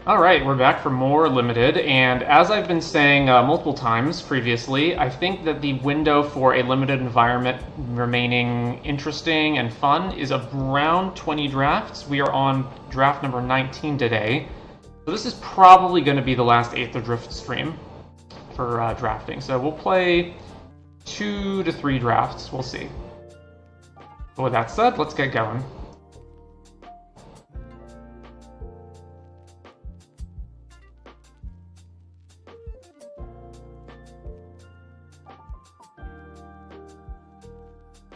Alright, we're back for more Limited, and as I've been saying multiple times previously, I think that the window for a limited environment remaining interesting and fun is around 20 drafts. We are on draft number 19 today, so this is probably going to be the last Aetherdrift stream for drafting. So we'll play 2 to 3 drafts, we'll see. But with that said, let's get going.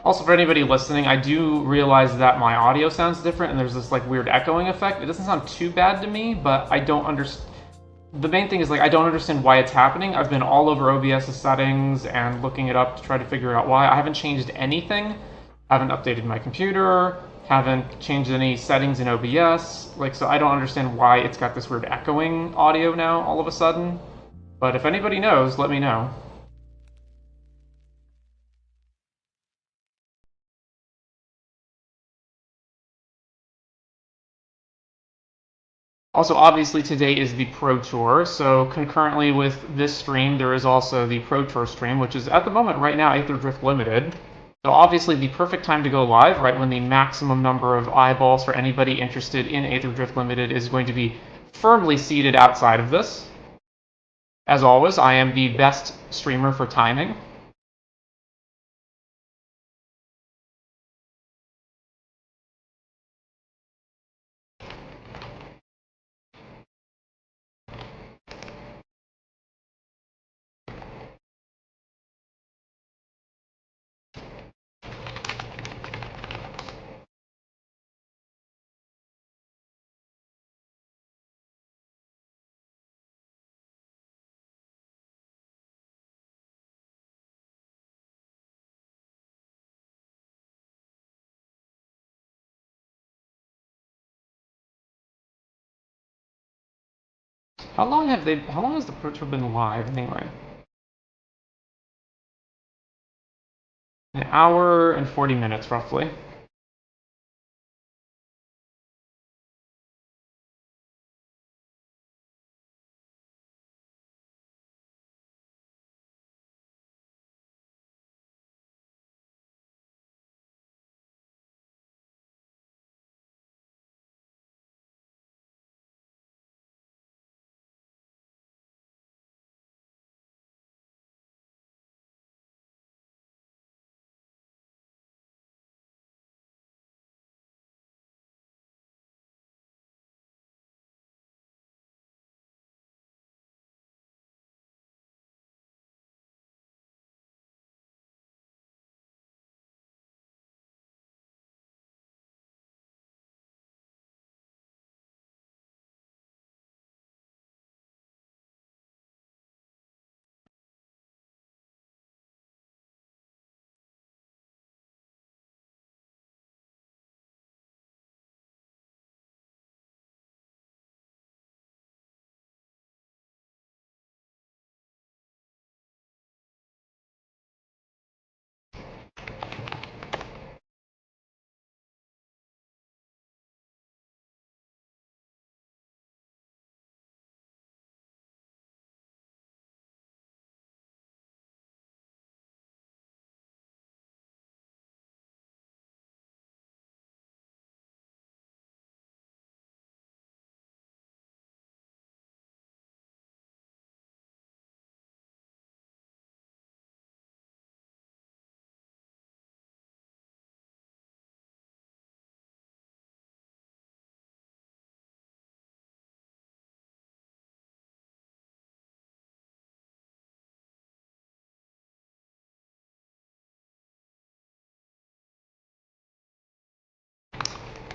Also, for anybody listening, I do realize that my audio sounds different and there's this like weird echoing effect. It doesn't sound too bad to me, but I don't understand. The main thing is like I don't understand why it's happening. I've been all over OBS's settings and looking it up to try to figure out why. I haven't changed anything. I haven't updated my computer. Haven't changed any settings in OBS. So I don't understand why it's got this weird echoing audio now all of a sudden. But if anybody knows, let me know. Also, obviously, today is the Pro Tour, so concurrently with this stream, there is also the Pro Tour stream, which is at the moment right now Aetherdrift Limited. So obviously the perfect time to go live, right when the maximum number of eyeballs for anybody interested in Aetherdrift Limited is going to be firmly seated outside of this. As always, I am the best streamer for timing. How long has the Pro Tour been live anyway? An hour and 40 minutes roughly.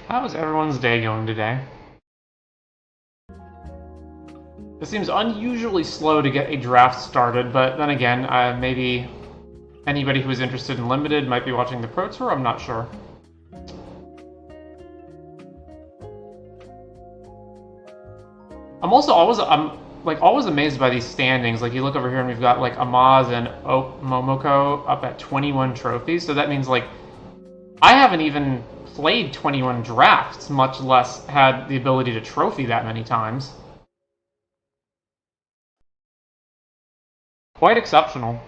How is everyone's day going today? It seems unusually slow to get a draft started, but then again, maybe anybody who is interested in Limited might be watching the Pro Tour, I'm not sure. I'm always amazed by these standings. Like you look over here and we've got like Amaz and Momoko up at 21 trophies, so that means like I haven't even played 21 drafts, much less had the ability to trophy that many times. Quite exceptional.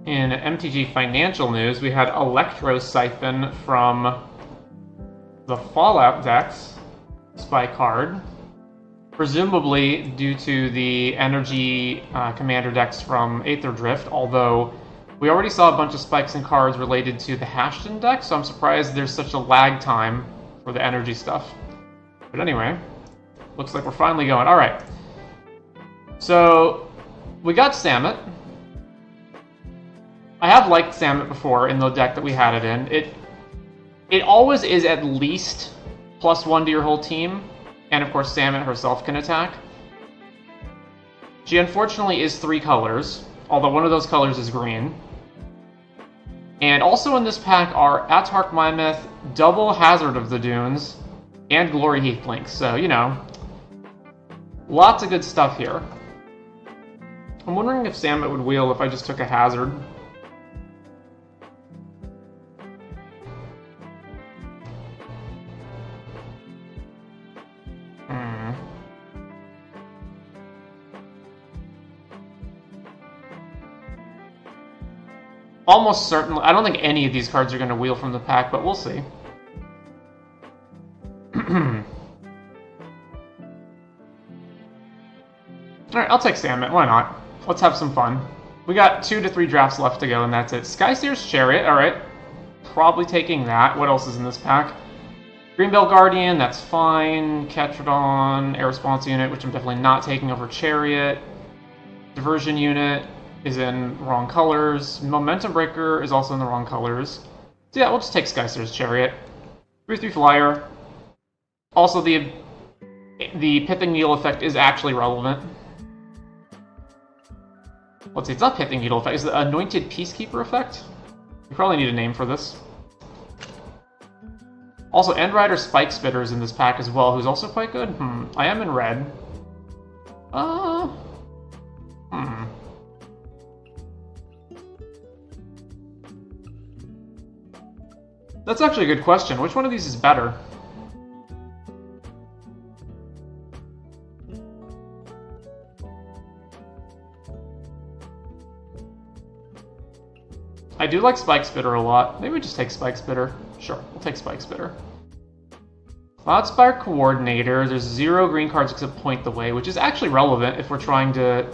In MTG financial news, we had Electro Siphon from the Fallout decks, spy card. Presumably due to the energy commander decks from Aetherdrift, although we already saw a bunch of spikes and cards related to the Hashton deck, so I'm surprised there's such a lag time for the energy stuff. But anyway, looks like we're finally going. Alright. So, we got Samet. I have liked Samet before in the deck that we had it in. It always is at least +1 to your whole team, and of course Samet herself can attack. She unfortunately is 3 colors, although one of those colors is green. And also in this pack are Atark Mymeth, double Hazard of the Dunes, and Glory Heath Link, so, you know, lots of good stuff here. I'm wondering if Samet would wheel if I just took a Hazard. Almost certainly. I don't think any of these cards are going to wheel from the pack, but we'll see. Alright, I'll take Samet. Why not? Let's have some fun. We got 2 to 3 drafts left to go, and that's it. Skyseer's Chariot. Alright. Probably taking that. What else is in this pack? Greenbell Guardian. That's fine. Ketradon. Air Response Unit, which I'm definitely not taking over Chariot. Diversion Unit is in wrong colors. Momentum Breaker is also in the wrong colors. So yeah, we'll just take Skyseer's Chariot. 3/3 flyer. Also, the Pithing Needle effect is actually relevant. Let's see, it's not Pithing Needle effect. Is it the Anointed Peacekeeper effect? We probably need a name for this. Also, Endrider Spike Spitter is in this pack as well, who's also quite good. I am in red. That's actually a good question. Which one of these is better? I do like Spike Spitter a lot. Maybe we just take Spike Spitter. Sure, we'll take Spike Spitter. Cloudspire Coordinator. There's 0 green cards except Point the Way, which is actually relevant if we're trying to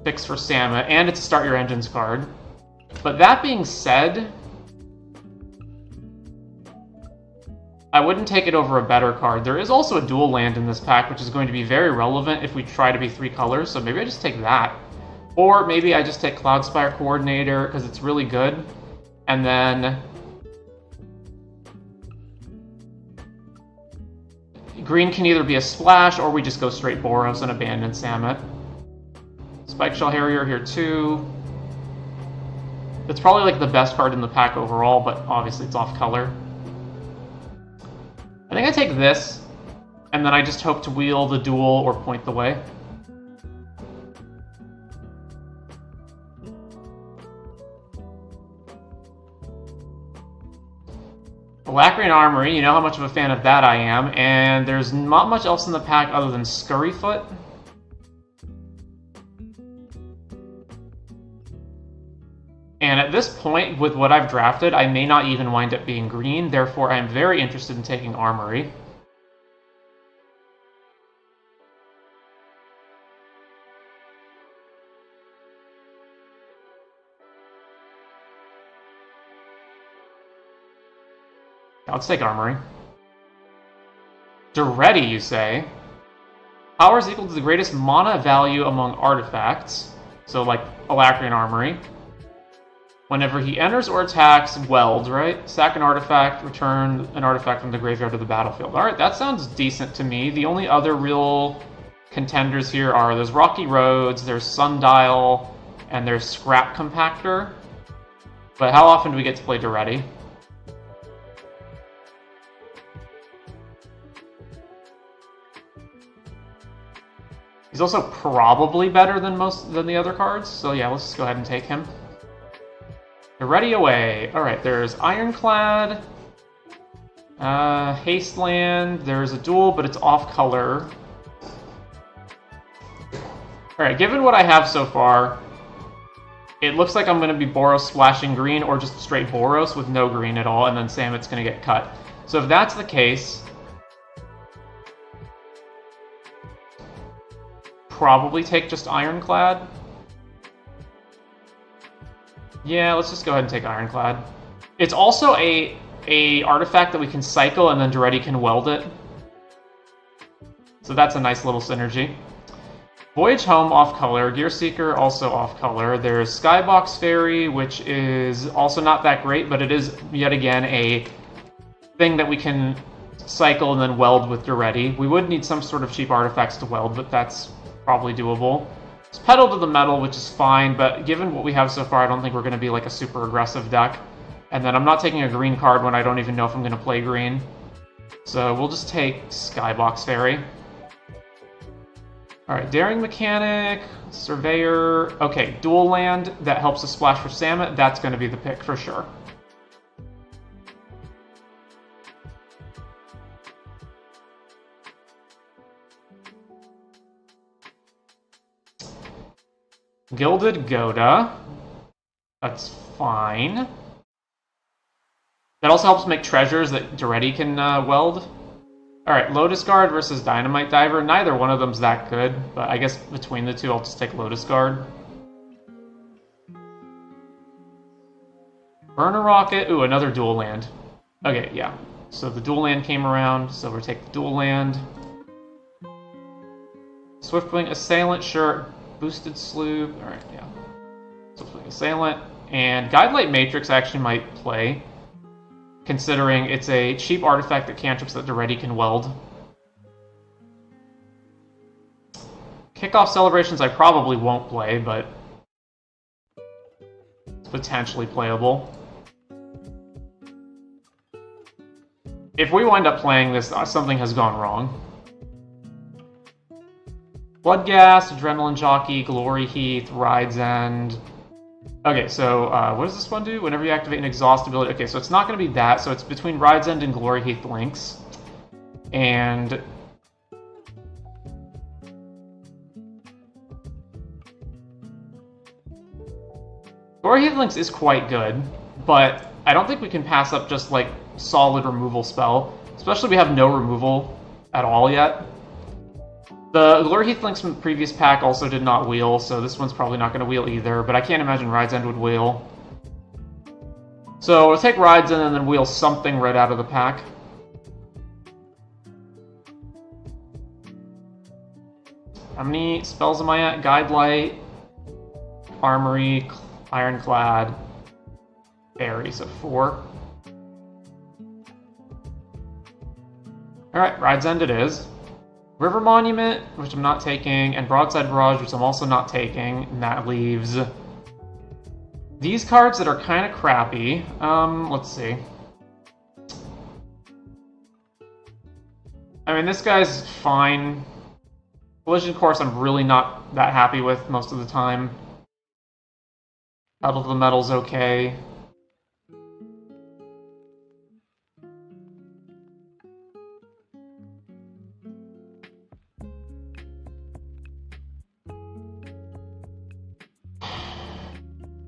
fix for Samet, and it's a Start Your Engines card. But that being said, I wouldn't take it over a better card. There is also a dual land in this pack, which is going to be very relevant if we try to be 3 colors, so maybe I just take that. Or maybe I just take Cloudspire Coordinator because it's really good. And then green can either be a splash or we just go straight Boros and abandon Samet. Spike Shell Harrier here too. It's probably like the best card in the pack overall, but obviously it's off color. I think I take this, and then I just hope to wheel the duel or point the way. Alacrian Armory, you know how much of a fan of that I am, and there's not much else in the pack other than Scurryfoot. And at this point, with what I've drafted, I may not even wind up being green, therefore I am very interested in taking Armory. Let's take Armory. Duretti, you say? Power is equal to the greatest mana value among artifacts. So, like, Alacrian Armory. Whenever he enters or attacks, weld, right? Sack an artifact, return an artifact from the graveyard to the battlefield. Alright, that sounds decent to me. The only other real contenders here are there's Rocky Roads, there's Sundial, and there's Scrap Compactor. But how often do we get to play Duretti? He's also probably better than the other cards, so yeah, let's just go ahead and take him. Duretti away. Alright, there's Ironclad, Hasteland, there's a duel, but it's off color. Alright, given what I have so far, it looks like I'm going to be Boros splashing green, or just straight Boros with no green at all, and then Samet's going to get cut. So if that's the case, probably take just Ironclad. Yeah, let's just go ahead and take Ironclad. It's also a artifact that we can cycle and then Duretti can weld it. So that's a nice little synergy. Voyage Home off color, Gear Seeker also off color. There's Skybox Fairy, which is also not that great, but it is yet again a thing that we can cycle and then weld with Duretti. We would need some sort of cheap artifacts to weld, but that's probably doable. It's Pedal to the Metal, which is fine, but given what we have so far, I don't think we're going to be like a super aggressive deck. And then I'm not taking a green card when I don't even know if I'm going to play green. So we'll just take Skybox Fairy. Alright, Daring Mechanic, Surveyor. Okay, Dual Land that helps us splash for Samet. That's going to be the pick for sure. Gilded Goda. That's fine. That also helps make treasures that Duretti can weld. Alright, Lotus Guard versus Dynamite Diver. Neither one of them's that good, but I guess between the two I'll just take Lotus Guard. Burner Rocket. Ooh, another dual land. Okay, yeah. So the dual land came around, so we'll take the dual land. Swiftwing Assailant, sure. Boosted Sloop. Alright, yeah. Swiftwing Assailant. And Guidelight Matrix actually might play, considering it's a cheap artifact that cantrips that Duretti can weld. Kickoff Celebrations I probably won't play, but it's potentially playable. If we wind up playing this, something has gone wrong. Bloodgas, Adrenaline Jockey, Glory Heath, Ride's End. Okay, so what does this one do? Whenever you activate an exhaust ability... Okay, so it's not going to be that, so it's between Ride's End and Glory Heath links. And... Glory Heath links is quite good, but I don't think we can pass up just, like, solid removal spell. Especially we have no removal at all yet. The Glory Heath links from the previous pack also did not wheel, so this one's probably not going to wheel either, but I can't imagine Ride's End would wheel. So we'll take Ride's End and then wheel something right out of the pack. How many spells am I at? Guidelight. Armory, Ironclad, Fairy, so 4. Alright, Ride's End it is. River Monument, which I'm not taking, and Broadside Barrage, which I'm also not taking, and that leaves these cards that are kind of crappy. Let's see. I mean, this guy's fine. Collision Course I'm really not that happy with most of the time. Battle of the Metal's okay.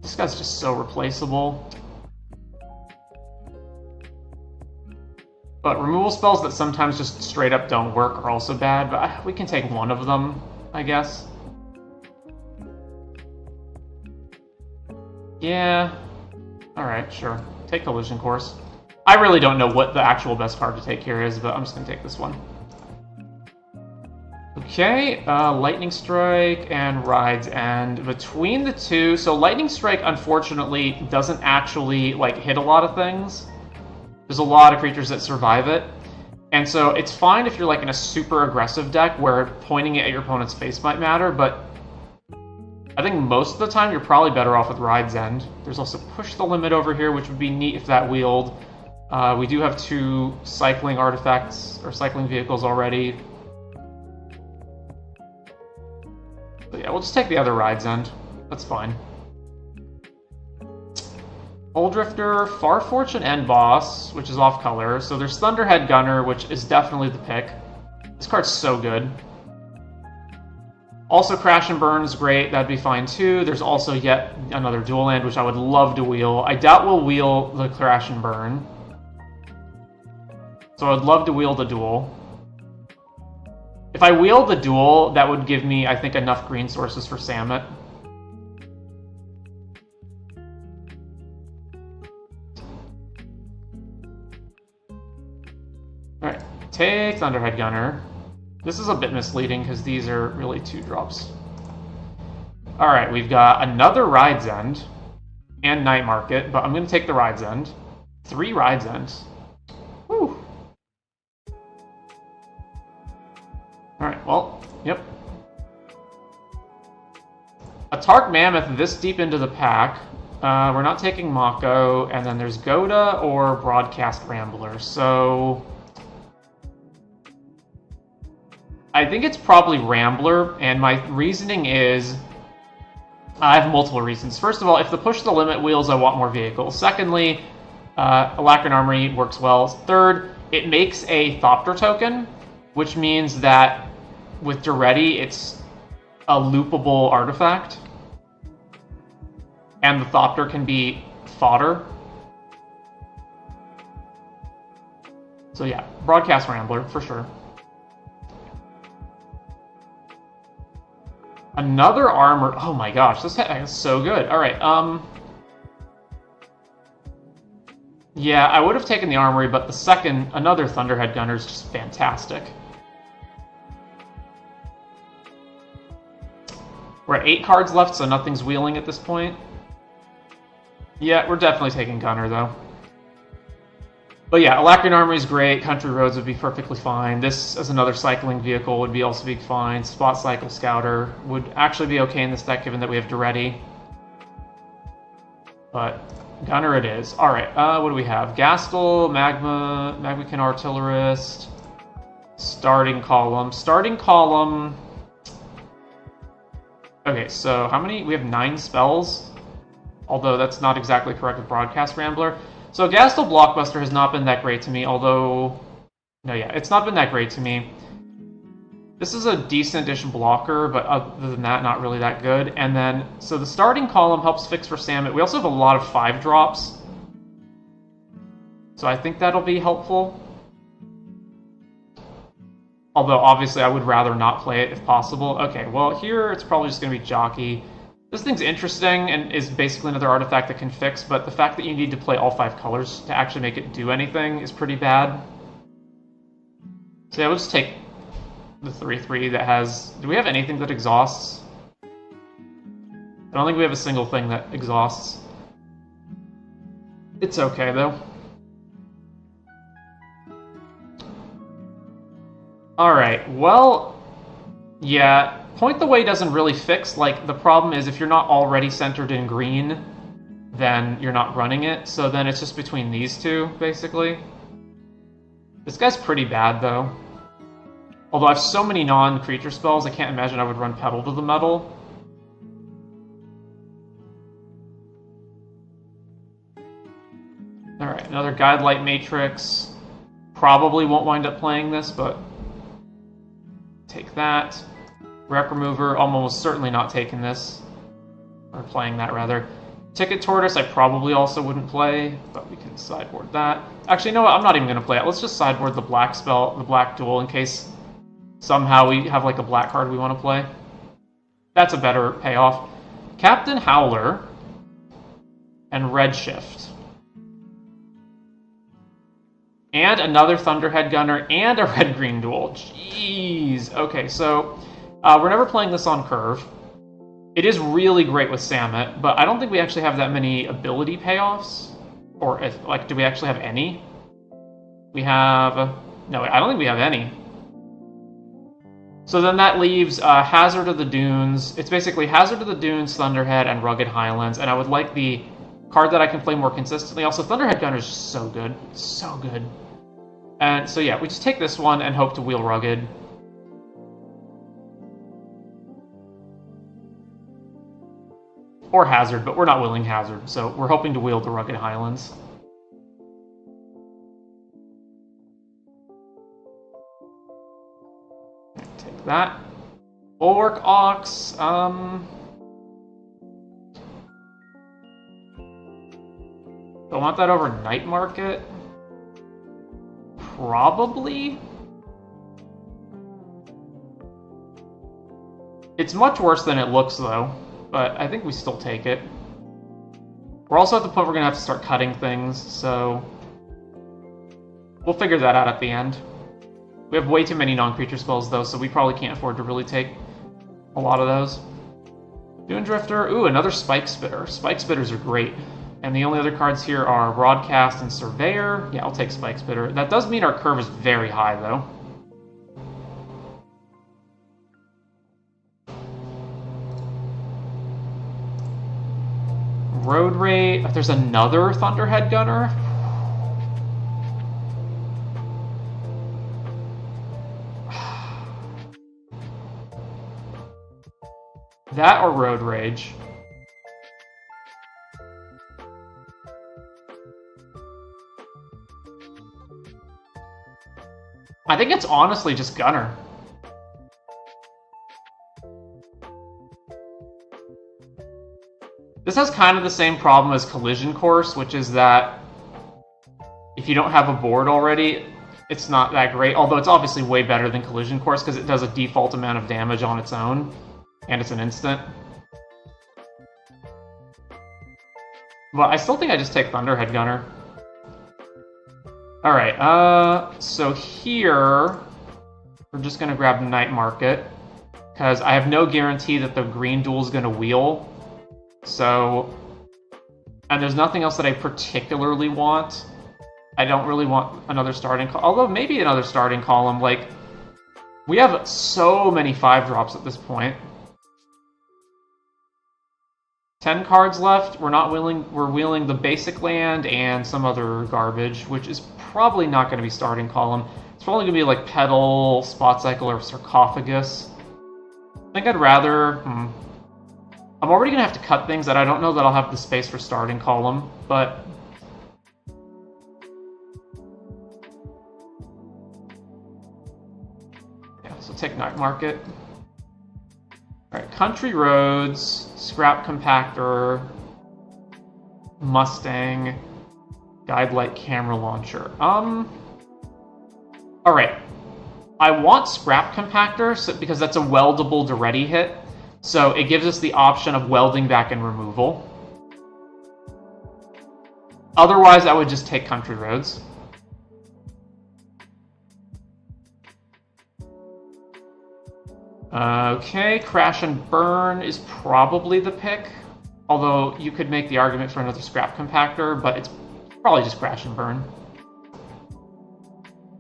This guy's just so replaceable. But removal spells that sometimes just straight up don't work are also bad, but we can take one of them, I guess. Yeah. Alright, sure. Take Collision Course. I really don't know what the actual best card to take here is, but I'm just going to take this one. Okay, Lightning Strike and Ride's End. Between the two, so Lightning Strike unfortunately doesn't actually like hit a lot of things. There's a lot of creatures that survive it. And so it's fine if you're like in a super aggressive deck where pointing it at your opponent's face might matter, but I think most of the time you're probably better off with Ride's End. There's also Push the Limit over here, which would be neat if that wheeled. We do have 2 cycling artifacts, or cycling vehicles already. So yeah, we'll just take the other Ride's End. That's fine. Aetherdrifter, Farfortune End Boss, which is off color. So there's Thunderhead Gunner, which is definitely the pick. This card's so good. Also Crash and Burn is great, that'd be fine too. There's also yet another dual land, which I would love to wheel. I doubt we'll wheel the Crash and Burn. So I'd love to wheel the dual. If I wheel the dual, that would give me, I think, enough green sources for Samet. Alright, take Thunderhead Gunner. This is a bit misleading because these are really 2-drops. Alright, we've got another Ride's End and Night Market, but I'm going to take the Ride's End. 3 Ride's Ends. Whew. Alright, well, yep. A Tark Mammoth this deep into the pack. We're not taking Mako, and then there's Goda or Broadcast Rambler, so I think it's probably Rambler, and my reasoning is I have multiple reasons. First of all, if the Push the Limit wheels, I want more vehicles. Secondly, Alacrian Armory works well. Third, it makes a Thopter token, which means that with Duretti, it's a loopable artifact. And the Thopter can be fodder. So yeah, Broadcast Rambler, for sure. Another armor. Oh my gosh, this is so good. Alright, yeah, I would have taken the Armory, but the second, another Thunderhead Gunner is just fantastic. We're at 8 cards left, so nothing's wheeling at this point. Yeah, we're definitely taking Gunner, though. But yeah, Alacrian Armory is great. Country Roads would be perfectly fine. This, as another cycling vehicle, would be also be fine. Spot Cycle Scouter would actually be okay in this deck, given that we have Duretti. But Gunner it is. Alright, what do we have? Gastel, Magmakin Artillerist, Starting Column. Starting Column... Okay, so how many? We have 9 spells, although that's not exactly correct with Broadcast Rambler. So Gastel Blockbuster has not been that great to me, although... No, yeah, it's not been that great to me. This is a decent-ish blocker, but other than that, not really that good. And then, so the Starting Column helps fix for Samet. We also have a lot of 5-drops. So I think that'll be helpful. Although, obviously, I would rather not play it if possible. Okay, well, here it's probably just going to be Jockey. This thing's interesting and is basically another artifact that can fix, but the fact that you need to play all 5 colors to actually make it do anything is pretty bad. So yeah, we'll just take the 3/3 that has... Do we have anything that exhausts? I don't think we have a single thing that exhausts. It's okay, though. Alright, well, yeah, Point the Way doesn't really fix, like, the problem is if you're not already centered in green, then you're not running it, so then it's just between these two, basically. This guy's pretty bad, though. Although I have so many non-creature spells, I can't imagine I would run Pedal to the Metal. Alright, another Guidelight Matrix. Probably won't wind up playing this, but take that. Wreck Remover, almost certainly not taking this. Or playing that, rather. Ticket Tortoise, I probably also wouldn't play, but we can sideboard that. Actually, you know what? I'm not even going to play it. Let's just sideboard the black spell, the black duel, in case somehow we have like a black card we want to play. That's a better payoff. Captain Howler and Redshift. And another Thunderhead Gunner and a red-green duel. Jeez. Okay, so we're never playing this on curve. It is really great with Samet, but I don't think we actually have that many ability payoffs. Or, if, like, do we actually have any? We have... no, I don't think we have any. So then that leaves Hazard of the Dunes. It's basically Hazard of the Dunes, Thunderhead, and Rugged Highlands, and I would like the card that I can play more consistently. Also, Thunderhead Gunner is just so good. So good. And so yeah, we just take this one and hope to wheel Rugged. Or Hazard, but we're not wheeling Hazard, so we're hoping to wheel the Rugged Highlands. Take that. Bulwark Ox, do I want that over Night Market? Probably. It's much worse than it looks, though, but I think we still take it. We're also at the point we're going to have to start cutting things, so we'll figure that out at the end. We have way too many non-creature spells, though, so we probably can't afford to really take a lot of those. Dune Drifter. Ooh, another Spike Spitter. Spike Spitters are great. And the only other cards here are Broadcast and Surveyor. Yeah, I'll take Spike Spitter. That does mean our curve is very high, though. Road Rage. There's another Thunderhead Gunner. That or Road Rage. I think it's honestly just Gunner. This has kind of the same problem as Collision Course, which is that if you don't have a board already, it's not that great. Although it's obviously way better than Collision Course because it does a default amount of damage on its own, and it's an instant. But I still think I just take Thunderhead Gunner. Alright, so here, we're just going to grab Night Market, because I have no guarantee that the green duel is going to wheel. So, and there's nothing else that I particularly want. I don't really want another starting column, although maybe another starting column. Like, we have so many 5-drops at this point. 10 cards left. We're not wheeling. We're wheeling the basic land and some other garbage, which is probably not going to be starting column. It's probably going to be like Petal, Spot Cycle, or Sarcophagus. I think I'd rather. I'm already going to have to cut things that I don't know that I'll have the space for starting column, but. Yeah, so take Night Market. Alright, Country Roads, Scrap Compactor, Mustang, Guidelight Camera Launcher. Alright. I want Scrap Compactor because that's a weldable to ready hit, so it gives us the option of welding back and removal. Otherwise, I would just take Country Roads. Okay, Crash and Burn is probably the pick. Although you could make the argument for another scrap compactor, but it's probably just crash and burn.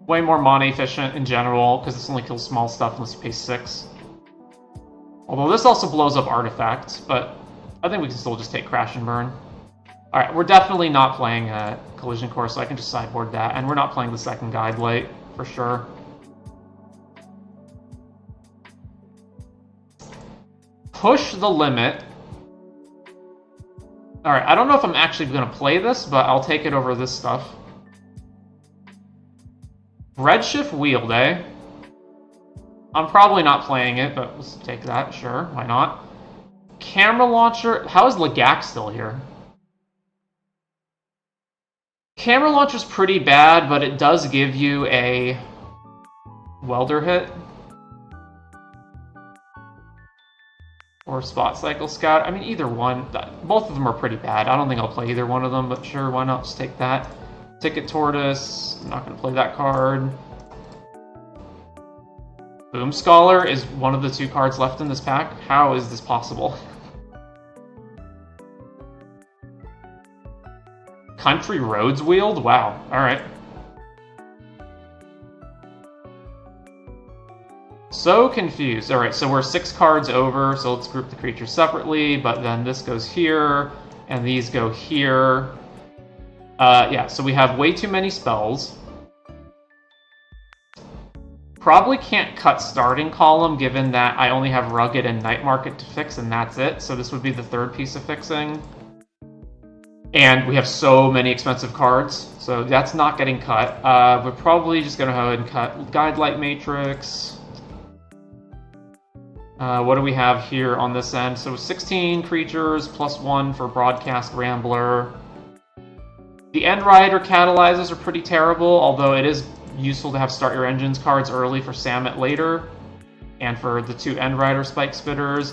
Way more mana efficient in general, because this only kills small stuff unless you pay 6. Although this also blows up artifacts, but I think we can still just take crash and burn. Alright, we're definitely not playing Collision Course, so I can just sideboard that, and we're not playing the second Guide Light, for sure. Push the limit. Alright, I don't know if I'm actually going to play this, but I'll take it over this stuff. Redshift Wield, eh? I'm probably not playing it, but let's take that, sure, why not? Camera Launcher, how is Lagak still here? Camera Launcher's pretty bad, but it does give you a Welder hit. Or Spot Cycle Scout. I mean, either one. Both of them are pretty bad. I don't think I'll play either one of them, but sure, why not just take that. Ticket Tortoise. I'm not going to play that card. Boom Scholar is one of the 2 cards left in this pack. How is this possible? Country Roads Wield? Wow. Alright. So confused. Alright, so we're 6 cards over, so let's group the creatures separately, but then this goes here, and these go here. Yeah, so we have way too many spells. Probably can't cut starting column, given that I only have Rugged and Night Market to fix, and that's it. So this would be the 3rd piece of fixing. And we have so many expensive cards, so that's not getting cut. We're probably just going to go ahead and cut Guide Light Matrix. What do we have here on this end? So 16 creatures, +1 for Broadcast Rambler. The End Rider catalyzers are pretty terrible, although it is useful to have Start Your Engines cards early for Samet later, and for the 2 End Rider Spike Spitters.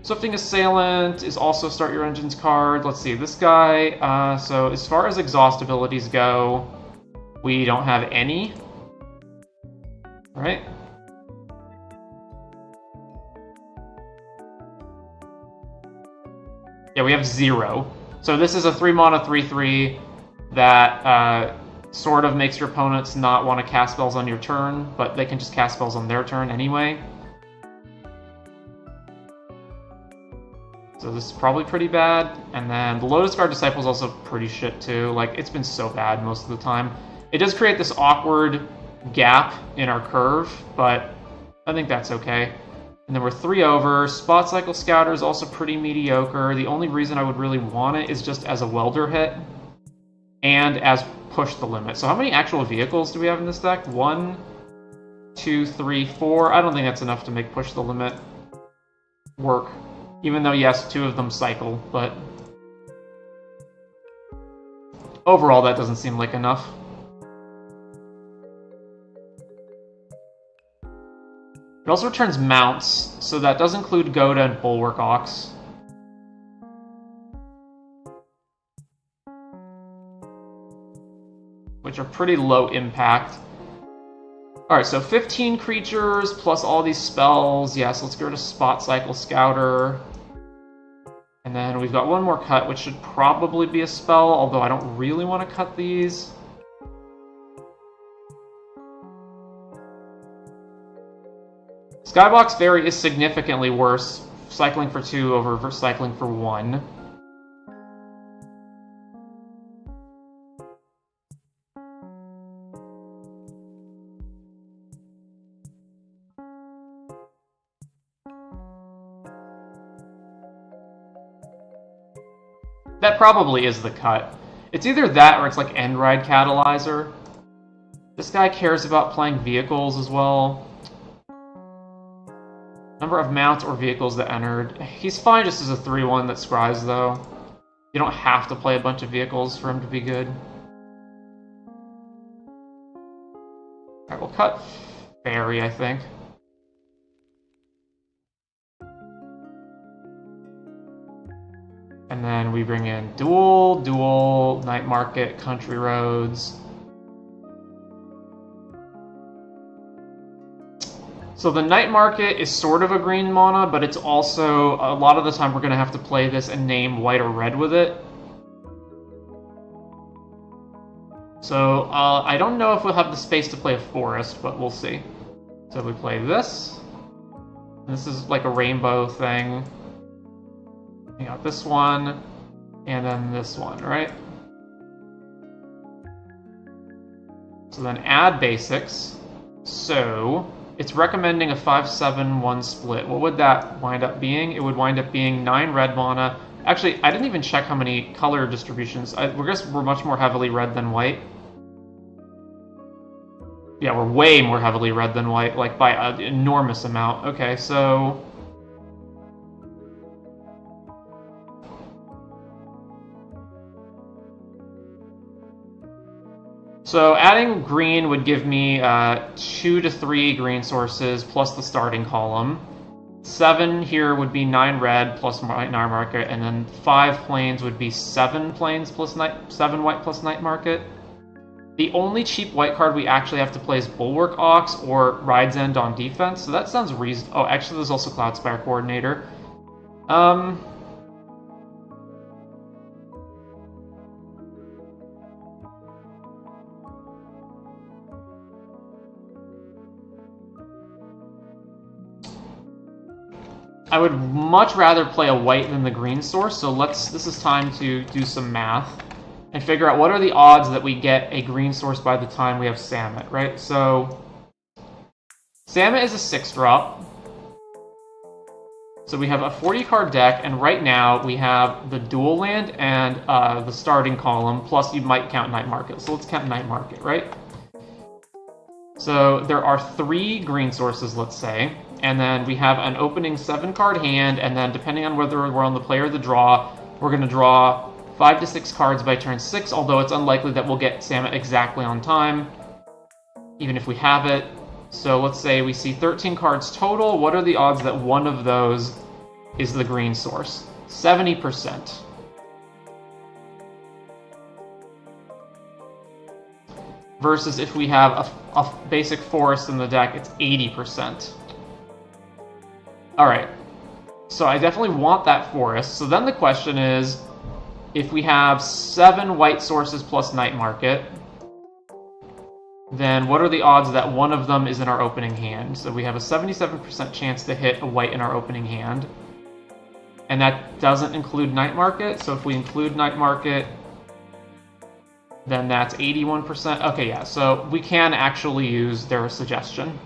Swifting Assailant is also Start Your Engines card. Let's see, this guy, so as far as exhaust abilities go, we don't have any. Right? Yeah, we have 0. So this is a 3-mana 3/3 that sort of makes your opponents not want to cast spells on your turn, but they can just cast spells on their turn anyway. So this is probably pretty bad. And then the Lotus Guard Disciple is also pretty shit too. Like, it's been so bad most of the time. It does create this awkward gap in our curve, but I think that's okay. And then we're 3 over. Spot Cycle Scouter is also pretty mediocre. The only reason I would really want it is just as a Welder hit and as Push the Limit. So how many actual vehicles do we have in this deck? 1, 2, 3, 4. I don't think that's enough to make Push the Limit work. Even though, yes, 2 of them cycle, but overall that doesn't seem like enough. It also returns mounts, so that does include Goda and Bulwark Ox. Which are pretty low impact. Alright, so 15 creatures plus all these spells. Yeah, so let's go to Spot Cycle Scouter. And then we've got one more cut, which should probably be a spell, although I don't really want to cut these. Skybox Fairy is significantly worse, cycling for 2 over cycling for 1. That probably is the cut. It's either that or it's like End Ride Catalyzer. This guy cares about playing vehicles as well. Number of mounts or vehicles that entered. He's fine just as a 3-1 that scries, though. You don't have to play a bunch of vehicles for him to be good. Alright, we'll cut Fairy, I think. And then we bring in Duel, Night Market, Country Roads. So the night market is sort of a green mana, but it's also, a lot of the time we're going to have to play this and name white or red with it. So I don't know if we'll have the space to play a forest, but we'll see. So we play this. This is like a rainbow thing. You got this one, and then this one, right? So then add basics. So it's recommending a 5-7-1 split. What would that wind up being? It would wind up being 9 red mana. Actually, I didn't even check how many color distributions. I guess we're much more heavily red than white. Yeah, we're way more heavily red than white, like by an enormous amount. Okay, so... So adding green would give me 2 to 3 green sources plus the starting column. 7 here would be 9 red plus night market, and then 5 plains would be 7 plains plus 7 white plus night market. The only cheap white card we actually have to play is Bulwark Ox or Ride's End on defense, so that sounds reasonable. Oh, actually there's also Cloudspire Coordinator. I would much rather play a white than the green source, so this is time to do some math and figure out what are the odds that we get a green source by the time we have Samet, right? So Samet is a 6-drop. So we have a 40-card deck, and right now we have the dual land and the starting column, plus you might count Night Market. So let's count Night Market, right? So there are 3 green sources, let's say, and then we have an opening 7-card hand, and then depending on whether we're on the play or the draw, we're going to draw 5 to 6 cards by turn 6, although it's unlikely that we'll get Samet exactly on time, even if we have it. So let's say we see 13 cards total. What are the odds that one of those is the green source? 70%. Versus if we have a basic forest in the deck, it's 80%. Alright, so I definitely want that forest. So then the question is, if we have 7 white sources plus Night Market, then what are the odds that one of them is in our opening hand? So we have a 77% chance to hit a white in our opening hand. And that doesn't include Night Market, so if we include Night Market, then that's 81%. Okay, yeah, so we can actually use their suggestion.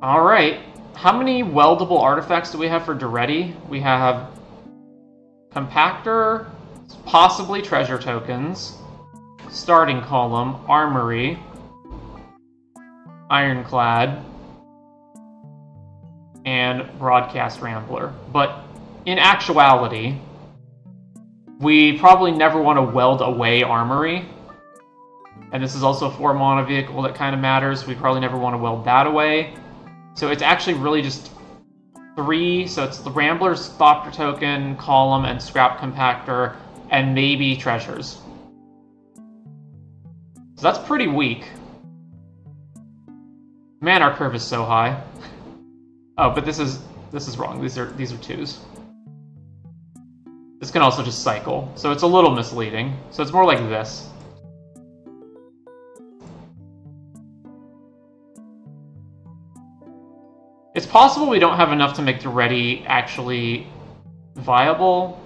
Alright, how many weldable artifacts do we have for Duretti? We have Compactor, possibly treasure tokens, starting column, armory, ironclad, and broadcast rambler. But in actuality, we probably never want to weld away armory. And this is also a 4-mana vehicle that kind of matters. We probably never want to weld that away. So it's actually really just 3. So it's the Rambler's Thopter token, column, and scrap compactor, and maybe treasures. So that's pretty weak. Man, our curve is so high. Oh, but this is wrong. These are 2s. This can also just cycle, so it's a little misleading. So it's more like this. It's possible we don't have enough to make Duretti actually viable.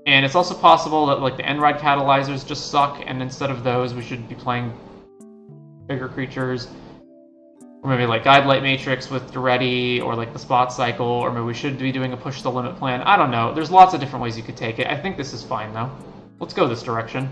And it's also possible that like the End-Ride catalyzers just suck, and instead of those we should be playing bigger creatures. Or maybe like Guide Light Matrix with Duretti, or like the Spot Cycle, or maybe we should be doing a Push the Limit plan. I don't know. There's lots of different ways you could take it. I think this is fine though. Let's go this direction.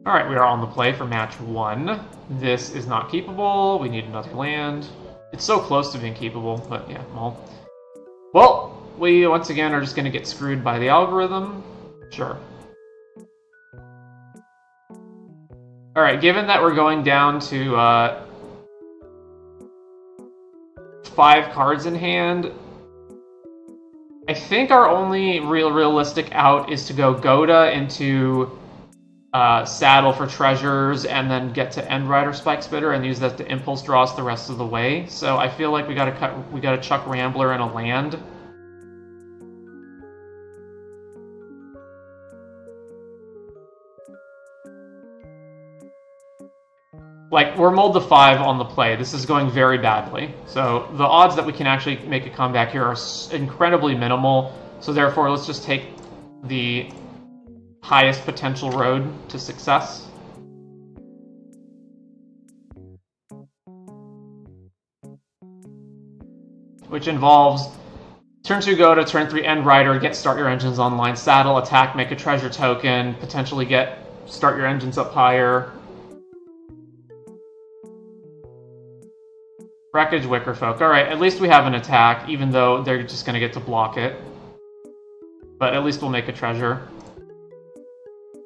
Alright, we are on the play for match 1. This is not keepable. We need another land. It's so close to being keepable, but yeah, well, we once again are just going to get screwed by the algorithm. Sure. Alright, given that we're going down to 5 cards in hand, I think our only realistic out is to go Goda into Saddle for treasures and then get to Endrider Spike Spitter and use that to impulse draw us the rest of the way. So I feel like we gotta chuck Rambler in a land. Like, we're mulled to 5 on the play. This is going very badly. So the odds that we can actually make a comeback here are incredibly minimal. So therefore, let's just take the highest potential road to success. Which involves turn 2 go to turn 3 Endrider, get start your engines online, saddle, attack, make a treasure token, potentially get start your engines up higher. Wreckage Wickerfolk. Alright, at least we have an attack, even though they're just going to get to block it. But at least we'll make a treasure.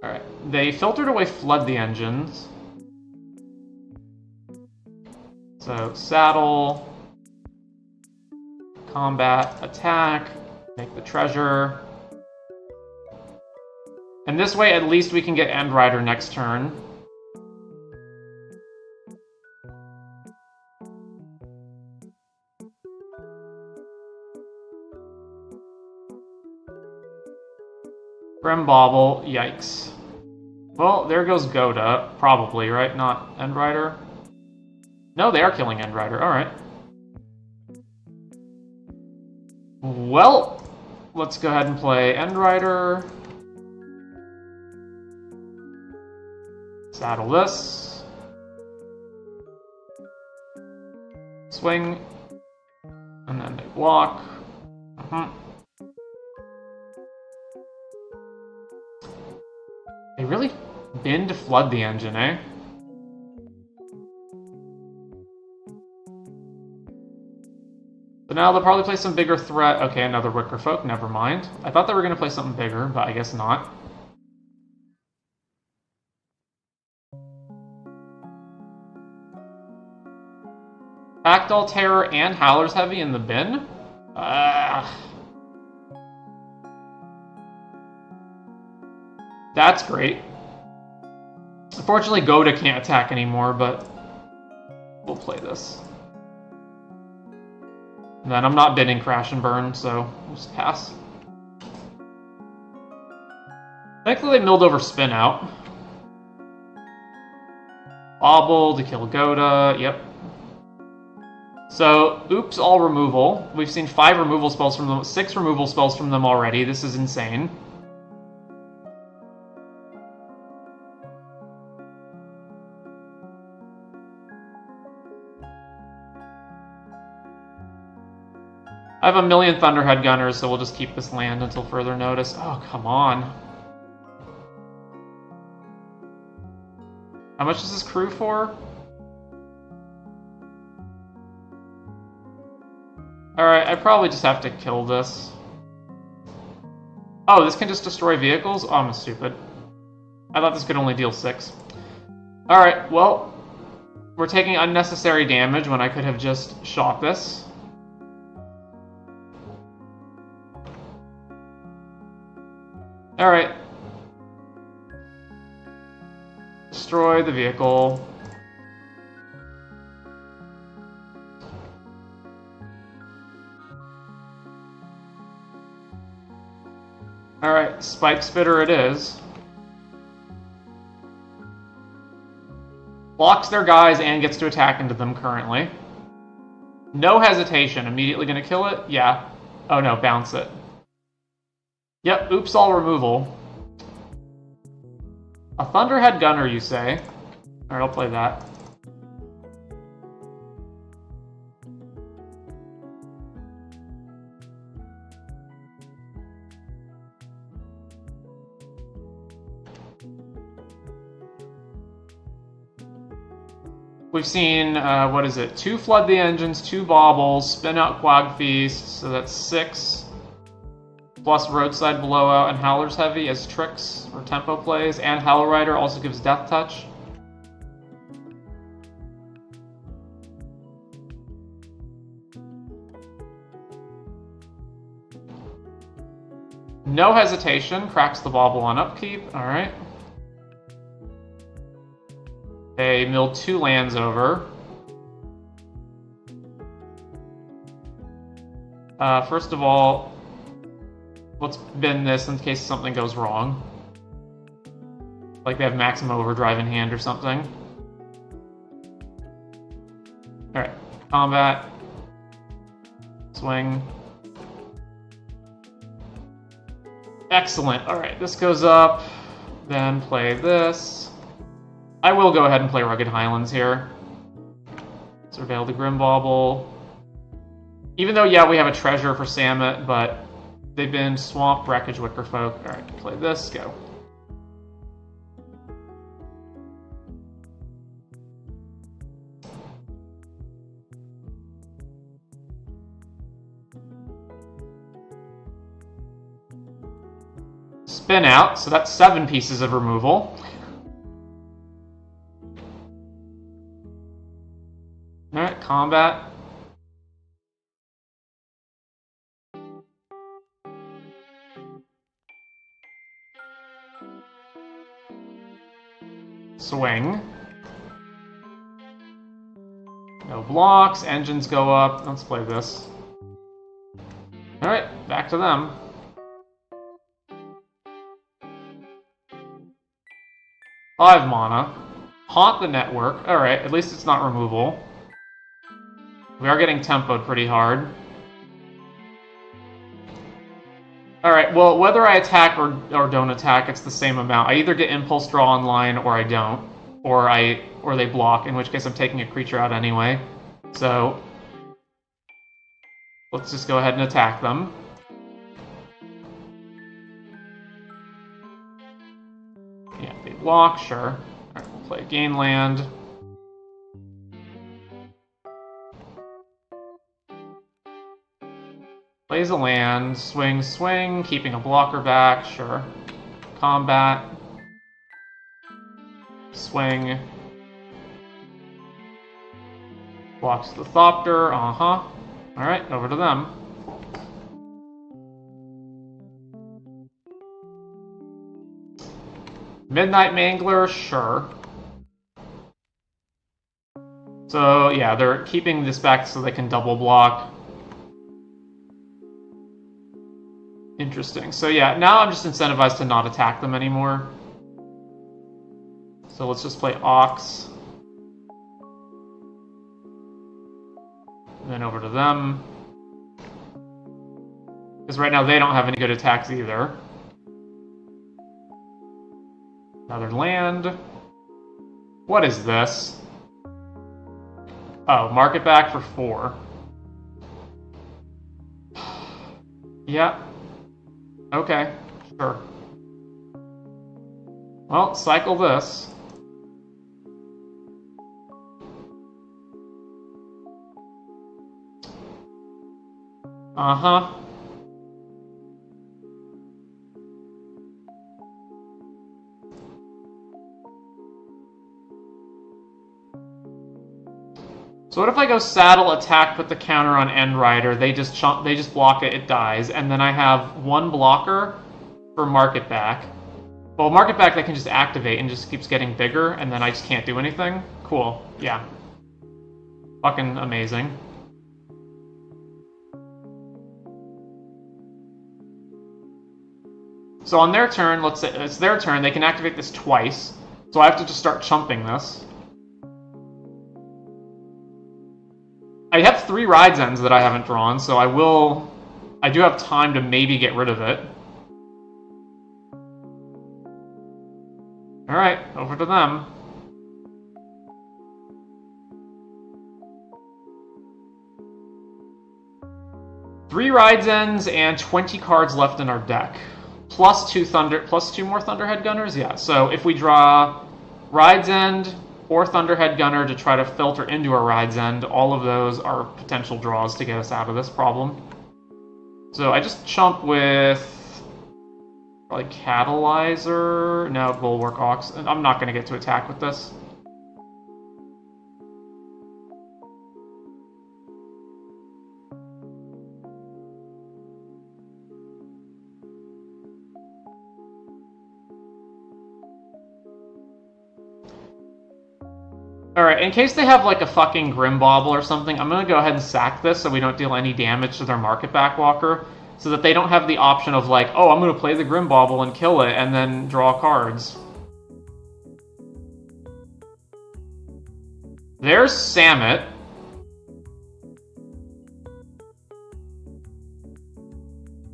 Alright, they filtered away Flood the Engines. So, saddle, combat, attack, make the treasure. And this way, at least we can get Endrider next turn. Brimobble, yikes. Well, there goes Goda, probably, right? Not Endrider? No, they are killing Endrider, alright. Well, let's go ahead and play Endrider. Saddle this. Swing. And then they block. They really bin to Flood the Engine, eh? So now they'll probably play some bigger threat. Okay, another Wickerfolk, never mind. I thought they were going to play something bigger, but I guess not. Backdoll Terror and Howler's Heavy in the bin? That's great. Unfortunately, Goda can't attack anymore, but we'll play this. And then I'm not bidding Crash and Burn, so we'll just pass. Thankfully, they milled over Spin Out. Bobble to kill Goda, yep. So, oops, all removal. We've seen 5 removal spells from them, 6 removal spells from them already. This is insane. I have a million Thunderhead Gunners, so we'll just keep this land until further notice. Oh, come on. How much is this crew for? Alright, I probably just have to kill this. Oh, this can just destroy vehicles? Oh, I'm stupid. I thought this could only deal 6. Alright, well, we're taking unnecessary damage when I could have just shot this. Alright. Destroy the vehicle. Alright, Spike Spitter it is. Blocks their guys and gets to attack into them currently. No hesitation. Immediately gonna kill it? Yeah. Oh no, bounce it. Yep, oops, all removal. A Thunderhead Gunner, you say? Alright, I'll play that. We've seen, what is it? 2 Flood the Engines, 2 Baubles, spin out Quag Feast, so that's 6. Plus Roadside Blowout and Howler's Heavy as tricks or tempo plays, and Howler Rider also gives Death Touch. No hesitation, cracks the Bauble on upkeep, alright. They milled 2 lands over. First of all, let's bend this in case something goes wrong. Like they have Maximum Overdrive in hand or something. Alright, combat. Swing. Excellent. Alright, this goes up. Then play this. I will go ahead and play Rugged Highlands here. Surveil the Grim Bauble. Even though, yeah, we have a treasure for Samet, but they've been Swamp, Wreckage, Wickerfolk. Alright, play this, go. Spin out, so that's 7 pieces of removal. Alright, combat. Swing. No blocks, engines go up. Let's play this. Alright, back to them. Five mana. Haunt the Network. Alright, at least it's not removal. We are getting tempoed pretty hard. Alright, well, whether I attack or don't attack, it's the same amount. I either get Impulse Draw online or I don't. Or they block, in which case I'm taking a creature out anyway. So let's just go ahead and attack them. Yeah, they block, sure. Alright, we'll play Gain Land. Plays a land, swing, swing, keeping a blocker back, sure. Combat. Swing. Blocks the Thopter, Alright, over to them. Midnight Mangler, sure. So, yeah, they're keeping this back so they can double block. Interesting. So yeah, now I'm just incentivized to not attack them anymore. So let's just play Ox. And then over to them. Because right now they don't have any good attacks either. Another land. What is this? Oh, mark it back for 4. Yeah. Okay, sure. Well, cycle this. Uh-huh. So what if I go saddle, attack, put the counter on End Rider, they just block it, it dies, and then I have 1 blocker for Market Back. Well, Market Back they can just activate and just keeps getting bigger, and then I just can't do anything? Cool, yeah. Fucking amazing. So on their turn, let's say it's their turn, they can activate this twice, so I have to just start chumping this. I have 3 Rides Ends that I haven't drawn, so I do have time to maybe get rid of it. Alright, over to them. Three Rides Ends and 20 cards left in our deck. Plus 2 more Thunderhead Gunners? Yeah, so if we draw Rides End, or Thunderhead Gunner to try to filter into a Ride's End. All of those are potential draws to get us out of this problem. So I just chump with like Catalyzer. No, Bulwark Ox. I'm not going to get to attack with this. Alright, in case they have like a fucking Grimbobble or something, I'm gonna go ahead and sack this so we don't deal any damage to their Market Backwalker, so that they don't have the option of like, oh, I'm gonna play the Grimbobble and kill it and then draw cards. There's Samet.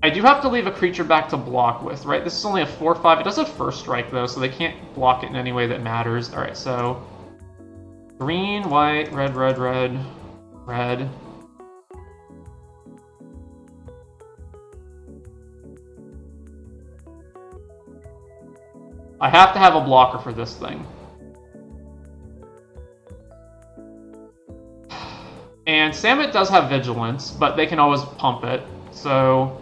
I do have to leave a creature back to block with, right? This is only a 4/5. It does have First Strike though, so they can't block it in any way that matters. Alright, so green, white, red, red, red, red. I have to have a blocker for this thing. And Samet does have Vigilance, but they can always pump it. So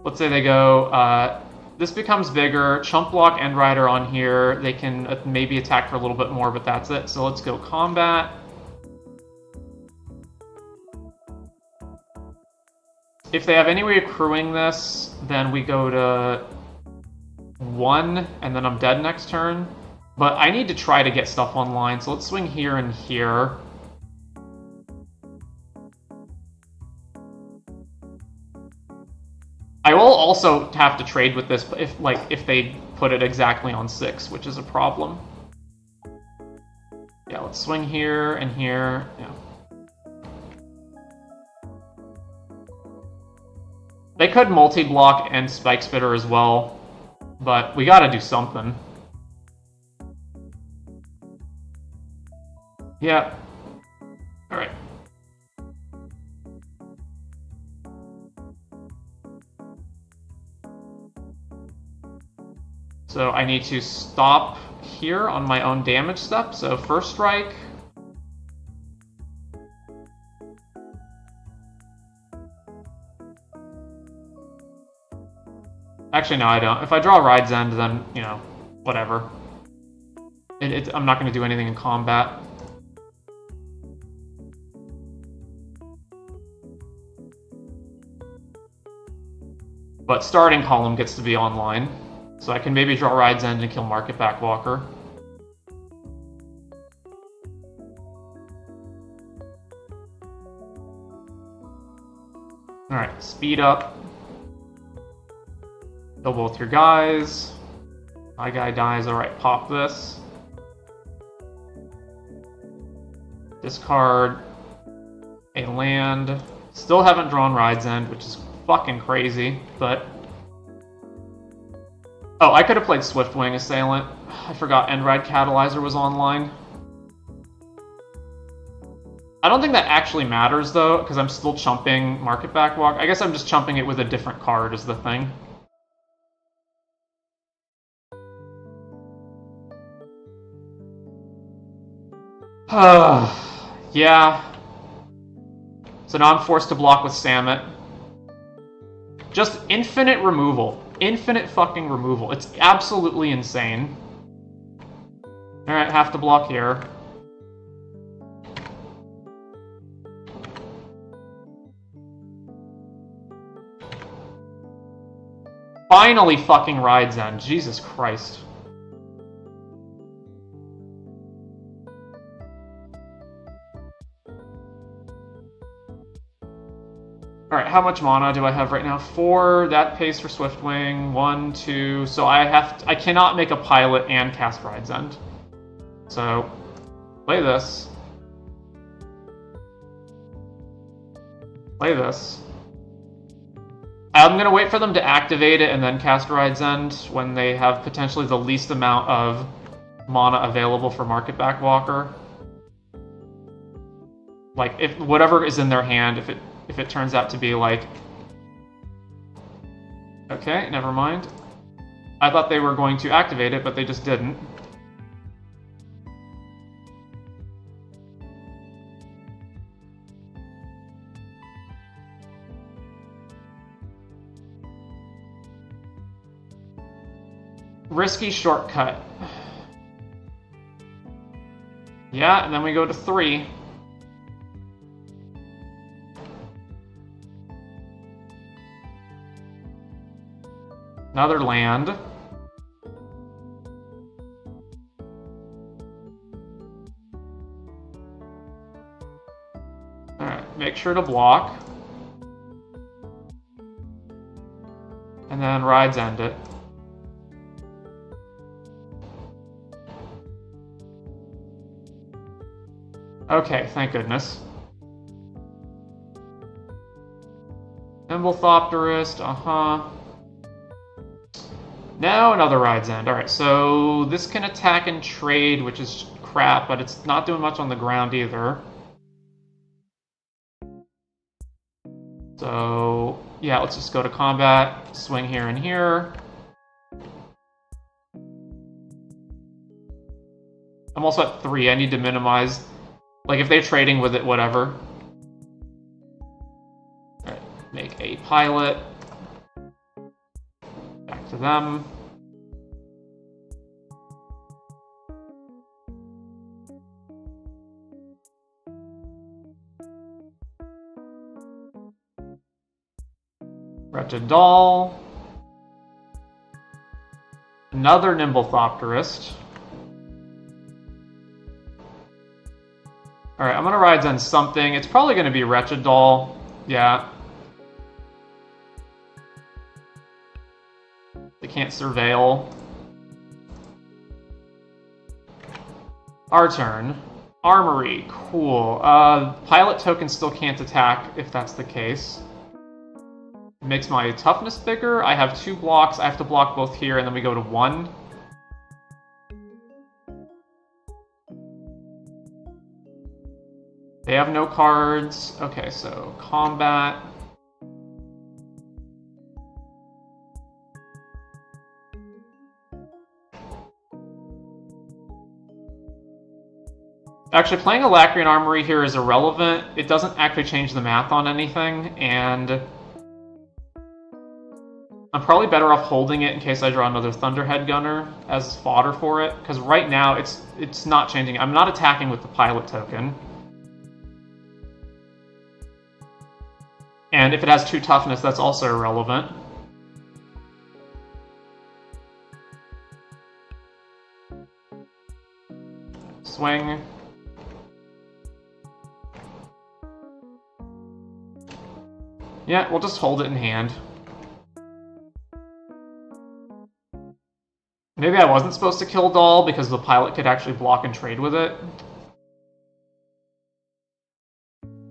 let's say they go, this becomes bigger, Chump Block, End Rider on here. They can maybe attack for a little bit more, but that's it. So let's go combat. If they have any way of crewing this, then we go to 1, and then I'm dead next turn. But I need to try to get stuff online, so let's swing here and here. I will also have to trade with this if they put it exactly on 6, which is a problem. Yeah, let's swing here and here. Yeah. They could multi-block and Spike Spitter as well, but we gotta do something. Yeah. Alright. So I need to stop here on my own damage step. So First Strike. Actually, no, I don't. If I draw Ride's End, then, you know, whatever. I'm not going to do anything in combat. But starting column gets to be online. So I can maybe draw Ride's End and kill Market Backwalker. Alright, speed up. Kill both your guys. My guy dies. Alright, pop this. Discard a land. Still haven't drawn Ride's End, which is fucking crazy, but... Oh, I could have played Swiftwing Assailant. I forgot End Ride Catalyzer was online. I don't think that actually matters, though, because I'm still chumping Market Backwalk. I guess I'm just chumping it with a different card is the thing. Yeah. So now I'm forced to block with Samet. Just infinite removal. Infinite fucking removal. It's absolutely insane. Alright, have to block here. Finally fucking Ride's End. Jesus Christ. Alright, how much mana do I have right now? 4, that pays for Swiftwing. 1, 2, so I cannot make a pilot and cast Ride's End. So, play this. Play this. I'm gonna wait for them to activate it and then cast Ride's End when they have potentially the least amount of mana available for Market Backwalker. Like, if whatever is in their hand, if it turns out to be like... Okay, never mind. I thought they were going to activate it, but they just didn't. Risky shortcut. Yeah, and then we go to 3. Another land. Alright, make sure to block. And then rides end it. Okay, thank goodness. Thopterist, Now another ride's end. Alright, so this can attack and trade, which is crap, but it's not doing much on the ground either. So, yeah, let's just go to combat, swing here and here. I'm also at 3, I need to minimize. Like, if they're trading with it, whatever. Alright, make a pilot. Back to them. Wretched Doll. Another Thopterist. Alright, I'm gonna ride on something. It's probably gonna be Wretched Doll. Yeah. They can't surveil. Our turn. Armory. Cool. Pilot token still can't attack if that's the case. It makes my toughness bigger. I have 2 blocks. I have to block both here, and then we go to 1. They have no cards. Okay, so combat. Actually, playing a Lacrian Armory here is irrelevant. It doesn't actually change the math on anything, and I'm probably better off holding it in case I draw another Thunderhead Gunner as fodder for it, because right now it's not changing. I'm not attacking with the pilot token. And if it has 2 toughness, that's also irrelevant. Swing. Yeah, we'll just hold it in hand. Maybe I wasn't supposed to kill Doll because the pilot could actually block and trade with it.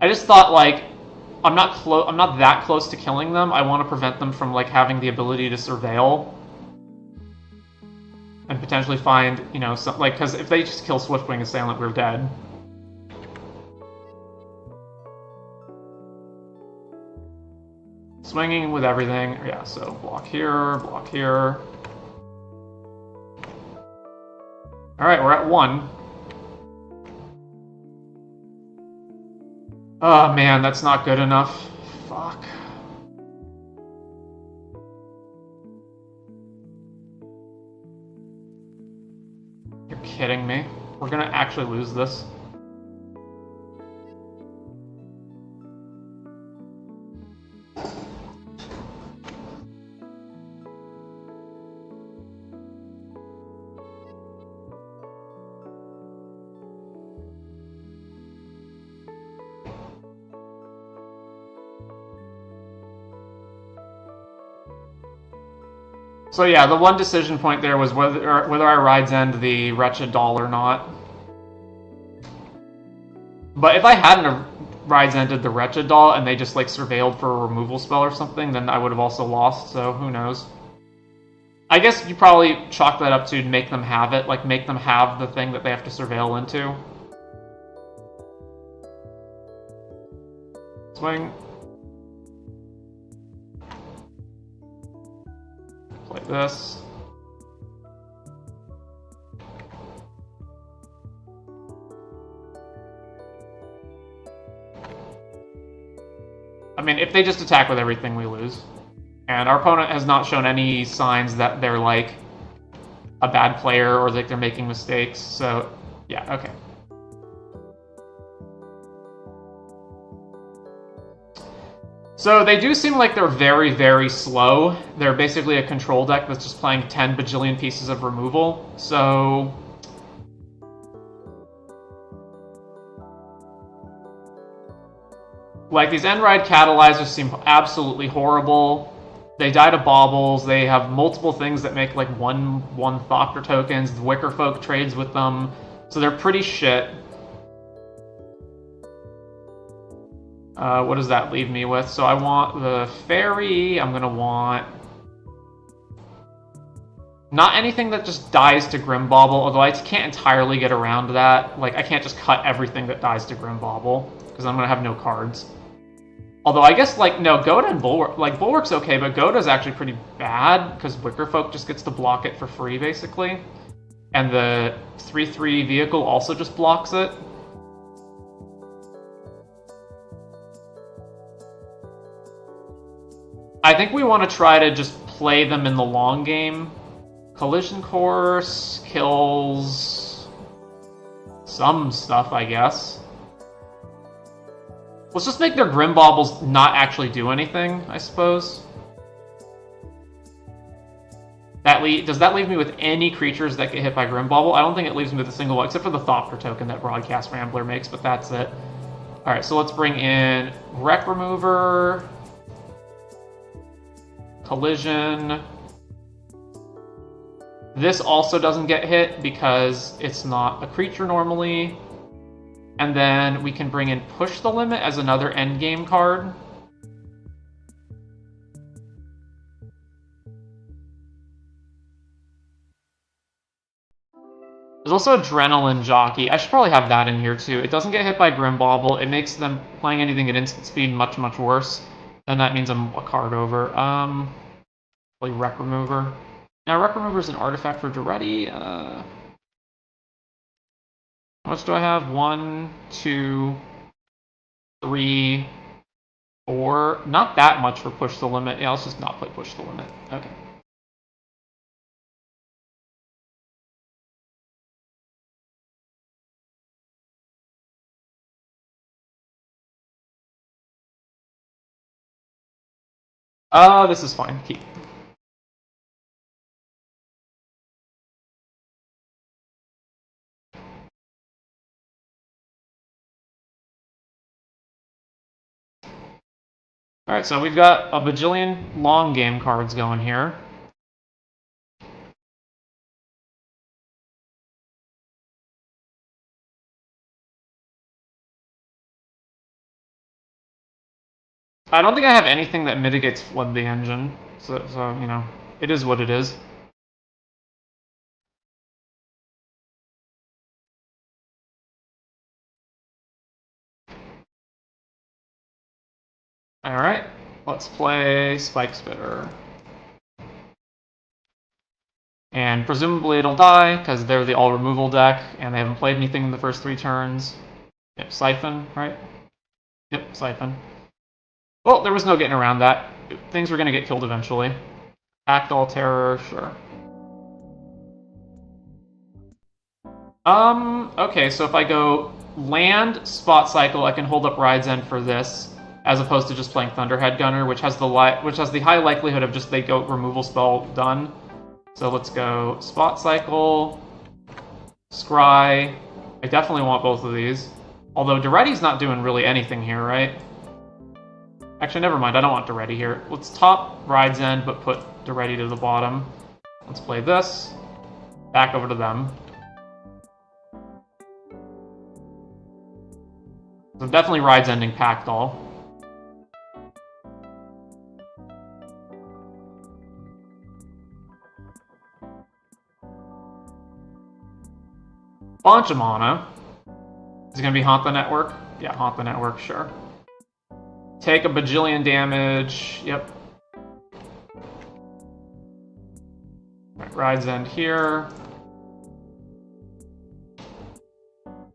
I just thought, like, I'm not that close to killing them. I want to prevent them from, like, having the ability to surveil. And potentially find, you know, some, like, because if they just kill Swiftwing Assailant, we're dead. Swinging with everything. Yeah, so block here, block here. Alright, we're at 1. Oh man, that's not good enough. Fuck. You're kidding me. We're gonna actually lose this. So yeah, the one decision point there was whether I rides end the Wretched Doll or not. But if I hadn't rides ended the Wretched Doll and they just like surveilled for a removal spell or something, then I would have also lost, so who knows. I guess you probably chalk that up to make them have it, like make them have the thing that they have to surveil into. Swing. Like this. I mean, if they just attack with everything, we lose. And our opponent has not shown any signs that they're, like, a bad player or like they're making mistakes. So yeah, okay. So they do seem like they're very, very slow. They're basically a control deck that's just playing 10 bajillion pieces of removal. So like these End-Ride catalyzers seem absolutely horrible. They die to baubles. They have multiple things that make like one Thopter tokens. The Wicker Folk trades with them. So they're pretty shit. What does that leave me with? So I want the Fairy. I'm going to want... not anything that just dies to Grimbauble, although I can't entirely get around that. Like, I can't just cut everything that dies to Grimbauble, because I'm going to have no cards. Although I guess, like, no, Goda and Bulwark... like, Bulwark's okay, but Goda's actually pretty bad, because Wickerfolk just gets to block it for free, basically. And the 3/3 vehicle also just blocks it. I think we want to try to just play them in the long game. Collision Course kills some stuff, I guess. Let's just make their Grimbaubles not actually do anything, I suppose. Does that leave me with any creatures that get hit by Grimbauble? I don't think it leaves me with a single one, except for the Thopter token that Broadcast Rambler makes, but that's it. Alright, so let's bring in Wreck Remover... Collision. This also doesn't get hit because it's not a creature normally. And then we can bring in Push the Limit as another endgame card. There's also Adrenaline Jockey. I should probably have that in here too. It doesn't get hit by Grimbauble. It makes them playing anything at instant speed much, much worse. Then that means I'm a card over. Play Wreck Remover. Now, Wreck Remover is an artifact for Duretti. How much do I have? 1, 2, 3, 4. Not that much for Push the Limit. Yeah, let's just not play Push the Limit. Okay. This is fine. Keep. Alright, so we've got a bajillion long game cards going here. I don't think I have anything that mitigates Flood the Engine, so you know, it is what it is. Alright, let's play Spike Spitter. And presumably it'll die, because they're the all-removal deck, and they haven't played anything in the first 3 turns. Yep, Siphon, right? Yep, Siphon. Well, there was no getting around that. Things were going to get killed eventually. Act All Terror, sure. Okay, so if I go land, Spot Cycle, I can hold up Ride's End for this, as opposed to just playing Thunderhead Gunner, which has the high likelihood of just they go removal spell done. So let's go Spot Cycle, Scry. I definitely want both of these. Although Duretti's not doing really anything here, right? Actually, never mind, I don't want Duretti here. Let's top Ride's End, but put Duretti to the bottom. Let's play this. Back over to them. So definitely Ride's Ending Pact All. Bunch of mana. Is it going to be Haunt the Network? Yeah, Haunt the Network, sure. Take a bajillion damage. Yep. Right, Ride's End here.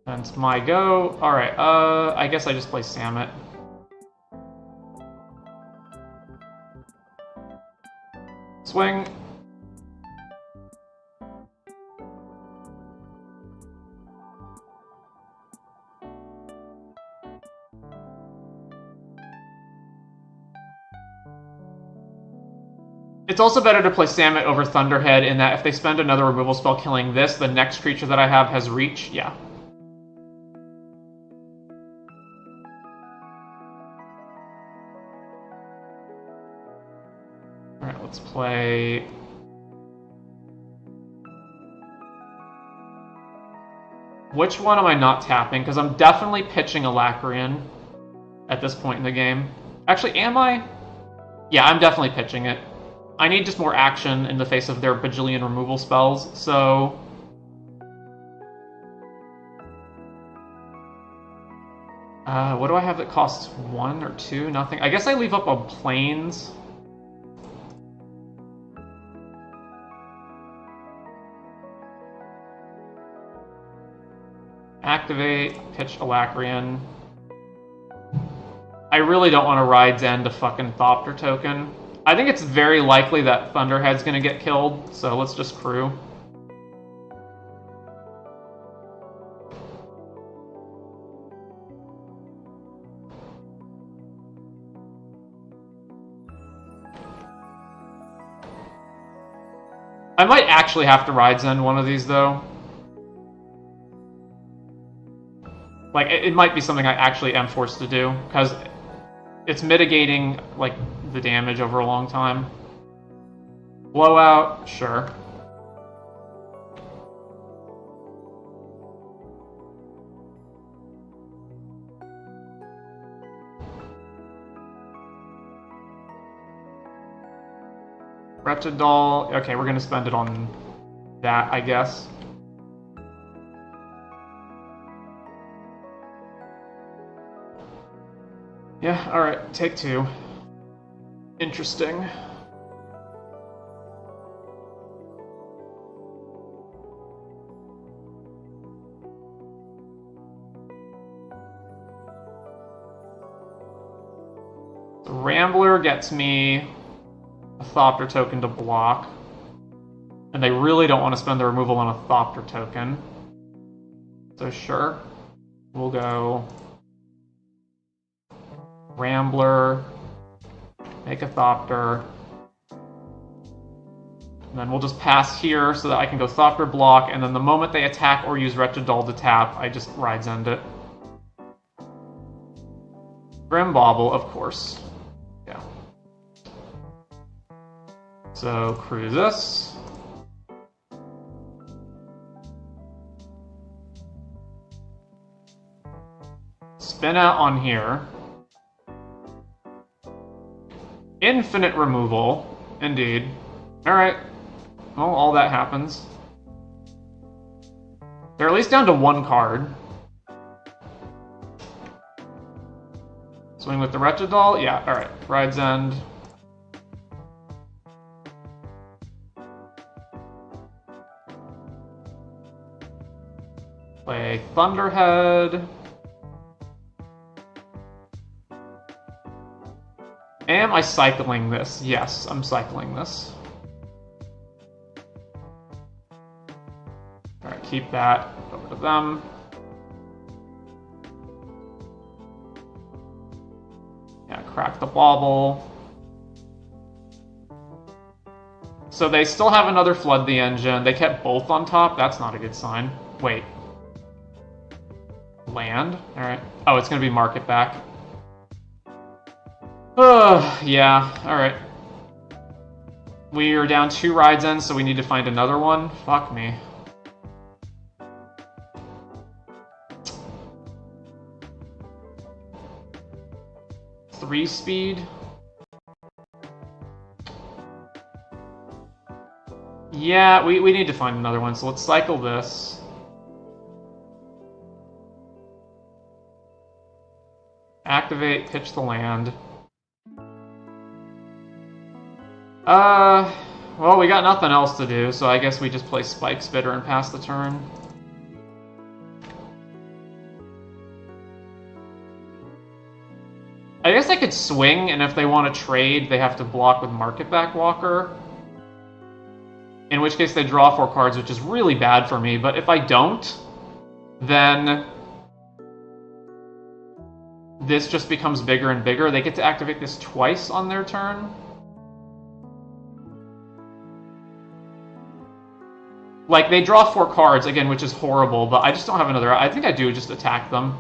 And it's my go. Alright, I guess I just play Samet. Swing. It's also better to play Samet over Thunderhead in that if they spend another removal spell killing this, the next creature that I have has reach. Yeah. Alright, let's play... Which one am I not tapping? Because I'm definitely pitching Alacrian at this point in the game. Actually, am I? Yeah, I'm definitely pitching it. I need just more action in the face of their bajillion removal spells, so... what do I have that costs 1 or 2? Nothing. I guess I leave up on Plains. Activate, pitch Alacrian. I really don't want to ride Zen to fucking Thopter token. I think it's very likely that Thunderhead's gonna get killed, so let's just crew. I might actually have to ride Zen one of these, though. Like, it might be something I actually am forced to do, because it's mitigating, like, the damage over a long time. Blowout, sure. Wretched Doll, okay, we're gonna spend it on that, I guess. Yeah, alright, take 2. Interesting. The Rambler gets me a Thopter token to block. And they really don't want to spend the removal on a Thopter token. So sure, we'll go Rambler, make a Thopter, and then we'll just pass here so that I can go Thopter block, and then the moment they attack or use Wretched Doll to tap, I just Ride Zend it. Grimbauble, of course. Yeah. So, crew this. Spin out on here. Infinite removal, indeed. Alright. Well, all that happens. They're at least down to 1 card. Swing with the Wretched Doll? Yeah, alright. Ride's End. Play Thunderhead. Am I cycling this? Yes, I'm cycling this. Alright, keep that. Over to them. Yeah, crack the bauble. So they still have another Flood the Engine. They kept both on top. That's not a good sign. Wait. Land? Alright. Oh, it's gonna be market back. Yeah, alright. We are down 2 rides in, so we need to find another one. Fuck me. Three speed. Yeah, we need to find another one, so let's cycle this. Activate, pitch the land. Well, we got nothing else to do, so I guess we just play Spike Spitter and pass the turn. I guess I could swing, and if they want to trade, they have to block with Market Back Walker. In which case they draw 4 cards, which is really bad for me, but if I don't, then this just becomes bigger and bigger. They get to activate this twice on their turn. Like, they draw 4 cards, again, which is horrible, but I just don't have another... I think I do just attack them.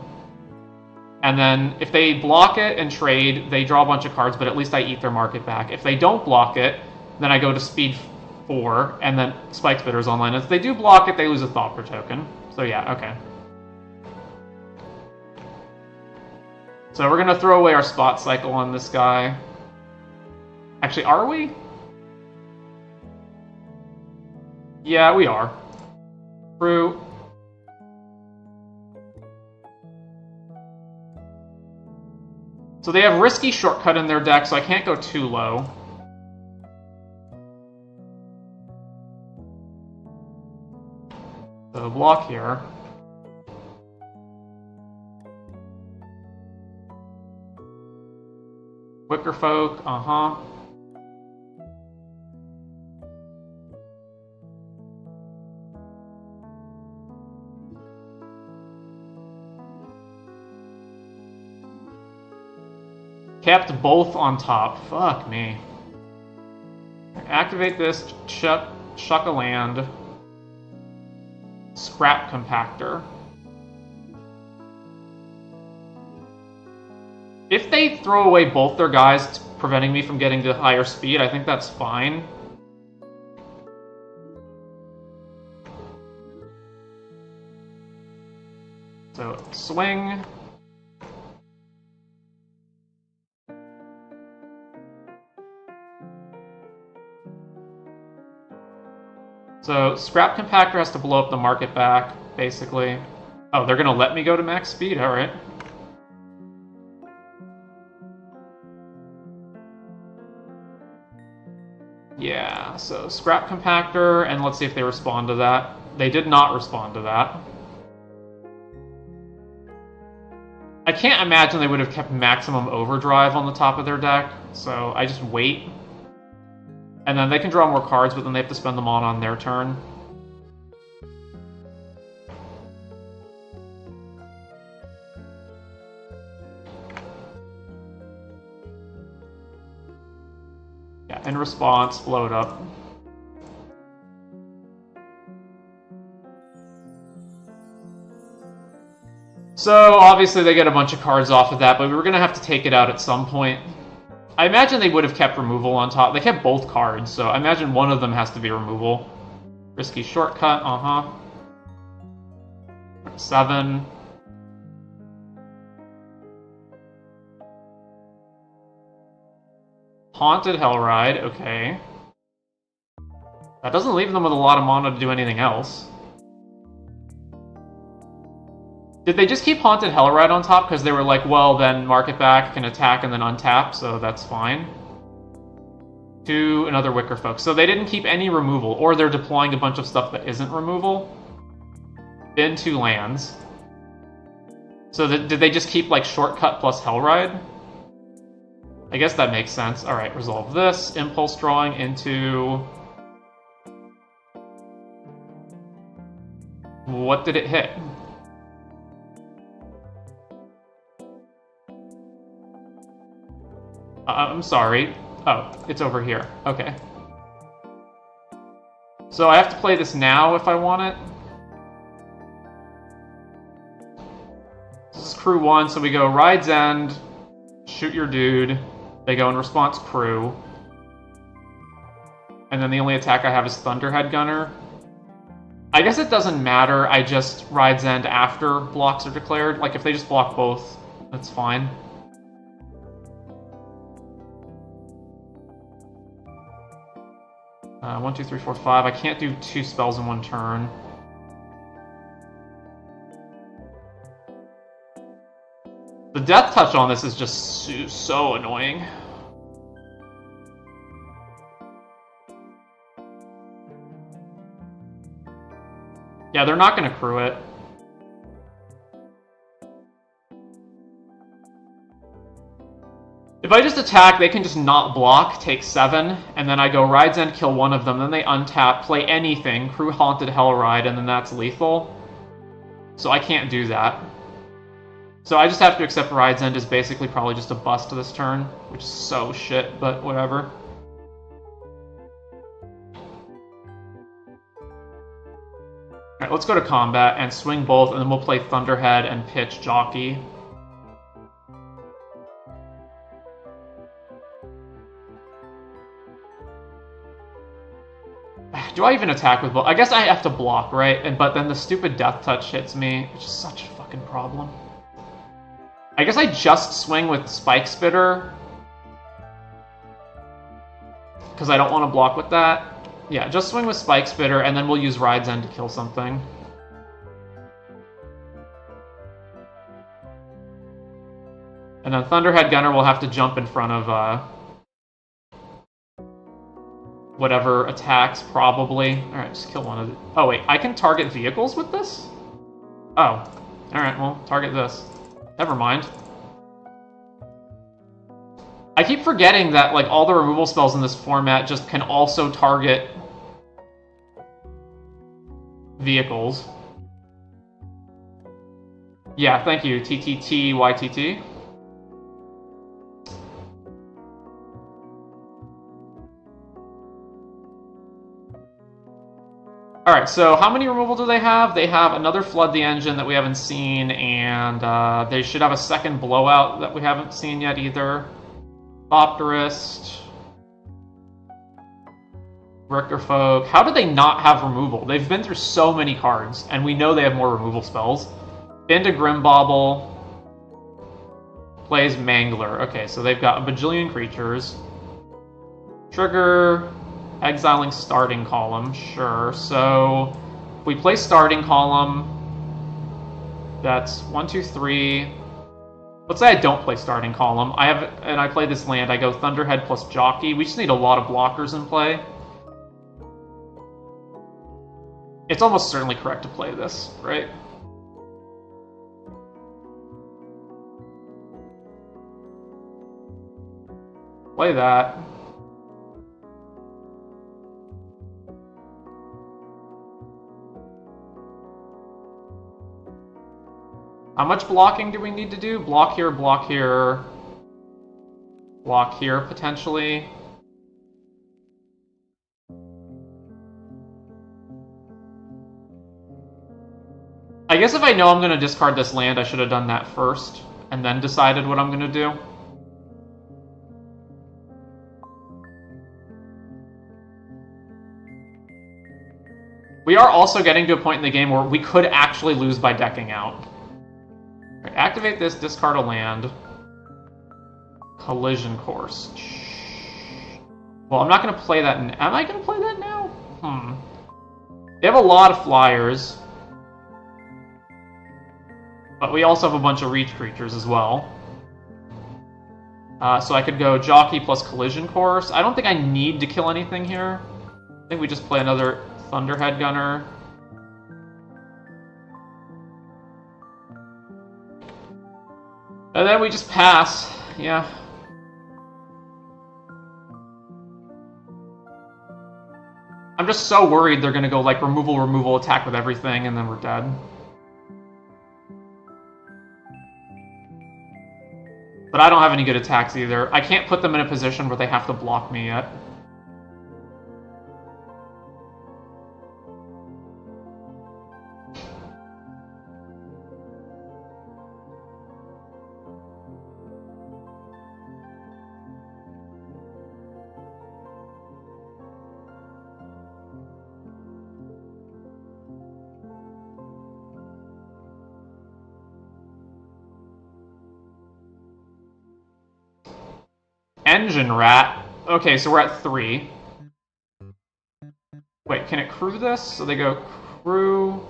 And then, if they block it and trade, they draw a bunch of cards, but at least I eat their market back. If they don't block it, then I go to speed 4, and then Spike Spitter's online. If they do block it, they lose a Thought per token. So yeah, okay. So we're gonna throw away our Spot Cycle on this guy. Actually, are we? Yeah, we are. True. So they have Risky Shortcut in their deck, so I can't go too low. So block here. Wicker Folk, uh-huh. Kept both on top. Fuck me. Activate this, chuck a land. Scrap Compactor. If they throw away both their guys, preventing me from getting to higher speed, I think that's fine. So, swing. So, Scrap Compactor has to blow up the market back, basically. Oh, they're gonna let me go to max speed? Alright. Yeah, so Scrap Compactor, and let's see if they respond to that. They did not respond to that. I can't imagine they would have kept Maximum Overdrive on the top of their deck, so I just wait. And then they can draw more cards, but then they have to spend them on their turn. Yeah, in response, blow it up. So, obviously they get a bunch of cards off of that, but we were going to have to take it out at some point. I imagine they would have kept removal on top. They kept both cards, so I imagine one of them has to be removal. Risky Shortcut, uh-huh. 7. Haunted Hellride, okay. That doesn't leave them with a lot of mana to do anything else. Did they just keep Haunted Hellride on top because they were like, well, then Market Back can attack and then untap, so that's fine? To another Wicker Folk. So they didn't keep any removal, or they're deploying a bunch of stuff that isn't removal. Then 2 lands. So did they just keep, like, Shortcut plus Hellride? I guess that makes sense. Alright, resolve this. Impulse Drawing into... What did it hit? I'm sorry. Oh, it's over here. Okay. So I have to play this now if I want it. This is crew 1, so we go Ride's End, shoot your dude. They go in response crew. And then the only attack I have is Thunderhead Gunner. I guess it doesn't matter, I just Ride's End after blocks are declared. Like, if they just block both, that's fine. One, 2, 3, 4, 5. I can't do 2 spells in one turn. The Death Touch on this is just so annoying. Yeah, they're not going to crew it. If I just attack, they can just not block, take 7, and then I go Ride's End, kill one of them, then they untap, play anything, crew Haunted Hellride, and then that's lethal. So I can't do that. So I just have to accept Ride's End is basically probably just a bust this turn, which is so shit, but whatever. Alright, let's go to combat and swing both, and then we'll play Thunderhead and pitch Jockey. Do I even attack with both? I guess I have to block, right? But then the stupid Death Touch hits me, which is such a fucking problem. I guess I just swing with Spike Spitter, because I don't want to block with that. Yeah, just swing with Spike Spitter, and then we'll use Ride's End to kill something. And then Thunderhead Gunner will have to jump in front of whatever attacks, probably. Alright, just kill one of the... Oh, wait, I can target vehicles with this? Oh. Alright, well, target this. Never mind. I keep forgetting that, like, all the removal spells in this format just can also target vehicles. Yeah, thank you, TTTYTT. Alright, so how many removal do they have? They have another Flood the Engine that we haven't seen, and they should have a second Blowout that we haven't seen yet either. Thopterist. Richter Folk. How do they not have removal? They've been through so many cards, and we know they have more removal spells. Into Grimbauble. Plays Mangler. Okay, so they've got a bajillion creatures. Trigger... Exiling Starting Column, sure. So, if we play Starting Column, that's 1, 2, 3. Let's say I don't play Starting Column. I play this land, I go Thunderhead plus Jockey. We just need a lot of blockers in play. It's almost certainly correct to play this, right? Play that. How much blocking do we need to do? Block here, block here. Block here, potentially. I guess if I know I'm going to discard this land, I should have done that first, and then decided what I'm going to do. We are also getting to a point in the game where we could actually lose by decking out. Activate this, discard a land. Collision Course. Well, I'm not going to play that. Am I going to play that now? They have a lot of flyers. But we also have a bunch of reach creatures as well. So I could go Jockey plus Collision Course. I don't think I need to kill anything here. I think we just play another Thunderhead Gunner. And then we just pass, yeah. I'm just so worried they're gonna go like removal, attack with everything, and then we're dead. But I don't have any good attacks either. I can't put them in a position where they have to block me yet. Engine Rat. Okay, so we're at 3. Wait, can it crew this? So they go crew...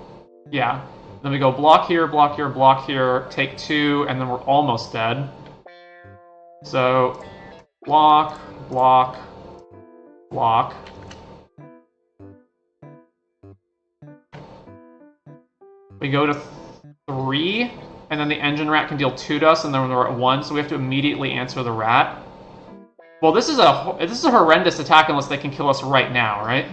Yeah. Then we go block here, block here, block here, take 2, and then we're almost dead. So, block, block, block. We go to 3, and then the Engine Rat can deal 2 to us, and then we're at 1, so we have to immediately answer the Rat. Well, this is a horrendous attack unless they can kill us right now, right?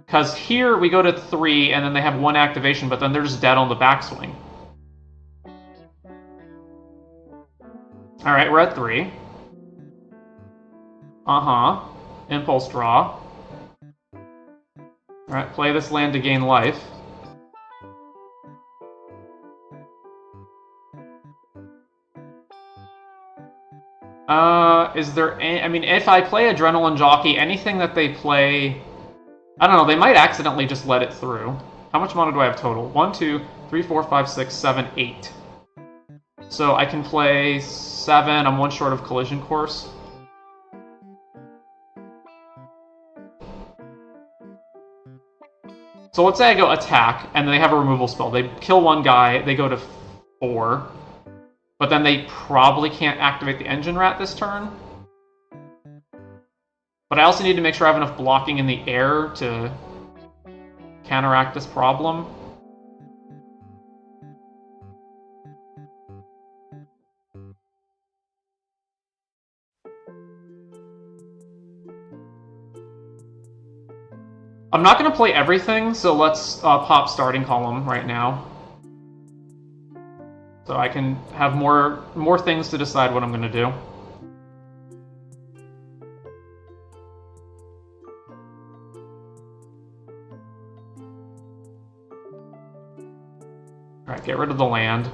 Because here we go to 3, and then they have 1 activation, but then they're just dead on the backswing. Alright, we're at 3. Uh-huh. Impulse draw. Alright, play this land to gain life. Is there any, I mean, if I play Adrenaline Jockey, anything that they play... I don't know, they might accidentally just let it through. How much mana do I have total? 1, 2, 3, 4, 5, 6, 7, 8. So I can play 7, I'm one short of Collision Course. So let's say I go attack, and they have a removal spell. They kill one guy, they go to 4. But then they probably can't activate the Engine Rat this turn. But I also need to make sure I have enough blocking in the air to counteract this problem. I'm not going to play everything, so let's pop Starting Column right now. So I can have more things to decide what I'm going to do. Alright, get rid of the land.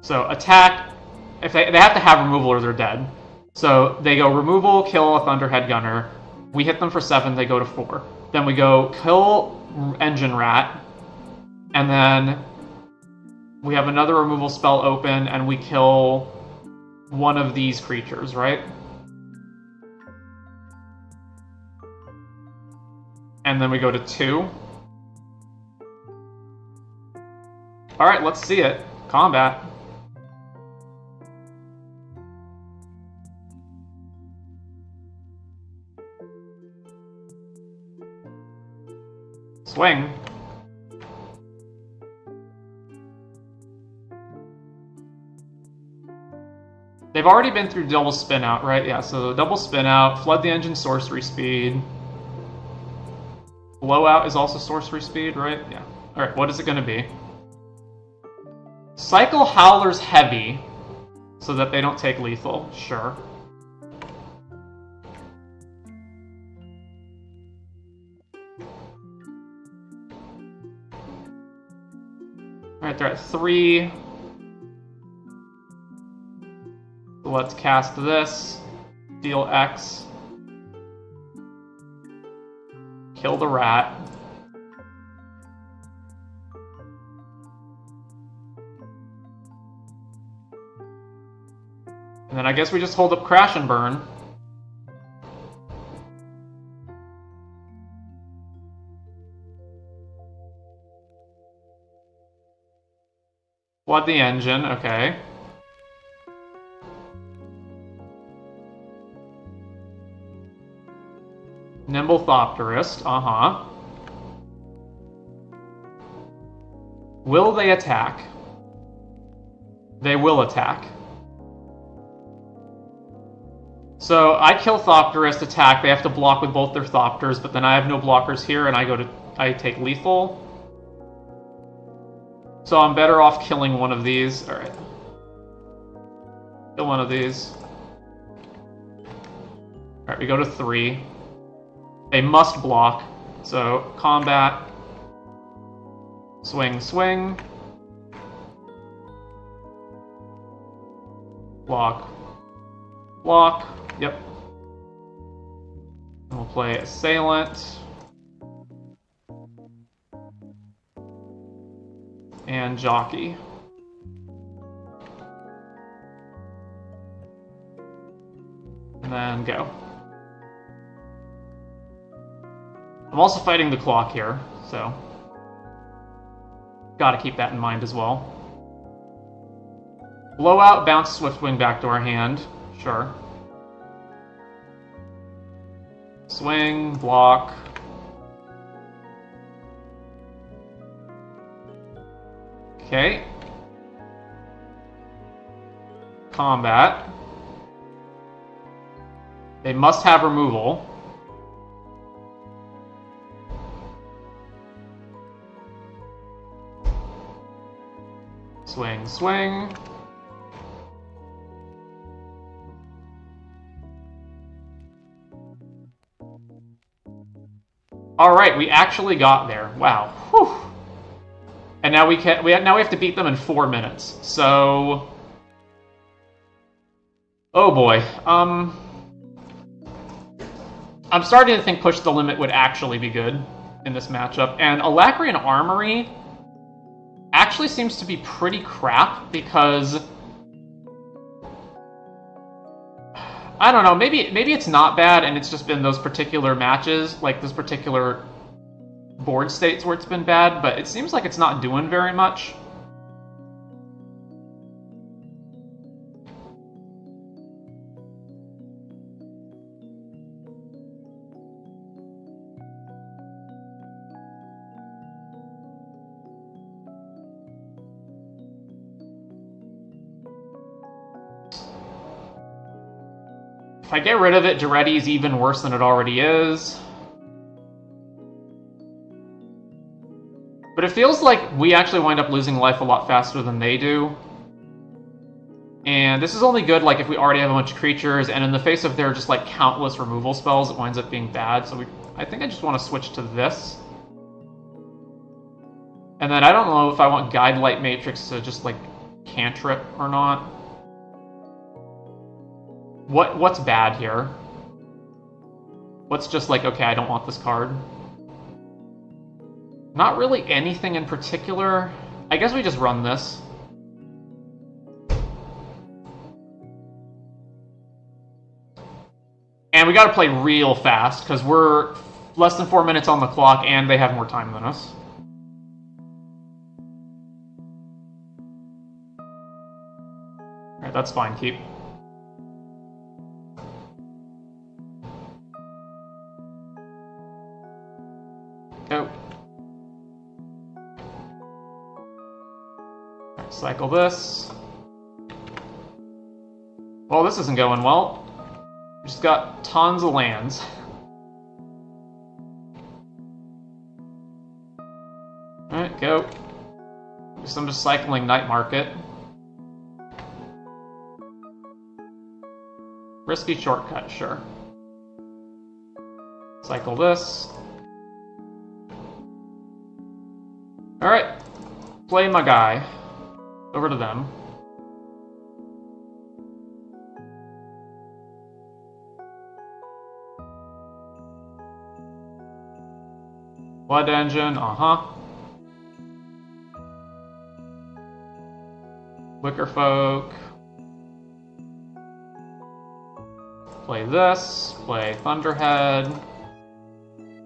So attack, if they have to have removal or they're dead. So they go removal, kill a Thunderhead Gunner. We hit them for 7, they go to 4. Then we go kill Engine Rat. And then we have another removal spell open and we kill one of these creatures, right? And then we go to 2. Alright, let's see it. Combat. Swing. They've already been through double spin out, right? Yeah, so double spin out, flood the engine sorcery speed. Blowout is also sorcery speed, right? Yeah. Alright, what is it going to be? Cycle Howler's Heavy, so that they don't take lethal. Sure. Alright, they're at 3. So let's cast this. Deal X. Kill the rat. And then I guess we just hold up Crash and Burn. Flood the engine, okay. Nimble Thopterist, uh-huh. Will they attack? They will attack. So I kill Thopterist, attack, they have to block with both their Thopters, but then I have no blockers here and I take lethal. So I'm better off killing one of these. Alright. Kill one of these. Alright, we go to 3. They must block. So, combat. Swing, swing. Block. Block. Yep. And we'll play Assailant. And Jockey. And then go. I'm also fighting the clock here, so gotta keep that in mind as well. Blowout, bounce Swiftwing back to our hand. Sure. Swing, block. Okay. Combat. They must have removal. Swing, swing. All right, we actually got there. Wow. Whew. And now we have to beat them in 4 minutes. So, oh boy. I'm starting to think Push the Limit would actually be good in this matchup. And Alacrian Armory actually seems to be pretty crap because I don't know, maybe it's not bad and it's just been those particular matches, like those particular board states where it's been bad, but it seems like it's not doing very much. If I get rid of it, Duretti's even worse than it already is. But it feels like we actually wind up losing life a lot faster than they do. And this is only good like if we already have a bunch of creatures, and in the face of their just like countless removal spells, it winds up being bad. So I think I just want to switch to this. And then I don't know if I want Guide Light Matrix to just like cantrip or not. What's bad here? What's just like, okay, I don't want this card? Not really anything in particular. I guess we just run this. And we gotta play real fast, because we're less than 4 minutes on the clock, and they have more time than us. Alright, that's fine, keep. Go. Right, cycle this. Well, this isn't going well. We just got tons of lands. Alright, go. So I'm just cycling Night Market. Risky shortcut, sure. Cycle this. Alright, play my guy. Over to them. Blood Engine, Wicker Folk. Play this, play Thunderhead.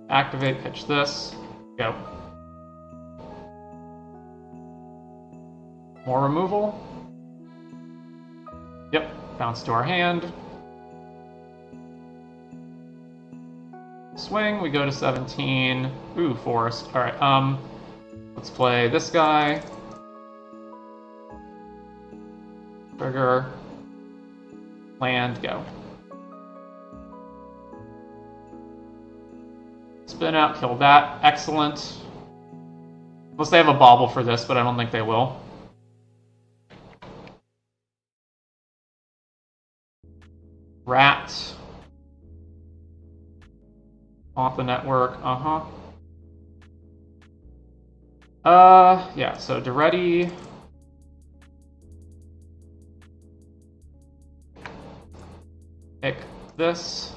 Activate, pitch this. Go. More removal. Yep, bounce to our hand. Swing, we go to 17. Ooh, Forest. Alright, let's play this guy. Trigger. Land, go. Spin out, kill that. Excellent. Unless they have a bauble for this, but I don't think they will. Rat. Off the network, yeah, so Duretti. Pick this.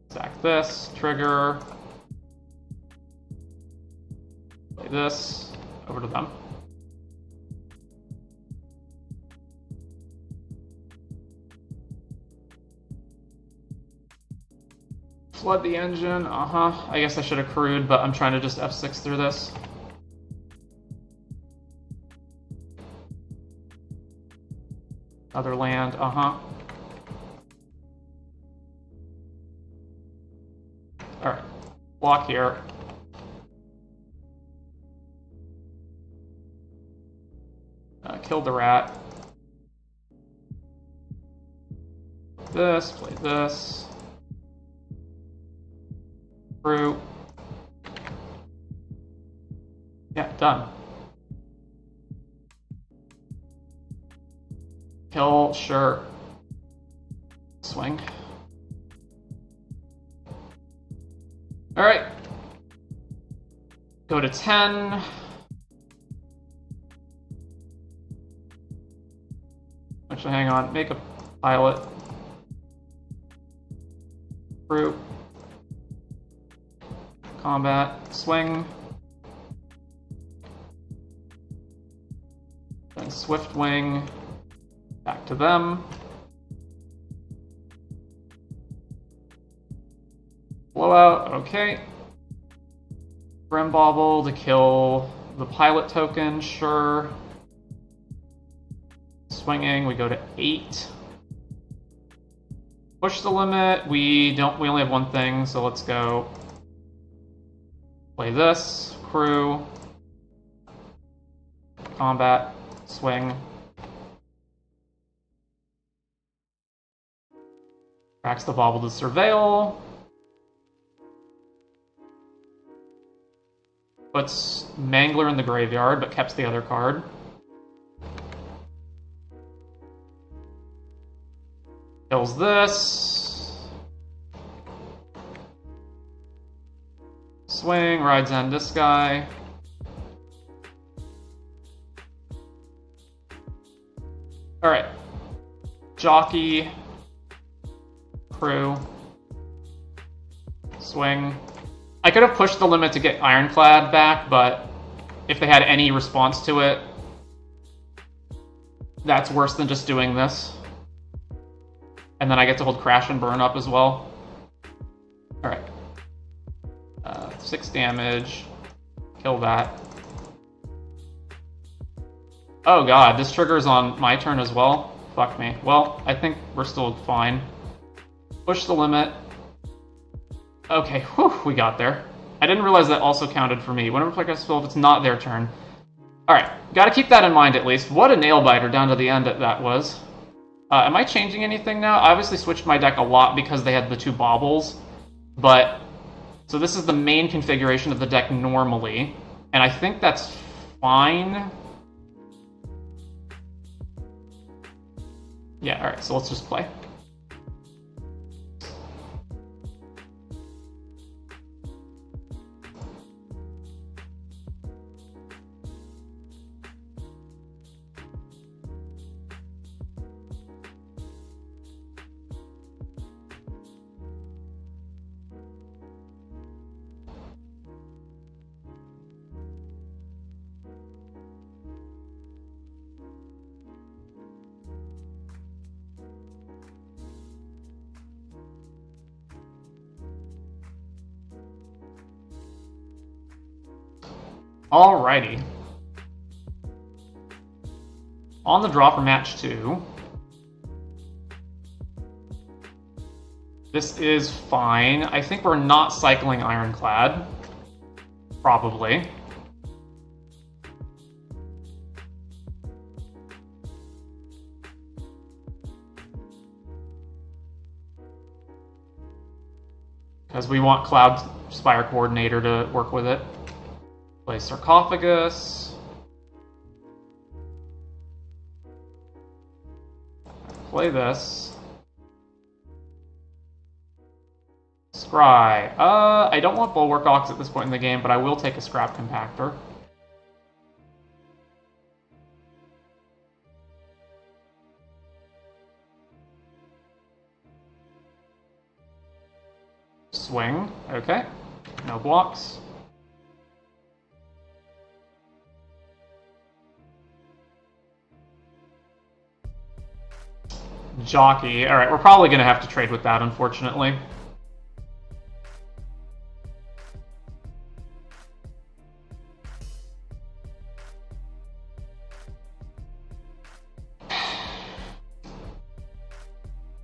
Sack this, trigger. Play this, over to them. Flood the engine, I guess I should have crewed, but I'm trying to just F6 through this. Other land, Alright. Block here. Killed the rat. This, play this. Through. Yeah, done. Kill, sure. Swing. Alright. Go to 10. Actually, hang on. Make a pilot. Crew. Combat. Swing. Then Swift Wing. Back to them. Blowout. Okay. Grimbauble to kill the pilot token. Sure. Swinging, we go to 8. Push the limit. We only have one thing, so let's go play this. Crew. Combat. Swing. Cracks the bauble to surveil. Puts Mangler in the graveyard, but keeps the other card. Kills this. Swing, rides on this guy. Alright. Jockey. Crew. Swing. I could have pushed the limit to get Ironclad back, but if they had any response to it, that's worse than just doing this. And then I get to hold Crash and Burn up as well. Alright. 6 damage. Kill that. Oh god, this triggers on my turn as well? Fuck me. Well, I think we're still fine. Push the limit. Okay, whew, we got there. I didn't realize that also counted for me. Whenever player casts a spell, if it's not their turn. Alright, gotta keep that in mind at least. What a nail-biter down to the end that was. Am I changing anything now? I obviously switched my deck a lot because they had the 2 baubles. But, so this is the main configuration of the deck normally. And I think that's fine. Yeah, alright, so let's just play. Alrighty. On the draw for match 2. This is fine. I think we're not cycling Ironclad. Probably. Because we want Cloud Spire Coordinator to work with it. Play Sarcophagus. Play this. Scry. I don't want Bulwark Ox at this point in the game, but I will take a Scrap Compactor. Swing. Okay. No blocks. Jockey. Alright, we're probably going to have to trade with that, unfortunately.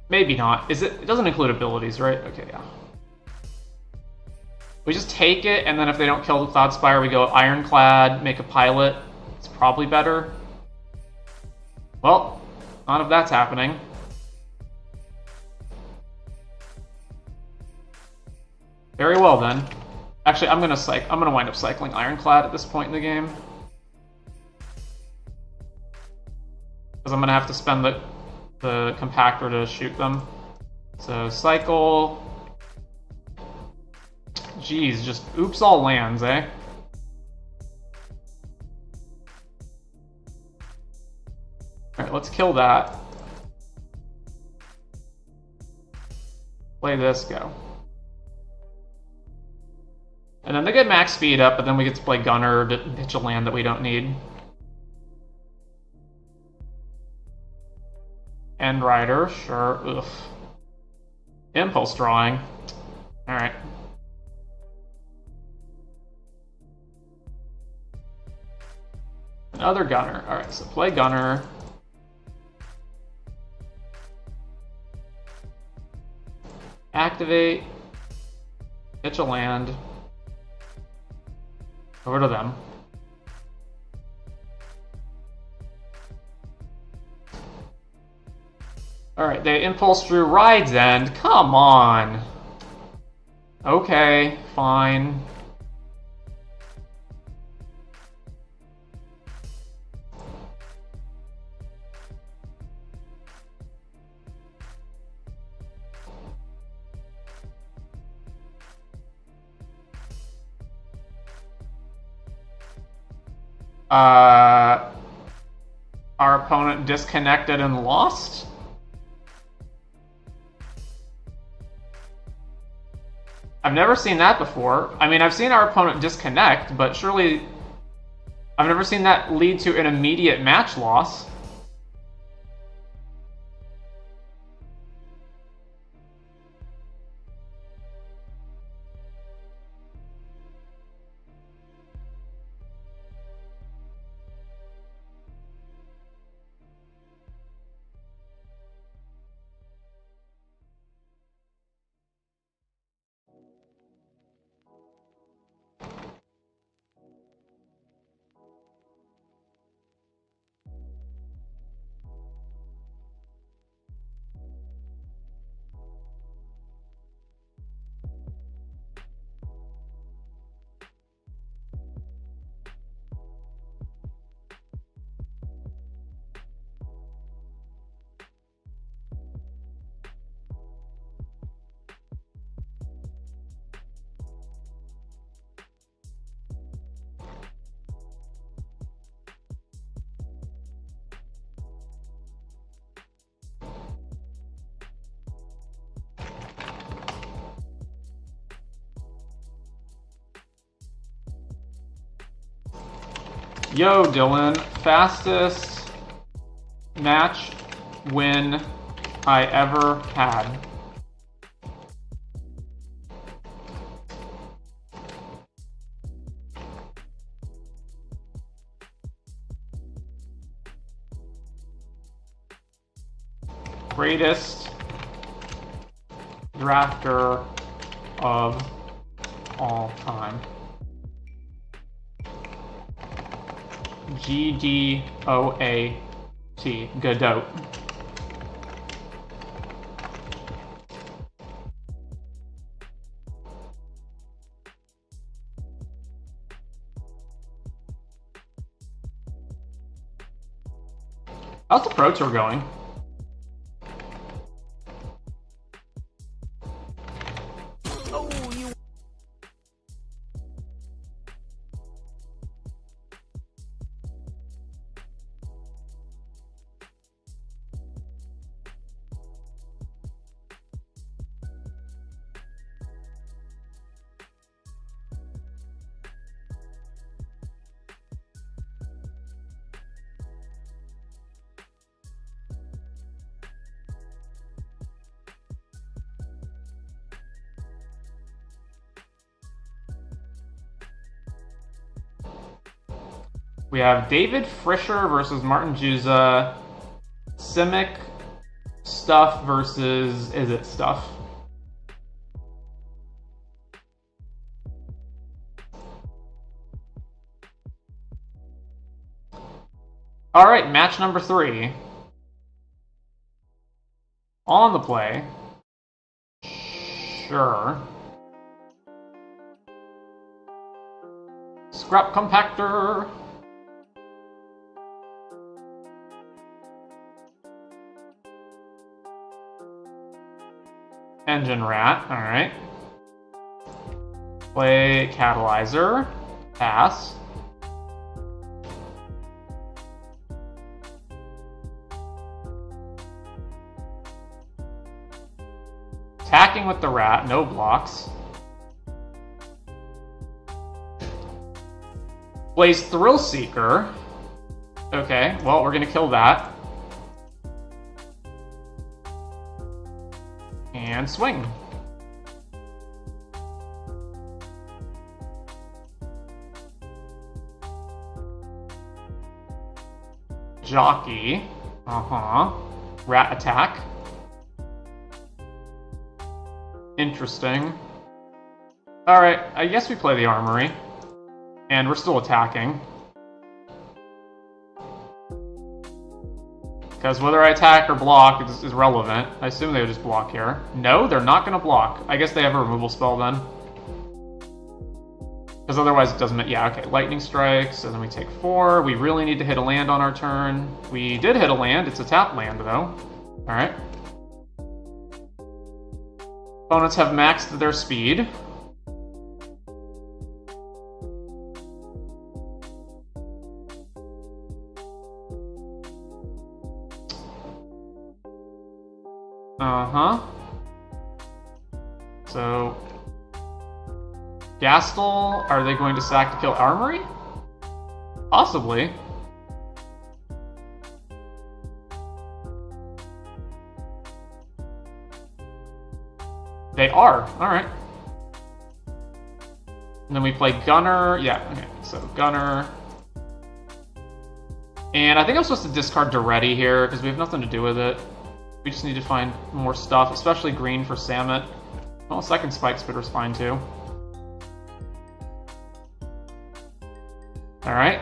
Maybe not. It doesn't include abilities, right? Okay, yeah. We just take it, and then if they don't kill the Cloud Spire, we go Ironclad, make a pilot. It's probably better. Well, none of that's happening. Very well then. Actually, I'm gonna wind up cycling Ironclad at this point in the game. Because I'm gonna have to spend the compactor to shoot them. So cycle. Jeez, just oops all lands, eh? Alright, let's kill that. Play this, go. And then they get max speed up, but then we get to play Gunner to pitch a land that we don't need. End Rider, sure. Ugh. Impulse drawing. Alright. Another Gunner. Alright, so play Gunner. Activate. Pitch a land. Over to them. Alright, they impulse drew Ride's End. Come on. Okay, fine. Our opponent disconnected and lost? I've never seen that before. I mean, I've seen our opponent disconnect, but surely I've never seen that lead to an immediate match loss. Yo, Dylan, fastest match win I ever had. Greatest drafter of all time. G-D-O-A-T. Godot. How's the Pro Tour going? We have David Frischer versus Martin Juza, Simic Stuff versus Is It Stuff. All right, match number 3. On the play. Sure. Scrap Compactor. Engine Rat, alright. Play Catalyzer. Pass. Attacking with the rat, no blocks. Plays Thrill Seeker. Okay, well, we're gonna kill that. And swing. Jockey. Rat attack. Interesting. Alright, I guess we play the Armory. And we're still attacking. Because whether I attack or block is relevant. I assume they would just block here. No, they're not going to block. I guess they have a removal spell then. Because otherwise it doesn't... Yeah, okay. Lightning Strike, so then we take 4. We really need to hit a land on our turn. We did hit a land. It's a tap land, though. Alright. Opponents have maxed their speed. So... Gastel, are they going to sack to kill Armory? Possibly. They are. Alright. And then we play Gunner. Yeah, okay. So Gunner. And I think I'm supposed to discard Duretti here, because we have nothing to do with it. We just need to find more stuff, especially green for Samet. Well, second Spike Spitter's fine too. Alright.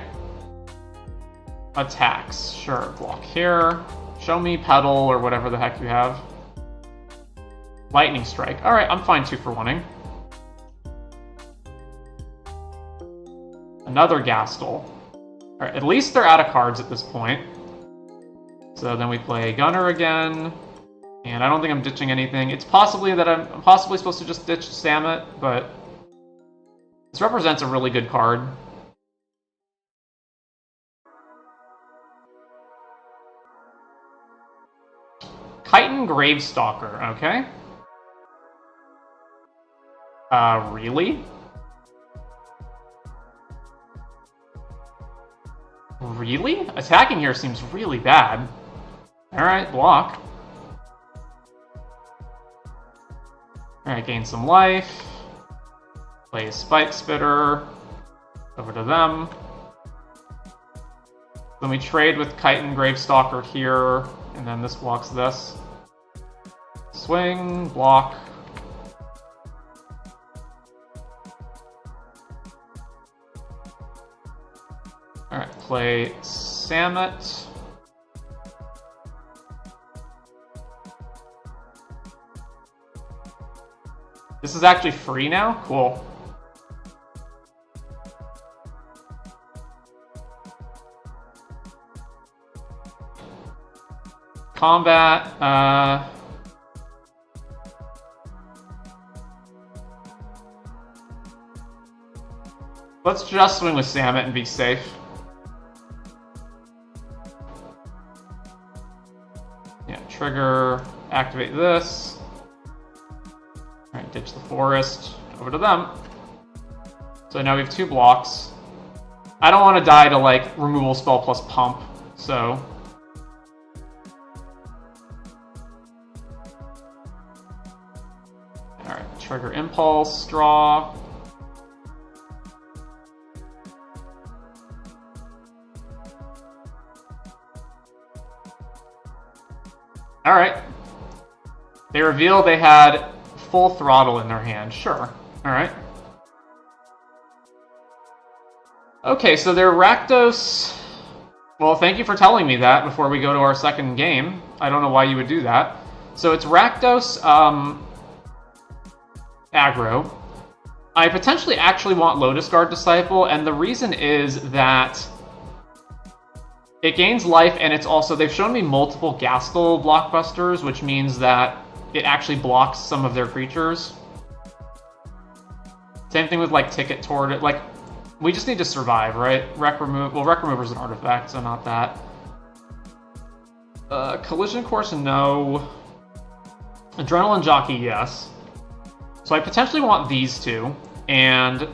Attacks. Sure, block here. Show me Pedal or whatever the heck you have. Lightning Strike. Alright, I'm fine 2 for 1-ing. Another Gastel. Alright, at least they're out of cards at this point. So then we play Gunner again. And I don't think I'm ditching anything. It's possibly that I'm possibly supposed to just ditch Samet, but this represents a really good card. Chitin Gravestalker, okay. Really? Really? Attacking here seems really bad. Alright, block. Alright, gain some life. Play Spike Spitter. Over to them. Then we trade with Chitin Gravestalker here, and then this blocks this. Swing, block. Alright, play Samet. This is actually free now? Cool. Combat, let's just swing with Samet and be safe. Yeah, trigger, activate this. Alright, ditch the forest. Over to them. So now we have 2 blocks. I don't want to die to, like, removal spell plus pump, so... Alright, trigger impulse, draw. Alright. They reveal they had full throttle in their hand. Sure. Alright. Okay, so they're Rakdos... Well, thank you for telling me that before we go to our second game. I don't know why you would do that. So it's Rakdos, aggro. I potentially actually want Lotus Guard Disciple, and the reason is that it gains life, and it's also... They've shown me multiple Gastel blockbusters, which means that it actually blocks some of their creatures. Same thing with like ticket toward it. Like, we just need to survive, right? Wreck remove. Well, wreck remover's an artifact, so not that. Collision course, no. Adrenaline jockey, yes. So I potentially want these two, and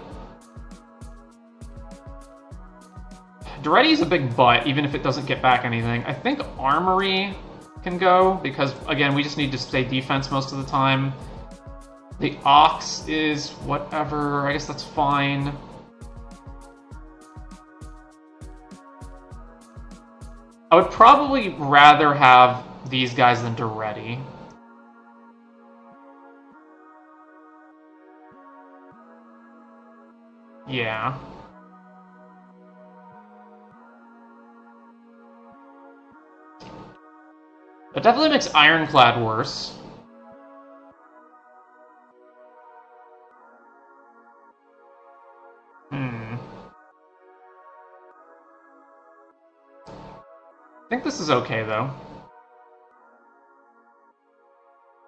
Duretti's a big butt, even if it doesn't get back anything. I think Armory can go, because, again, we just need to stay defense most of the time. The Ox is whatever. I guess that's fine. I would probably rather have these guys than Duretti. Yeah. That definitely makes Ironclad worse. I think this is okay, though.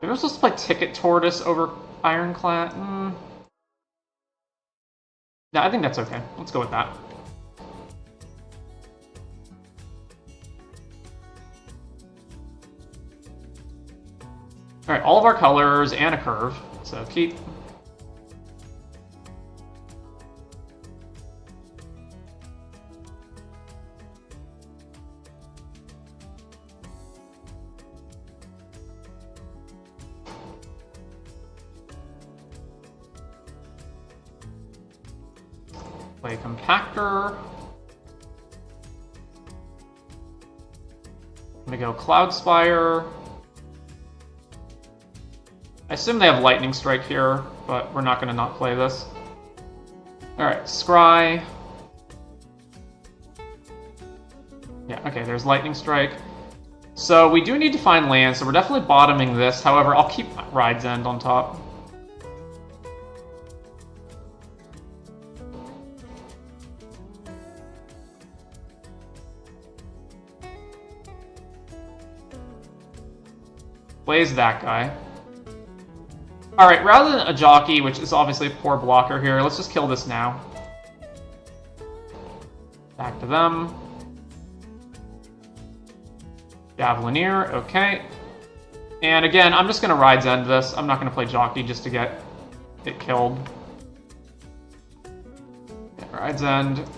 Maybe I'm supposed to play Ticket Tortoise over Ironclad? No, I think that's okay. Let's go with that. Alright, all of our colors and a curve, so keep. Play Compactor. I'm gonna go Cloud Spire. I assume they have Lightning Strike here, but we're not gonna not play this. Alright, Scry. Yeah, okay, there's Lightning Strike. So we do need to find land, so we're definitely bottoming this. However, I'll keep Ride's End on top. Plays that guy. Alright, rather than a jockey, which is obviously a poor blocker here, let's just kill this now. Back to them. Javelineer, okay. And again, I'm just going to Ride's End this. I'm not going to play jockey just to get it killed. Yeah, Ride's End.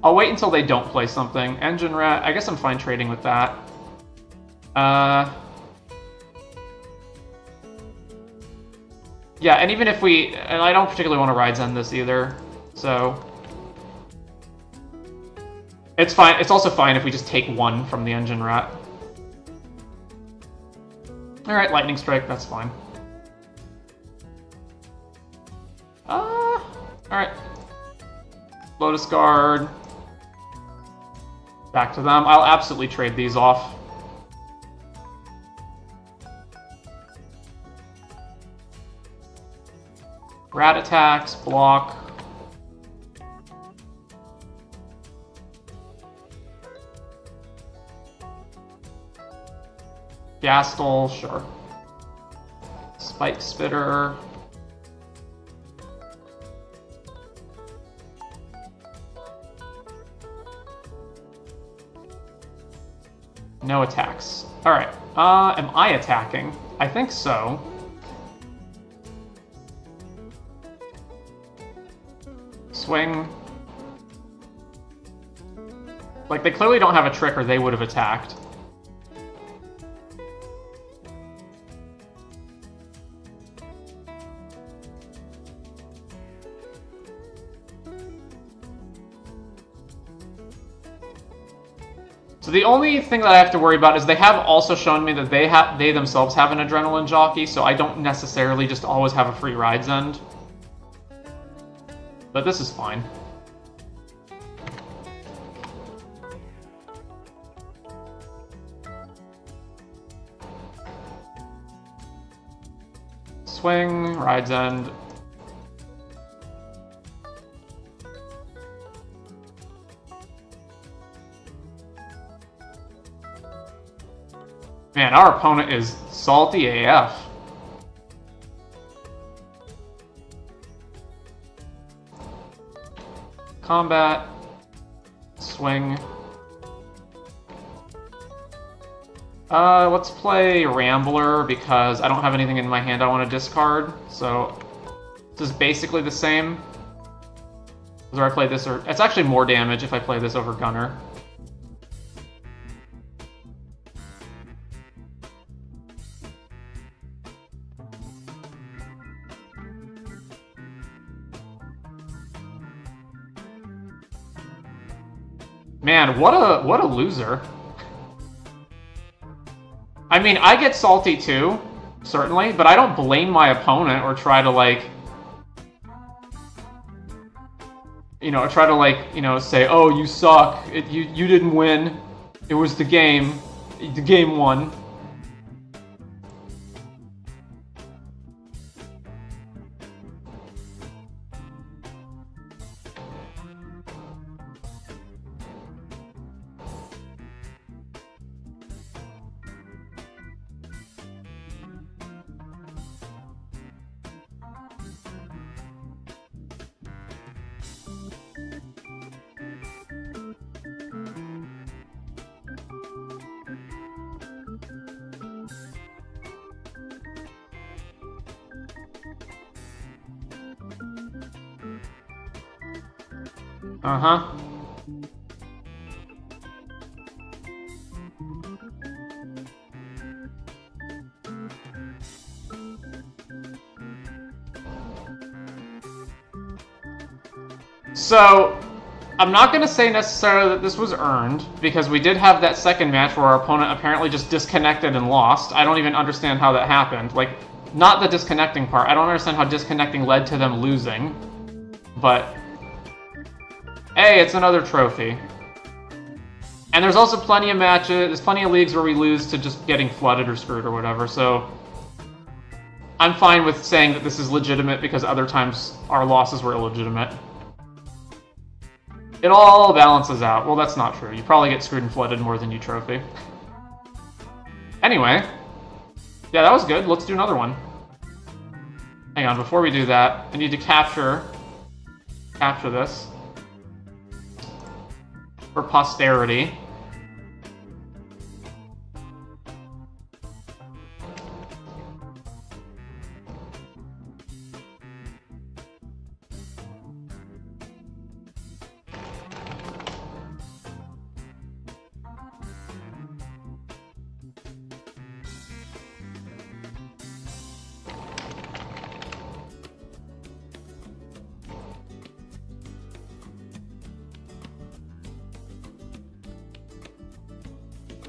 I'll wait until they don't play something. Engine Rat, I guess I'm fine trading with that. Yeah, and even if we... And I don't particularly want to Ride's End this either, so... It's fine. It's also fine if we just take one from the Engine Rat. Alright, Lightning Strike, that's fine. Alright. Lotus Guard. Back to them. I'll absolutely trade these off. Rat attacks, block. Gastel, sure. Spike Spitter. No attacks. Alright. Am I attacking? I think so. Swing. Like, they clearly don't have a trick or they would have attacked. So the only thing that I have to worry about is they have also shown me that they themselves have an Adrenaline Jockey, so I don't necessarily just always have a free Ride's End. But this is fine. Swing, Ride's End. Man, our opponent is salty AF. Combat. Swing. Let's play Rambler because I don't have anything in my hand I want to discard. So this is basically the same. Whether I play this or... It's actually more damage if I play this over Gunner. Man, what a loser. I mean, I get salty too, certainly, but I don't blame my opponent or try to, like... You know, try to, like, you know, say, oh, you suck, you didn't win, it was the game won. Uh-huh. So, I'm not going to say necessarily that this was earned, because we did have that second match where our opponent apparently just disconnected and lost. I don't even understand how that happened. Like, not the disconnecting part. I don't understand how disconnecting led to them losing. But... hey, it's another trophy. And there's also plenty of matches, there's plenty of leagues where we lose to just getting flooded or screwed or whatever, so... I'm fine with saying that this is legitimate because other times our losses were illegitimate. It all balances out. Well, that's not true. You probably get screwed and flooded more than you trophy. Anyway. Yeah, that was good. Let's do another one. Hang on, before we do that, I need to capture this. For posterity.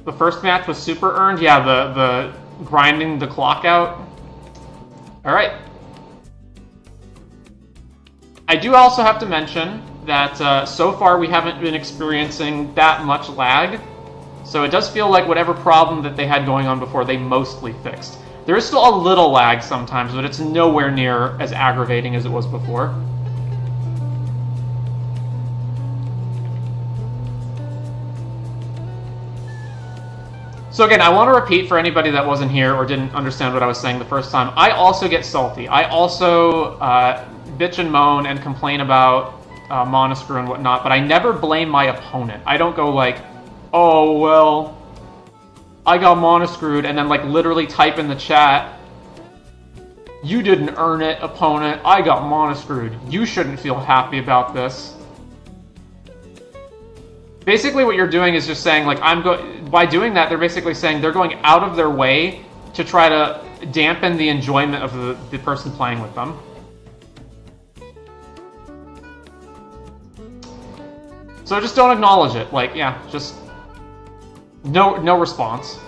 The first match was super earned? Yeah, the grinding the clock out. Alright. I do also have to mention that so far we haven't been experiencing that much lag. So it does feel like whatever problem that they had going on before, they mostly fixed. There is still a little lag sometimes, but it's nowhere near as aggravating as it was before. So again, I want to repeat for anybody that wasn't here or didn't understand what I was saying the first time. I also get salty. I also bitch and moan and complain about monoscrew and whatnot, but I never blame my opponent. I don't go like, oh, well, I got monoscrewed, and then like literally type in the chat, you didn't earn it, opponent, I got monoscrewed. You shouldn't feel happy about this. Basically what you're doing is just saying, like, by doing that, they're basically saying they're going out of their way to try to dampen the enjoyment of the person playing with them. So just don't acknowledge it. Like, yeah, just no response.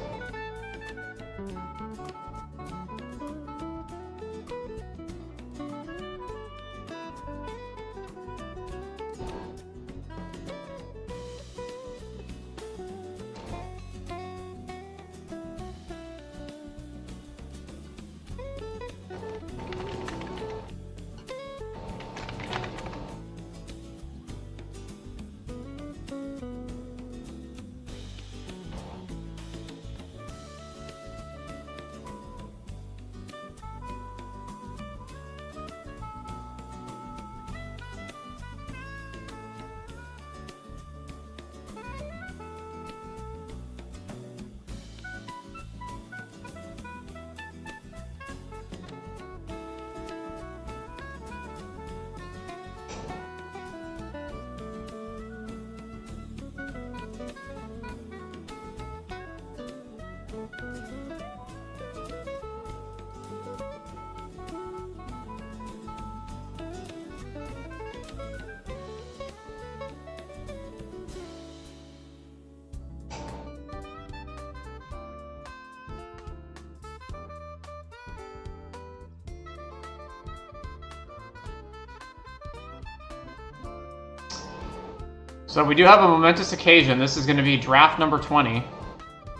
So we do have a momentous occasion. This is going to be draft number 20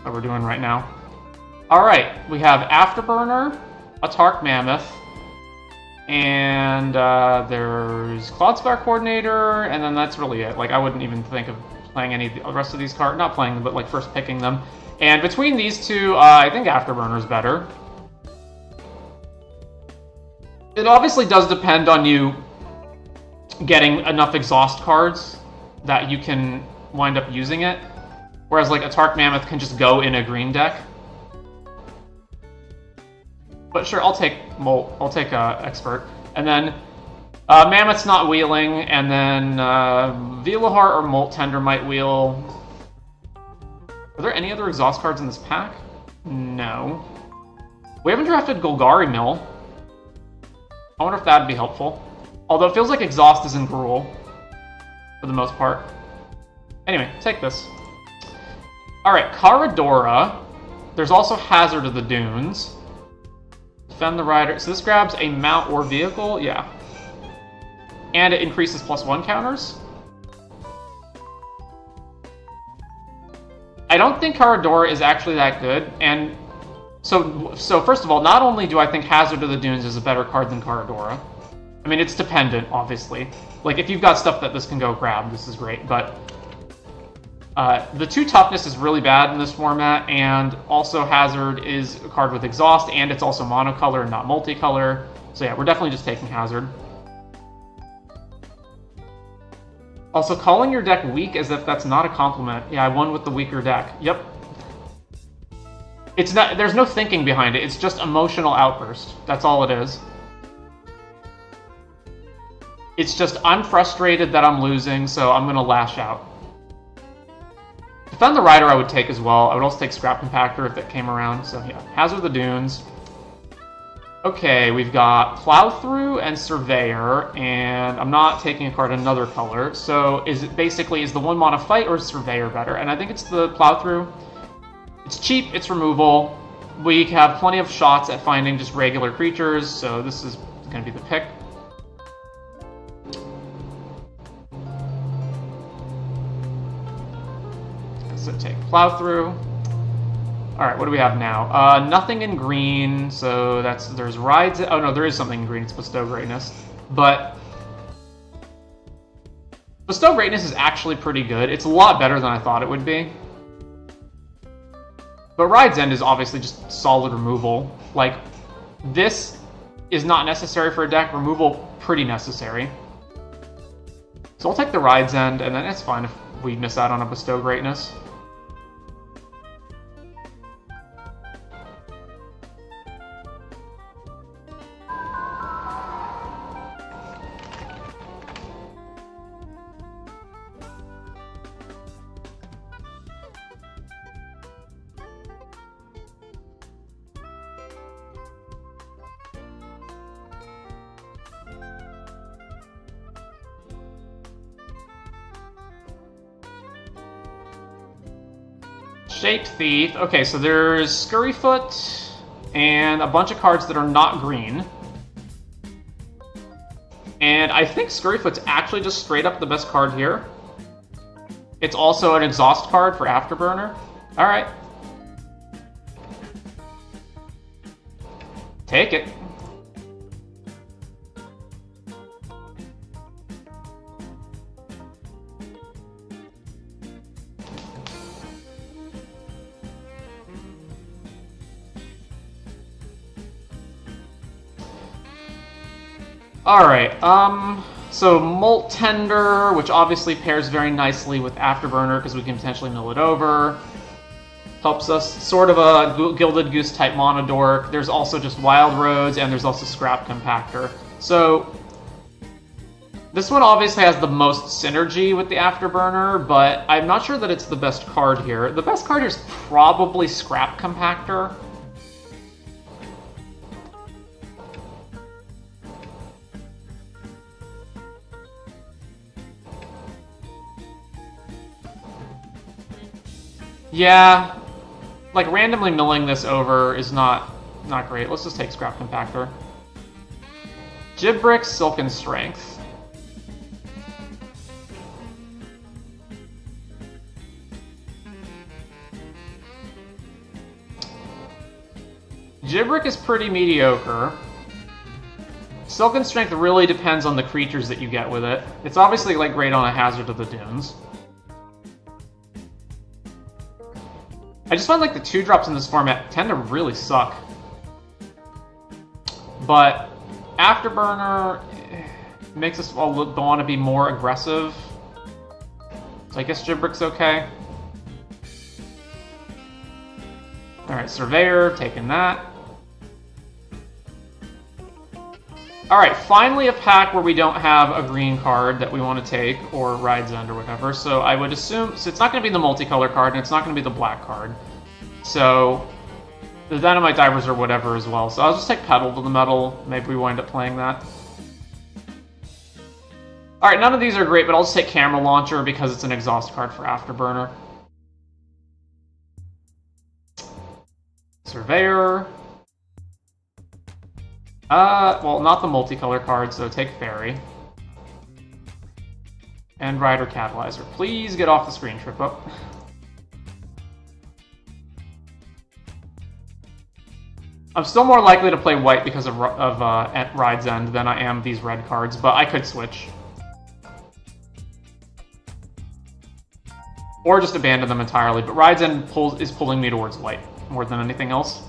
that we're doing right now. Alright, we have Afterburner, a Tark Mammoth, and there's Cloudspire Coordinator, and then that's really it. Like, I wouldn't even think of playing any of the rest of these cards. Not playing them, but like first picking them. And between these two, I think Afterburner's better. It obviously does depend on you getting enough exhaust cards that you can wind up using it. Whereas like a Tark Mammoth can just go in a green deck. But sure, I'll take Molt. I'll take Expert. And then Mammoth's not wheeling, and then Veilahart or Molt Tender might wheel. Are there any other exhaust cards in this pack? No. We haven't drafted Golgari Mill. I wonder if that'd be helpful. Although it feels like exhaust is in Gruul, for the most part. Anyway, take this. Alright, Caradora. There's also Hazard of the Dunes. Defend the Rider. So this grabs a mount or vehicle? Yeah. And it increases +1 counters? I don't think Caradora is actually that good, and so first of all, not only do I think Hazard of the Dunes is a better card than Caradora, I mean, it's dependent, obviously. Like, if you've got stuff that this can go grab, this is great, but the 2 toughness is really bad in this format, and also Hazard is a card with exhaust, and it's also monocolor and not multicolor, so yeah, we're definitely just taking Hazard. Also, calling your deck weak as if that's not a compliment. Yeah, I won with the weaker deck. Yep. It's not. There's no thinking behind it. It's just emotional outburst. That's all it is. It's just, I'm frustrated that I'm losing, so I'm gonna lash out. Defend the Rider I would take as well. I would also take Scrap Compactor if it came around. So yeah, Hazard of the Dunes. Okay, we've got Plowthrough and Surveyor, and I'm not taking a card another color, so is it basically, is the 1-mana fight or is Surveyor better? And I think it's the Plowthrough. It's cheap, it's removal. We have plenty of shots at finding just regular creatures, so this is going to be the pick. So take Plowthrough. Alright, what do we have now? Nothing in green, so there's Rides... Oh no, there is something in green, it's Bestow Greatness. But Bestow Greatness is actually pretty good. It's a lot better than I thought it would be. But Ride's End is obviously just solid removal. Like, this is not necessary for a deck. Removal, pretty necessary. So I'll take the Ride's End, and then it's fine if we miss out on a Bestow Greatness. Shape Thief. Okay, so there's Scurryfoot and a bunch of cards that are not green. And I think Scurryfoot's actually just straight up the best card here. It's also an exhaust card for Afterburner. Alright. Take it. Alright, so Molt Tender, which obviously pairs very nicely with Afterburner because we can potentially mill it over. Helps us, sort of a Gilded Goose type Monodork. There's also just Wild Roads, and there's also Scrap Compactor. So, this one obviously has the most synergy with the Afterburner, but I'm not sure that it's the best card here. The best card here is probably Scrap Compactor. Yeah, like randomly milling this over is not great. Let's just take Scrap Compactor. Gibrick, Silken Strength. Gibrick is pretty mediocre. Silken Strength really depends on the creatures that you get with it. It's obviously like great on a Hazard of the Dunes. I just find like the 2-drops in this format tend to really suck. But Afterburner makes us all want to be more aggressive. So I guess Gibrick's okay. Alright, Surveyor, taking that. Alright, finally a pack where we don't have a green card that we want to take, or Ride's End or whatever. So I would assume, so it's not going to be the multicolor card, and it's not going to be the black card. So the Dynamite Divers or whatever as well. So I'll just take Pedal to the Metal. Maybe we wind up playing that. Alright, none of these are great, but I'll just take Camera Launcher because it's an exhaust card for Afterburner. Surveyor. Well, not the multicolor card, so take Fairy. And Rider Catalyzer. Please get off the screen, Trip Up. I'm still more likely to play white because of Ride's End than I am these red cards, but I could switch. Or just abandon them entirely, but Ride's End is pulling me towards white more than anything else.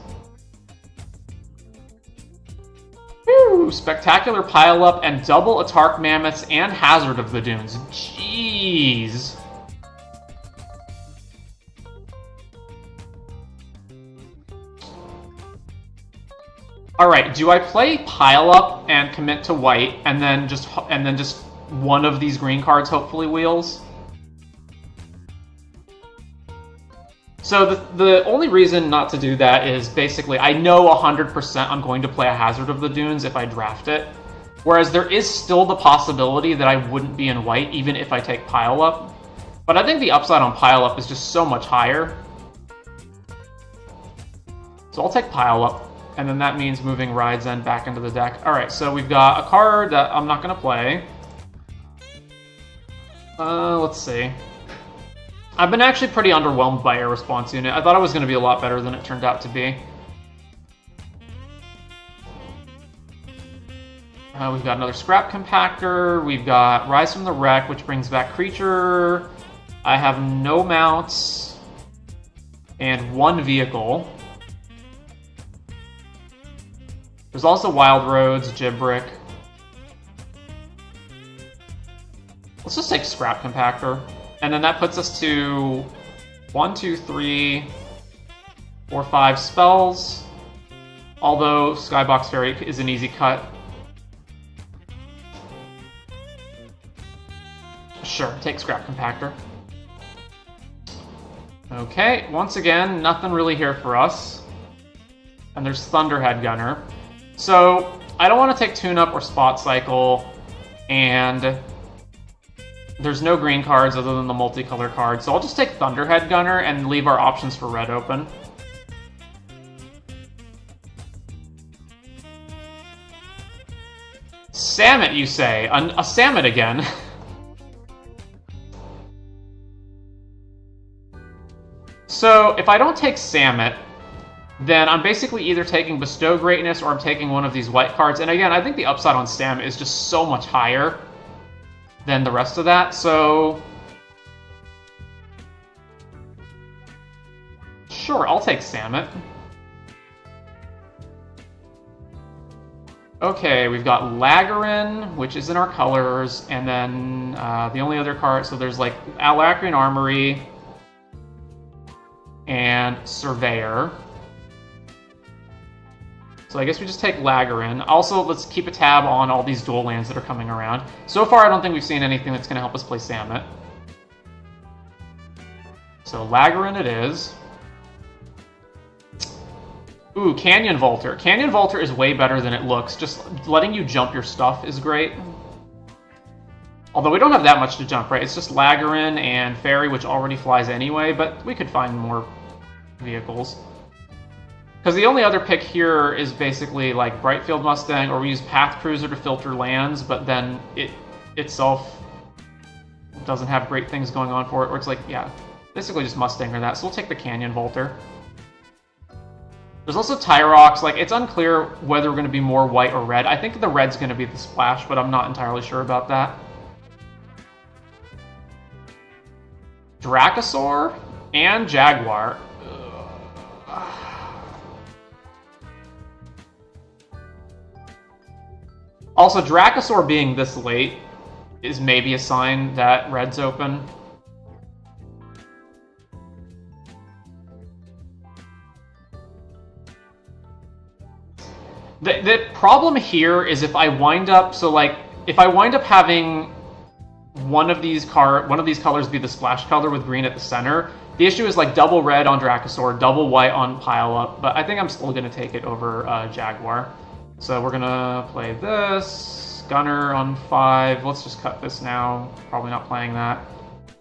Woo! Spectacular Pile-Up and double Atark Mammoths and Hazard of the Dunes. Jeez. Alright, do I play Pile-Up and commit to white and then just one of these green cards hopefully wheels? So the only reason not to do that is basically I know 100% I'm going to play a Hazard of the Dunes if I draft it. Whereas there is still the possibility that I wouldn't be in white even if I take Pile Up. But I think the upside on Pile Up is just so much higher. So I'll take Pile Up, and then that means moving Ride's End back into the deck. Alright, so we've got a card that I'm not going to play. Let's see. I've been actually pretty underwhelmed by Air Response Unit. I thought it was going to be a lot better than it turned out to be. We've got another Scrap Compactor. We've got Rise from the Wreck, which brings back Creature. I have no mounts. And one vehicle. There's also Wild Roads, Gibrick. Let's just take Scrap Compactor. And then that puts us to 1, 2, 3, 4, 5 spells. Although Skybox Fairy is an easy cut. Sure, take Scrap Compactor. Okay, once again, nothing really here for us. And there's Thunderhead Gunner. So, I don't want to take Tune-Up or Spot Cycle, and there's no green cards other than the multicolor card, so I'll just take Thunderhead Gunner and leave our options for red open. Samet, you say? A Samet again? So, if I don't take Samet, then I'm basically either taking Bestow Greatness or I'm taking one of these white cards. And again, I think the upside on Samet is just so much higher than the rest of that, so sure, I'll take Samet. Okay, we've got Lagarin, which is in our colors, and then the only other card, so there's like Alacrian Armory and Surveyor. So I guess we just take Lagarin. Also, let's keep a tab on all these dual lands that are coming around. So far, I don't think we've seen anything that's going to help us play Samet. So Lagarin it is. Ooh, Canyon Vaulter. Canyon Vaulter is way better than it looks. Just letting you jump your stuff is great. Although we don't have that much to jump, right? It's just Lagarin and Fairy, which already flies anyway, but we could find more vehicles. Because the only other pick here is basically like Brightfield Mustang, or we use Path Cruiser to filter lands, but then it itself doesn't have great things going on for it, or it's like, yeah, basically just Mustang or that. So we'll take the Canyon Vaulter. There's also Tyrox. Like, it's unclear whether we're going to be more white or red. I think the red's going to be the splash, but I'm not entirely sure about that. Dracosaur and Jaguar. Also, Dracosaur being this late is maybe a sign that red's open. The problem here is if I wind up, so like, if I wind up having one of these colors be the splash color with green at the center, the issue is like double red on Dracosaur, double white on Pile Up, but I think I'm still going to take it over Jaguar. So we're going to play this, Gunner on 5, let's just cut this now, probably not playing that.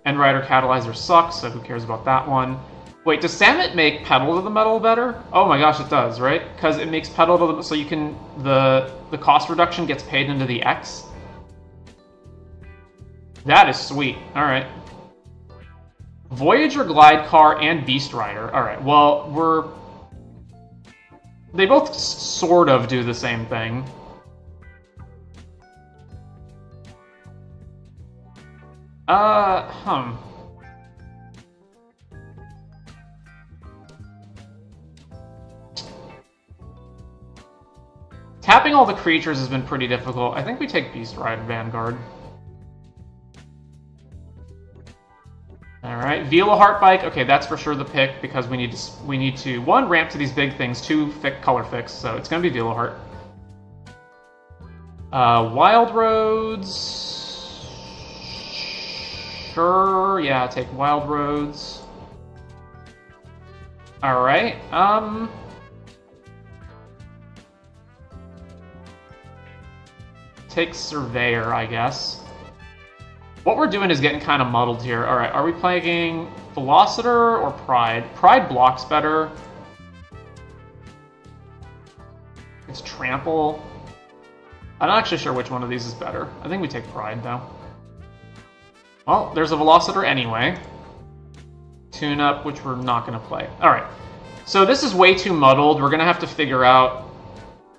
End Rider Catalyzer sucks, so who cares about that one. Wait, does Samet make Pedal to the Metal better? Oh my gosh, it does, right? Because it makes Pedal to the... So you can... The cost reduction gets paid into the X. That is sweet. Alright. Voyager Glide Car and Beast Rider. Alright, well, we're... They both sort of do the same thing. Tapping all the creatures has been pretty difficult. I think we take Beast Ride Vanguard. Alright, Vila Heart Bike. Okay, that's for sure the pick because we need to 1, ramp to these big things, 2, color fix, so it's gonna be Vila Heart. Wild Roads. Sure, yeah, take Wild Roads. Alright, take Surveyor, I guess. What we're doing is getting kind of muddled here. Alright, are we playing Velocitor or Pride? Pride blocks better. It's Trample. I'm not actually sure which one of these is better. I think we take Pride, though. Well, there's a Velocitor anyway. Tune Up, which we're not going to play. Alright, so this is way too muddled. We're going to have to figure out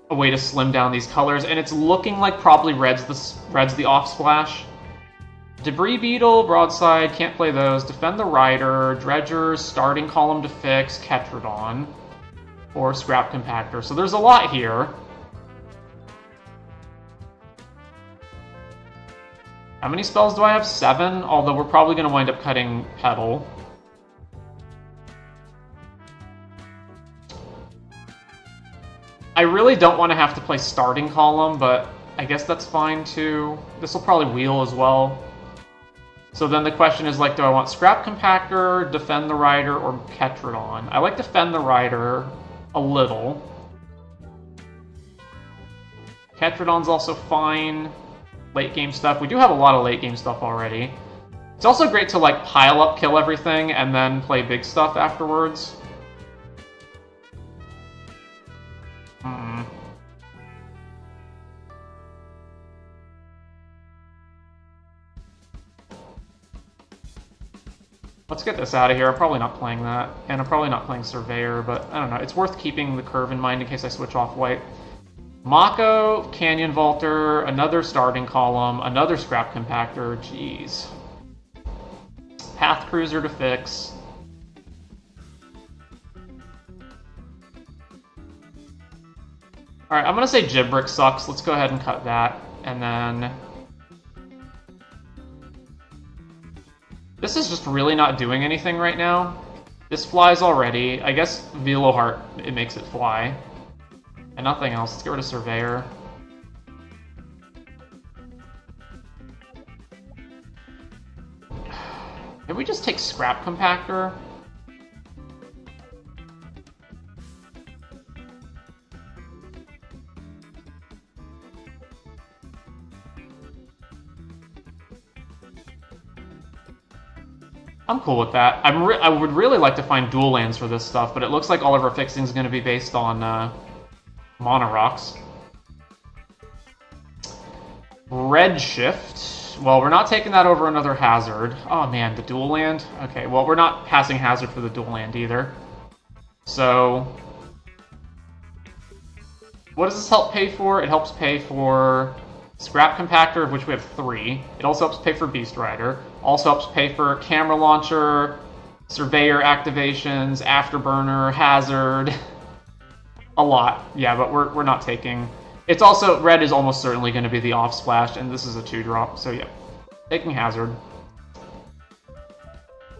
a way to slim down these colors, and it's looking like probably red's the off splash. Debris Beetle, Broadside, can't play those. Defend the Rider, Dredgers, Starting Column to fix, Ketrodon, or Scrap Compactor. So there's a lot here. How many spells do I have? 7, although we're probably going to wind up cutting Petal. I really don't want to have to play Starting Column, but I guess that's fine too. This will probably wheel as well. So then the question is, like, do I want Scrap Compactor, Defend the Rider, or Ketrodon? I like Defend the Rider a little. Ketrodon's also fine. Late game stuff. We do have a lot of late game stuff already. It's also great to, like, pile up, kill everything, and then play big stuff afterwards. Let's get this out of here. I'm probably not playing that, and I'm probably not playing Surveyor, but I don't know. It's worth keeping the curve in mind in case I switch off white. Mako, Canyon Vaulter, another Starting Column, another Scrap Compactor, jeez. Path Cruiser to fix. Alright, I'm gonna say Gibrick sucks. Let's go ahead and cut that, and then... This is just really not doing anything right now. This flies already. I guess Veloheart, it makes it fly. And nothing else. Let's get rid of Surveyor. Did we just take Scrap Compactor? I'm cool with that. I would really like to find dual lands for this stuff, but it looks like all of our fixing is going to be based on Mono Rocks. Redshift. Well, we're not taking that over another Hazard. Oh man, the dual land? Okay, well, we're not passing Hazard for the dual land either. So, What does this help pay for? It helps pay for Scrap Compactor, of which we have 3. It also helps pay for Beast Rider. Also helps pay for Camera Launcher, Surveyor activations, Afterburner, Hazard. A lot. Yeah, but we're not taking... It's also... Red is almost certainly going to be the off splash, and this is a 2-drop, so yeah. Taking Hazard.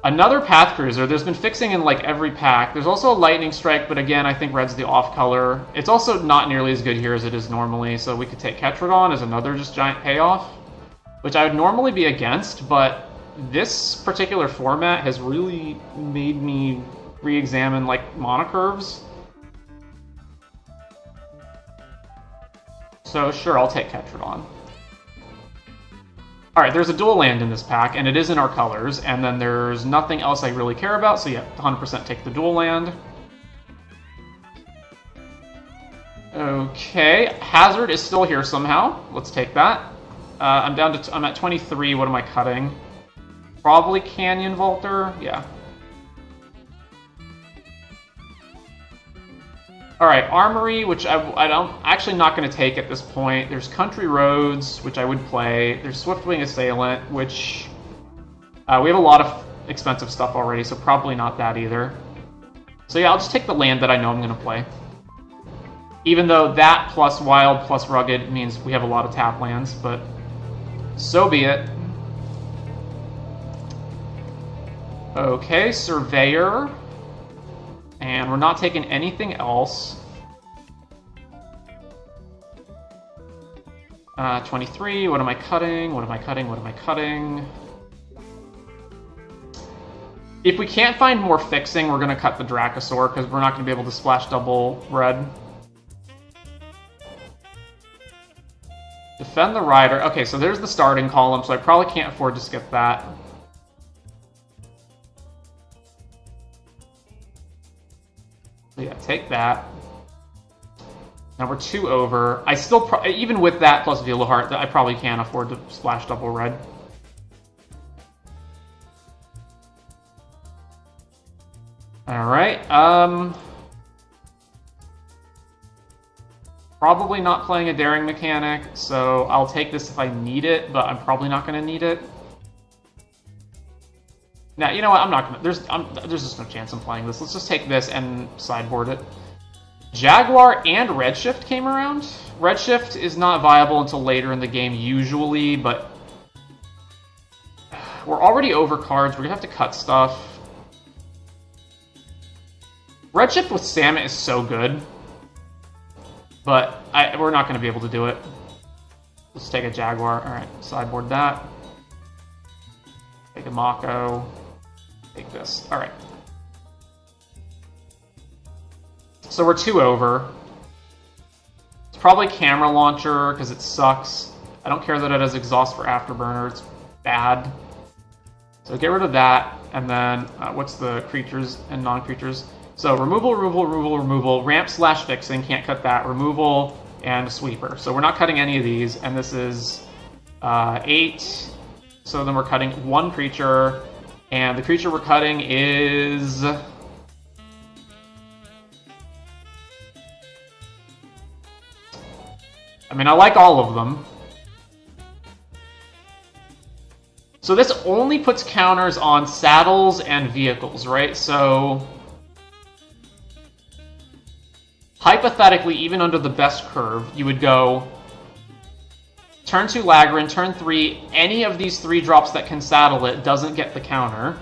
Another Path Cruiser. There's been fixing in like every pack. There's also a Lightning Strike, but again, I think Red's the off color. It's also not nearly as good here as it is normally, so we could take Ketrodon as another just giant payoff, which I would normally be against, but this particular format has really made me re-examine like monocurves. So sure, I'll take Ketrodon. Alright, there's a dual land in this pack, and it is in our colors, and then there's nothing else I really care about, so yeah, 100% take the dual land. Okay, Hazard is still here somehow. Let's take that. I'm at 23, what am I cutting? Probably Canyon Vaulter, yeah. Alright, Armory, which I'm actually not going to take at this point. There's Country Roads, which I would play. There's Swiftwing Assailant, which... we have a lot of expensive stuff already, so probably not that either. So yeah, I'll just take the land that I know I'm going to play. Even though that plus Wild plus Rugged means we have a lot of tap lands, but so be it. Okay, Surveyor. And we're not taking anything else. 23, what am I cutting? What am I cutting? What am I cutting? If we can't find more fixing, we're going to cut the Dracosaur, because we're not going to be able to splash double red. Defend the Rider. Okay, so there's the starting column, so I probably can't afford to skip that. So yeah, take that. Now we're 2 over. I still, even with that plus Veloheart, I probably can't afford to splash double red. Alright, probably not playing a Daring Mechanic, so I'll take this if I need it, but I'm probably not going to need it. Now, you know what, I'm not going to... There's just no chance I'm playing this. Let's just take this and sideboard it. Jaguar and Redshift came around. Redshift is not viable until later in the game, usually, but... We're already over cards. We're going to have to cut stuff. Redshift with Salmon is so good, but we're not going to be able to do it. Let's take a Jaguar. Alright, sideboard that. Take a Mako. Take this. Alright. So we're 2 over. It's probably Camera Launcher, because it sucks. I don't care that it has Exhaust for Afterburner. It's bad. So get rid of that, and then what's the creatures and non-creatures? So removal, removal, removal, removal, ramp slash fixing, can't cut that, removal, and sweeper. So we're not cutting any of these, and this is 8. So then we're cutting 1 creature, and the creature we're cutting is... I mean, I like all of them. So this only puts counters on saddles and vehicles, right? So... hypothetically, even under the best curve, you would go turn 2 Lagrin, turn 3, any of these 3 drops that can saddle it doesn't get the counter.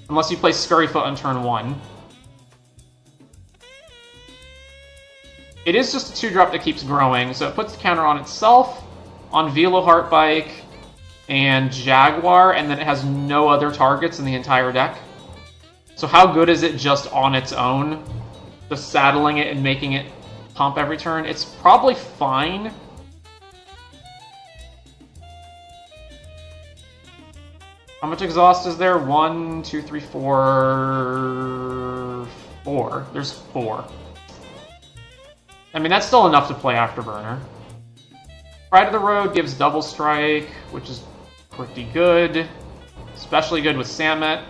Unless you play Scurryfoot on turn 1. It is just a 2-drop that keeps growing, so it puts the counter on itself, on Veloheart Bike, and Jaguar, and then it has no other targets in the entire deck. So how good is it just on its own? Just saddling it and making it pump every turn? It's probably fine. How much exhaust is there? 1, 2, 3, 4... 4. There's 4. I mean, that's still enough to play Afterburner. Pride of the Road gives double strike, which is pretty good. Especially good with Samet.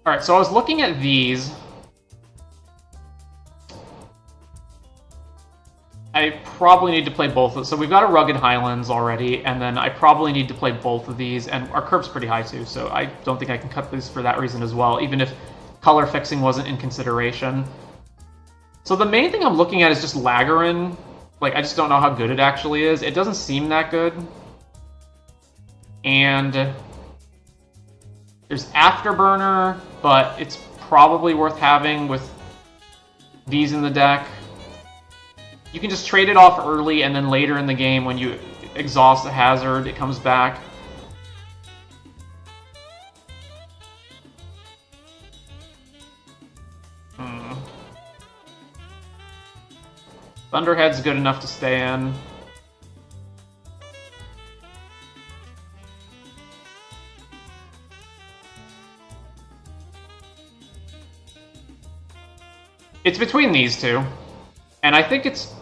Alright, so I was looking at these. I probably need to play both of them. So we've got a Rugged Highlands already, and then I probably need to play both of these, and our curve's pretty high too, so I don't think I can cut these for that reason as well, even if color fixing wasn't in consideration. So the main thing I'm looking at is just Laggerin. Like, I just don't know how good it actually is. It doesn't seem that good. And there's Afterburner, but it's probably worth having with these in the deck. You can just trade it off early, and then later in the game, when you exhaust a hazard, it comes back. Thunderhead's good enough to stay in. It's between these two. And I think it's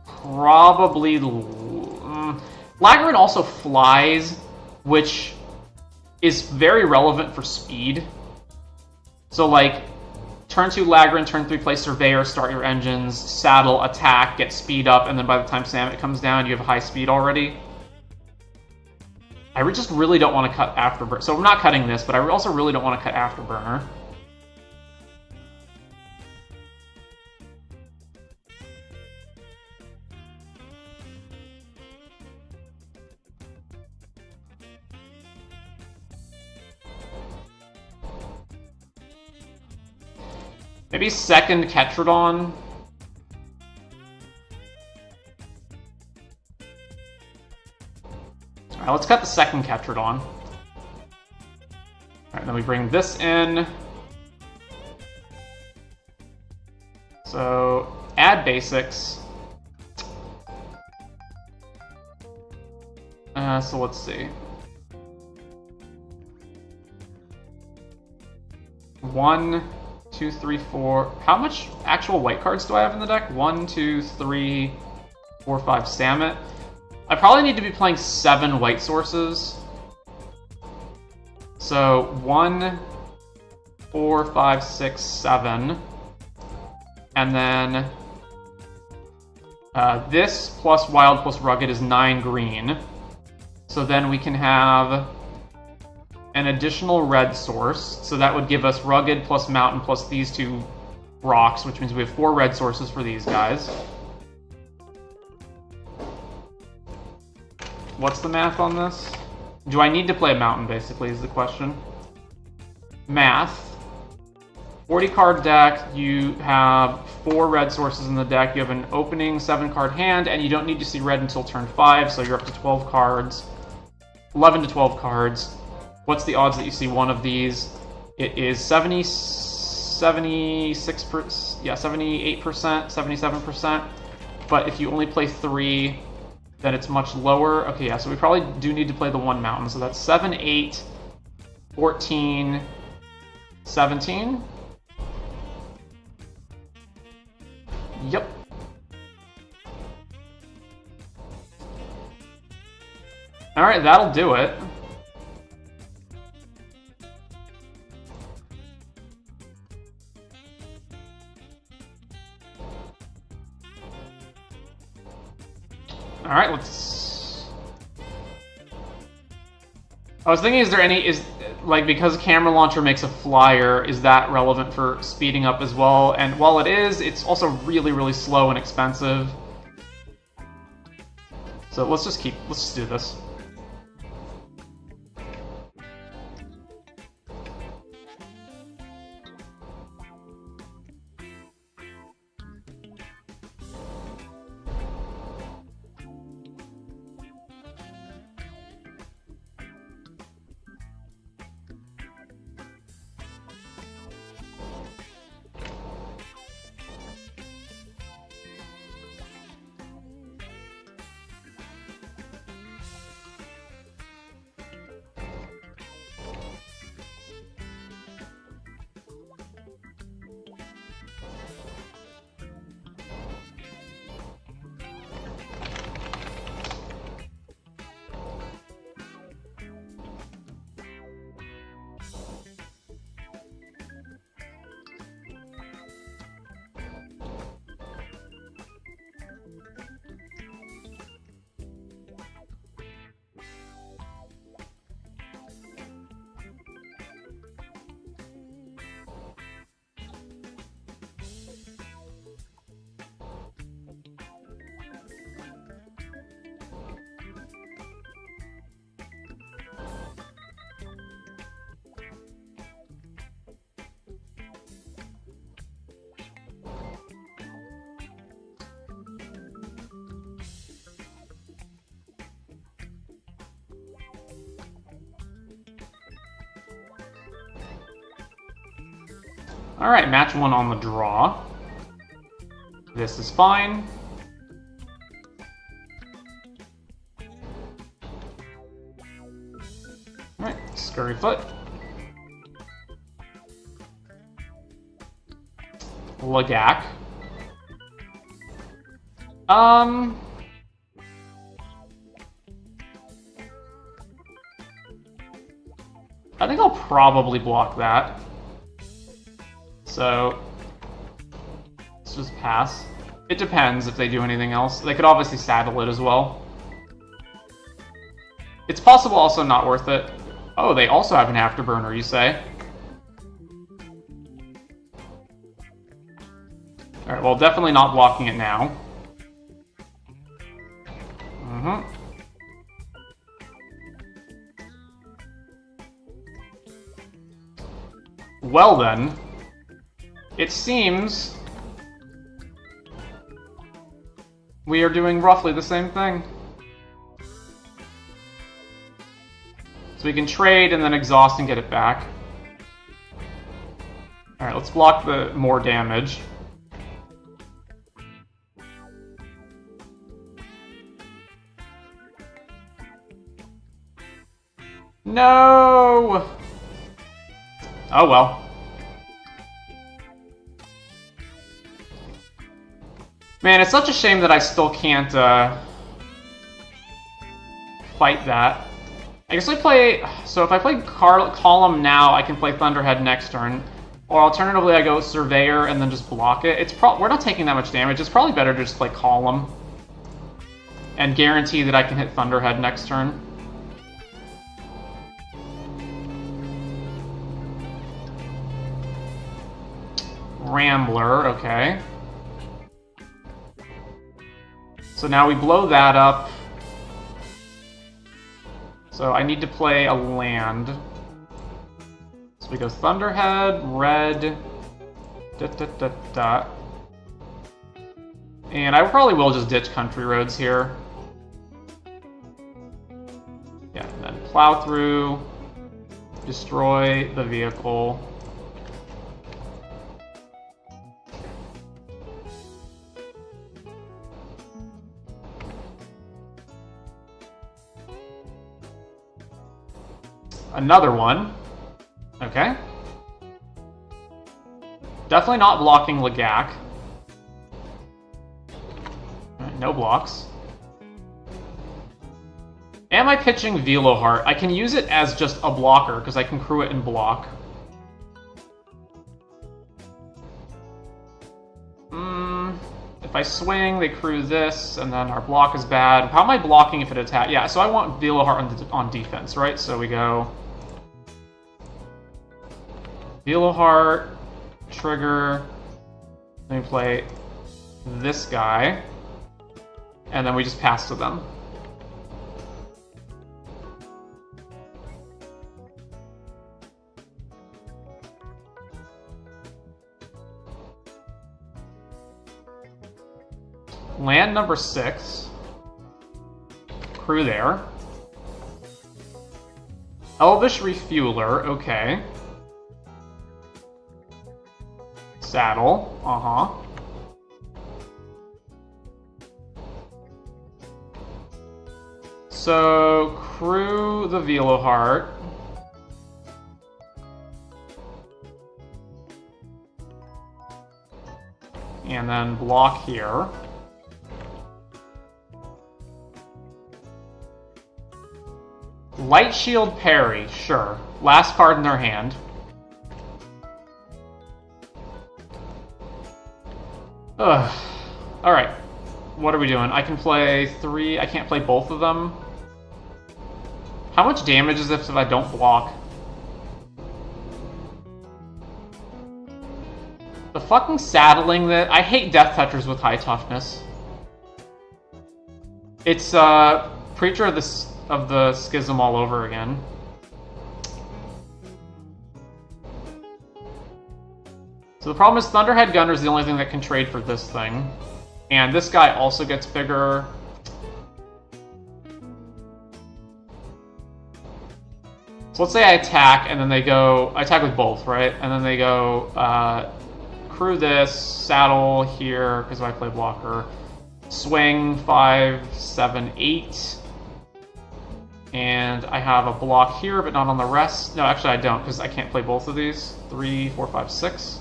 probably... Laggerin also flies, which is very relevant for speed. So, like, turn 2 Laggerin, turn 3 play Surveyor, start your engines, saddle, attack, get speed up, and then by the time Samet comes down, you have high speed already. I just really don't want to cut Afterburner. So I'm not cutting this, but I also really don't want to cut Afterburner. Maybe second Ketrodon. Alright, let's cut the second Ketrodon. Alright, then we bring this in. So, add basics. So let's see. 1, 2, 3, 4. How much actual white cards do I have in the deck? 1, 2, 3, 4, 5 Samet. I probably need to be playing 7 white sources. So 1, 4, 5, 6, 7. And then this plus wild plus rugged is 9 green. So then we can have an additional red source, so that would give us rugged plus mountain plus these 2 rocks, which means we have 4 red sources for these guys. What's the math on this? Do I need to play a mountain, basically, is the question. Math. 40 card deck, you have 4 red sources in the deck, you have an opening 7 card hand, and you don't need to see red until turn 5, so you're up to 12 cards. 11 to 12 cards. What's the odds that you see one of these? It is 76%, yeah, 78%, 77%. But if you only play 3, then it's much lower. Okay, yeah, so we probably do need to play the 1 mountain. So that's 7, 8, 14, 17. Yep. Alright, that'll do it. Alright, let's... I was thinking, because camera launcher makes a flyer, is that relevant for speeding up as well? And while it is, it's also really, really slow and expensive. So let's just do this. Alright, match 1 on the draw. This is fine. Alright, Scurryfoot. Lagak. I think I'll probably block that. So, let's just pass. It depends if they do anything else. They could obviously saddle it as well. It's possible also not worth it. Oh, they also have an Afterburner, you say? Alright, well, definitely not blocking it now. Well then, it seems we are doing roughly the same thing. So we can trade and then exhaust and get it back. Alright, let's block the more damage. No! Oh well. Man, it's such a shame that I still can't fight that. I guess I play... So if I play Column now, I can play Thunderhead next turn. Or alternatively, I go Surveyor and then just block it. We're not taking that much damage. It's probably better to just play Column. And guarantee that I can hit Thunderhead next turn. Rambler, okay. So now we blow that up. So I need to play a land. So we go Thunderhead, red, and I probably will just ditch Country Roads here. Yeah, and then plow through, destroy the vehicle. Another one. Okay. Definitely not blocking Lagak. Alright, no blocks. Am I pitching Veloheart? I can use it as just a blocker, because I can crew it and block. If I swing, they crew this, and then our block is bad. How am I blocking if it attacks? Yeah, so I want Veloheart on defense, right? So we go... Veloheart, trigger, then we play this guy, and then we just pass to them. Land number 6. Crew there. Elvish Refueler, okay. Saddle, So, crew the Veloheart. And then block here. Light Shield Parry, sure. Last card in their hand. Ugh. Alright. What are we doing? I can play 3... I can't play both of them. How much damage is this if I don't block? The fucking saddling that... I hate Death Touchers with high toughness. It's, Preacher of the Schism all over again. So the problem is Thunderhead Gunner is the only thing that can trade for this thing. And this guy also gets bigger. So let's say I attack, and then they go... I attack with both, right? And then they go, crew this, saddle here, because I play blocker, swing 5, 7, 8, and I have a block here, but not on the rest. No, actually I don't, because I can't play both of these. 3, 4, 5, 6.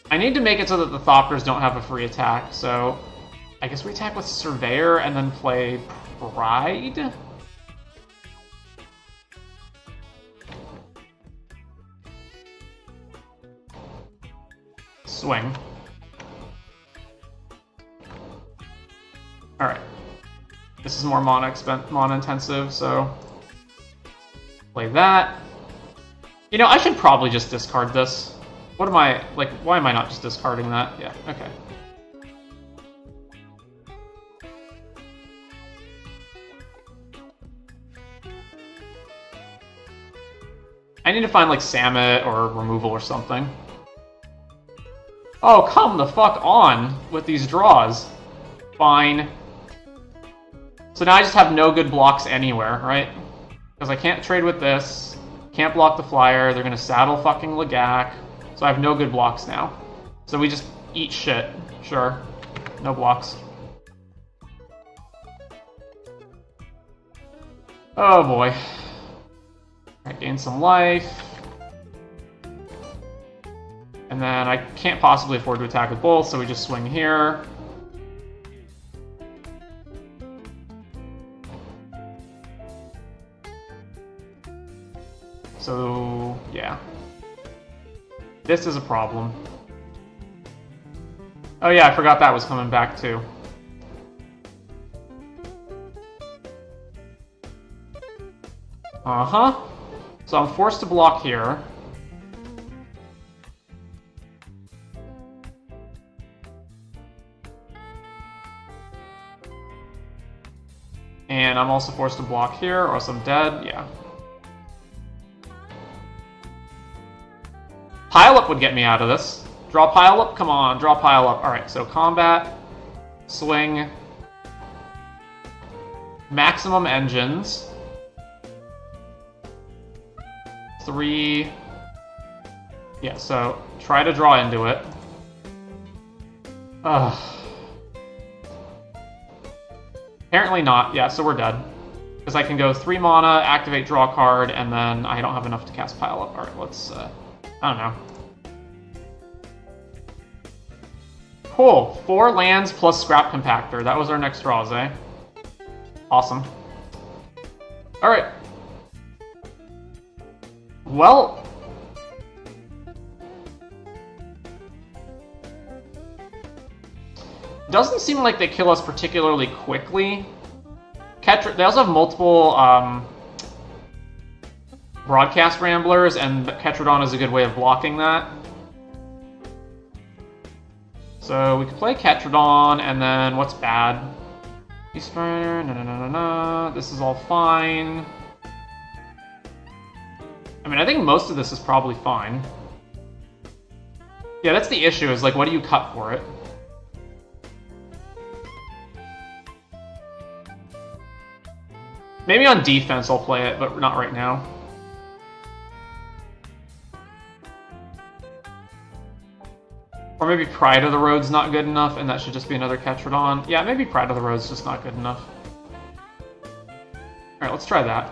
I need to make it so that the Thopters don't have a free attack, so I guess we attack with Surveyor and then play Pride? Swing. Alright. This is more mana intensive, so play that. You know, I should probably just discard this. What am I, like, why am I not just discarding that? Yeah, okay. I need to find, like, Samet or removal or something. Oh, come the fuck on with these draws. Fine. So now I just have no good blocks anywhere, right? Because I can't trade with this. Can't block the flyer. They're gonna saddle fucking Lagak. So I have no good blocks now. So we just eat shit. Sure. No blocks. Oh boy. Alright, gain some life. And then I can't possibly afford to attack with both, so we just swing here. So, yeah. This is a problem. Oh yeah, I forgot that was coming back too. Uh-huh. So I'm forced to block here. And I'm also forced to block here, or else I'm dead, yeah. Pile up would get me out of this. Draw pile up? Come on, draw pile up. Alright, so combat, swing, maximum engines. 3. Yeah, so try to draw into it. Ugh. Apparently not. Yeah, so we're dead. Because I can go 3 mana, activate, draw a card, and then I don't have enough to cast pile up. Alright, let's, I don't know. Cool. 4 lands plus Scrap Compactor. That was our next draws, eh? Awesome. Alright. Well... doesn't seem like they kill us particularly quickly. They also have multiple Broadcast Ramblers, and Ketradon is a good way of blocking that. So we could play Ketradon, and then what's bad? Eastburner, no. This is all fine. I mean, I think most of this is probably fine. Yeah, that's the issue, is like, what do you cut for it? Maybe on defense I'll play it, but not right now. Or maybe Pride of the Road's not good enough, and that should just be another Ketradon. Yeah, maybe Pride of the Road's just not good enough. Alright, let's try that.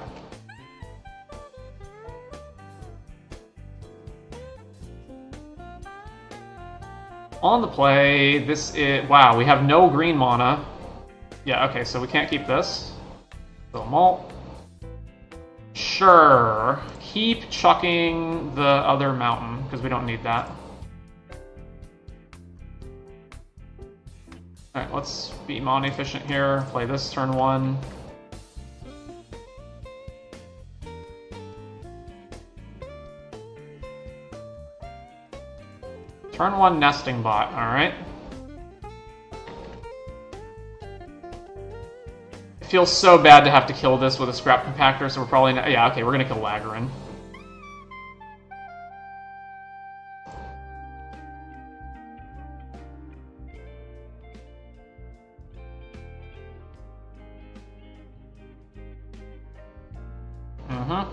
On the play, this is... wow, we have no green mana. Yeah, okay, so we can't keep this. Malt. Sure. Keep chucking the other mountain, because we don't need that. Alright, let's be mana efficient here. Play this turn 1. Turn 1 nesting bot, alright. It feels so bad to have to kill this with a Scrap Compactor, so we're probably not... yeah, okay, we're gonna kill Lagarin. Mm-hmm.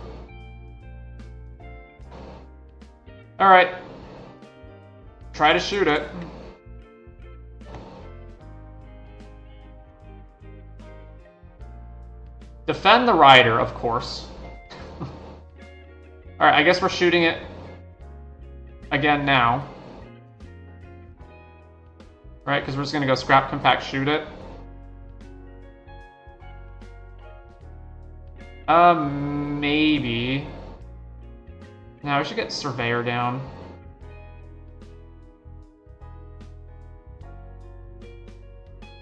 Alright. Try to shoot it. Defend the rider, of course. Alright, I guess we're shooting it again now. Right, because we're just going to go scrap, compact, shoot it. Maybe. Now we should get Surveyor down.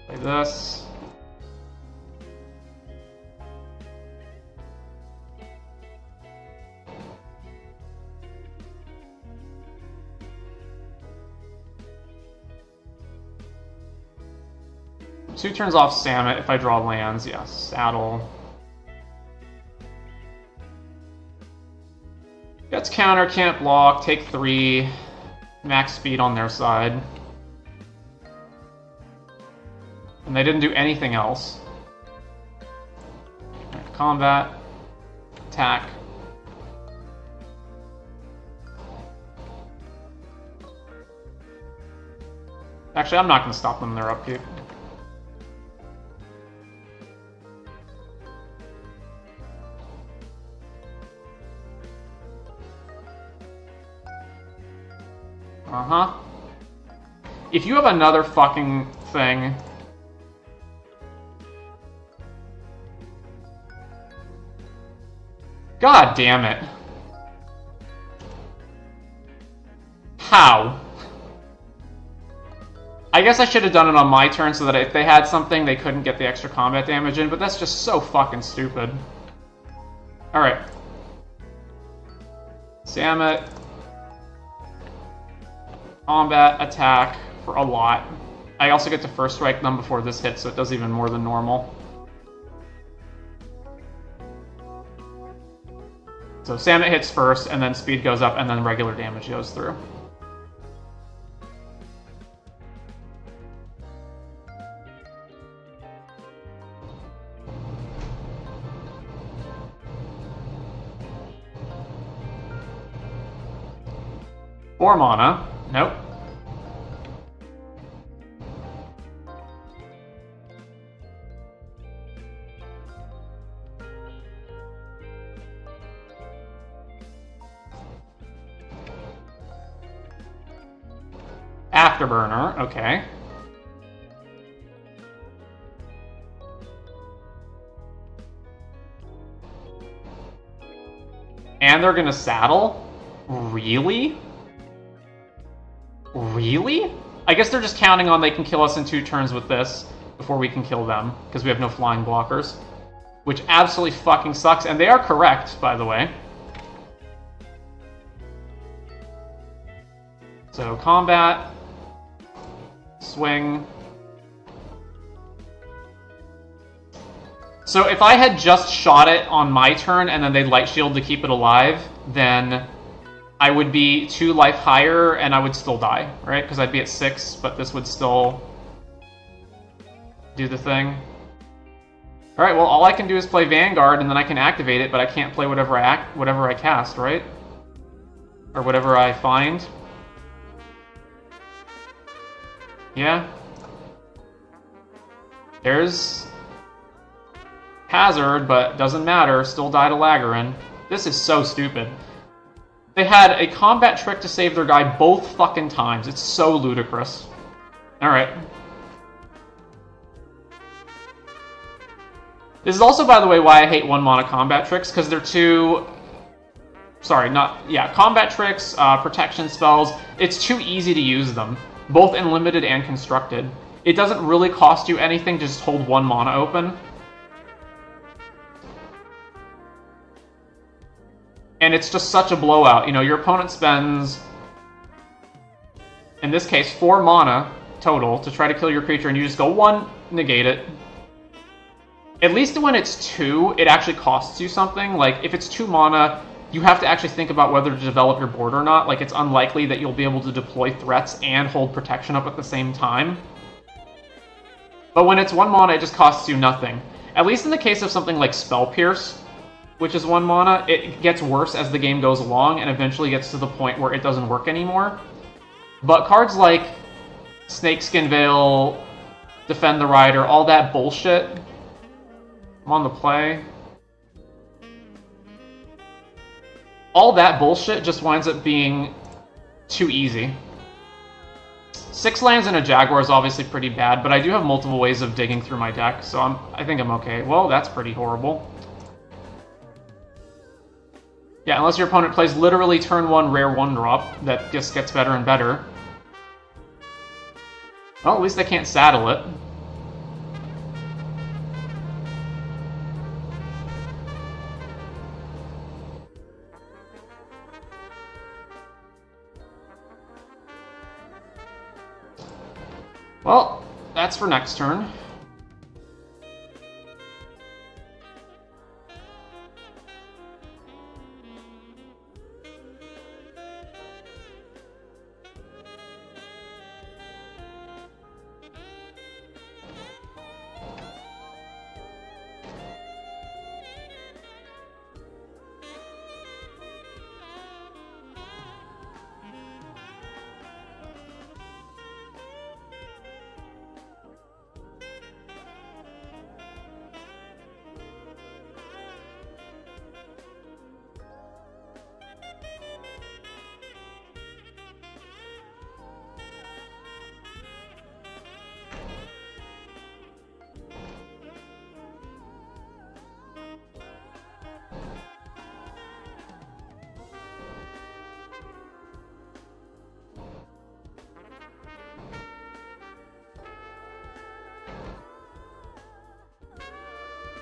Play this. Two turns off Samet if I draw lands. Yes, saddle. Gets counter, can't block, take 3. Max speed on their side. And they didn't do anything else. Right, combat. Attack. Actually, I'm not going to stop them in their upkeep. Uh-huh. If you have another fucking thing... God damn it. How? I guess I should have done it on my turn so that if they had something, they couldn't get the extra combat damage in, but that's just so fucking stupid. Alright. Samet. Combat, attack, for a lot. I also get to first strike them before this hits, so it does even more than normal. So Samet hits first, and then speed goes up, and then regular damage goes through. Four mana. Nope. Afterburner, okay. And they're gonna saddle? Really? Really? I guess they're just counting on they can kill us in 2 turns with this before we can kill them, because we have no flying blockers. Which absolutely fucking sucks, and they are correct, by the way. So, combat, swing. So if I had just shot it on my turn and then they'd light shield to keep it alive, then I would be 2 life higher and I would still die, right? Because I'd be at 6, but this would still do the thing. Alright, well all I can do is play Vanguard and then I can activate it, but I can't play whatever I cast, right? Or whatever I find. Yeah. There's Hazard, but doesn't matter, still die to Lagarin. This is so stupid. They had a combat trick to save their guy both fucking times. It's so ludicrous. Alright. This is also, by the way, why I hate 1-mana combat tricks, because they're too... Sorry, not... Yeah, combat tricks, protection spells, it's too easy to use them, both in limited and constructed. It doesn't really cost you anything to just hold 1 mana open. And it's just such a blowout. You know, your opponent spends, in this case, 4 mana total to try to kill your creature, and you just go 1, negate it. At least when it's 2, it actually costs you something. Like, if it's 2 mana, you have to actually think about whether to develop your board or not. Like, it's unlikely that you'll be able to deploy threats and hold protection up at the same time. But when it's 1 mana, it just costs you nothing. At least in the case of something like Spell Pierce, which is 1 mana, it gets worse as the game goes along and eventually gets to the point where it doesn't work anymore. But cards like Snakeskin Veil, Defend the Rider, all that bullshit, I'm on the play. All that bullshit just winds up being too easy. 6 lands and a Jaguar is obviously pretty bad, but I do have multiple ways of digging through my deck, so I think I'm okay. Well, that's pretty horrible. Yeah, unless your opponent plays literally turn 1 rare 1-drop, that just gets better and better. Well, at least I can't saddle it. Well, that's for next turn.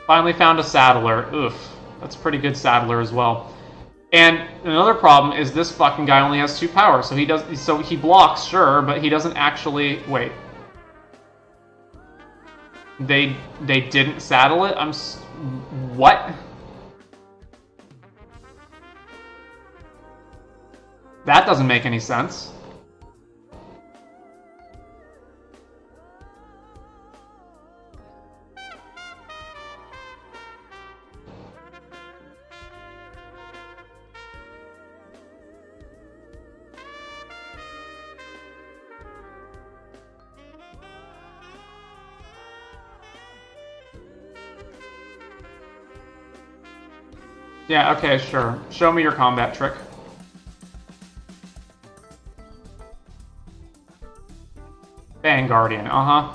Finally found a Saddler. Oof. That's a pretty good Saddler as well. And another problem is this fucking guy only has 2 power, so he blocks, sure, but he doesn't actually... Wait. They didn't saddle it? What? That doesn't make any sense. Yeah, okay, sure. Show me your combat trick. Guardian, uh-huh.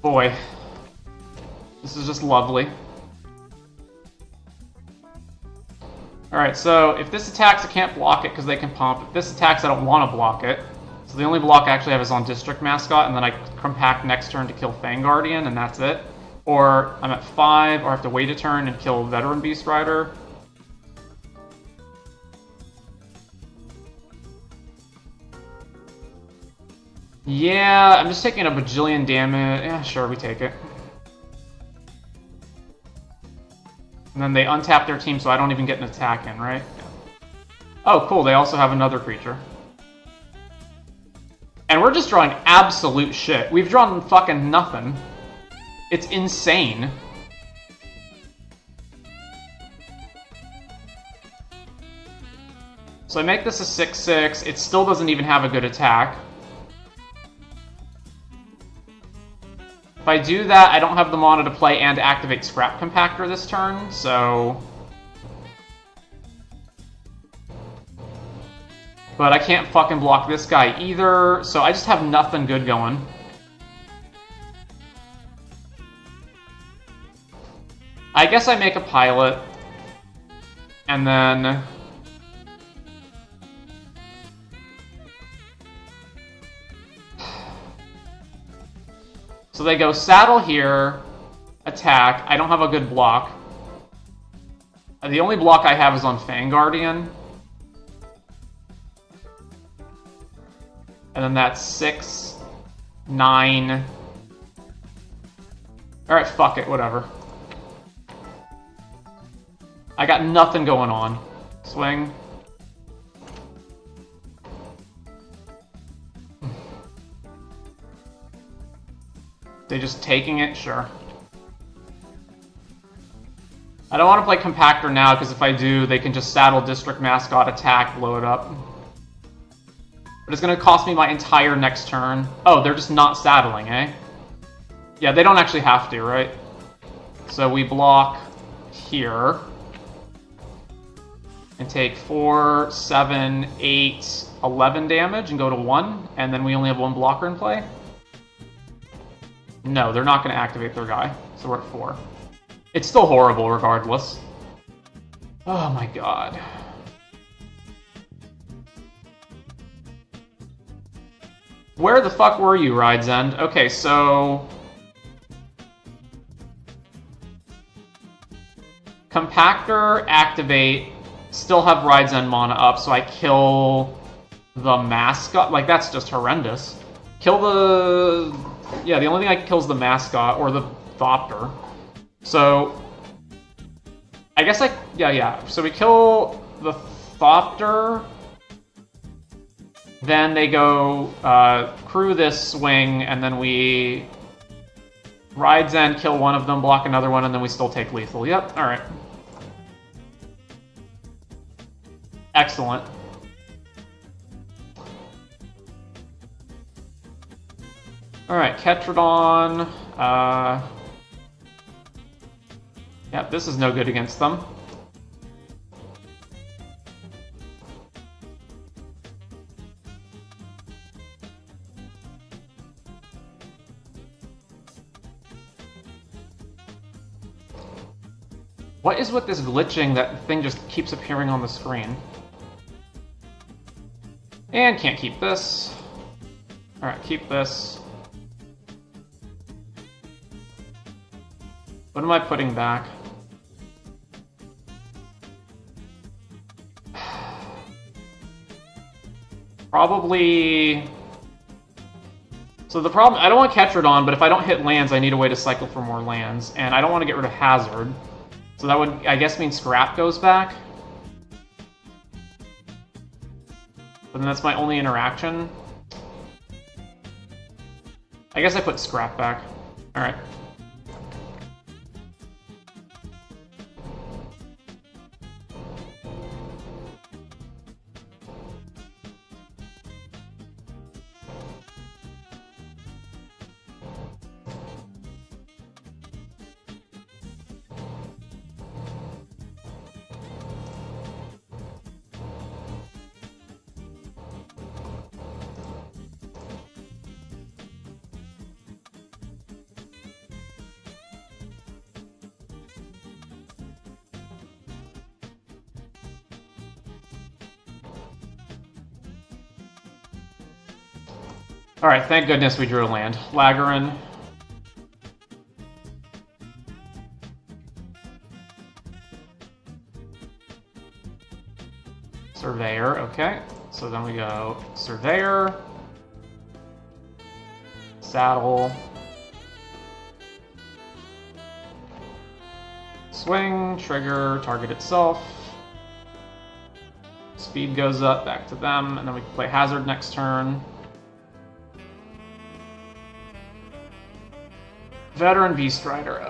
Boy. This is just lovely. Alright, so if this attacks, I can't block it because they can pump. If this attacks, I don't want to block it. So the only block I actually have is on District Mascot, and then I compact next turn to kill Guardian, and that's it. Or I'm at 5, or I have to wait a turn and kill Veteran Beast Rider. Yeah, I'm just taking a bajillion damage. Yeah, sure, we take it. And then they untap their team, so I don't even get an attack in, right? Yeah. Oh, cool, they also have another creature. And we're just drawing absolute shit. We've drawn fucking nothing. It's insane. So I make this a 6/6. It still doesn't even have a good attack. If I do that, I don't have the mana to play and activate Scrap Compactor this turn, so... But I can't fucking block this guy either, so I just have nothing good going. I guess I make a pilot, and then... So they go saddle here, attack. I don't have a good block. The only block I have is on Guardian. And then that's 6, 9. Alright, fuck it, whatever. I got nothing going on. Swing. They just taking it? Sure. I don't want to play Compactor now, because if I do, they can just saddle District Mascot, attack, blow it up. But it's going to cost me my entire next turn. Oh, they're just not saddling, eh? Yeah, they don't actually have to, right? So we block here. And take 4, 7, 8, 11 damage and go to 1. And then we only have one blocker in play. No, they're not going to activate their guy. So we're at 4. It's still horrible regardless. Oh my god. Where the fuck were you, Ride's End? Okay, so... Compactor, activate, still have Ride's End mana up, so I kill the mascot. Like, that's just horrendous. Kill the... Yeah, the only thing I can kill is the mascot, or the Thopter. So... I guess I... Yeah. So we kill the Thopter... Then they go crew this swing, and then we Ride's End, kill one of them, block another one, and then we still take lethal. Yep, alright. Excellent. Alright, Ketradon. Yep, this is no good against them. What is with this glitching that the thing just keeps appearing on the screen? And can't keep this. Alright, keep this. What am I putting back? Probably... So the problem... I don't want Ketradon, but if I don't hit lands, I need a way to cycle for more lands. And I don't want to get rid of Hazard. So that would, I guess, mean Scrap goes back. But then that's my only interaction. I guess I put Scrap back. Alright. Alright, thank goodness we drew a land. Lagrin. Surveyor, okay. So then we go Surveyor. Saddle. Swing, trigger, target itself. Speed goes up, back to them, and then we can play Hazard next turn. Veteran Beast Rider.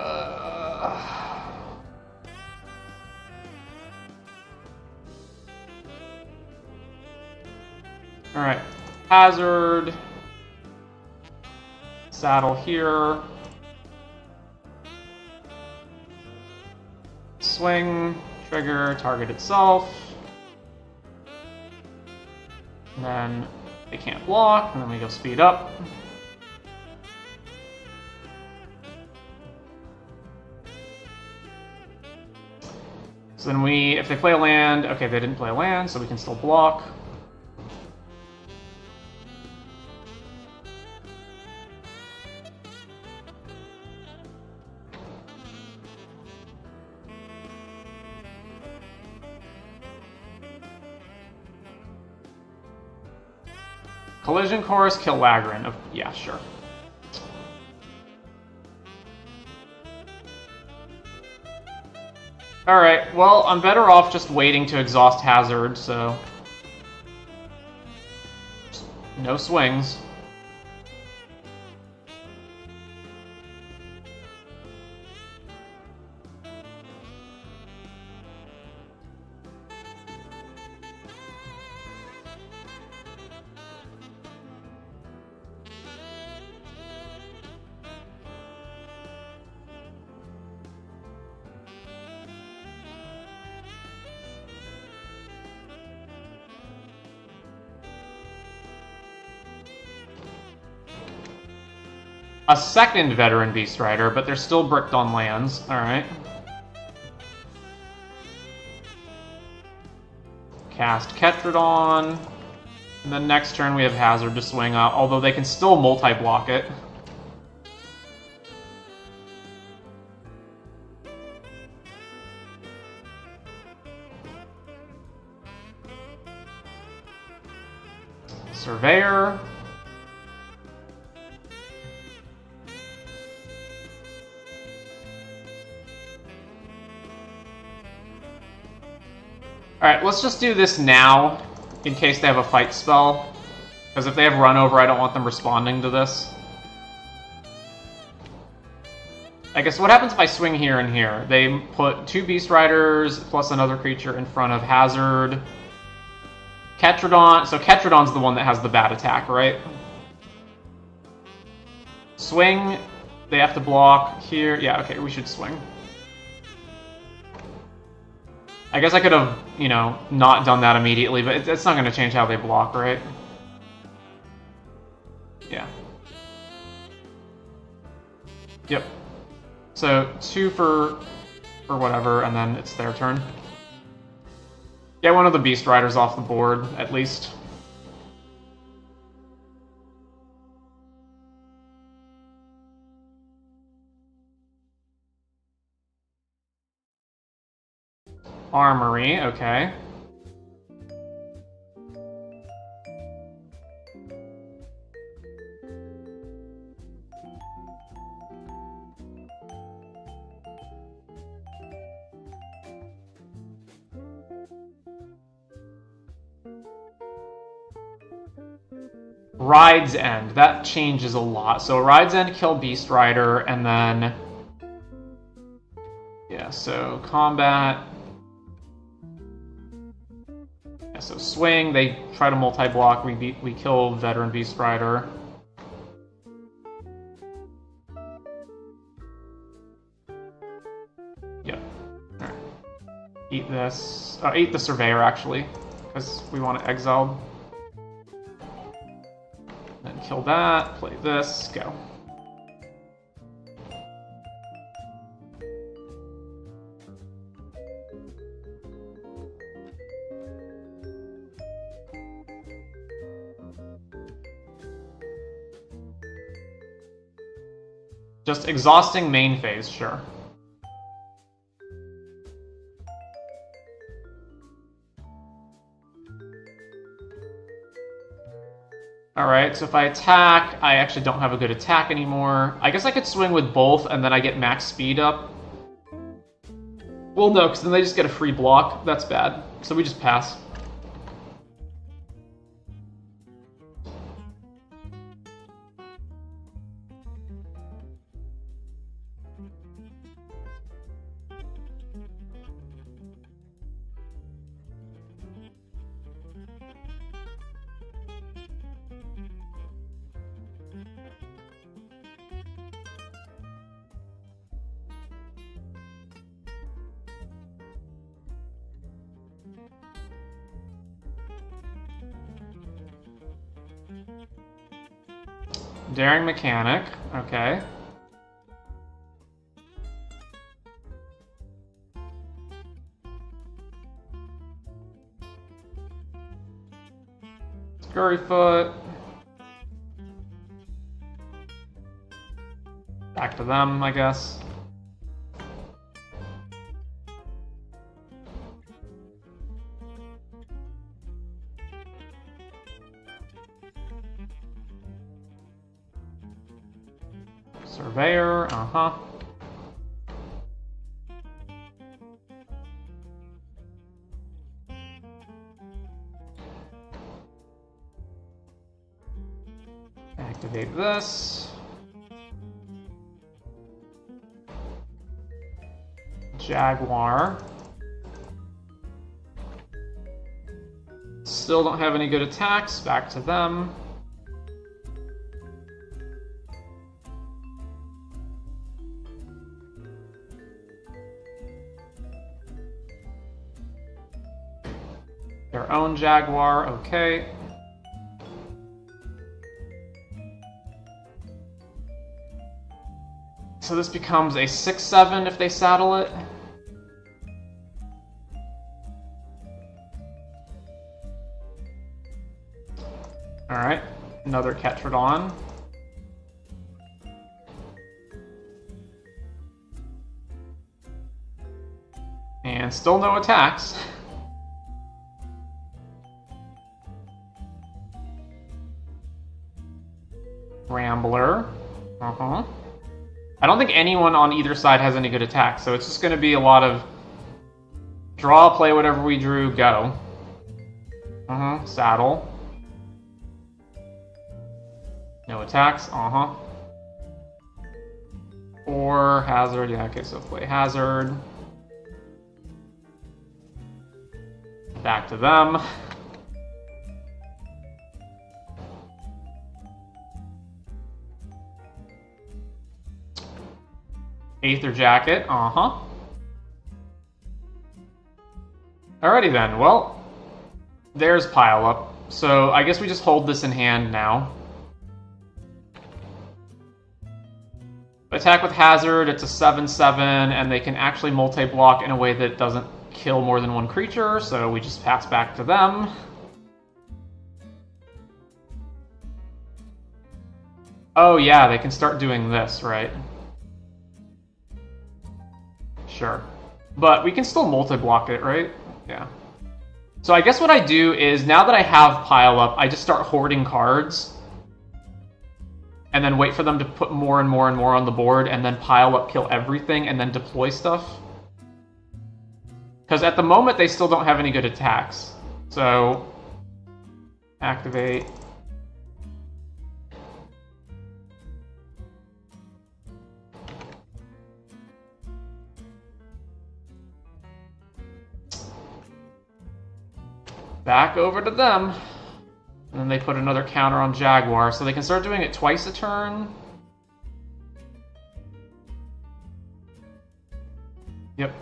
Alright. Hazard. Saddle here. Swing. Trigger. Target itself. And then they can't block, and then we go speed up. So then if they play a land, okay, they didn't play a land, so we can still block. Collision Course, kill Lagrin. Yeah, sure. Alright, well, I'm better off just waiting to exhaust Hazard, so... No swings. a second veteran Beast Rider, but they're still bricked on lands. Alright. Cast Ketradon. And then next turn we have Hazard to swing up, although they can still multi-block it. Surveyor. Alright, let's just do this now, in case they have a fight spell. Because if they have run over, I don't want them responding to this. I guess what happens if I swing here and here? They put 2 Beast Riders plus another creature in front of Hazard. Ketradon, so Ketradon's the one that has the bad attack, right? Swing, they have to block here. Yeah, okay, we should swing. I guess I could have, you know, not done that immediately, but it's not going to change how they block, right? Yeah. Yep. So 2 for whatever, and then it's their turn. Get one of the Beast Riders off the board, at least. Armory, okay. Ride's End, that changes a lot. So Ride's End, kill Beast Rider, and then... yeah, so combat... yeah, so swing, they try to multi-block, we kill Veteran Beast Rider. Yep. Alright. Eat this. Eat the Surveyor, actually, because we want it exiled. Then kill that, play this, go. Just exhausting main phase, sure. Alright, so if I attack, I actually don't have a good attack anymore. I guess I could swing with both, and then I get max speed up. Well, no, because then they just get a free block. That's bad. So we just pass. Daring Mechanic, okay. Scurryfoot. Back to them, I guess. Surveyor, uh-huh. Activate this. Jaguar. Still don't have any good attacks, back to them. Their own Jaguar, okay. So this becomes a 6-7 if they saddle it. Alright, another Ketrodon. And still no attacks. Rambler. I don't think anyone on either side has any good attacks, so it's just going to be a lot of draw, play whatever we drew, go. Saddle. No attacks, Or Hazard, yeah, okay, so play Hazard. Back to them. Aether Jacket, Alrighty then, well, there's Pile Up. So I guess we just hold this in hand now. Attack with Hazard, it's a 7-7, and they can actually multi-block in a way that doesn't kill more than one creature, so we just pass back to them. Oh yeah, they can start doing this, right? Sure. But we can still multi-block it, right? Yeah. So I guess what I do is, now that I have Pile Up, I just start hoarding cards. And then wait for them to put more and more and more on the board, and then Pile Up, kill everything, and then deploy stuff. Because at the moment, they still don't have any good attacks. So, activate. Back over to them. And then they put another counter on Jaguar, so they can start doing it twice a turn. Yep.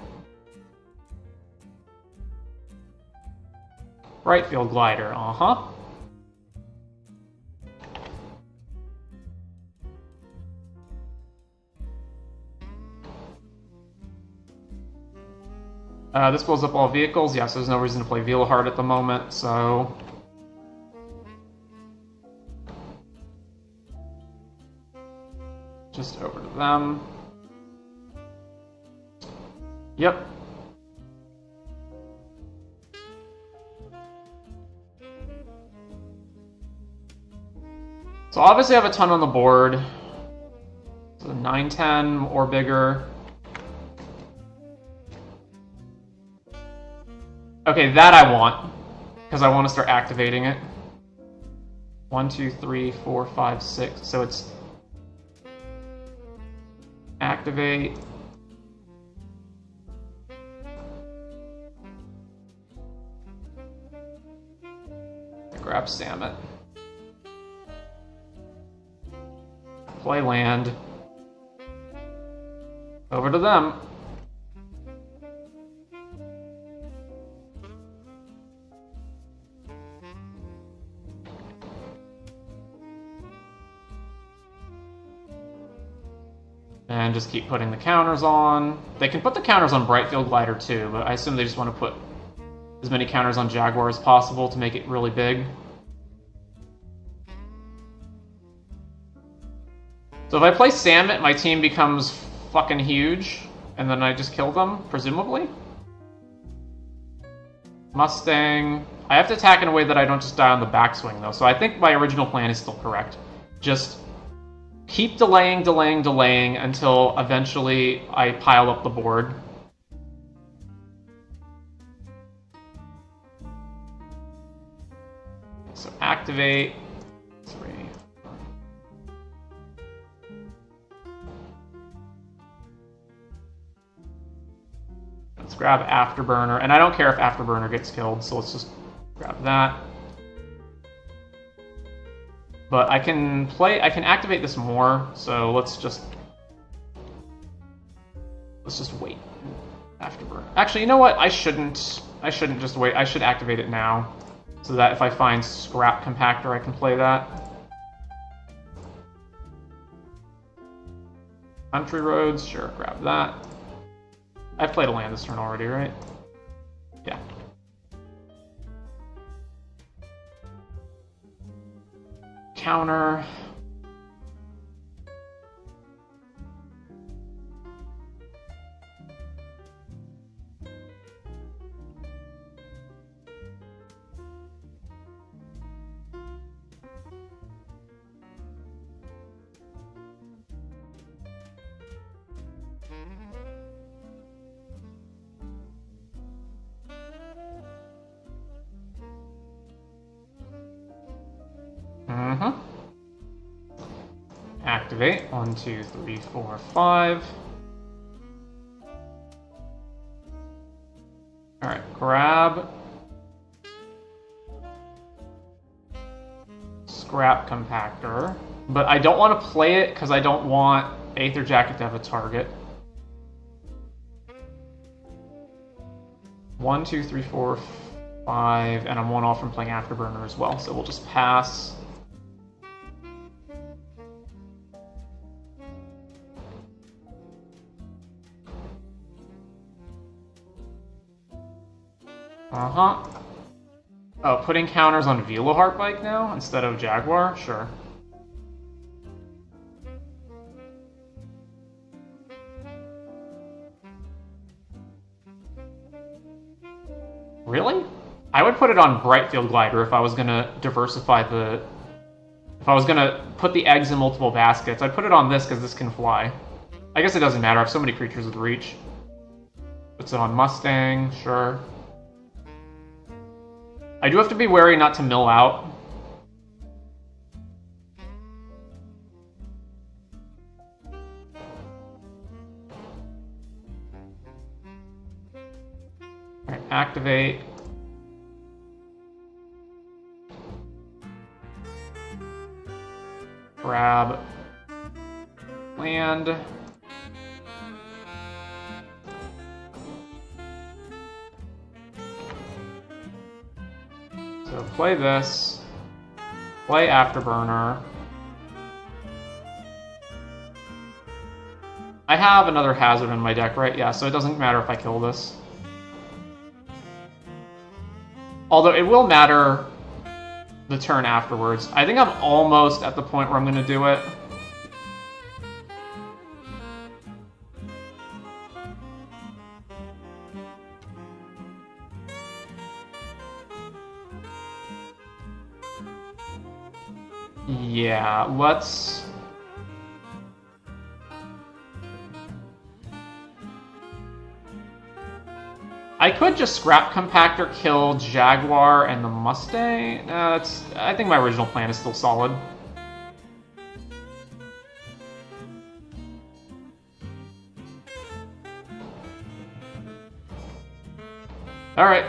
Right field glider, This blows up all vehicles. Yes, there's no reason to play Veilheart at the moment, so... Just over to them. Yep. So obviously I have a ton on the board. So 9-10 or bigger. Okay, that I want, because I want to start activating it. 1, 2, 3, 4, 5, 6. So it's activate. Grab Samet. Play land. Over to them. And just keep putting the counters on. They can put the counters on Brightfield Glider too, but I assume they just want to put as many counters on Jaguar as possible to make it really big. So if I play Samet, my team becomes fucking huge, and then I just kill them, presumably? Mustang. I have to attack in a way that I don't just die on the backswing, though, so I think my original plan is still correct. Just keep delaying, delaying, delaying until eventually I pile up the board. So activate. 3. Let's grab Afterburner, and I don't care if Afterburner gets killed, so let's just grab that. But I can activate this more, so let's just wait. Afterburner. Actually, you know what? I shouldn't just wait. I should activate it now, so that if I find Scrap Compactor, I can play that. Country roads, sure, grab that. I've played a land this turn already, right? Yeah. Counter. Activate. 1, 2, 3, 4, 5. Alright, grab. Scrap compactor. But I don't want to play it because I don't want Aether Jacket to have a target. 1, 2, 3, 4, 5, and I'm 1 off from playing Afterburner as well, so we'll just pass. Oh, putting counters on Veloheart Bike now instead of Jaguar? Sure. Really? I would put it on Brightfield Glider if I was gonna diversify the... If I was gonna put the eggs in multiple baskets. I'd put it on this because this can fly. I guess it doesn't matter. I have so many creatures with reach. Puts it on Mustang, sure. I do have to be wary not to mill out. Alright, activate. Grab. Land. So play this. Play Afterburner. I have another hazard in my deck, right? Yeah, so it doesn't matter if I kill this. Although it will matter the turn afterwards. I think I'm almost at the point where I'm going to do it. Yeah, let's... I could just Scrap Compactor, kill Jaguar and the Mustang. I think my original plan is still solid. Alright.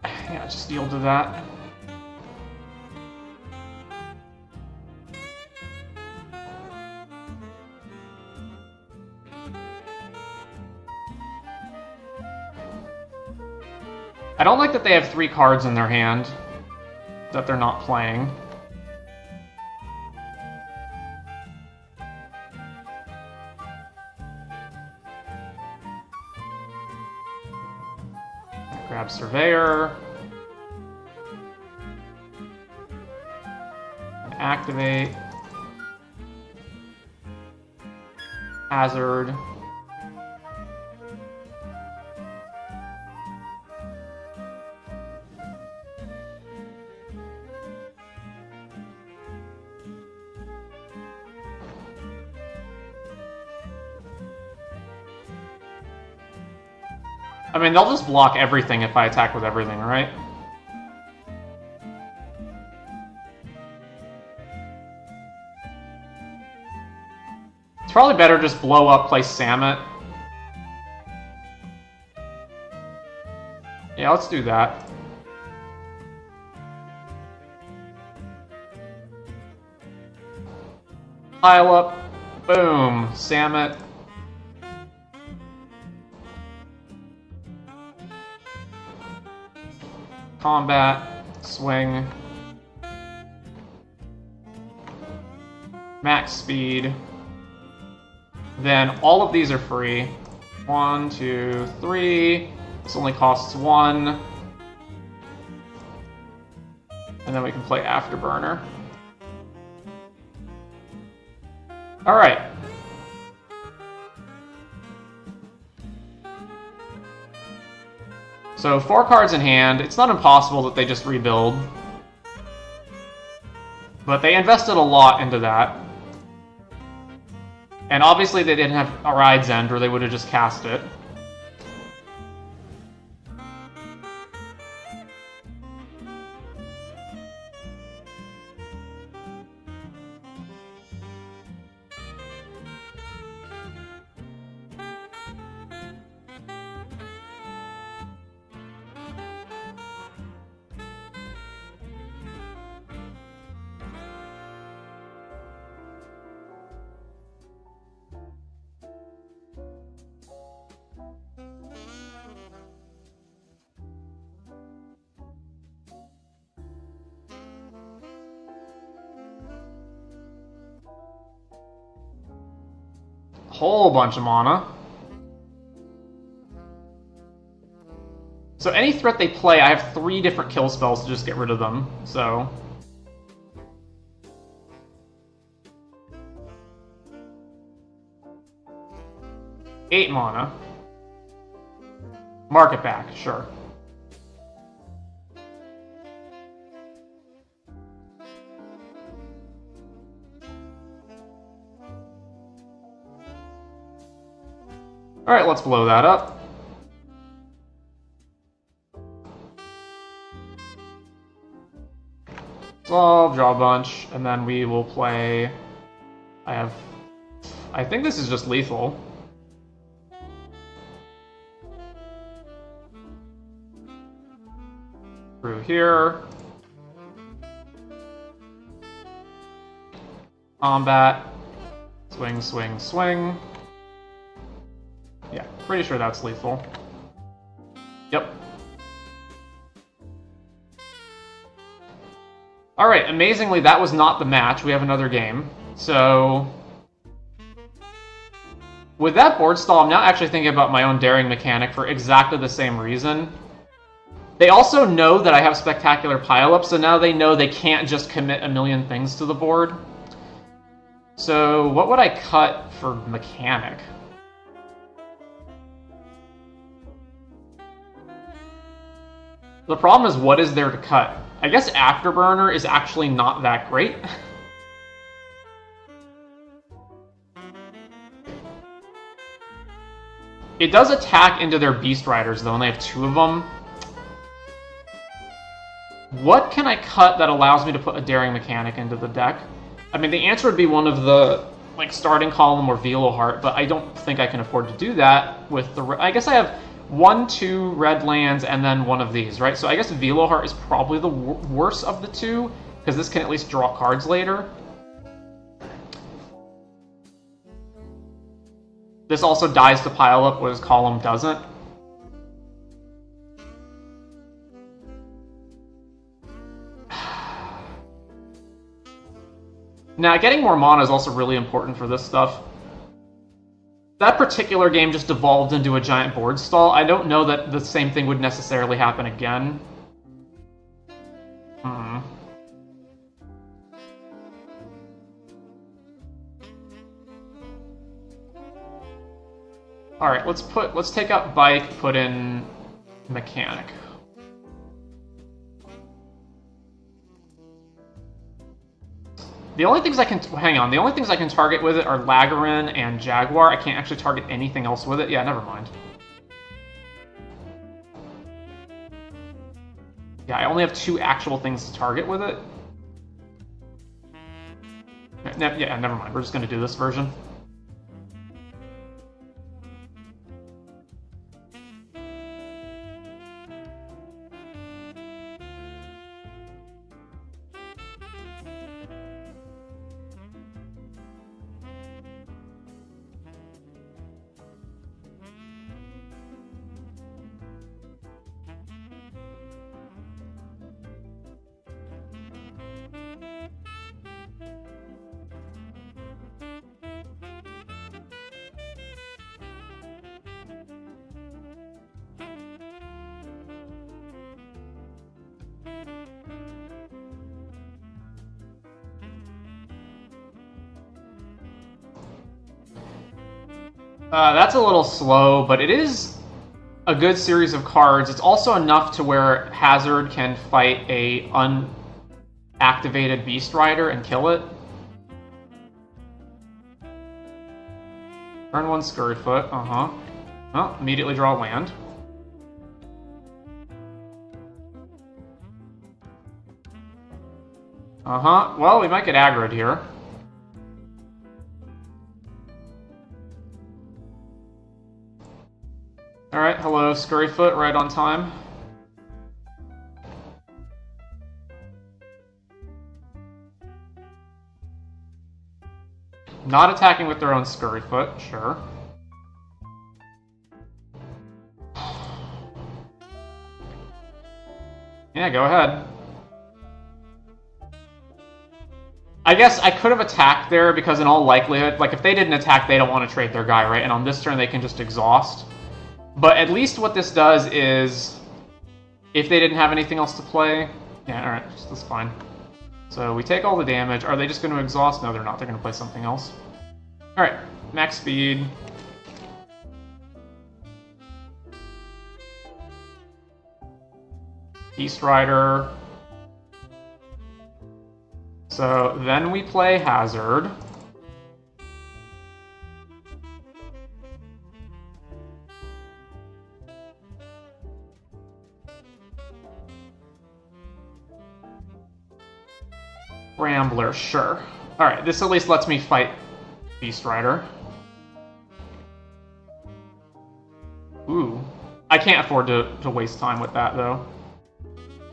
Yeah, just yield to that. I don't like that they have 3 cards in their hand that they're not playing. Grab Surveyor. And activate. Hazard. I mean, they'll just block everything if I attack with everything, right? It's probably better just blow up, play Samet. Yeah, let's do that. Pile up. Boom. Samet. Combat, swing. max speed. Then all of these are free. 1, 2, 3. This only costs 1. And then we can play Afterburner. Alright. So 4 cards in hand. It's not impossible that they just rebuild. But they invested a lot into that. And obviously they didn't have a Ride's End, or they would have just cast it. Whole bunch of mana. So any threat they play, I have 3 different kill spells to just get rid of them, so... Eight mana. Mark it back, sure. Alright, let's blow that up. Solve, draw a bunch, and then we will play... I think this is just lethal. Through here. Combat. Swing, swing, swing. Yeah, pretty sure that's lethal. Yep. Alright, amazingly, that was not the match. We have another game. So... with that board stall, I'm now actually thinking about my own daring mechanic for exactly the same reason. They also know that I have spectacular pileup, so now they know they can't just commit a million things to the board. So, what would I cut for mechanic? The problem is, what is there to cut? I guess Afterburner is actually not that great. It does attack into their Beast Riders, though, and they have 2 of them. What can I cut that allows me to put a Daring Mechanic into the deck? I mean, the answer would be one of the, like, Starting Column or Veloheart, but I don't think I can afford to do that with the... I guess I have 1, 2 red lands and then one of these, right? So I guess Veloheart is probably the worst of the 2, because this can at least draw cards later. This also dies to pile up, whereas Column doesn't. Now, getting more mana is also really important for this stuff. That particular game just devolved into a giant board stall. I don't know that the same thing would necessarily happen again. Alright, let's take out Bike, put in Mechanic. The only things I can... hang on. The only things I can target with it are Lagarin and Jaguar. I can't actually target anything else with it. Yeah, never mind. Yeah, I only have 2 actual things to target with it. Yeah, never mind. We're just going to do this version. That's a little slow, but it is a good series of cards. It's also enough to where Hazard can fight a unactivated Beast Rider and kill it. Turn 1 Scurryfoot, Oh, immediately draw land. Well, we might get aggroed here. Alright, hello, Scurryfoot, right on time. Not attacking with their own Scurryfoot, sure. Yeah, go ahead. I guess I could have attacked there because in all likelihood, like if they didn't attack, they don't want to trade their guy, right? And on this turn, they can just exhaust. But at least what this does is, if they didn't have anything else to play, yeah, alright, that's fine. So we take all the damage. Are they just going to exhaust? No, they're not. They're going to play something else. Alright, max speed. Beast Rider. So then we play Hazard. Rambler, sure. Alright, this at least lets me fight Beast Rider. Ooh. I can't afford to waste time with that, though.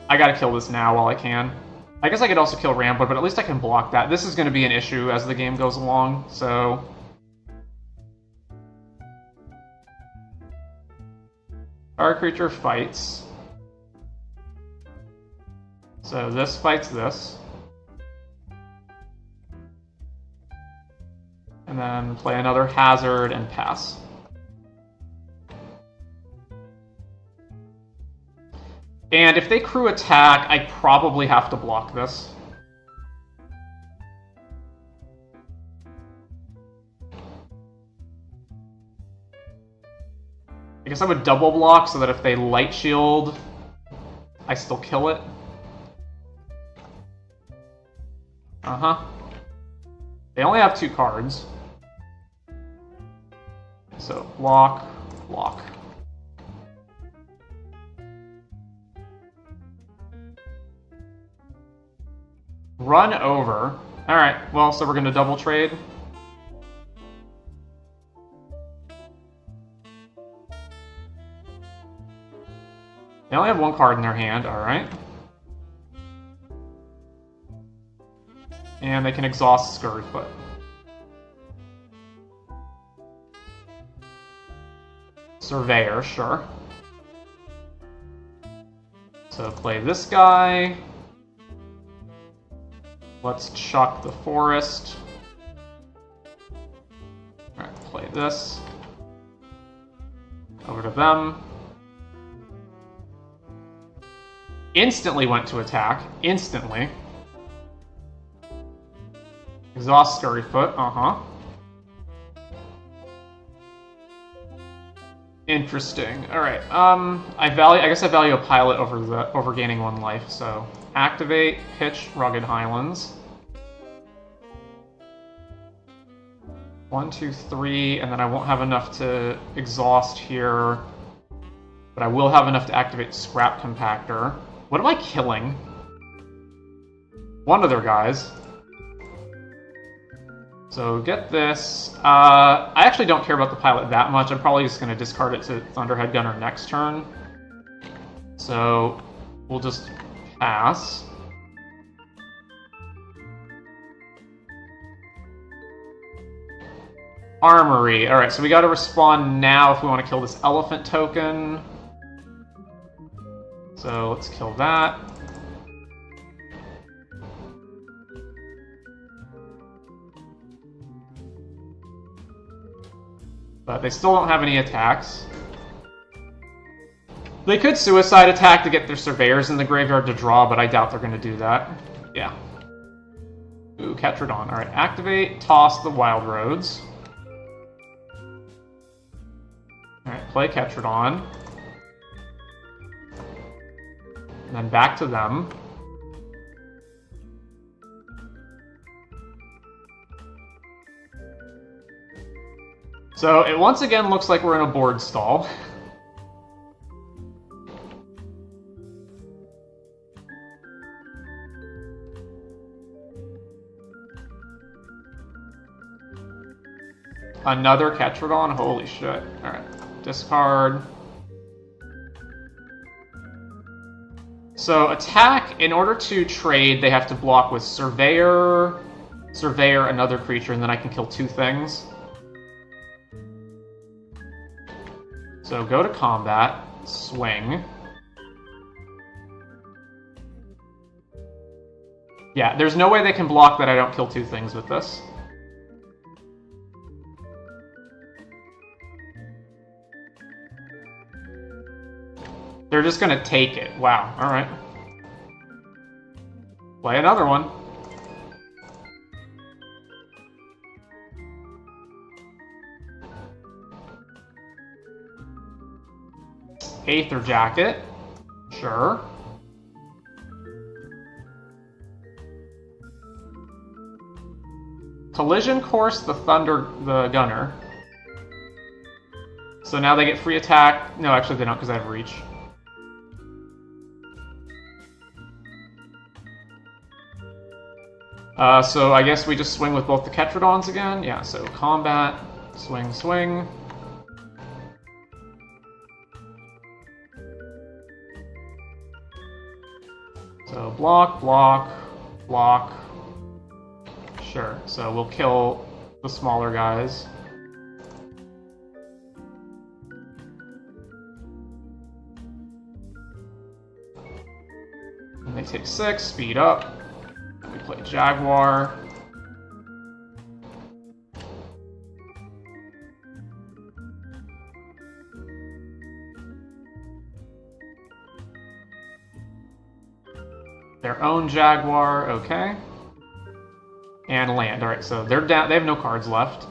I gotta kill this now while I can. I guess I could also kill Rambler, but at least I can block that. This is going to be an issue as the game goes along, so... Our creature fights. So this fights this. And then play another Hazard and pass. And if they crew attack, I probably have to block this. I guess I would double block so that if they light shield, I still kill it. They only have 2 cards. So, block, block. Run over. Alright, well, so we're going to double trade. They only have 1 card in their hand, alright. And they can exhaust Scurryfoot. Surveyor, sure. So play this guy. Let's chuck the forest. Alright, play this. Over to them. Instantly went to attack. Instantly. Exhaust Scurryfoot, Interesting. Alright, I guess I value a pilot over gaining 1 life, so activate, pitch, Rugged Highlands. 1, 2, 3, and then I won't have enough to exhaust here, but I will have enough to activate Scrap Compactor. What am I killing? One of their guys. So get this. I actually don't care about the pilot that much. I'm probably just going to discard it to Thunderhead Gunner next turn. So we'll just pass. Armory. Alright, so we got to respond now if we want to kill this elephant token. So let's kill that. But they still don't have any attacks. They could suicide attack to get their surveyors in the graveyard to draw, but I doubt they're going to do that. Yeah. Ooh, Ketrodon. Alright, activate, toss the Wild Roads. play Ketrodon. And then back to them. So it once again looks like we're in a board stall. Another Ketrodon? Holy shit. Alright. Discard. So attack, in order to trade, they have to block with Surveyor, another creature, and then I can kill 2 things. So go to combat, swing. Yeah, there's no way they can block that I don't kill 2 things with this. They're just gonna take it. Wow, alright. Play another one. Aether Jacket. Sure. Collision Course the Gunner. So now they get free attack. No, actually they don't because I have reach. So I guess we just swing with both the Ketrodons again. Yeah, so combat, swing, swing. So block, block, block. Sure, so we'll kill the smaller guys. And they take 6, speed up. And we play Jaguar. Their own Jaguar, okay. And land. Alright, so they're down. They have no cards left.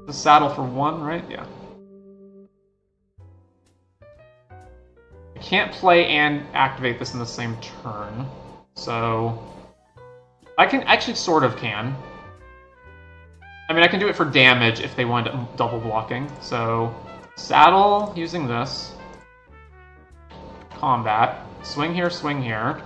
The saddle for 1, right? Yeah. I can't play and activate this in the same turn. So I can actually sort of can. I mean, I can do it for damage if they want double blocking. So saddle using this. Combat. Swing here, swing here.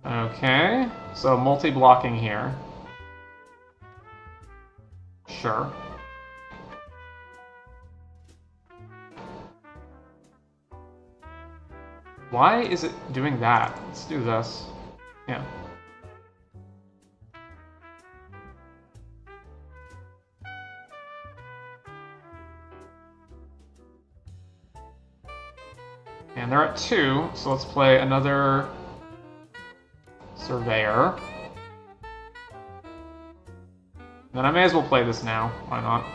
Okay, so multi-blocking here. Sure. Why is it doing that? Let's do this. Yeah. And they're at 2, so let's play another Surveyor. Then I may as well play this now. Why not?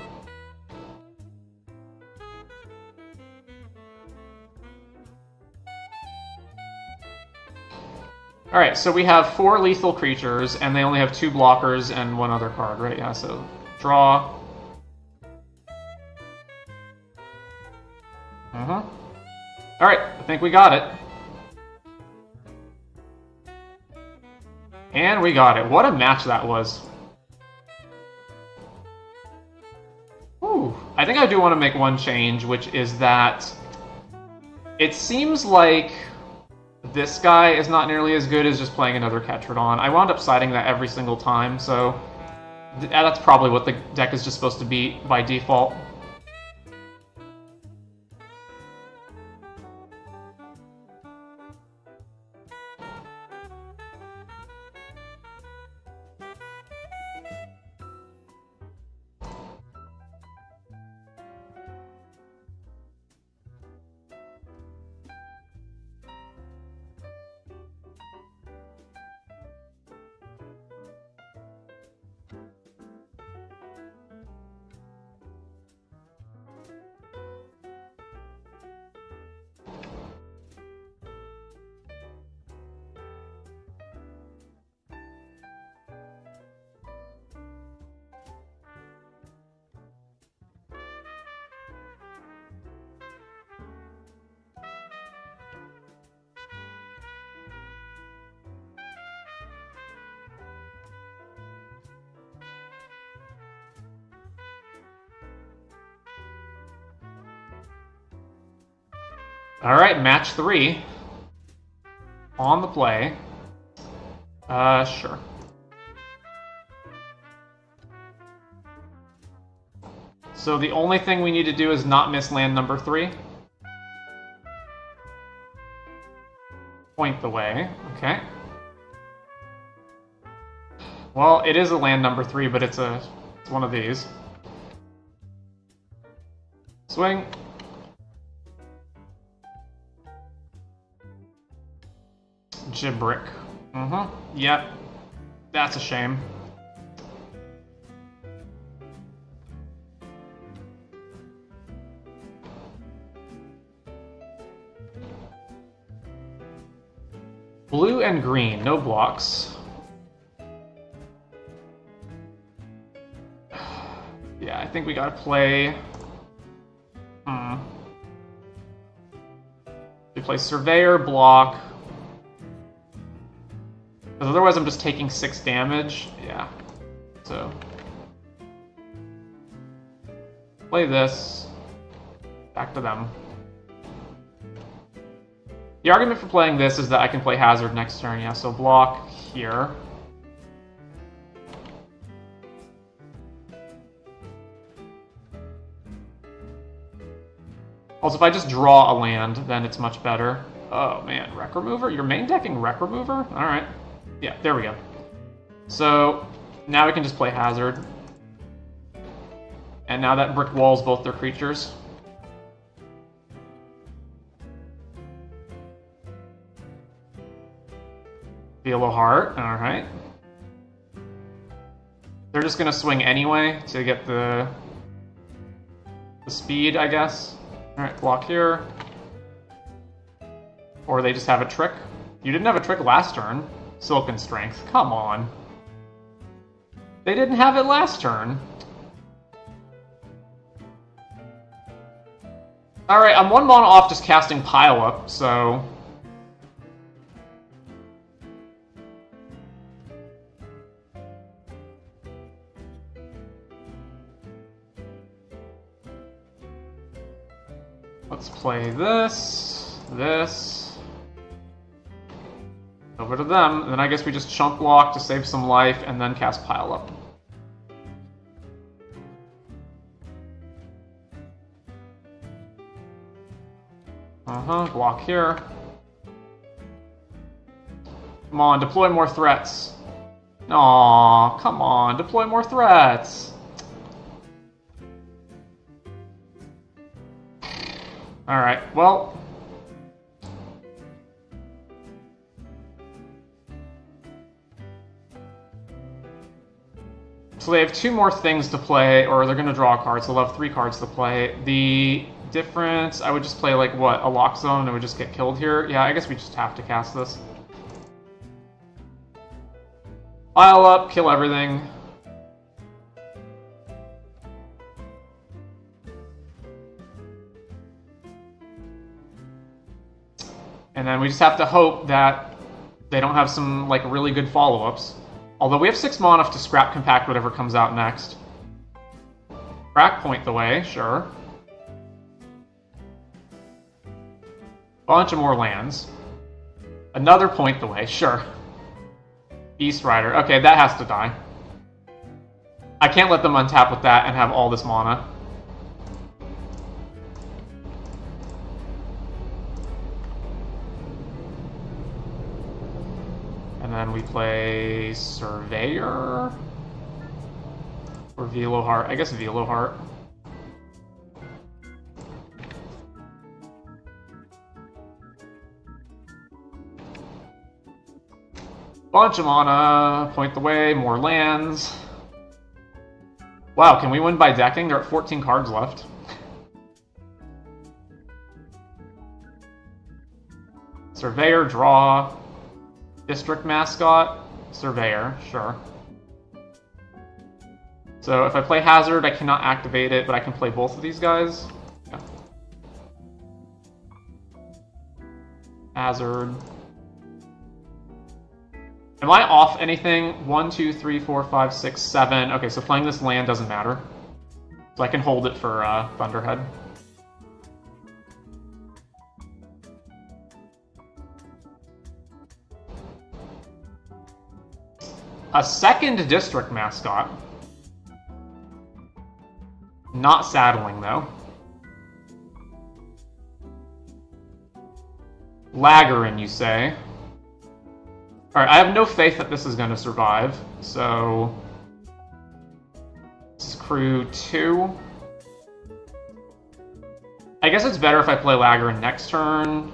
Alright, so we have 4 lethal creatures, and they only have 2 blockers and 1 other card, right? Yeah, so draw. Alright, I think we got it. And we got it. What a match that was. Ooh, I think I do want to make one change, which is that it seems like this guy is not nearly as good as just playing another Ketrodon. I wound up siding that every single time, so that's probably what the deck is just supposed to be by default. Alright, match 3. On the play. Sure. So the only thing we need to do is not miss land number 3. Point the way. Okay. Well, it is a land number 3, but it's one of these. Swing. Gibrick. Yep. That's a shame. Blue and green, no blocks. Yeah, I think we gotta play... We play Surveyor, block. Because otherwise I'm just taking 6 damage. Yeah. So... Play this. Back to them. The argument for playing this is that I can play Hazard next turn, yeah, so block here. Also, if I just draw a land, then it's much better. Oh man, Wreck Remover? You're main decking Wreck Remover? Alright. Yeah, there we go. So, now we can just play Hazard. And now that brick walls both their creatures. Veilo Heart, alright. They're just gonna swing anyway to get the speed, I guess. Alright, block here. Or they just have a trick. You didn't have a trick last turn. Silken Strength, come on. They didn't have it last turn. Alright, I'm 1 mana off just casting Pile Up, so... Let's play this, over to them, and then I guess we just chump block to save some life, and then cast Pile Up. Block here. Come on, deploy more threats. Aw, come on, deploy more threats. Alright, well... So they have 2 more things to play, or they're going to draw a card, so they'll have 3 cards to play. The difference, I would just play, like, what, a Lock Zone, and it would just get killed here? Yeah, I guess we just have to cast this. Pile up, kill everything. And then we just have to hope that they don't have some, like, really good follow-ups. Although we have 6 mana to scrap compact whatever comes out next. Crack point the way, sure. Bunch of more lands. Another point the way, sure. Beast Rider. Okay, that has to die. I can't let them untap with that and have all this mana. And then we play Surveyor. Or Veilo Heart. I guess Veilo Heart. Bunch of mana, point the way, more lands. Wow, can we win by decking? There are 14 cards left. Surveyor, draw. District Mascot, Surveyor, sure. So if I play Hazard, I cannot activate it, but I can play both of these guys. Yeah. Hazard. Am I off anything? 1, 2, 3, 4, 5, 6, 7. Okay, so playing this land doesn't matter. So I can hold it for Thunderhead. A second district mascot. Not saddling, though. Laggerin, you say? Alright, I have no faith that this is going to survive, so... This is crew 2. I guess it's better if I play Laggerin next turn.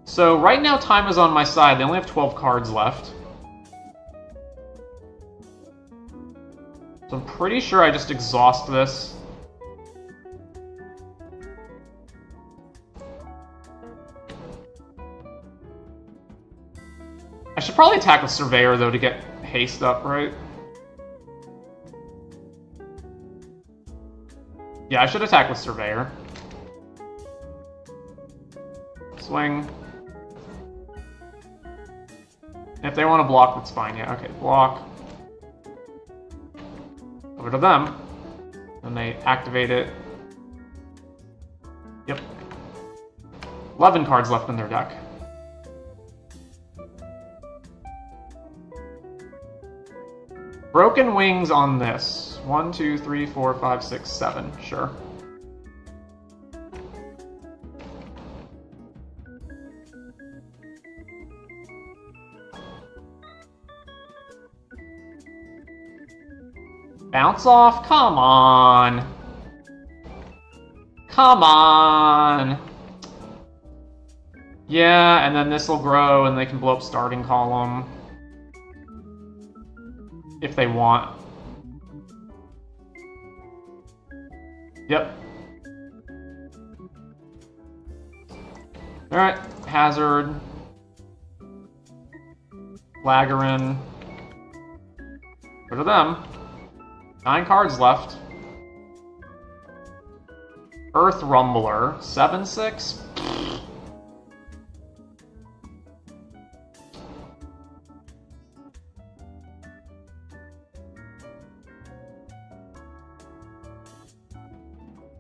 So right now time is on my side. They only have 12 cards left. So I'm pretty sure I just exhaust this. I should probably attack with Surveyor, though, to get haste up, right? Yeah, I should attack with Surveyor. Swing. If they want to block, that's fine. Yeah, okay, block. Over to them. Then they activate it. Yep. 11 cards left in their deck. Broken Wings on this. 1, 2, 3, 4, 5, 6, 7. Sure. Bounce off? Come on. Come on. Yeah, and then this will grow and they can blow up starting column. If they want. Yep. Alright, Hazard. Laggerin. Go to them. 9 cards left. Earth Rumbler. 7/6?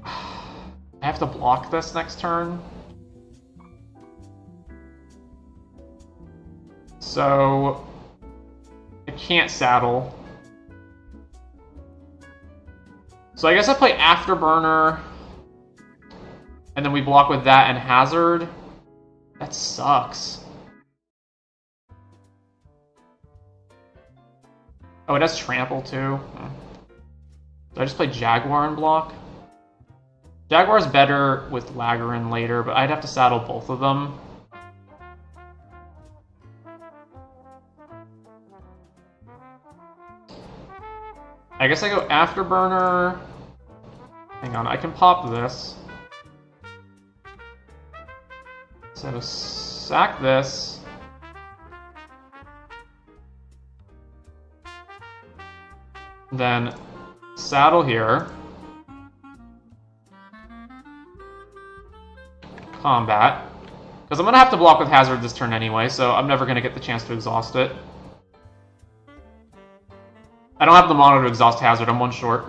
I have to block this next turn. So I can't saddle. So I guess I play Afterburner, and then we block with that and Hazard. That sucks. Oh, it has Trample too. Do I just play Jaguar and block? Jaguar's better with Laggerin later, but I'd have to saddle both of them. I guess I go Afterburner. Hang on, I can pop this. So sack this. Then saddle here. Combat. Because I'm going to have to block with Hazard this turn anyway, so I'm never going to get the chance to exhaust it. I don't have the mana to exhaust Hazard, I'm 1 short.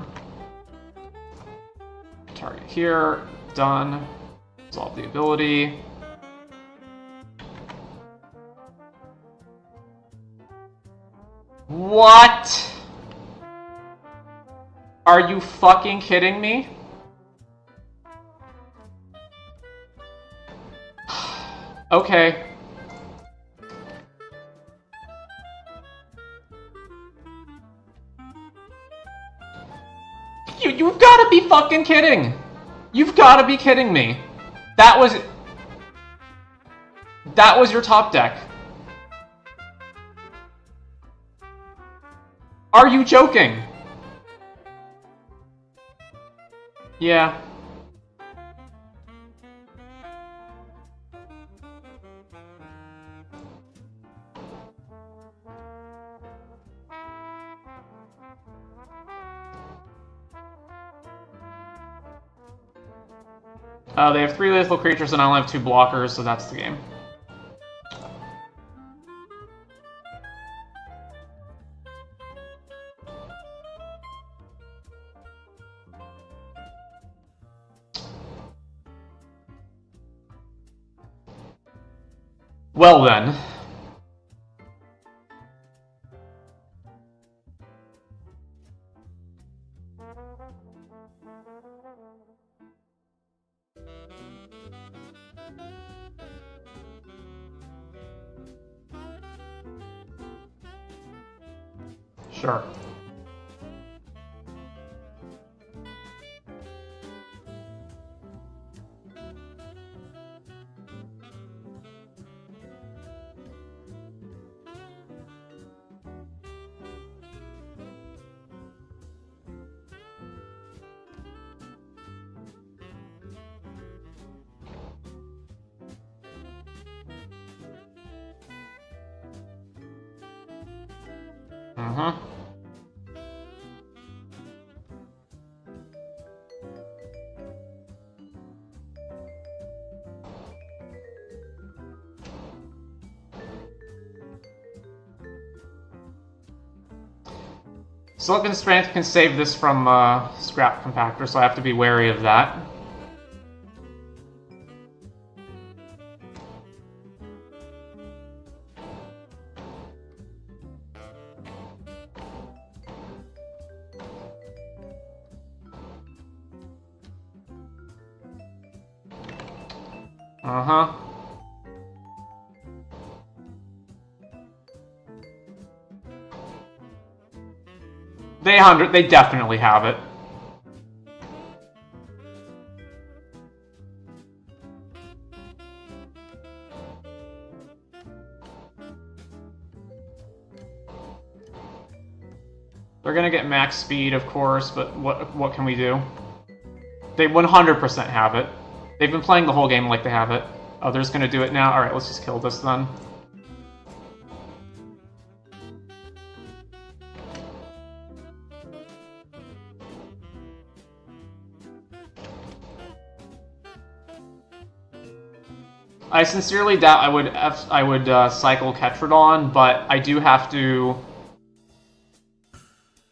Target here, done. Resolve the ability. What? Are you fucking kidding me? Okay. You've gotta be fucking kidding! You've gotta be kidding me! That was your top deck. Are you joking? Yeah. They have 3 lethal creatures and I only have 2 blockers, so that's the game. Well then. Sure. Mm-hmm. Silicon Strength can save this from Scrap Compactor, so I have to be wary of that. Uh-huh. They definitely have it. They're gonna get max speed, of course, but what can we do? They 100% have it. They've been playing the whole game like they have it. Oh, they're just gonna do it now? Alright, let's just kill this then. I sincerely doubt I would cycle Ketrodon, but I do have to.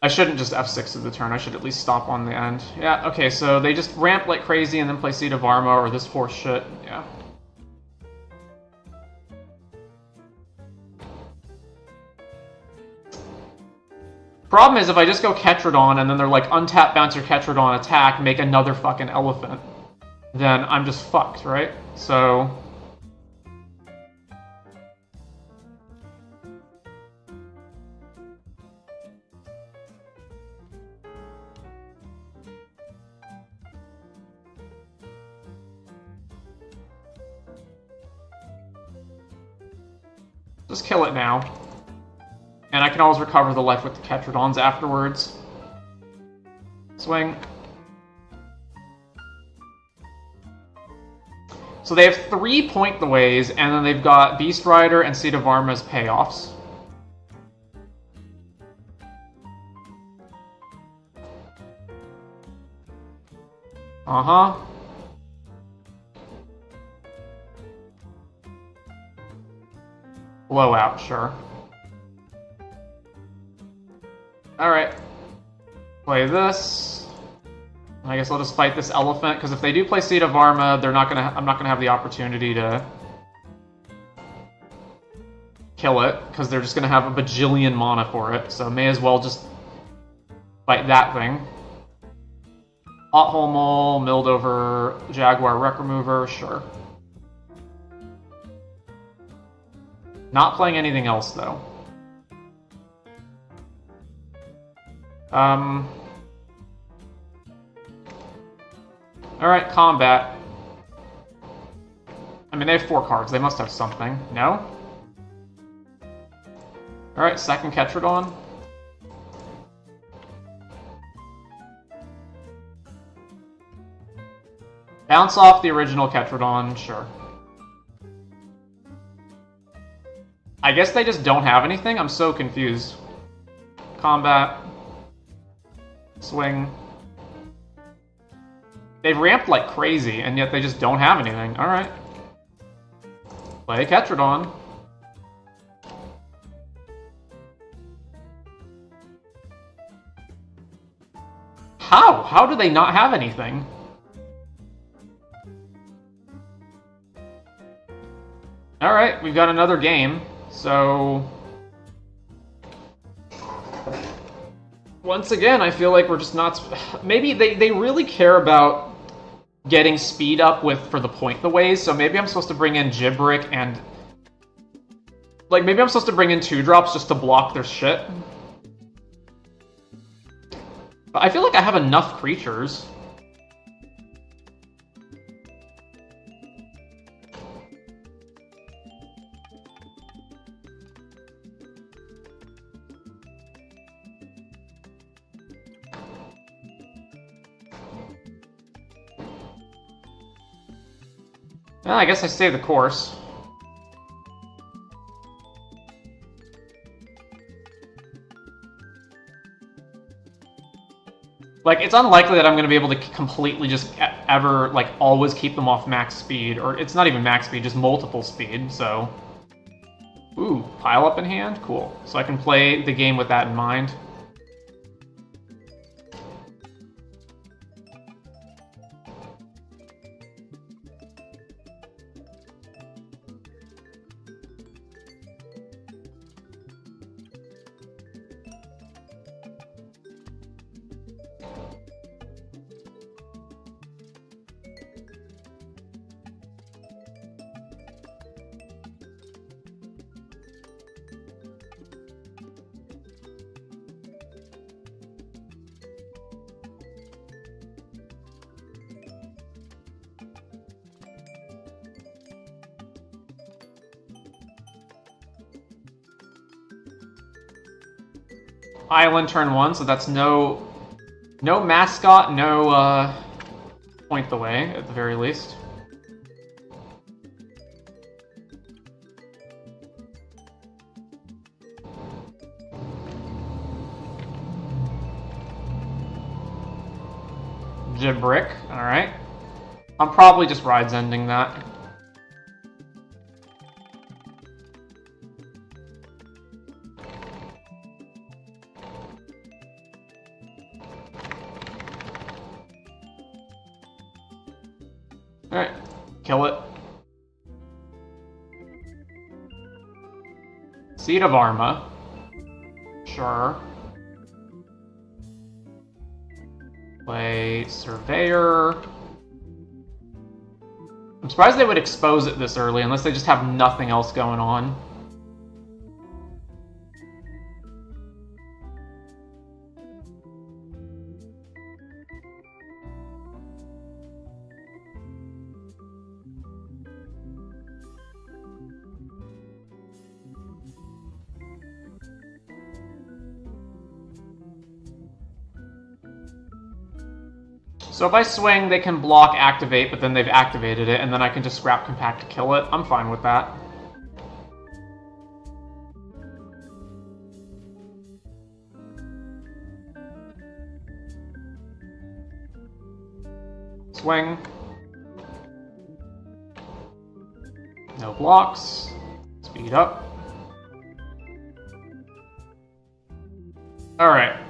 I shouldn't just F6 of the turn. I should at least stop on the end. Yeah. Okay. So they just ramp like crazy and then play Seed of Arma or this horse shit. Yeah. Problem is if I just go Ketrodon and then they're like untap bouncer Ketrodon attack, make another fucking elephant, then I'm just fucked, right? So. Just kill it now. And I can always recover the life with the Ketrodons afterwards. Swing. So they have 3 point the ways, and then they've got Beast Rider and Seed of Arma as payoffs. Uh-huh. Blowout, sure. Alright. Play this. I guess I'll just fight this elephant, because if they do play Seed of Arma, I'm not gonna have the opportunity to kill it, because they're just gonna have a bajillion mana for it, so may as well just fight that thing. Pothole Mole, milled over Jaguar Wreck Remover, sure. Not playing anything else, though. Alright, combat. I mean, they have 4 cards. They must have something. No? Alright, second Ketrodon. Bounce off the original Ketrodon, sure. I guess they just don't have anything? I'm so confused. Combat. Swing. They've ramped like crazy, and yet they just don't have anything. Alright. Play Ketrodon. How? How do they not have anything? Alright, we've got another game. So... once again, I feel like we're just not... maybe they really care about getting speed up for the point the ways, so maybe I'm supposed to bring in Gibrick and... like, maybe I'm supposed to bring in 2-drops just to block their shit. But I feel like I have enough creatures. Well, I guess I stay the course. Like, it's unlikely that I'm going to be able to completely just ever, like, always keep them off max speed. Or, it's not even max speed, just multiple speed, so... Ooh, pile up in hand? Cool. So I can play the game with that in mind. Island turn 1, so that's no mascot, no point the way, at the very least. Gibrick, alright. I'm probably just rides ending that. Alright, kill it. Seed of Arma. Sure. Play Surveyor. I'm surprised they would expose it this early, unless they just have nothing else going on. So if I swing, they can block activate, but then they've activated it, and then I can just scrap compact to kill it. I'm fine with that. Swing. No blocks. Speed up. Alright.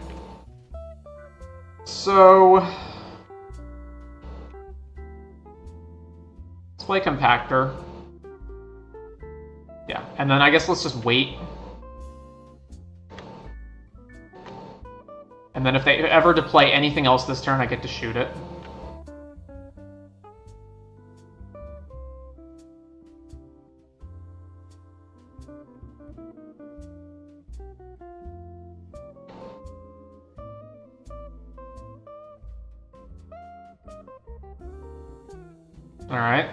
So... let's play Compactor. Yeah, and then I guess let's just wait. And then if they ever play anything else this turn, I get to shoot it. Alright.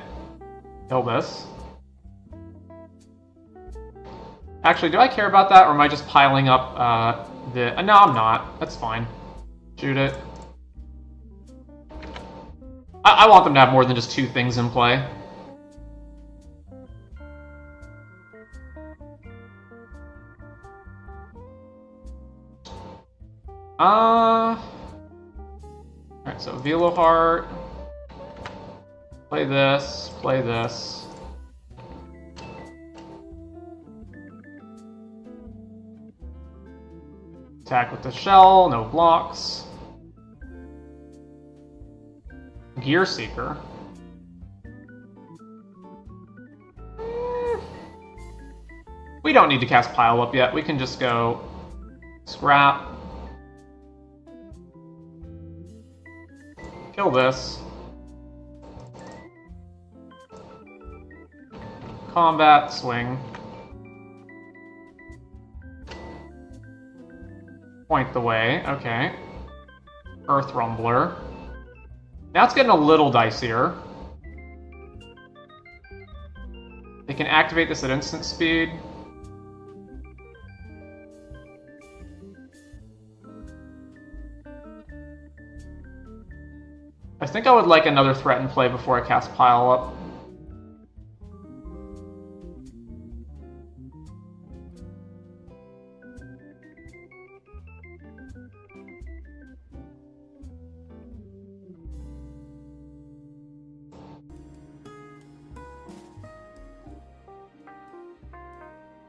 Kill this. Actually, do I care about that, or am I just piling up the... no, I'm not. That's fine. Shoot it. I want them to have more than just 2 things in play. Alright, so Veloheart. Play this, play this. Attack with the shell, no blocks. Gear Seeker. We don't need to cast Pile Up yet. We can just go scrap. Kill this. Combat, swing. Point the way, okay. Earth Rumbler. Now it's getting a little dicier. They can activate this at instant speed. I think I would like another threat in play before I cast Pile Up.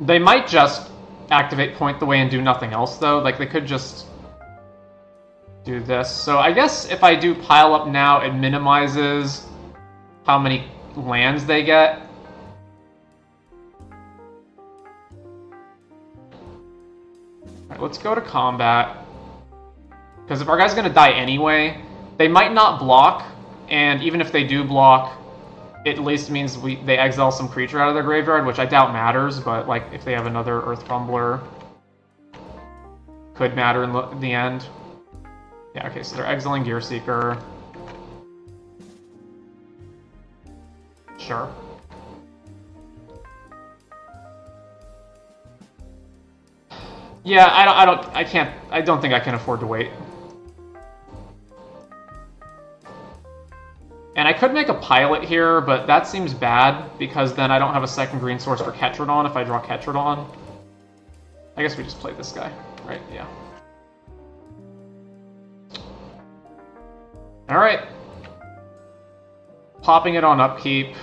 They might just activate Point the Way and do nothing else, though. Like, they could just do this. So I guess if I do Pile Up now, it minimizes how many lands they get. Alright, let's go to combat. Because if our guy's going to die anyway, they might not block, and even if they do block, it at least means they exile some creature out of their graveyard, which I doubt matters, but like if they have another Earth Rumbler, could matter in the end. Yeah, okay, so they're exiling Gearseeker. Sure. Yeah, I don't think I can afford to wait. And I could make a pilot here, but that seems bad, because then I don't have a second green source for Ketrodon if I draw Ketrodon. I guess we just play this guy, right? Yeah. Alright. Popping it on upkeep.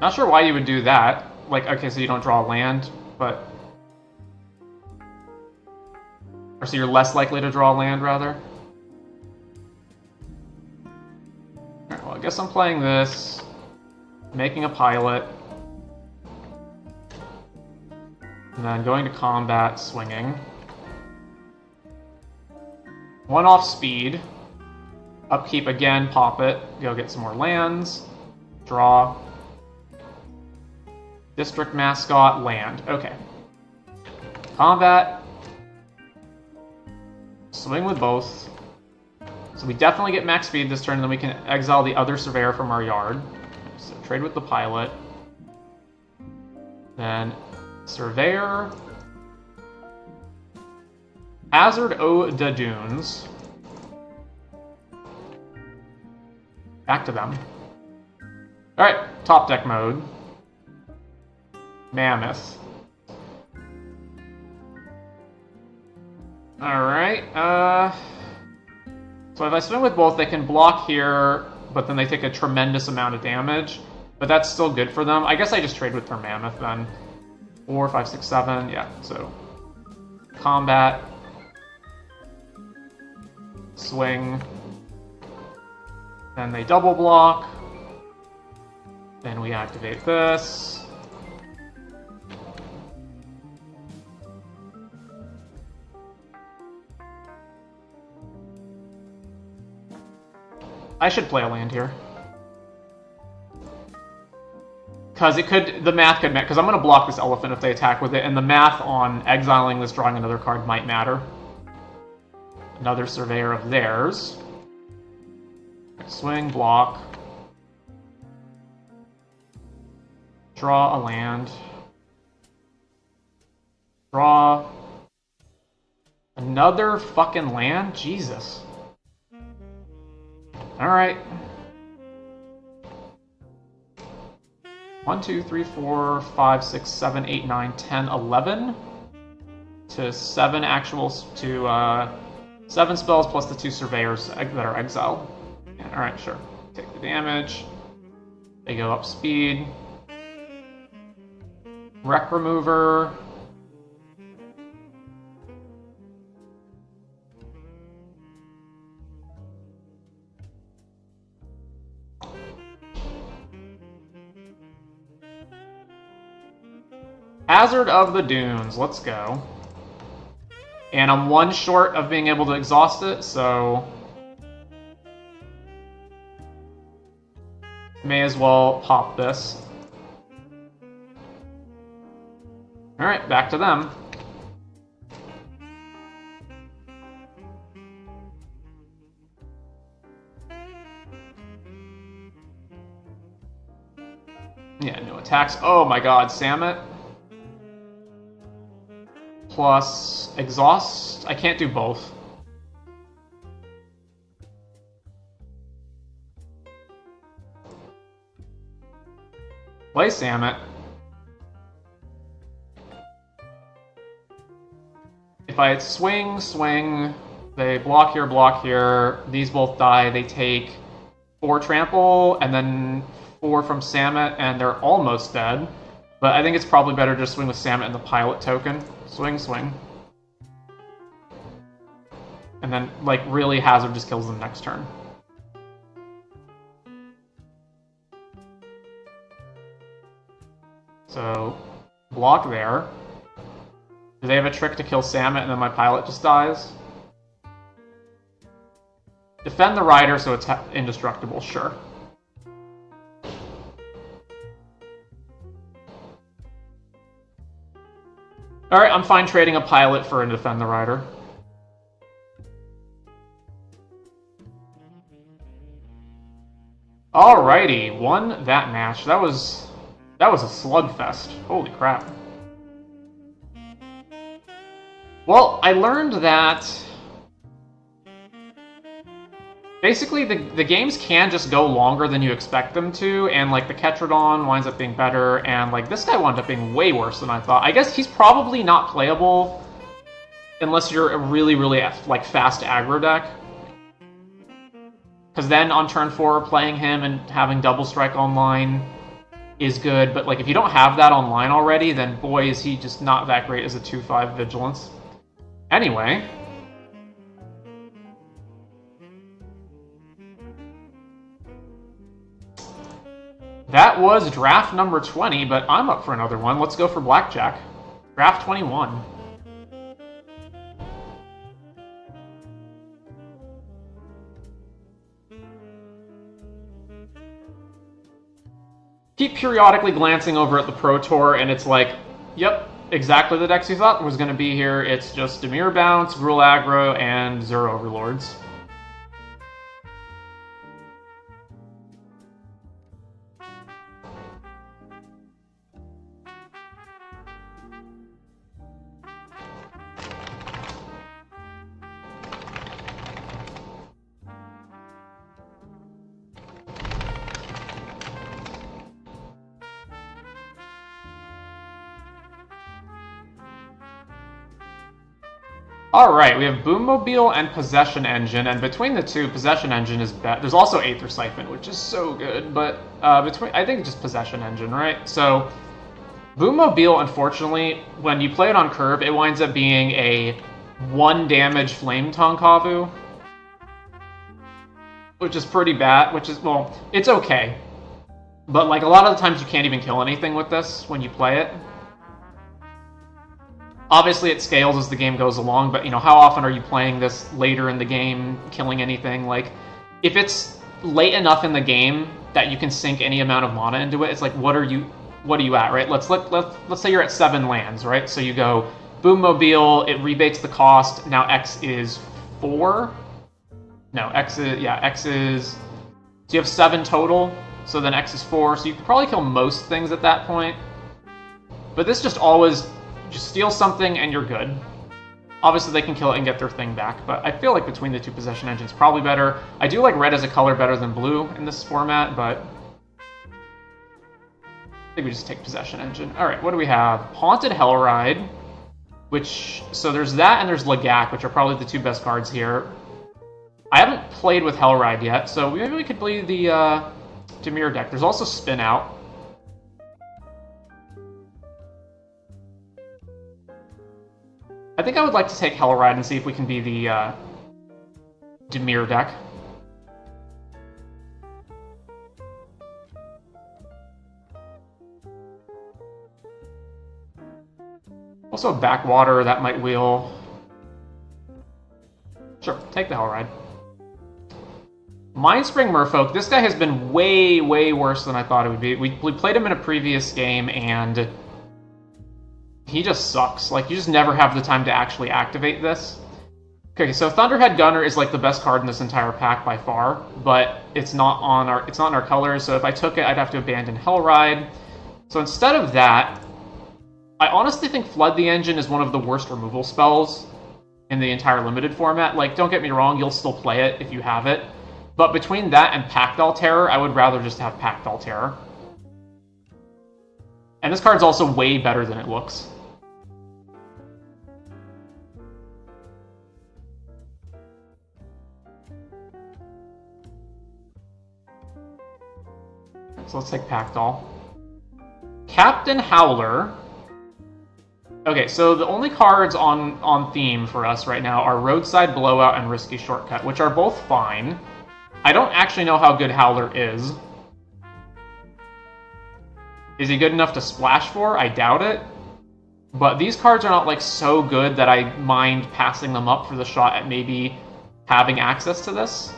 Not sure why you would do that. Like, okay, so you don't draw land, but... Or so you're less likely to draw land, rather. Alright, well, I guess I'm playing this. Making a pilot. And then going to combat, swinging. One off speed. Upkeep again, pop it. Go get some more lands. Draw. District Mascot, land. Okay. Combat. Swing with both. So we definitely get max speed this turn, and then we can exile the other Surveyor from our yard. So trade with the pilot. Then Surveyor. Hazard o' the Dunes. Back to them. Alright, top deck mode. Mammoth. Alright, so if I swing with both, they can block here, but then they take a tremendous amount of damage. But that's still good for them. I guess I just trade with their Mammoth then. 4, 5, 6, 7, yeah, so... Combat. Swing. Then they double block. Then we activate this. I should play a land here. Because the math could matter, because I'm going to block this elephant if they attack with it, and the math on exiling this, drawing another card might matter. Another Surveyor of theirs. Swing, block. Draw a land. Draw. Another fucking land? Jesus. Alright. 1, 2, 3, 4, 5, 6, 7, 8, 9, 10, 11. To 7 actuals, to 7 spells plus the 2 Surveyors that are exiled. Alright, sure. Take the damage. They go up speed. Wreck Remover. Hazard of the Dunes, let's go. And I'm one short of being able to exhaust it, so... may as well pop this. Alright, back to them. Yeah, no attacks. Oh my god, Samet. Plus exhaust. I can't do both. Play Samet. If I swing, they block here, these both die, they take 4 trample, and then 4 from Samet, and they're almost dead. But I think it's probably better to just swing with Samet and the pilot token. Swing. And then, like, really Hazard just kills them next turn. So, block there. Do they have a trick to kill Samet and then my pilot just dies? Defend the rider so it's indestructible, sure. Alright, I'm fine trading a pilot for a defend the rider. Alrighty, won that match. That was a slugfest. Holy crap. Well, I learned that basically the games can just go longer than you expect them to, and like the Ketrodon winds up being better, and like this guy wound up being way worse than I thought. I guess he's probably not playable unless you're a really, really like fast aggro deck. Because then on turn 4, playing him and having Double Strike online is good, but like if you don't have that online already, then boy is he just not that great as a 2/5 Vigilance. Anyway. That was draft number 20, but I'm up for another one. Let's go for Blackjack. Draft 21. Keep periodically glancing over at the Pro Tour, and it's like, yep, exactly the decks you thought was going to be here. It's just Dimir Bounce, Gruul Aggro, and Zero Overlords. Alright, we have Boommobile and Possession Engine, and between the two, Possession Engine is better. There's also Aether Siphon, which is so good, but I think just Possession Engine, right? So, Boommobile, unfortunately, when you play it on curve, it winds up being a 1 damage Flame Tonkavu, which is pretty bad, well, it's okay. But like a lot of the times you can't even kill anything with this when you play it. Obviously, it scales as the game goes along, but, you know, how often are you playing this later in the game, killing anything? Like, if it's late enough in the game that you can sink any amount of mana into it, it's like, what are you at, right? Let's say you're at 7 lands, right? So you go, Boommobile, it rebates the cost, now X is 4? No, X is... So you have 7 total, so then X is 4, so you can probably kill most things at that point. But this just always... just steal something and you're good. Obviously they can kill it and get their thing back, but I feel like between the two Possession Engines probably better. I do like red as a color better than blue in this format, but I think we just take Possession Engine. Alright, what do we have? Haunted Hellride, which... so there's that and there's Lagak, which are probably the 2 best cards here. I haven't played with Hellride yet, so maybe we could play the Dimir deck. There's also Spin Out. I think I would like to take Hellride and see if we can be the Dimir deck. Also a backwater, that might wheel. Sure, take the Hellride. Mindspring Merfolk, this guy has been way, way worse than I thought it would be. We played him in a previous game, and he just sucks. Like, you just never have the time to actually activate this. Okay, so Thunderhead Gunner is like the best card in this entire pack by far, but it's not in our colors, so if I took it, I'd have to abandon Hellride. So instead of that, I honestly think Flood the Engine is one of the worst removal spells in the entire limited format. Like, don't get me wrong, you'll still play it if you have it. But between that and Pactol Terror, I would rather just have Pactol Terror. And this card's also way better than it looks. So let's take Pactol. Captain Howler. Okay, so the only cards on theme for us right now are Roadside Blowout and Risky Shortcut, which are both fine. I don't actually know how good Howler is. Is he good enough to splash for? I doubt it. But these cards are not like so good that I mind passing them up for the shot at maybe having access to this.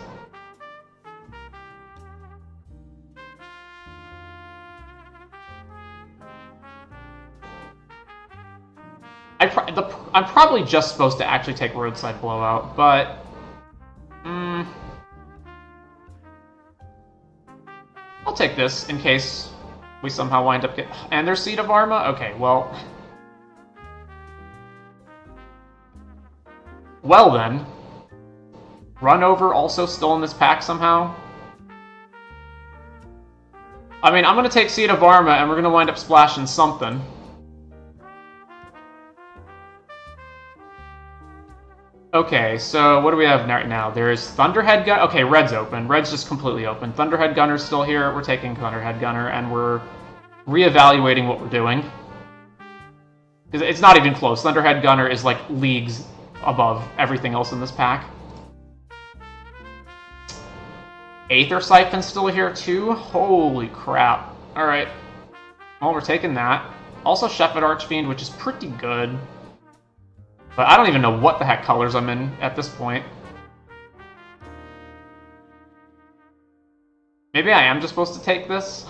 I'm probably just supposed to actually take Roadside Blowout, but... I'll take this in case we somehow wind up getting... And there's Seed of Arma? Okay, well... Well then. Run Over also still in this pack somehow? I mean, I'm going to take Seed of Arma and we're going to wind up splashing something. Okay, so what do we have right now? There's Thunderhead Gunner. Okay, Red's open. Red's just completely open. Thunderhead Gunner's still here. We're taking Thunderhead Gunner, and we're reevaluating what we're doing. Because it's not even close. Thunderhead Gunner is like leagues above everything else in this pack. Aether Siphon's still here too? Holy crap. Alright. Well, we're taking that. Also Shepherd Archfiend, which is pretty good. But I don't even know what the heck colors I'm in at this point. Maybe I am just supposed to take this?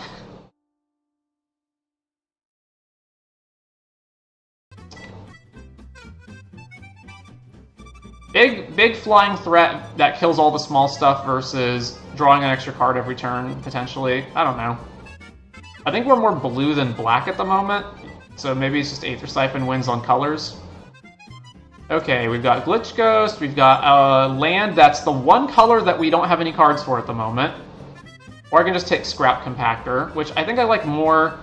Big flying threat that kills all the small stuff versus drawing an extra card every turn, potentially. I don't know. I think we're more blue than black at the moment, so maybe it's just Aether Siphon wins on colors. Okay, we've got Glitch Ghost, we've got land that's the one color that we don't have any cards for at the moment. Or I can just take Scrap Compactor, which I think I like more.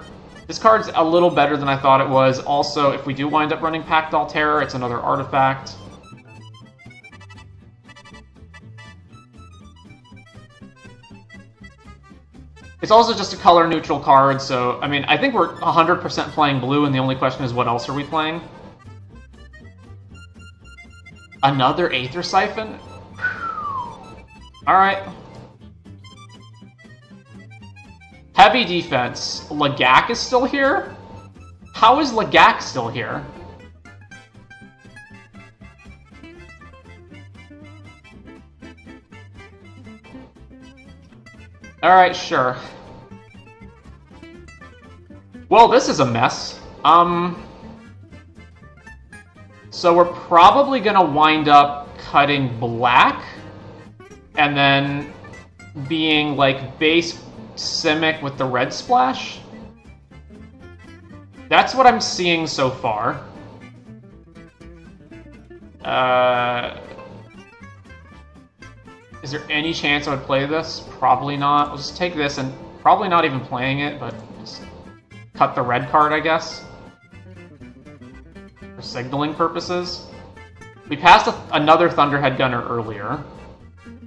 This card's a little better than I thought it was. Also, if we do wind up running Pactol Terror, it's another artifact. It's also just a color-neutral card, so, I mean, I think we're 100% playing blue, and the only question is what else are we playing? Another Aether Siphon? Alright. Heavy defense. Lagak is still here? How is Lagak still here? Alright, sure. Well, this is a mess. So we're probably gonna wind up cutting black, and then being like base Simic with the red splash. That's what I'm seeing so far. Is there any chance I would play this? Probably not. I'll just take this and probably not even playing it, but just cut the red card, I guess. For signaling purposes. We passed another Thunderhead Gunner earlier,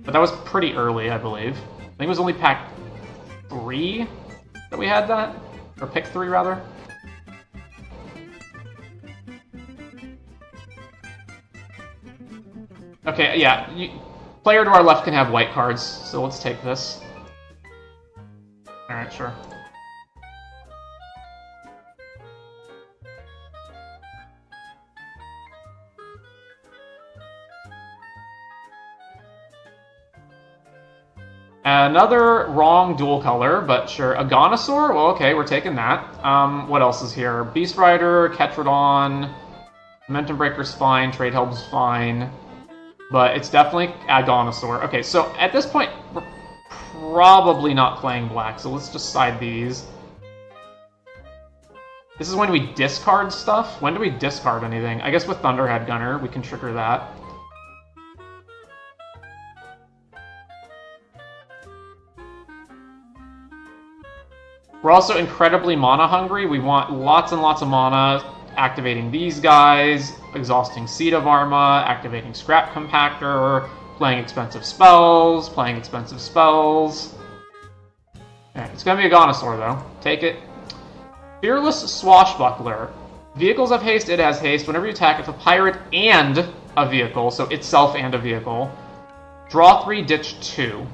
but that was pretty early, I believe. I think it was only pack 3 that we had that, or pick 3 rather. Okay, yeah, player to our left can have white cards, so let's take this. Alright, sure. Another wrong dual color, but sure. Agonosaur? Well, okay, we're taking that. What else is here? Beast Rider, Ketrodon, Momentum Breaker's fine, Trade Help's fine. But it's definitely Agonosaur. Okay, so at this point, we're probably not playing black, so let's just side these. This is when we discard stuff? When do we discard anything? I guess with Thunderhead Gunner, we can trigger that. We're also incredibly mana hungry. We want lots and lots of mana, activating these guys, exhausting Seed of Arma, activating Scrap Compactor, playing expensive spells, playing expensive spells. Alright, it's gonna be a Agonosaur though. Take it. Fearless Swashbuckler. Vehicles have haste, it has haste. Whenever you attack, it's a pirate and a vehicle, so itself and a vehicle. Draw 3, ditch 2.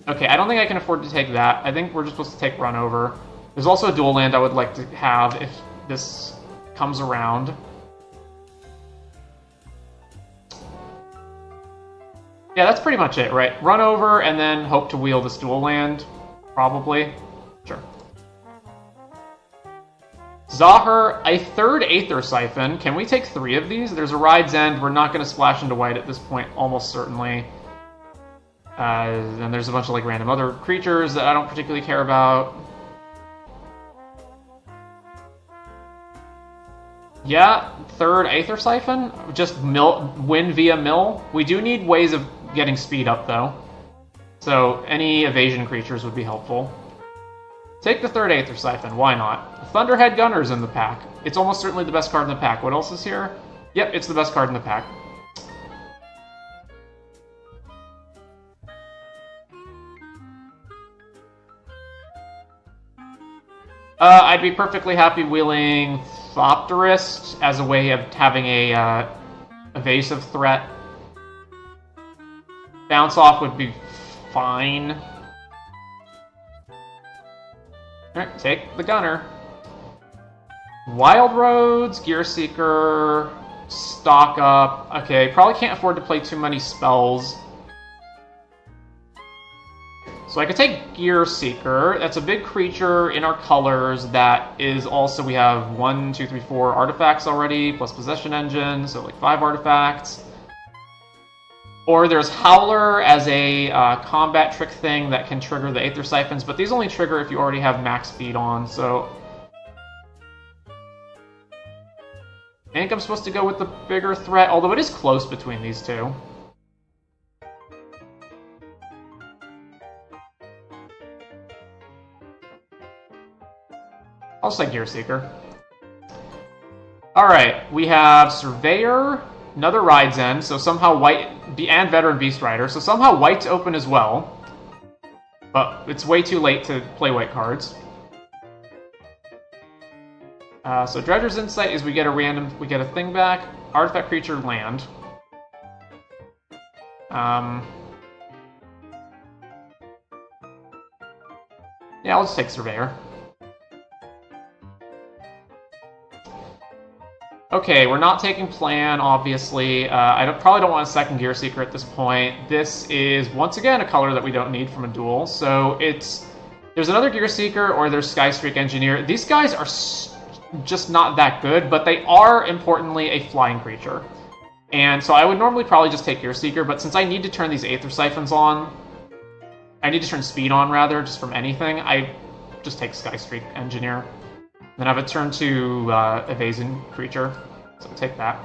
Okay, I don't think I can afford to take that. I think we're just supposed to take Run Over. There's also a dual land I would like to have if this comes around. Yeah, that's pretty much it, right? Run Over and then hope to wheel this dual land, probably. Sure. Zahir, a third Aether Siphon. Can we take 3 of these? There's a Ride's End. We're not going to splash into white at this point, almost certainly. And there's a bunch of like random other creatures that I don't particularly care about. Yeah, third Aether Siphon. Just win via mill. We do need ways of getting speed up though. So any evasion creatures would be helpful. Take the third Aether Siphon, why not? Thunderhead Gunner's in the pack. It's almost certainly the best card in the pack. What else is here? Yep, it's the best card in the pack. I'd be perfectly happy wheeling Thopterist as a way of having a evasive threat. Bounce Off would be fine. Alright, take the Gunner. Wild Roads, Gear Seeker, stock up. Okay, probably can't afford to play too many spells. So I could take Gear Seeker. That's a big creature in our colors that is also, we have 1, 2, 3, 4 artifacts already, plus Possession Engine, so like 5 artifacts. Or there's Howler as a combat trick thing that can trigger the Aether Siphons, but these only trigger if you already have max speed on, so... I think I'm supposed to go with the bigger threat, although it is close between these two. I'll just say Gear Seeker. Alright, we have Surveyor, another Ride's End, so somehow white, and Veteran Beast Rider, so somehow white's open as well. But it's way too late to play white cards. So Dredger's Insight is we get a thing back, artifact creature, land. Yeah, I'll just take Surveyor. Okay, we're not taking Plan, obviously. I probably don't want a second Gear Seeker at this point. This is, once again, a color that we don't need from a duel. So there's another Gear Seeker or there's Skystreak Engineer. These guys are just not that good, but they are, importantly, a flying creature. And so I would normally probably just take Gear Seeker, but since I need to turn these Aether Siphons on, I need to turn speed on, rather, just from anything, I just take Skystreak Engineer. Then I have a turn to Evasion creature, so take that.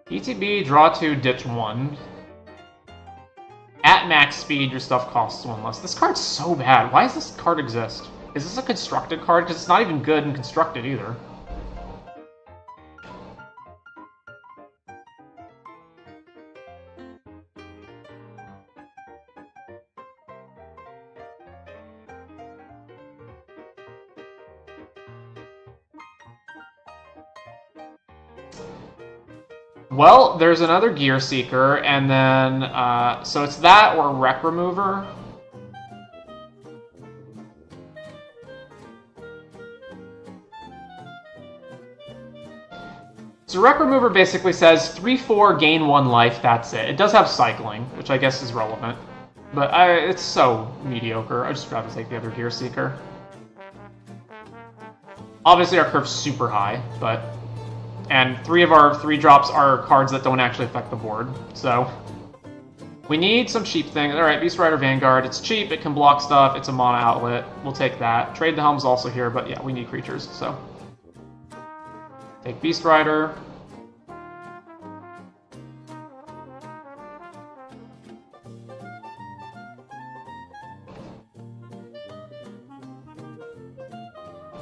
ETB, draw 2, ditch 1. At max speed, your stuff costs 1 less. This card's so bad. Why does this card exist? Is this a constructed card? Because it's not even good and constructed either. Well, there's another Gear Seeker, and then, so it's that or Wreck Remover. So Wreck Remover basically says 3-4, gain 1 life, that's it. It does have cycling, which I guess is relevant. But it's so mediocre, I'd just rather take the other Gear Seeker. Obviously our curve's super high, but... And 3 of our 3-drops are cards that don't actually affect the board, so... We need some cheap things. Alright, Beast Rider Vanguard, it's cheap, it can block stuff, it's a mana outlet. We'll take that. Trade the Helm's also here, but yeah, we need creatures, so... Take Beast Rider.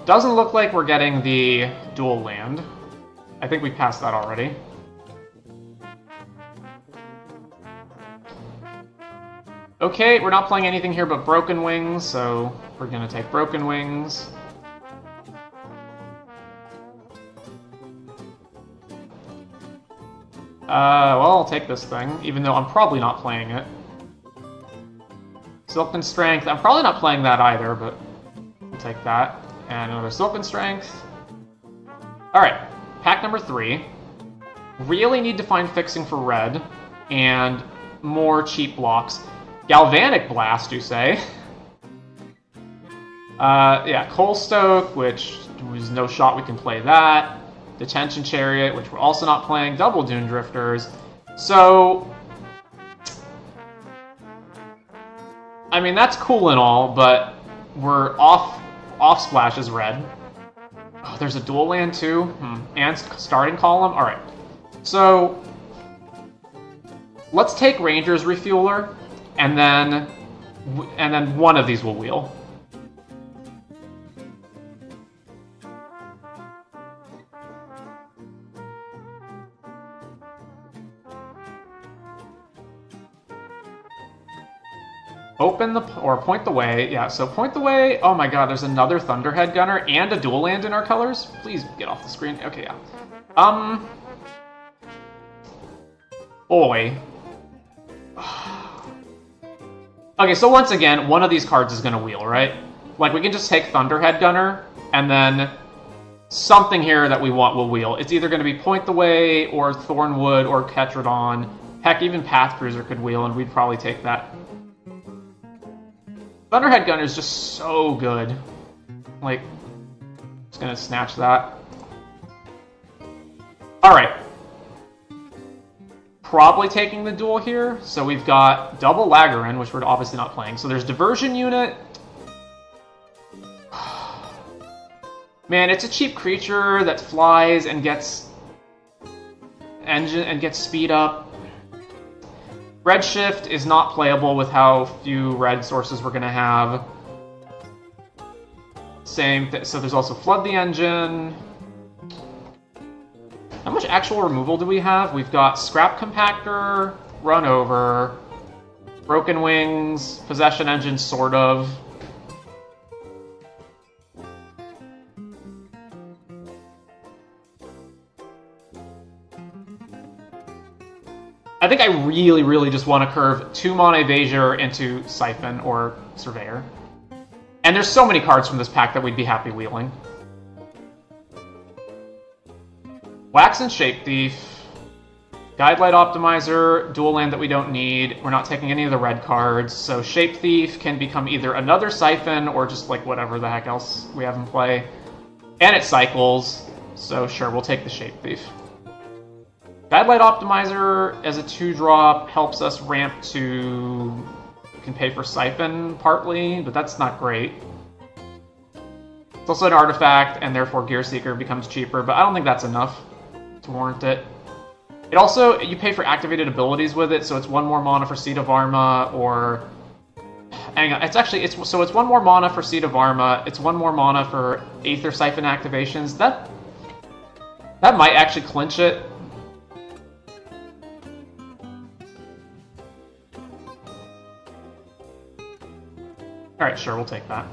Doesn't look like we're getting the dual land. I think we passed that already. Okay, we're not playing anything here but Broken Wings, so we're gonna take Broken Wings. Well, I'll take this thing, even though I'm probably not playing it. Silken Strength, I'm probably not playing that either, but we'll take that. And another Silken Strength. Alright, pack number 3. Really need to find fixing for red, and more cheap blocks. Galvanic Blast, you say? Yeah, Coal Stoke, which there's no shot we can play that. Detention Chariot, which we're also not playing. Double Dune Drifters. So... I mean, that's cool and all, but we're off splash is red. Oh, there's a dual land too? And starting column? Alright. So... Let's take Ranger's Refueler, and then one of these will wheel. Point the way. Yeah, so point the way. Oh my god, there's another Thunderhead Gunner and a dual land in our colors? Please get off the screen. Okay, yeah. Boy. Okay, so once again, one of these cards is gonna wheel, right? Like, we can just take Thunderhead Gunner, and then something here that we want will wheel. It's either gonna be Point the Way, or Thornwood, or Ketradon. Heck, even Path Cruiser could wheel, and we'd probably take that. Thunderhead Gunner is just so good. Like, just gonna snatch that. Alright. Probably taking the duel here. So we've got double Lagarin, which we're obviously not playing. So there's Diversion Unit. Man, it's a cheap creature that flies and gets speed up. Redshift is not playable with how few red sources we're gonna have. So there's also Flood the Engine. How much actual removal do we have? We've got Scrap Compactor, Run Over, Broken Wings, Possession Engine, sort of. I think I really, really just want to curve 2 mana Evasion into Siphon or Surveyor. And there's so many cards from this pack that we'd be happy wheeling. Wax and Shape Thief. Guidelight Optimizer, dual land that we don't need. We're not taking any of the red cards, so Shape Thief can become either another Siphon or just like whatever the heck else we have in play. And it cycles, so sure, we'll take the Shape Thief. Guidelight Optimizer as a 2-drop helps us ramp to... can pay for Siphon partly, but that's not great. It's also an artifact, and therefore Gear Seeker becomes cheaper, but I don't think that's enough to warrant it. It also, you pay for activated abilities with it, so it's 1 more mana for Seed of Arma, or... Hang on, it's 1 more mana for Seed of Arma, it's 1 more mana for Aether Siphon activations. That might actually clinch it. Alright, sure, we'll take that.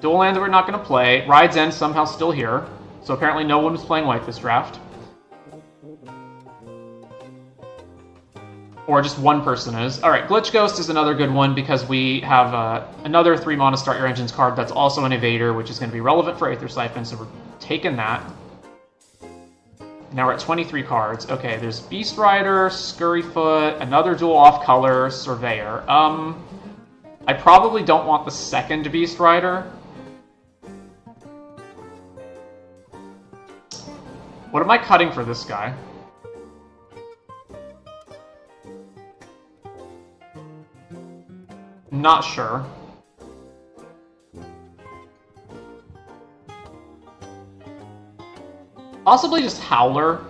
Dual land that we're not going to play. Ride's End somehow still here. So apparently no one was playing white this draft. Or just one person is. Alright, Glitch Ghost is another good one because we have another 3 mana Start Your Engines card that's also an evader, which is going to be relevant for Aether Siphon, so we're taking that. Now we're at 23 cards. Okay, there's Beast Rider, Scurryfoot, another dual off-color, Surveyor. I probably don't want the second Beast Rider. What am I cutting for this guy? Not sure. Possibly just Howler.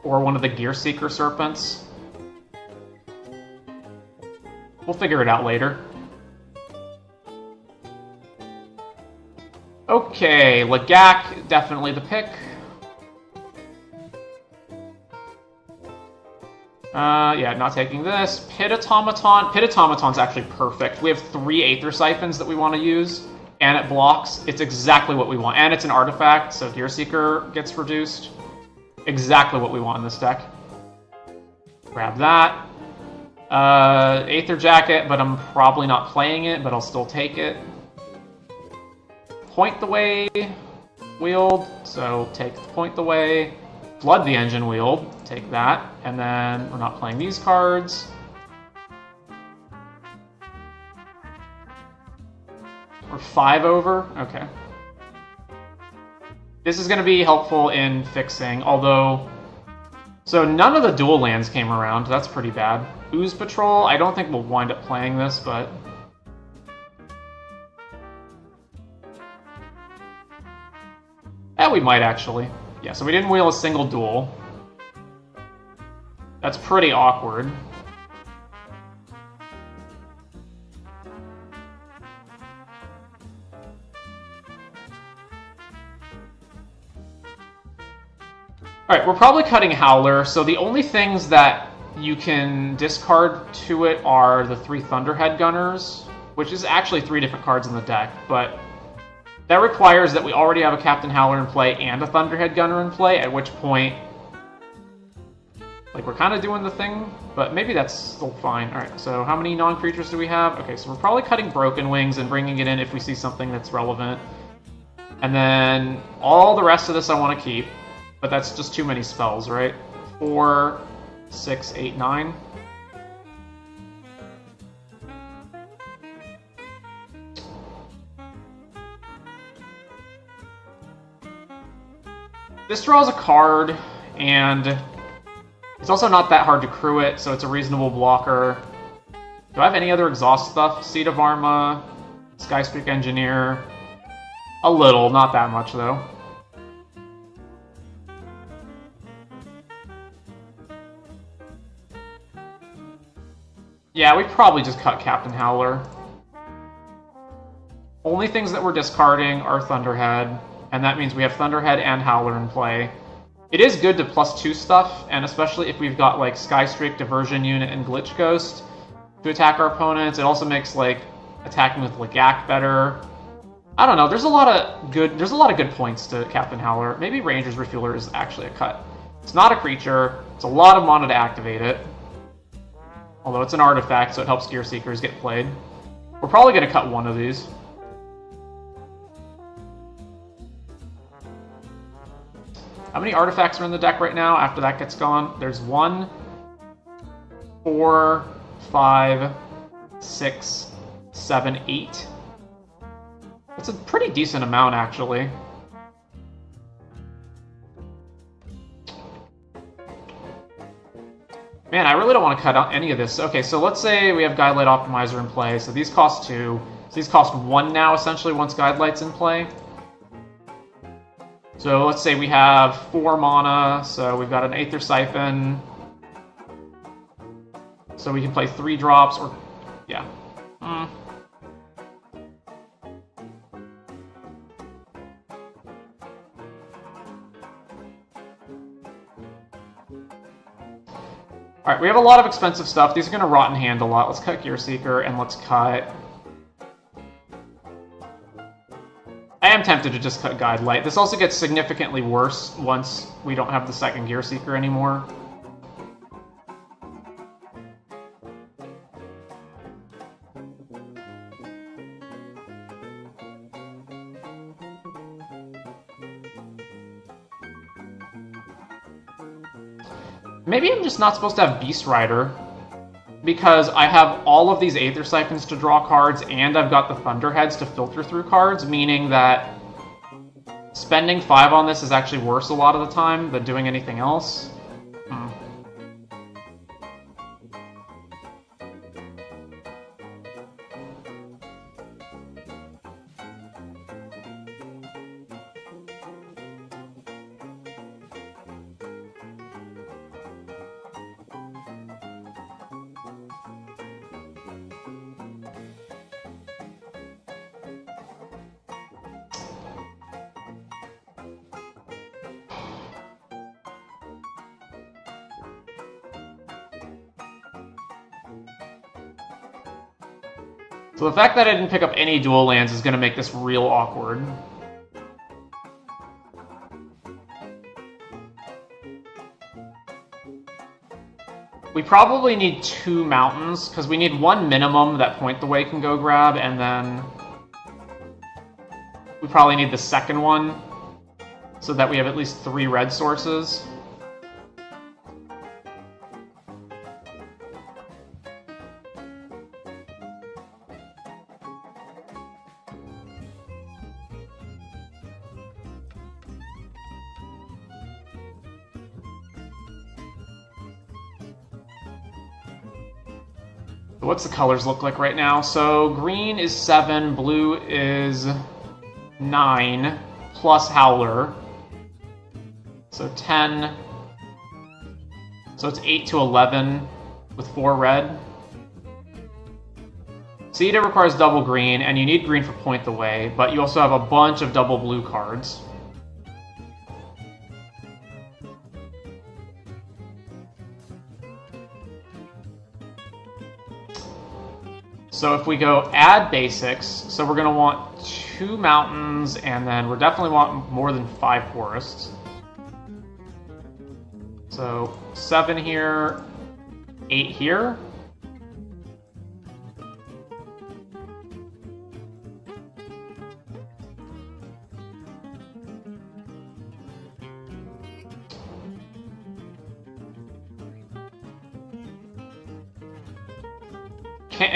Or one of the Gear Seeker Serpents. We'll figure it out later. Okay, Lagak, definitely the pick. Yeah, not taking this. Pit Automaton. Pit Automaton's actually perfect. We have 3 Aether Siphons that we want to use, and it blocks. It's exactly what we want. And it's an artifact, so Gear Seeker gets reduced. Exactly what we want in this deck. Grab that. Aether Jacket, but I'm probably not playing it, but I'll still take it. Point the Way wield, so take Point the Way. Flood the Engine wield, take that. And then we're not playing these cards. We're 5 over? Okay. This is going to be helpful in fixing, although... So none of the dual lands came around, that's pretty bad. Ooze Patrol, I don't think we'll wind up playing this, but... Yeah, we might actually. Yeah, so we didn't wheel a single duel. That's pretty awkward. Alright, we're probably cutting Howler, so the only things that you can discard to it are the 3 Thunderhead Gunners, which is actually 3 different cards in the deck, but that requires that we already have a Captain Howler in play and a Thunderhead Gunner in play, at which point, like, we're kind of doing the thing, but maybe that's still fine. Alright, so how many non-creatures do we have? Okay, so we're probably cutting Broken Wings and bringing it in if we see something that's relevant. And then all the rest of this I want to keep, but that's just too many spells, right? 4, 6, 8, 9. This draws a card, and it's also not that hard to crew it, so it's a reasonable blocker. Do I have any other exhaust stuff? Seed of Arma, Skystreak Engineer. A little, not that much though. Yeah, we probably just cut Captain Howler. Only things that we're discarding are Thunderhead, and that means we have Thunderhead and Howler in play. It is good to +2 stuff, and especially if we've got like Skystreak, Diversion Unit, and Glitch Ghost to attack our opponents. It also makes like attacking with Lagak better. I don't know. There's a lot of good points to Captain Howler. Maybe Ranger's Refueler is actually a cut. It's not a creature. It's a lot of mana to activate it. Although it's an artifact, so it helps Gear Seekers get played. We're probably going to cut one of these. How many artifacts are in the deck right now after that gets gone? There's 1, 4, 5, 6, 7, 8. That's a pretty decent amount, actually. Man, I really don't want to cut out any of this. Okay, so let's say we have Guidelight Optimizer in play. So these cost 2. So these cost 1 now, essentially, once Guidelight's in play. So let's say we have 4 mana, so we've got an Aether Siphon. So we can play 3 drops, or... yeah. Alright, we have a lot of expensive stuff. These are going to rot in hand a lot. Let's cut Gear Seeker, and let's cut... am tempted to just cut Guide Light. This also gets significantly worse once we don't have the second Gear Seeker anymore. Maybe I'm just not supposed to have Beast Rider, because I have all of these Aether Siphons to draw cards, and I've got the Thunderheads to filter through cards, meaning that spending 5 on this is actually worse a lot of the time than doing anything else. So the fact that I didn't pick up any dual lands is going to make this real awkward. We probably need 2 mountains, because we need 1 minimum that Point the Way can go grab, and then we probably need the second one, so that we have at least 3 red sources. What's the colors look like right now? So green is 7, blue is 9, plus Howler. So 10. So it's 8 to 11 with 4 red. Seeda requires double green, and you need green for Point the Way, but you also have a bunch of double blue cards. So if we go add basics, so we're going to want 2 mountains, and then we're definitely want more than 5 forests. So 7 here, 8 here.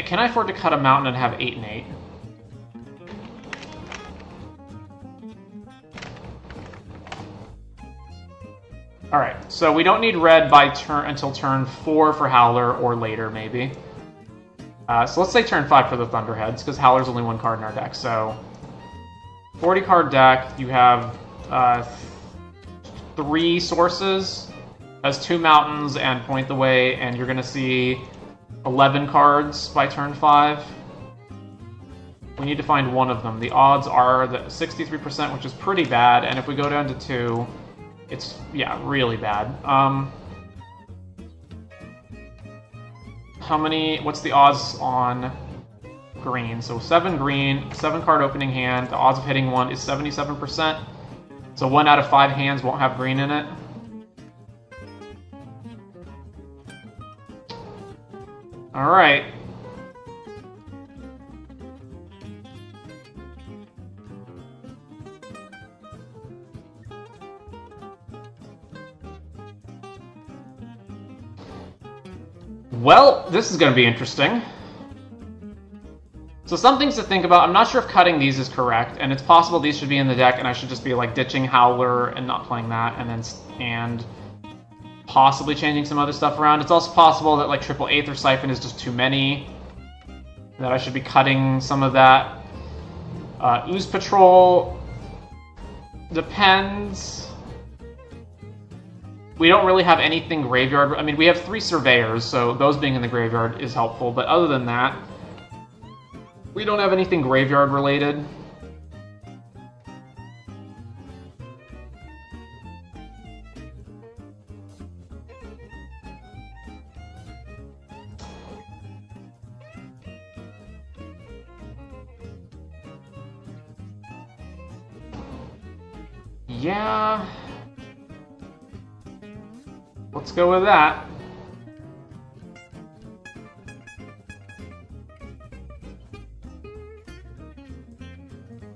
Can I afford to cut a mountain and have 8 and 8? Alright, so we don't need red by until turn 4 for Howler, or later, maybe. So let's say turn 5 for the Thunderheads, because Howler's only 1 card in our deck. So 40 card deck, you have 3 sources, has 2 mountains and Point the Way, and you're going to see 11 cards by turn 5. We need to find one of them. The odds are 63%, which is pretty bad, and if we go down to 2, it's, yeah, really bad. What's the odds on green? So 7 green, 7 card opening hand, the odds of hitting 1 is 77%. So 1 out of 5 hands won't have green in it. Alright. Well, this is going to be interesting. So some things to think about. I'm not sure if cutting these is correct, and it's possible these should be in the deck, and I should just be like ditching Howler and not playing that, and possibly changing some other stuff around. It's also possible that like triple Aether Siphon is just too many, that I should be cutting some of that. Ooze Patrol depends. We don't really have anything graveyard. I mean, we have 3 Surveyors, so those being in the graveyard is helpful, but other than that, we don't have anything graveyard related. Yeah. Let's go with that.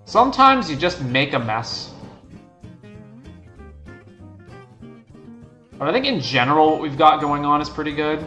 Sometimes you just make a mess. But I think in general what we've got going on is pretty good.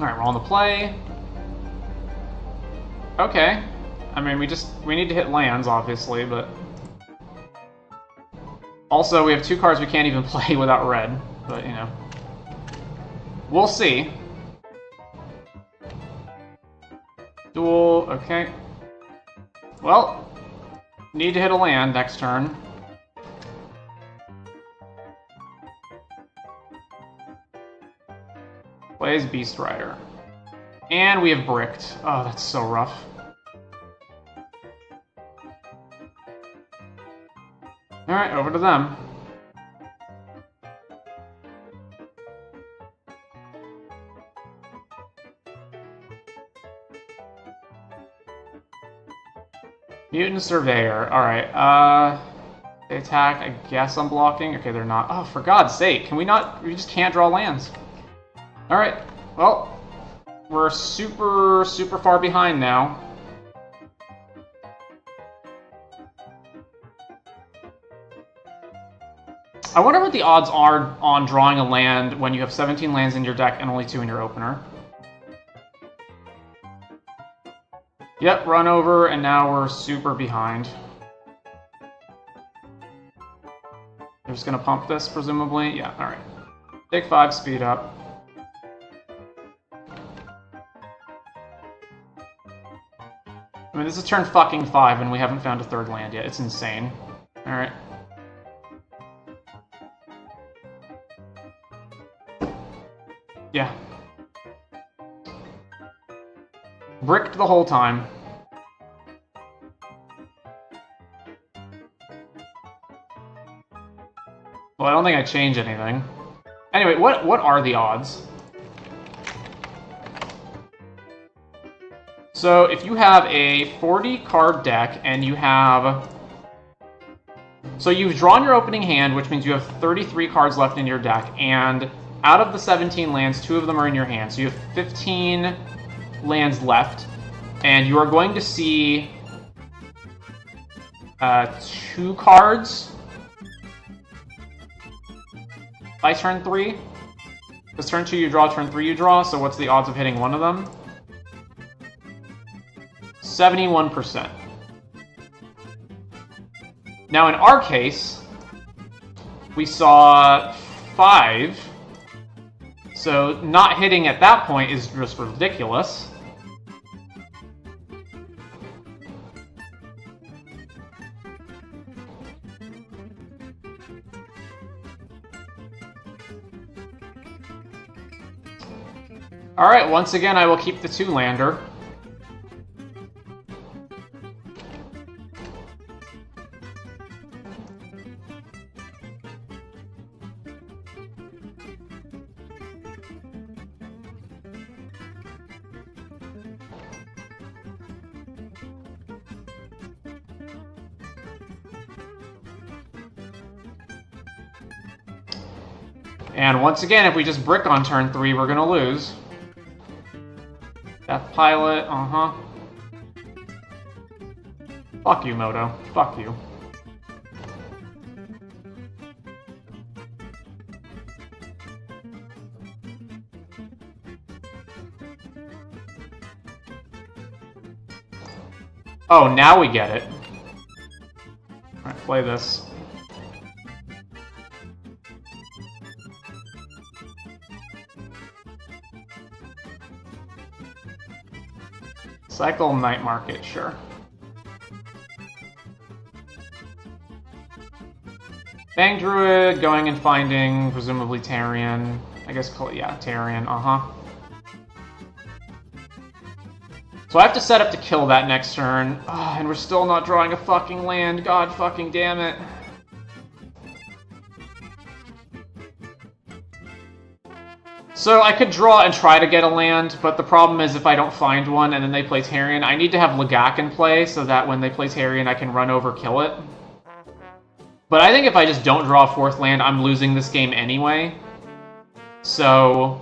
Alright, we're on the play. Okay. I mean, we need to hit lands, obviously, but... Also, we have 2 cards we can't even play without red, but, you know. We'll see. Duel, okay. Well, need to hit a land next turn. Plays Beast Rider. And we have bricked. Oh, that's so rough. Alright, over to them. Mutant Surveyor. Alright, they attack. I guess I'm blocking. Okay, they're not. Oh, for God's sake. Can we not? We just can't draw lands. Alright, well, we're super far behind now. I wonder what the odds are on drawing a land when you have 17 lands in your deck and only 2 in your opener. Yep, run over, and now we're super behind. They're just gonna pump this, presumably? Yeah, alright. Take 5, speed up. I mean, this is turn fucking 5 and we haven't found a 3rd land yet. It's insane. Alright. Yeah. Bricked the whole time. Well, I don't think I changed anything. Anyway, what are the odds? So, if you have a 40-card deck, and you have... So you've drawn your opening hand, which means you have 33 cards left in your deck, and out of the 17 lands, 2 of them are in your hand. So you have 15 lands left, and you are going to see 2 cards by turn 3. Because turn 2 you draw, turn 3 you draw, so what's the odds of hitting one of them? 71%. Now in our case, we saw 5, so not hitting at that point is just ridiculous. Alright, once again I will keep the 2-lander. And once again, if we just brick on turn 3, we're gonna lose. Death Pilot, Fuck you, Moto. Fuck you. Oh, now we get it. Alright, play this. Cycle Night Market, sure. Bang Druid, going and finding, presumably Tarion. I guess, yeah, Tarion, So I have to set up to kill that next turn. Oh, and we're still not drawing a fucking land. God fucking damn it. So I could draw and try to get a land, but the problem is if I don't find one and then they play Tarion, I need to have Lagak in play so that when they play Tarion I can run over, kill it. But I think if I just don't draw a 4th land, I'm losing this game anyway. So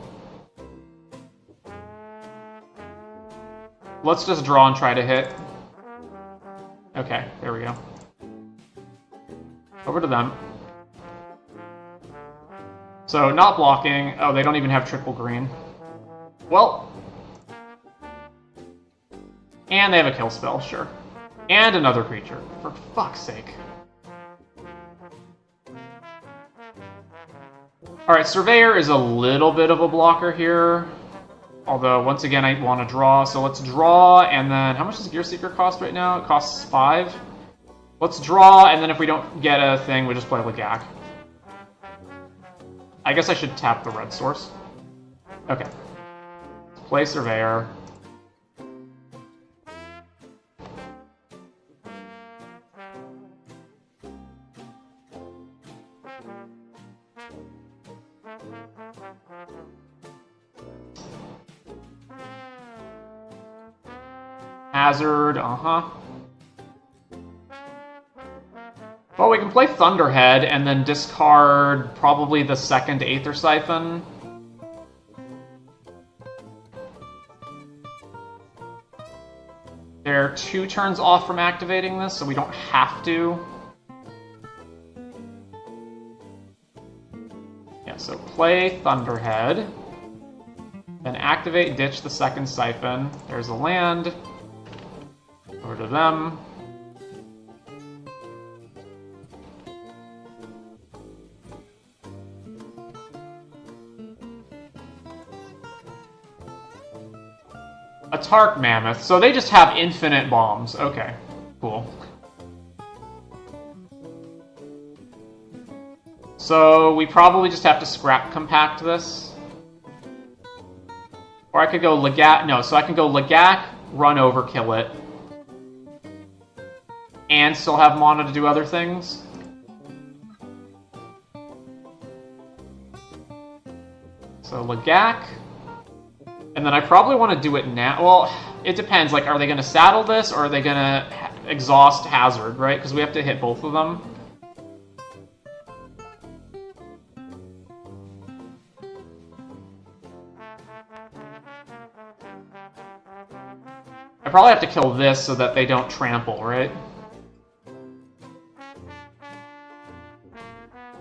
let's just draw and try to hit. Okay, there we go. Over to them. So, not blocking. Oh, they don't even have triple green. Well. And they have a kill spell, sure. And another creature. For fuck's sake. Alright, Surveyor is a little bit of a blocker here. Although, once again, I want to draw. So let's draw, and then... How much does Gear Seeker cost right now? It costs 5. Let's draw, and then if we don't get a thing, we just play Lagak. I guess I should tap the red source. Okay. Let's play Surveyor. Hazard, Well, we can play Thunderhead and then discard probably the second Aether Siphon. They're 2 turns off from activating this, so we don't have to. Yeah, so play Thunderhead. Then activate, ditch the second Siphon. There's a land. Over to them. A Tark Mammoth. So they just have infinite bombs. Okay, cool. So we probably just have to scrap compact this. Or I could go Lagak. No, so I can go Lagak, run over, kill it. And still have mana to do other things. So Lagak. And then I probably want to do it now. Well, it depends. Like, are they going to saddle this, or are they going to exhaust Hazard, right? Because we have to hit both of them. I probably have to kill this so that they don't trample, right?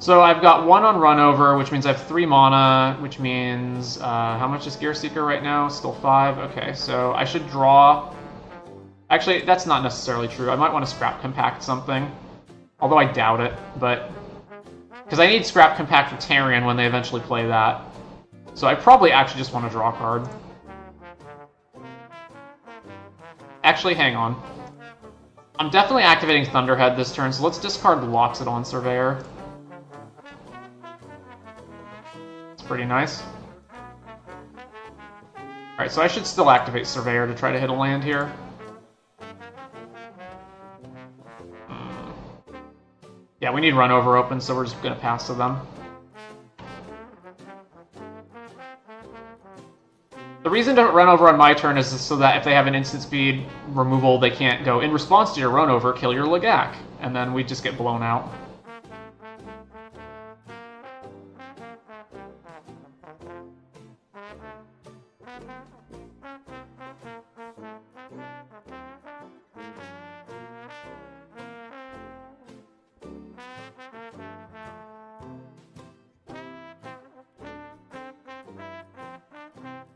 So I've got 1 on run over, which means I have 3 mana, which means, how much is Gear Seeker right now? Still 5? Okay, so I should draw. Actually, that's not necessarily true. I might want to scrap compact something. Although I doubt it, but... Because I need scrap compact for Tarion when they eventually play that. So I probably actually just want to draw a card. Actually, hang on. I'm definitely activating Thunderhead this turn, so let's discard Loxodon Surveyor. Pretty nice. Alright, so I should still activate Surveyor to try to hit a land here. Yeah, we need run over open, so we're just going to pass to them. The reason to run over on my turn is so that if they have an instant speed removal, they can't go, in response to your run over, kill your Lagak. And then we just get blown out.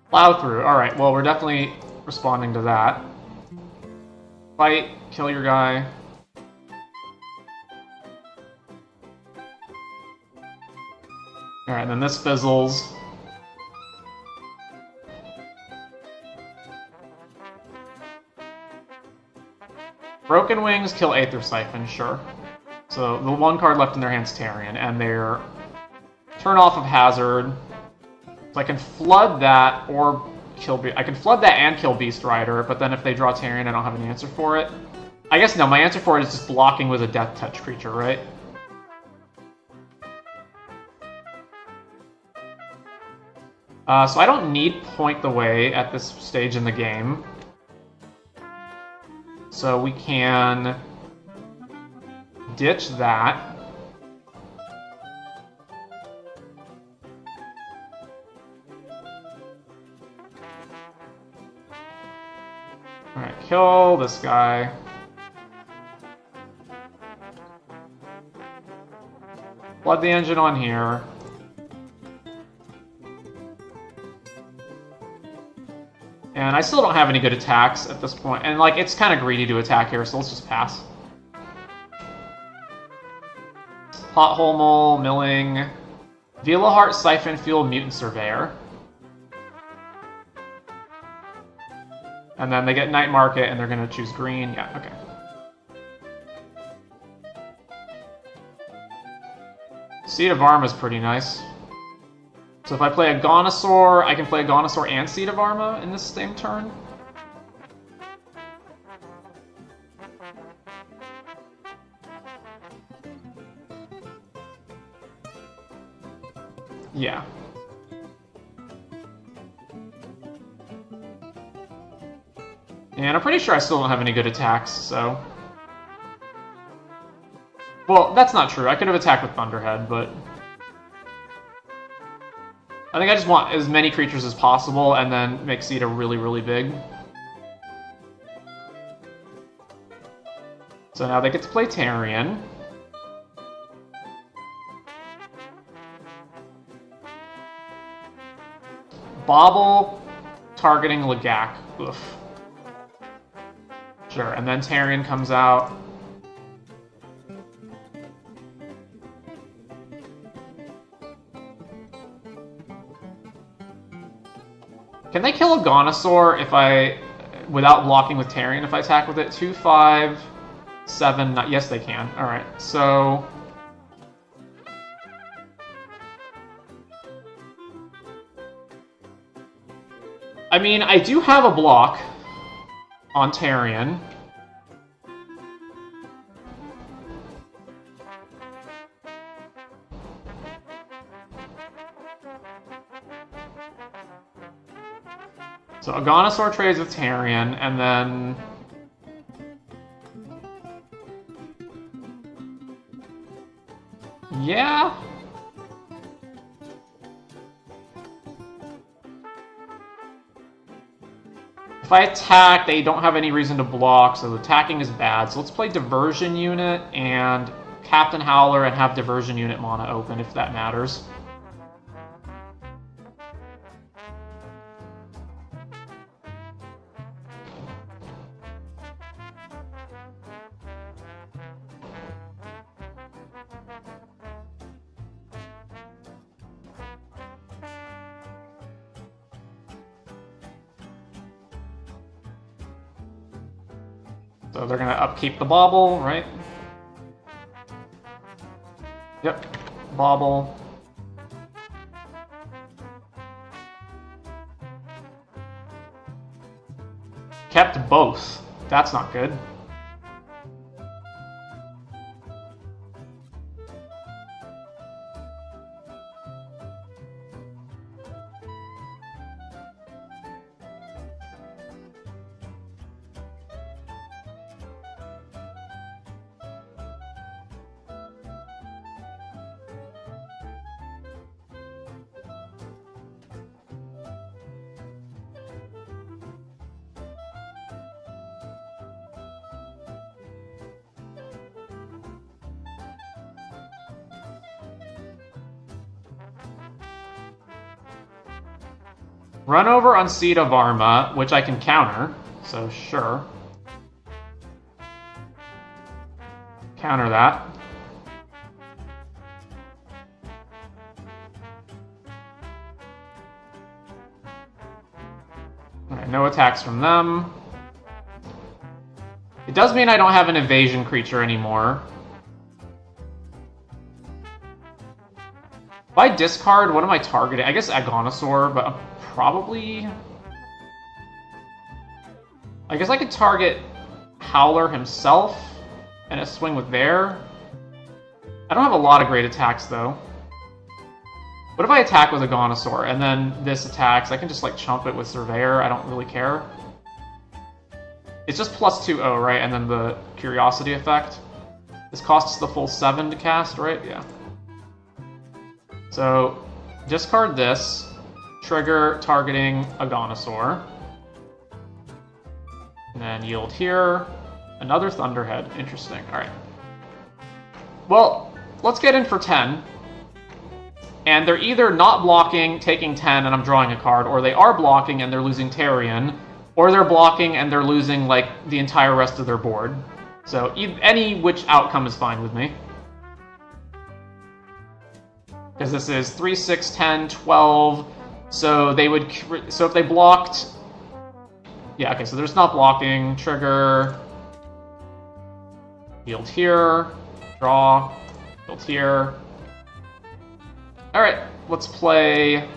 Plow through. Alright, well, we're definitely responding to that. Fight, kill your guy. Alright, then this fizzles. Broken Wings kill Aether Siphon, sure. So the one card left in their hand's Tarion, and they're turn off of Hazard. So I can flood that or kill. I can flood that and kill Beast Rider, but then if they draw Tarion, I don't have an answer for it. I guess no. My answer for it is just blocking with a Death Touch creature, right? So I don't need Point the Way at this stage in the game. So we can ditch that. Alright, kill this guy. Flood the engine on here. And I still don't have any good attacks at this point. And, like, it's kind of greedy to attack here, so let's just pass. Pothole Mole, Milling, Veilheart, Siphon Fuel, Mutant Surveyor. And then they get Night Market, and they're going to choose green. Yeah, okay. Seed of Arma is pretty nice. So if I play a Gonosaur, I can play a Gonosaur and Seed of Arma in this same turn. Yeah. And I'm pretty sure I still don't have any good attacks, so... Well, that's not true. I could have attacked with Thunderhead, but... I think I just want as many creatures as possible and then make Sita really, really big. So now they get to play Tarion. Bobble, targeting Lagak. Oof. Sure, and then Tarion comes out. Can they kill a Gonosaur if I, without blocking with Tarion, if I attack with it? 2, 5, 7, not, yes they can. Alright, so... I mean, I do have a block on Tarion. So a Gonosaur trades with Tarion, and then... Yeah? If I attack, they don't have any reason to block, so attacking is bad. So let's play Diversion Unit and Captain Howler and have Diversion Unit mana open, if that matters. So they're gonna upkeep the Bauble, right? Yep, Bauble. Kept both. That's not good. Run over on Seed of Arma, which I can counter, so sure. Counter that. Alright, no attacks from them. It does mean I don't have an evasion creature anymore. If I discard, what am I targeting? I guess Agonosaur, but probably... I guess I could target Howler himself and a swing with there. I don't have a lot of great attacks, though. What if I attack with Agonosaur and then this attacks? I can just, like, chump it with Surveyor. I don't really care. It's just plus 2/0, right? And then the Curiosity effect. This costs the full 7 to cast, right? Yeah. So, discard this. Trigger targeting Agonosaur. And then yield here. Another Thunderhead. Interesting. Alright. Well, let's get in for 10. And they're either not blocking, taking 10, and I'm drawing a card, or they are blocking and they're losing Tarion, or they're blocking and they're losing, like, the entire rest of their board. So, any which outcome is fine with me. Because this is 3, 6, 10, 12. So they would... So if they blocked... Yeah, okay, so there's not blocking. Trigger. Yield here. Draw. Yield here. Alright, let's play...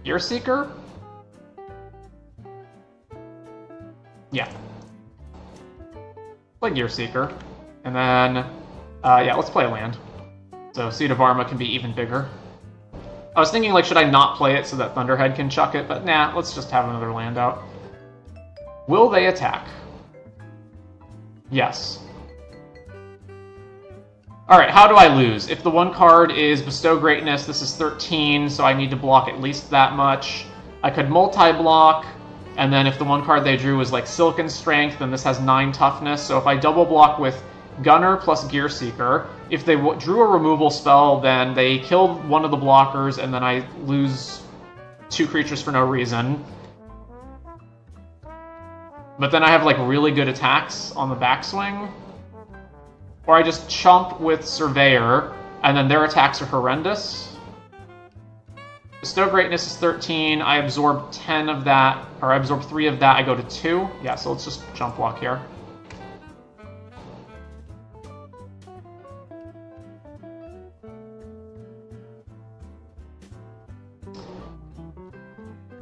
Gear Seeker? Yeah. Play Gear Seeker. And then, yeah, let's play a land. So Seed of Arma can be even bigger. I was thinking, like, should I not play it so that Thunderhead can chuck it? But nah, let's just have another land out. Will they attack? Yes. Alright, how do I lose? If the one card is Bestow Greatness, this is 13, so I need to block at least that much. I could multi-block, and then if the one card they drew was like Silken Strength, then this has 9 toughness. So if I double block with Gunner plus Gear Seeker, if they drew a removal spell, then they killed one of the blockers, and then I lose 2 creatures for no reason. But then I have like really good attacks on the backswing. Or I just chump with Surveyor, and then their attacks are horrendous. Bestow Greatness is 13, I absorb 10 of that, or I absorb 3 of that, I go to 2. Yeah, so let's just jump block here.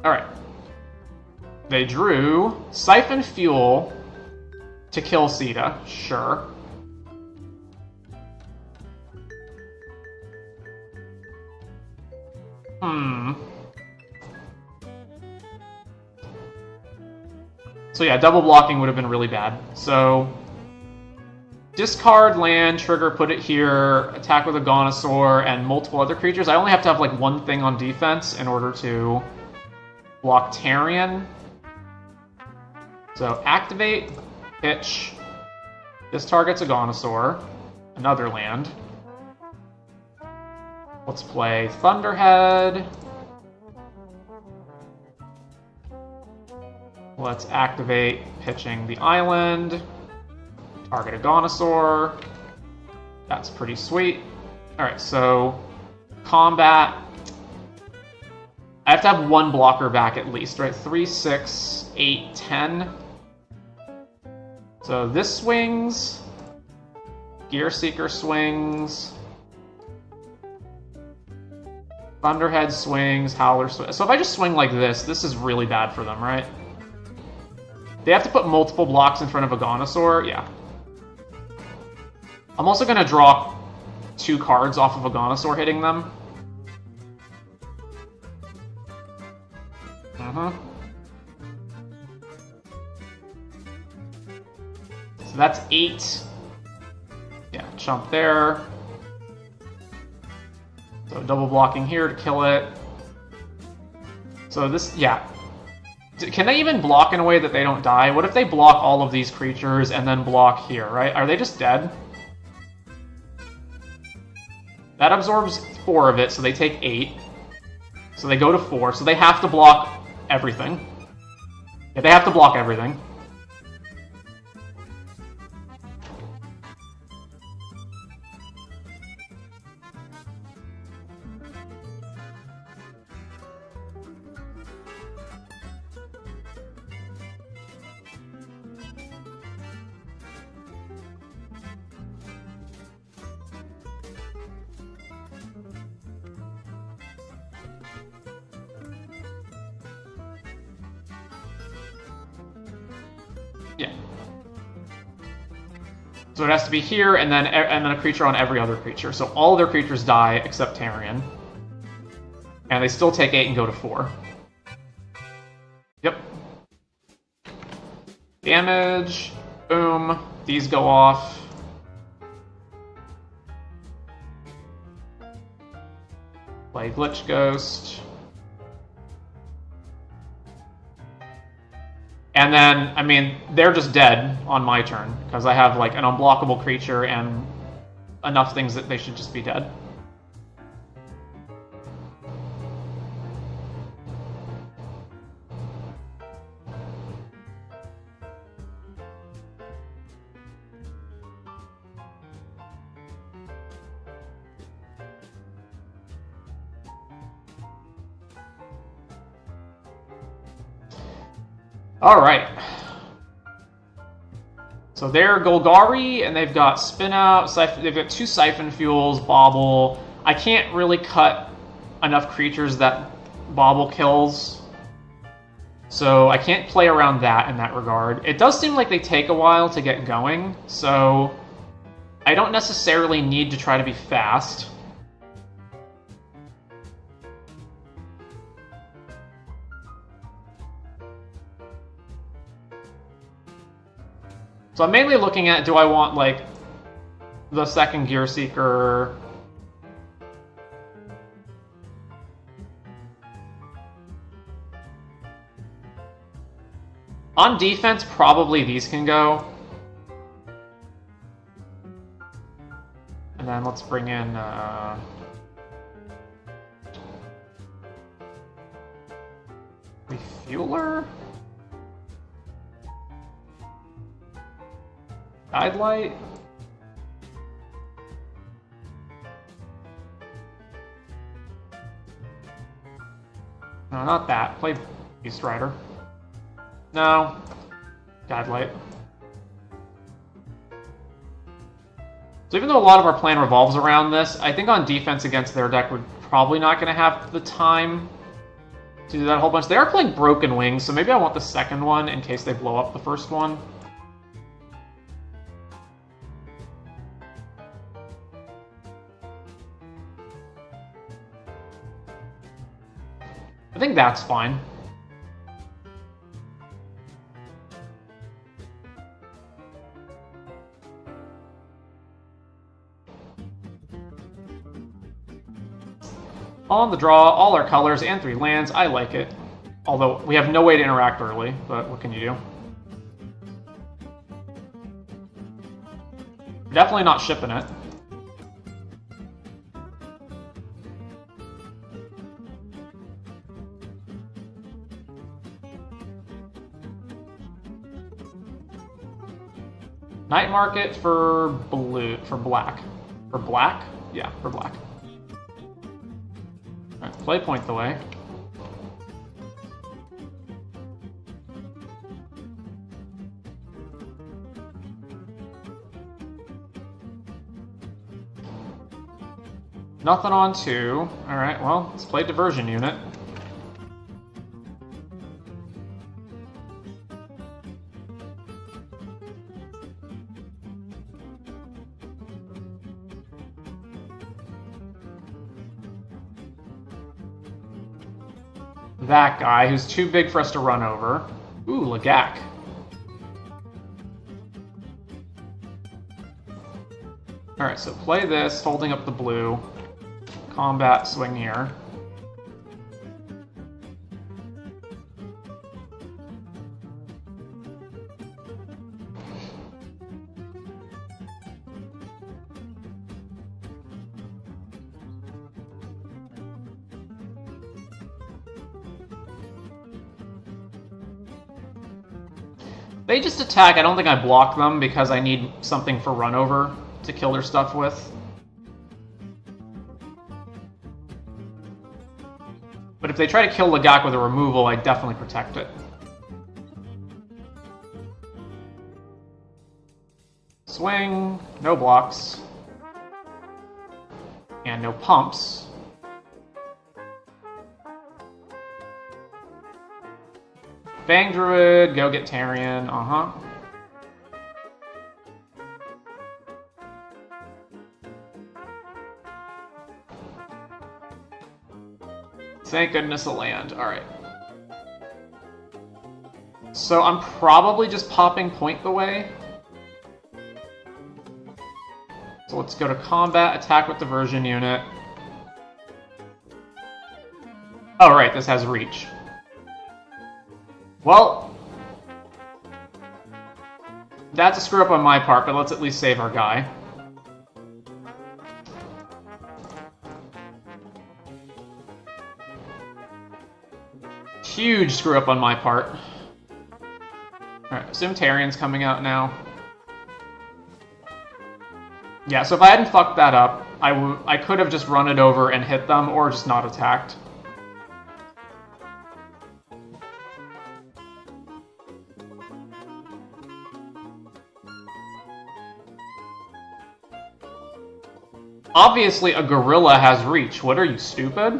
Alright. They drew Siphon Fuel to kill Sita, sure. So yeah, double blocking would have been really bad. So, discard land, trigger, put it here, attack with a Agonosaur, and multiple other creatures. I only have to have like one thing on defense in order to block Tarion. So, activate, pitch. This targets a Agonosaur, another land. Let's play Thunderhead. Let's activate pitching the island. Target Agonosaur. That's pretty sweet. Alright, so combat. I have to have one blocker back at least, right? 3, 6, 8, 10. So this swings. Gear Seeker swings. Thunderhead swings, Howler swings. So if I just swing like this is really bad for them, right? They have to put multiple blocks in front of Agonosaur? Yeah. I'm also going to draw 2 cards off of Agonosaur hitting them. So that's 8. Yeah, chump there. So double blocking here to kill it. So this, yeah. Can they even block in a way that they don't die? What if they block all of these creatures and then block here, right? Are they just dead? That absorbs 4 of it, so they take 8. So they go to 4, so they have to block everything. Yeah, they have to block everything. Yeah. So it has to be here, and then a creature on every other creature. So all their creatures die except Tarion. And they still take 8 and go to 4. Yep. Damage. Boom. These go off. Play Glitch Ghost. And then, I mean, they're just dead on my turn, because I have, like, an unblockable creature and enough things that they should just be dead. Alright. So they're Golgari, and they've got Spin Out, they've got 2 Siphon Fuels, Bobble. I can't really cut enough creatures that Bobble kills, so I can't play around that in that regard. It does seem like they take a while to get going, so I don't necessarily need to try to be fast. So I'm mainly looking at, do I want, like, the second Gear Seeker? On defense, probably these can go. And then let's bring in, Refueler? Guidelight? No, not that. Play Beast Rider. No. Guidelight. So even though a lot of our plan revolves around this, I think on defense against their deck, we're probably not going to have the time to do that a whole bunch. They are playing Broken Wings, so maybe I want the second one in case they blow up the first one. I think that's fine. On the draw, all our colors and 3 lands. I like it. Although we have no way to interact early, but what can you do? Definitely not shipping it. Night Market for blue, for black. For black? Yeah, for black. Alright, play point the way. Nothing on 2. Alright, well, let's play Diversion Unit. That guy, who's too big for us to run over. Ooh, Lagak. Alright, so play this, holding up the blue. Combat, swing here. They just attack. I don't think I block them because I need something for run over to kill their stuff with. But if they try to kill Lagak with a removal, I definitely protect it. Swing, no blocks. And no pumps. Fang Druid, go get Tarion, Thank goodness a land. Alright. So I'm probably just popping point the way. So let's go to combat, attack with diversion unit. Oh, right, this has reach. Well, that's a screw up on my part, but let's at least save our guy. Huge screw up on my part. Alright, assume Tarian's coming out now. Yeah, so if I hadn't fucked that up, I could have just run it over and hit them, or just not attacked. Obviously, a gorilla has reach. What are you, stupid?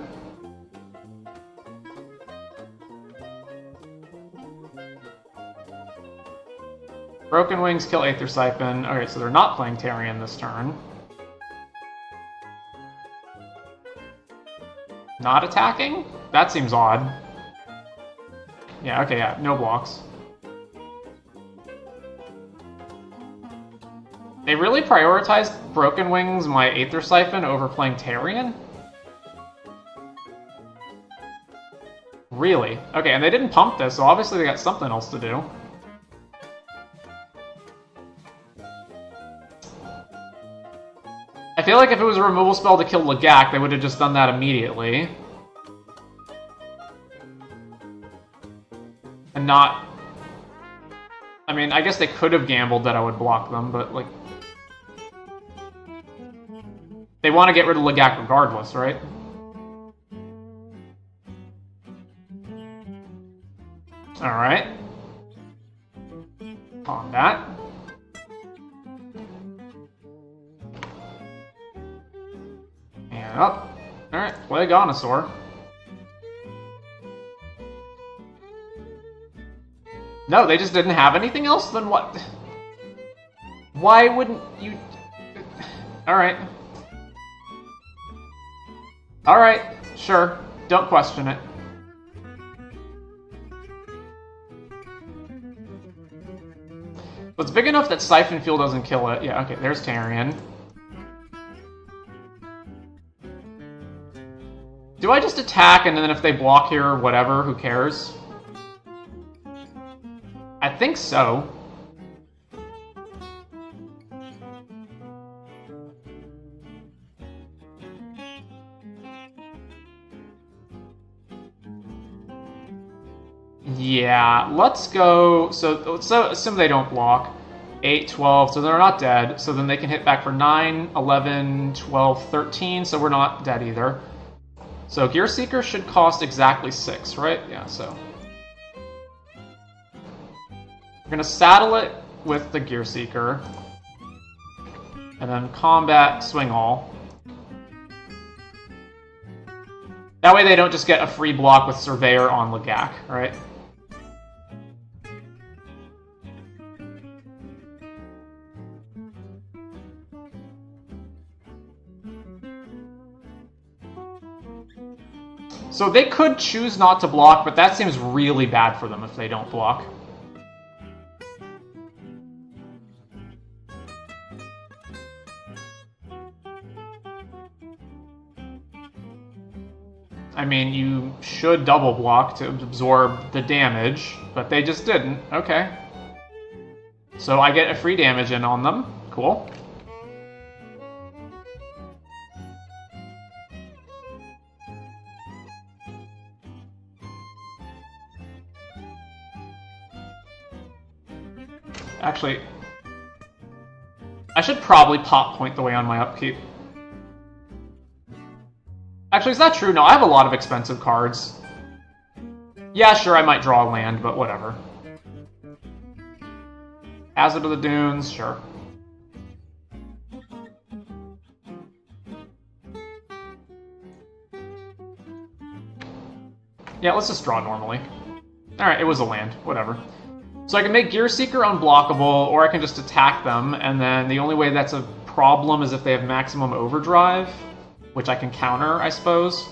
Broken Wings kill Aether Siphon. Okay, so they're not playing Tarian this turn. Not attacking? That seems odd. Yeah, okay, yeah, no blocks. They really prioritized Broken Wings, my Aether Siphon, over playing Tarian? Really? Okay, and they didn't pump this, so obviously they got something else to do. I feel like if it was a removal spell to kill Lagak, they would have just done that immediately. And not... I mean, I guess they could have gambled that I would block them, but, like... They want to get rid of Lagak regardless, right? Alright. Combat. And up. Alright, play Gonosaur. No, they just didn't have anything else? Then what? Why wouldn't you... Alright. Alright, sure. Don't question it. But it's big enough that Siphon Fuel doesn't kill it. Yeah, okay, there's Tarian. Do I just attack and then if they block here, whatever, who cares? I think so. Yeah, let's go... So assume they don't block. 8, 12, so they're not dead. So then they can hit back for 9, 11, 12, 13, so we're not dead either. So Gear Seeker should cost exactly 6, right? Yeah, so... We're gonna saddle it with the Gear Seeker. And then combat Swing All. That way they don't just get a free block with Surveyor on Lagak, right? So they could choose not to block, but that seems really bad for them if they don't block. I mean, you should double block to absorb the damage, but they just didn't. Okay. So I get a free damage in on them. Cool. Actually, I should probably pop point the way on my upkeep. Actually, is that true? No, I have a lot of expensive cards. Yeah, sure, I might draw land, but whatever. Hazard of the Dunes, sure. Yeah, let's just draw normally. Alright, it was a land, whatever. So I can make Gear Seeker unblockable, or I can just attack them, and then the only way that's a problem is if they have maximum overdrive, which I can counter, I suppose.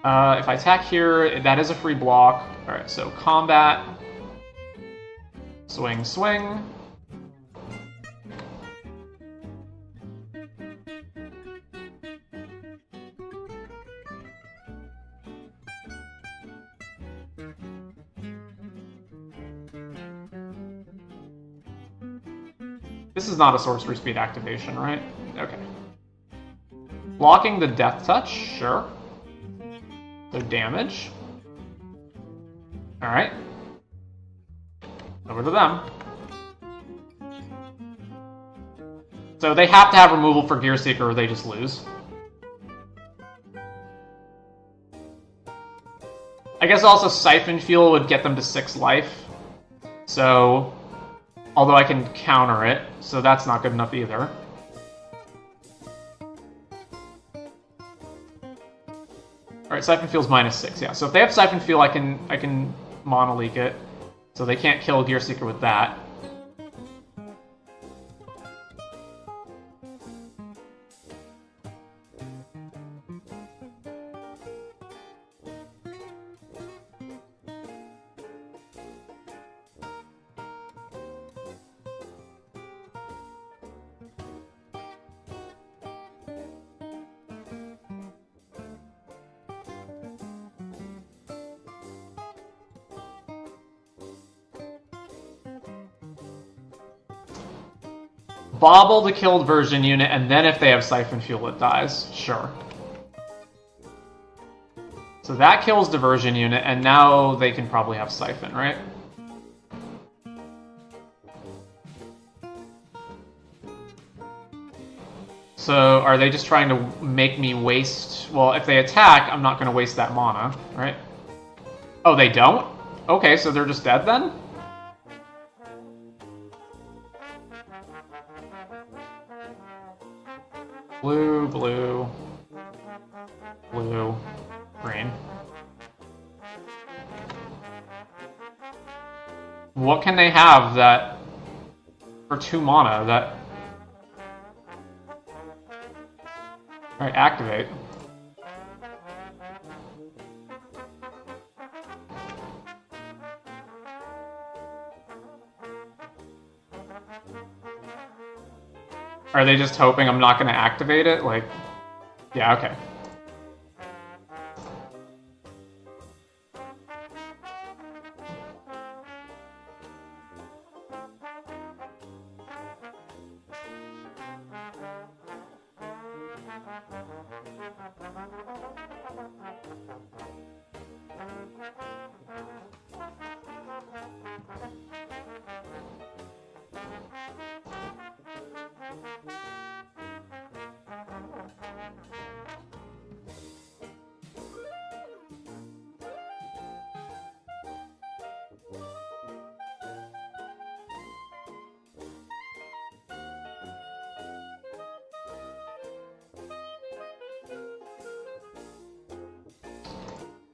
If I attack here, that is a free block. Alright, so combat. Swing, swing. This is not a sorcery speed activation, right? Okay. Blocking the death touch, sure. So damage. Alright. Over to them. So they have to have removal for Gear Seeker or they just lose. I guess also Siphon Fuel would get them to 6 life. So, although I can counter it, so that's not good enough either. Alright, Siphon Fuel's -6, yeah. So if they have Siphon Fuel, I can Mono Leak it. So they can't kill Gear Seeker with that. Bobble the killed version unit, and then if they have Siphon Fuel, it dies. Sure. So that kills Diversion unit, and now they can probably have Siphon, right? So are they just trying to make me waste... Well, if they attack, I'm not going to waste that mana, right? Oh, they don't? Okay, so they're just dead then? Blue, blue, blue, green. What can they have that... for 2 mana that... Alright, activate. Are they just hoping I'm not going to activate it? Like, yeah, okay.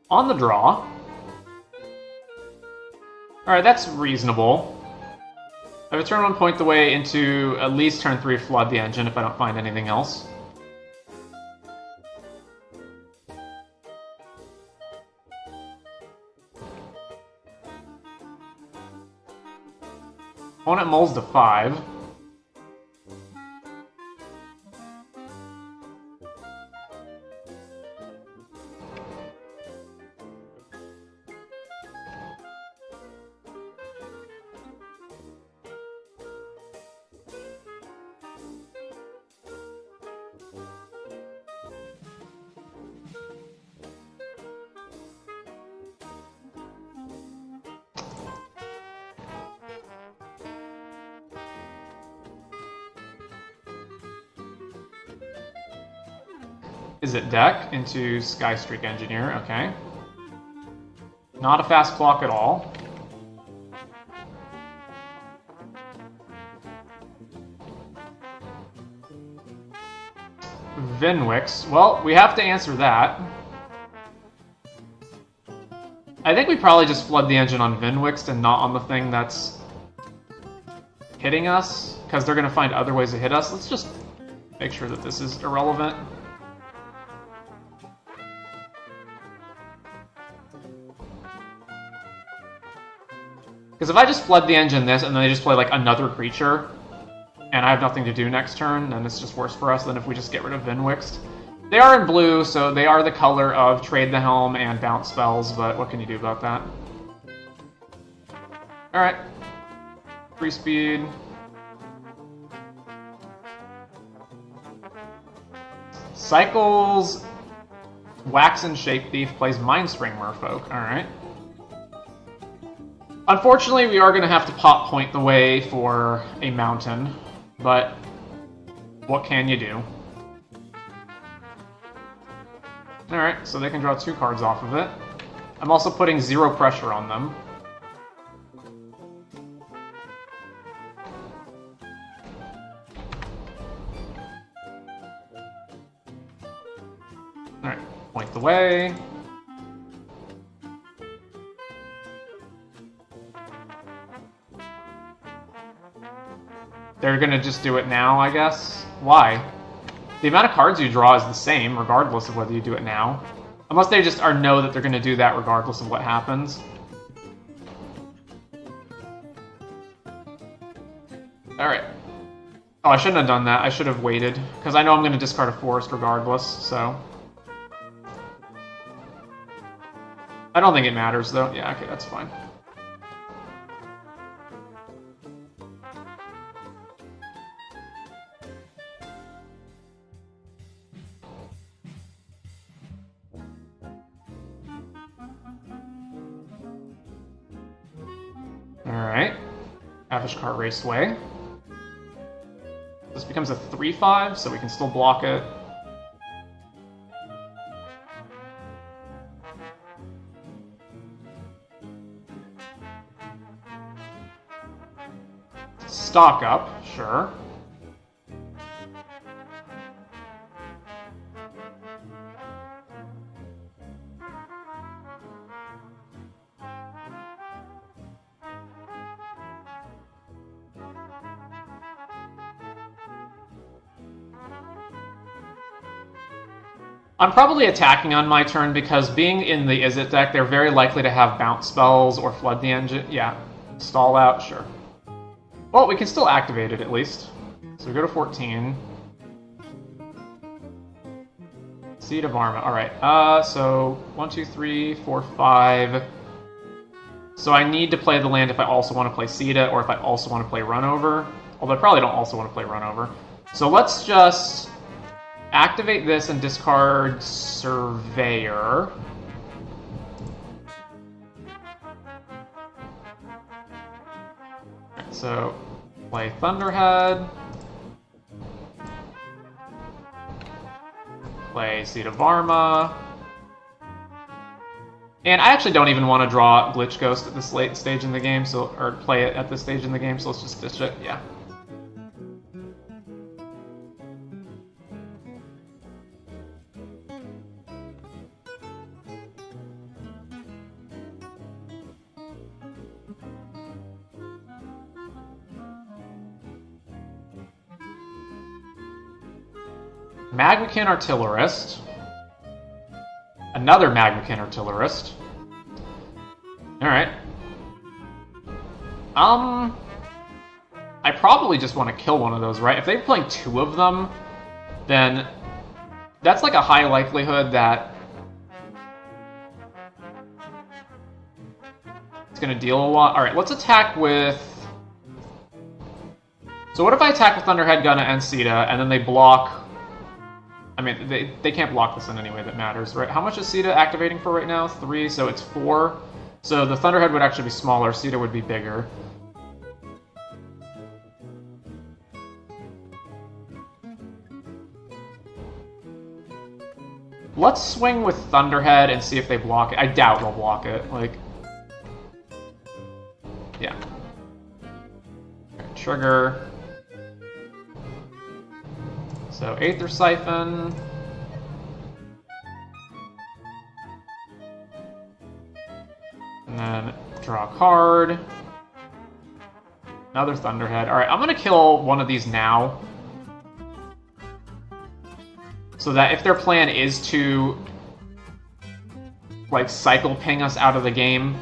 On the draw. Alright, that's reasonable. I return 1 point the way into at least turn 3 Flood the Engine if I don't find anything else. Opponent mulls to 5. Is it deck into Skystreak Engineer? Okay. Not a fast clock at all. Vinwix. Well, we have to answer that. I think we probably just flood the engine on Vinwix and not on the thing that's hitting us, because they're going to find other ways to hit us. Let's just make sure that this is irrelevant. Because if I just flood the engine this, and then they just play, like, another creature, and I have nothing to do next turn, then it's just worse for us than if we just get rid of Vinwixt. They are in blue, so they are the color of Trade the Helm and Bounce spells, but what can you do about that? Alright. Free speed. Cycles Waxen Shape Thief, plays Mindspring Merfolk. Alright. Unfortunately, we are going to have to pop point the way for a mountain, but what can you do? Alright, so they can draw 2 cards off of it. I'm also putting 0 pressure on them. Alright, point the way. They're gonna just do it now, I guess. Why? The amount of cards you draw is the same, regardless of whether you do it now. Unless they just know that they're gonna do that regardless of what happens. Alright. Oh, I shouldn't have done that. I should have waited. Because I know I'm gonna discard a forest regardless, so... I don't think it matters, though. Yeah, okay, that's fine. Alright. Avishkar Raceway. This becomes a 3/5, so we can still block it. Stock up, sure. I'm probably attacking on my turn because being in the Izzet deck, they're very likely to have bounce spells or flood the engine. Yeah, stall out, sure. Well, we can still activate it at least. So we go to 14. Seed of Arma. Alright, so 1, 2, 3, 4, 5. So I need to play the land if I also want to play Sita or if I also want to play Runover. Although I probably don't also want to play Runover. So let's just activate this and discard Surveyor. Right, so play Thunderhead. Play Seed of Arma. And I actually don't even want to draw Glitch Ghost at this late stage in the game, so or play it at this stage in the game, so let's just ditch it, yeah. Magmakin Artillerist. Another Magmakin Artillerist. Alright. I probably just want to kill one of those, right? If they're playing 2 of them, then that's like a high likelihood that it's going to deal a lot. Alright, let's attack with... So what if I attack with Thunderhead, Gunna, and Sita, and then they block... I mean, they can't block this in any way that matters, right? How much is Sita activating for right now? 3, so it's 4. So the Thunderhead would actually be smaller, Sita would be bigger. Let's swing with Thunderhead and see if they block it. I doubt they'll block it, like... Yeah. Right, trigger... So, Aether Siphon. And then draw a card. Another Thunderhead. Alright, I'm gonna kill one of these now. So that if their plan is to, like, cycle ping us out of the game,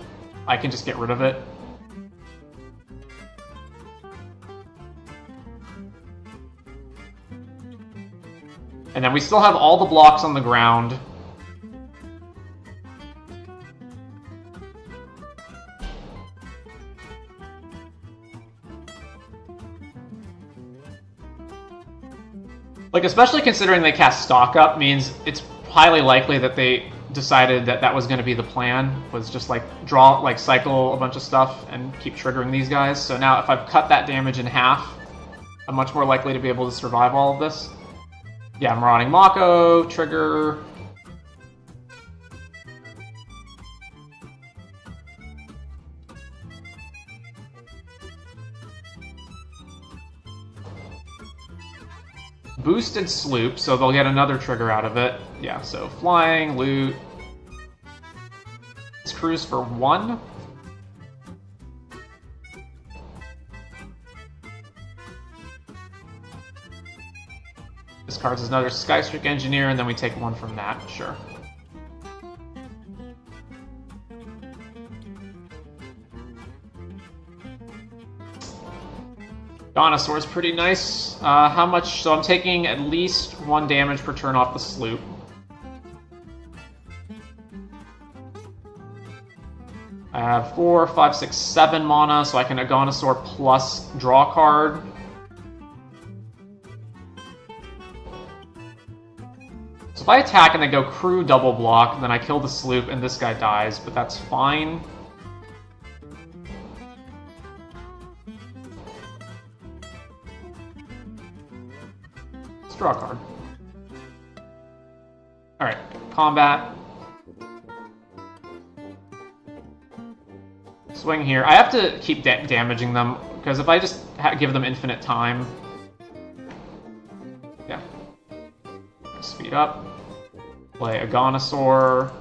I can just get rid of it. And then we still have all the blocks on the ground. Like, especially considering they cast Stock Up means it's highly likely that they decided that that was going to be the plan, was just like draw, like cycle a bunch of stuff and keep triggering these guys. So now if I've cut that damage in half, I'm much more likely to be able to survive all of this. Yeah, Marauding Mako, trigger. Boosted Sloop, so they'll get another trigger out of it. Yeah, so flying, loot. Let's cruise for 1. Discards another Skystreak Engineer, and then we take 1 from that, sure. Dinosaur's pretty nice. How much? So I'm taking at least 1 damage per turn off the sloop. I have 4, 5, 6, 7 mana, so I can Aganosaur plus draw card. So if I attack and they go crew double block, then I kill the sloop and this guy dies, but that's fine. Draw a card. Alright, combat. Swing here. I have to keep damaging them, because if I just give them infinite time... Yeah. Speed up. Play Aganosaur.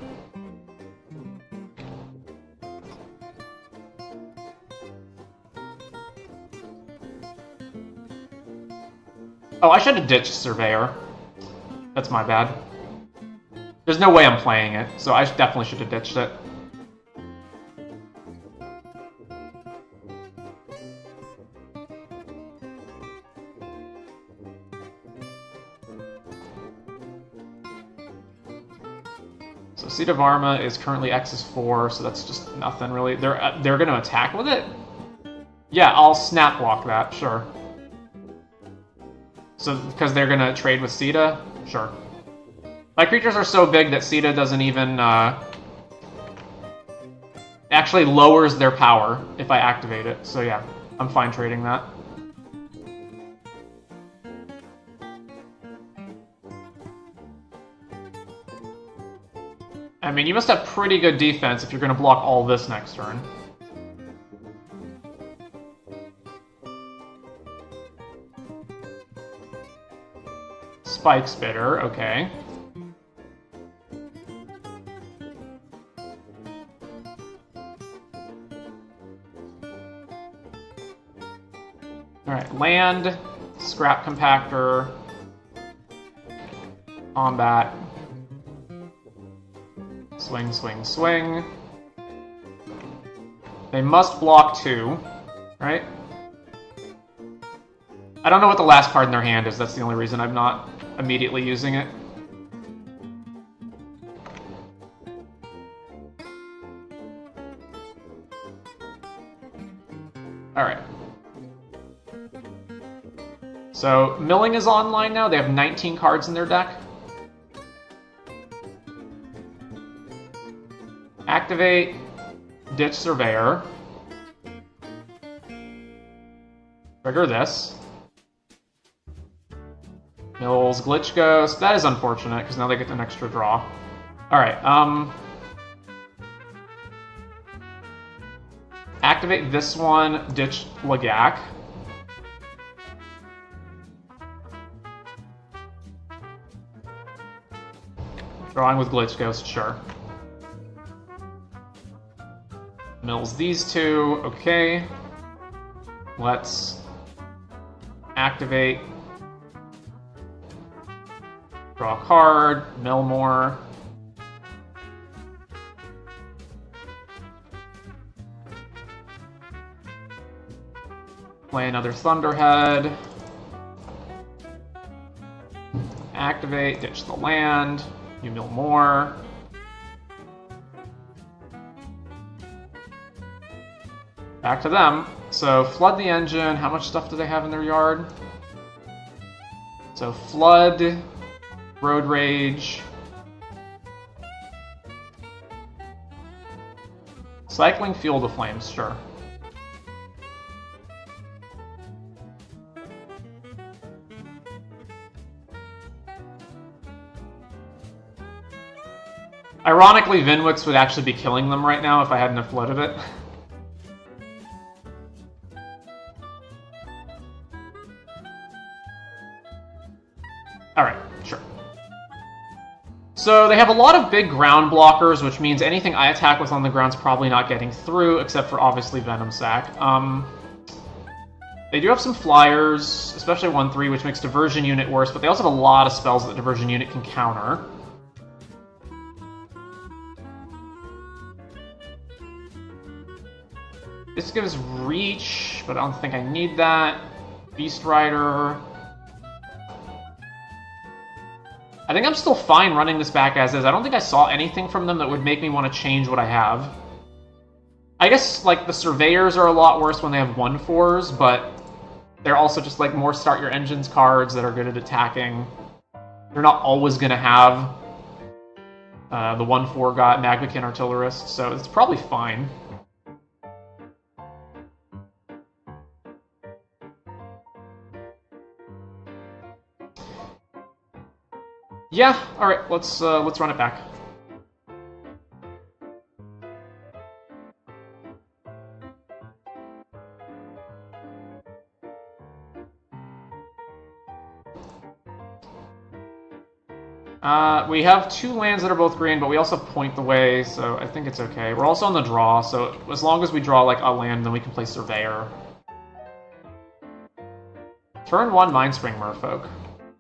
Oh, I should have ditched Surveyor. That's my bad. There's no way I'm playing it, so I definitely should have ditched it. So Seat of Arma is currently X is 4, so that's just nothing really. They're going to attack with it? Yeah, I'll snap block that, sure. So, because they're gonna trade with Sita? Sure. My creatures are so big that Sita doesn't even, actually lowers their power if I activate it. So yeah, I'm fine trading that. I mean, you must have pretty good defense if you're gonna block all this next turn. Spike Spitter, okay. Alright, land, Scrap Compactor, combat, swing, swing, swing. They must block 2, right? I don't know what the last card in their hand is, that's the only reason I'm not immediately using it. Alright. So, Milling is online now. They have 19 cards in their deck. Activate, ditch Surveyor. Trigger this. Mills, Glitch Ghost. That is unfortunate, because now they get an extra draw. Alright, activate this one, ditch Lagak. Drawing with Glitch Ghost, sure. Mills these two, okay. Let's activate. Draw a card, mill more. Play another Thunderhead. Activate, ditch the land, you mill more. Back to them. So flood the engine. How much stuff do they have in their yard? So flood, road rage, cycling fuel to flames, sure. Ironically, Vinwix would actually be killing them right now if I hadn't have flooded it. Alright, sure. So they have a lot of big ground blockers, which means anything I attack with on the ground's probably not getting through, except for obviously Venom Sac. They do have some flyers, especially 1-3, which makes Diversion Unit worse, but they also have a lot of spells that Diversion Unit can counter. This gives reach, but I don't think I need that. Beast Rider. I think I'm still fine running this back as is. I don't think I saw anything from them that would make me want to change what I have. I guess, like, the Surveyors are a lot worse when they have 1-4s, but they're also just, like, more Start Your Engines cards that are good at attacking. They're not always going to have the 1-4 got Magmakin Artillerist, so it's probably fine. Yeah, alright, let's run it back. We have 2 lands that are both green, but we also point the way, so I think it's okay. We're also on the draw, so as long as we draw like a land, then we can play Surveyor. Turn 1 Mindspring Merfolk.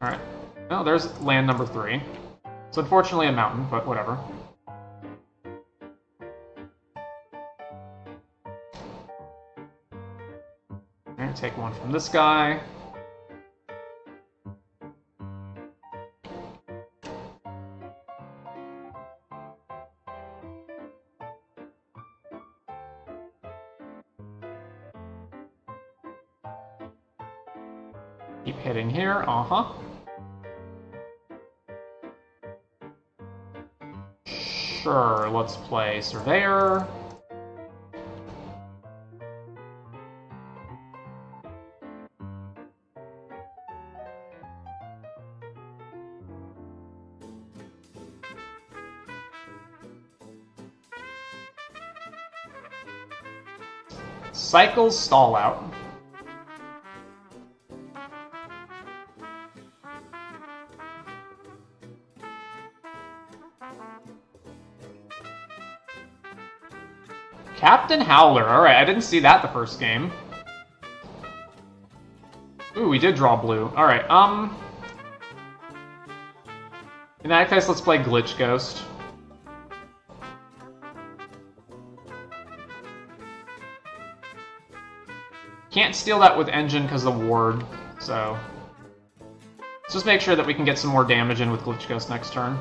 Alright. Oh, there's land number 3. It's unfortunately a mountain, but whatever. Alright, take 1 from this guy. Keep hitting here, Sure, let's play Surveyor. Cycles stall out. Captain Howler. Alright, I didn't see that the first game. Ooh, we did draw blue. Alright, in that case, let's play Glitch Ghost. Can't steal that with Engine because of the Ward, so... let's just make sure that we can get some more damage in with Glitch Ghost next turn.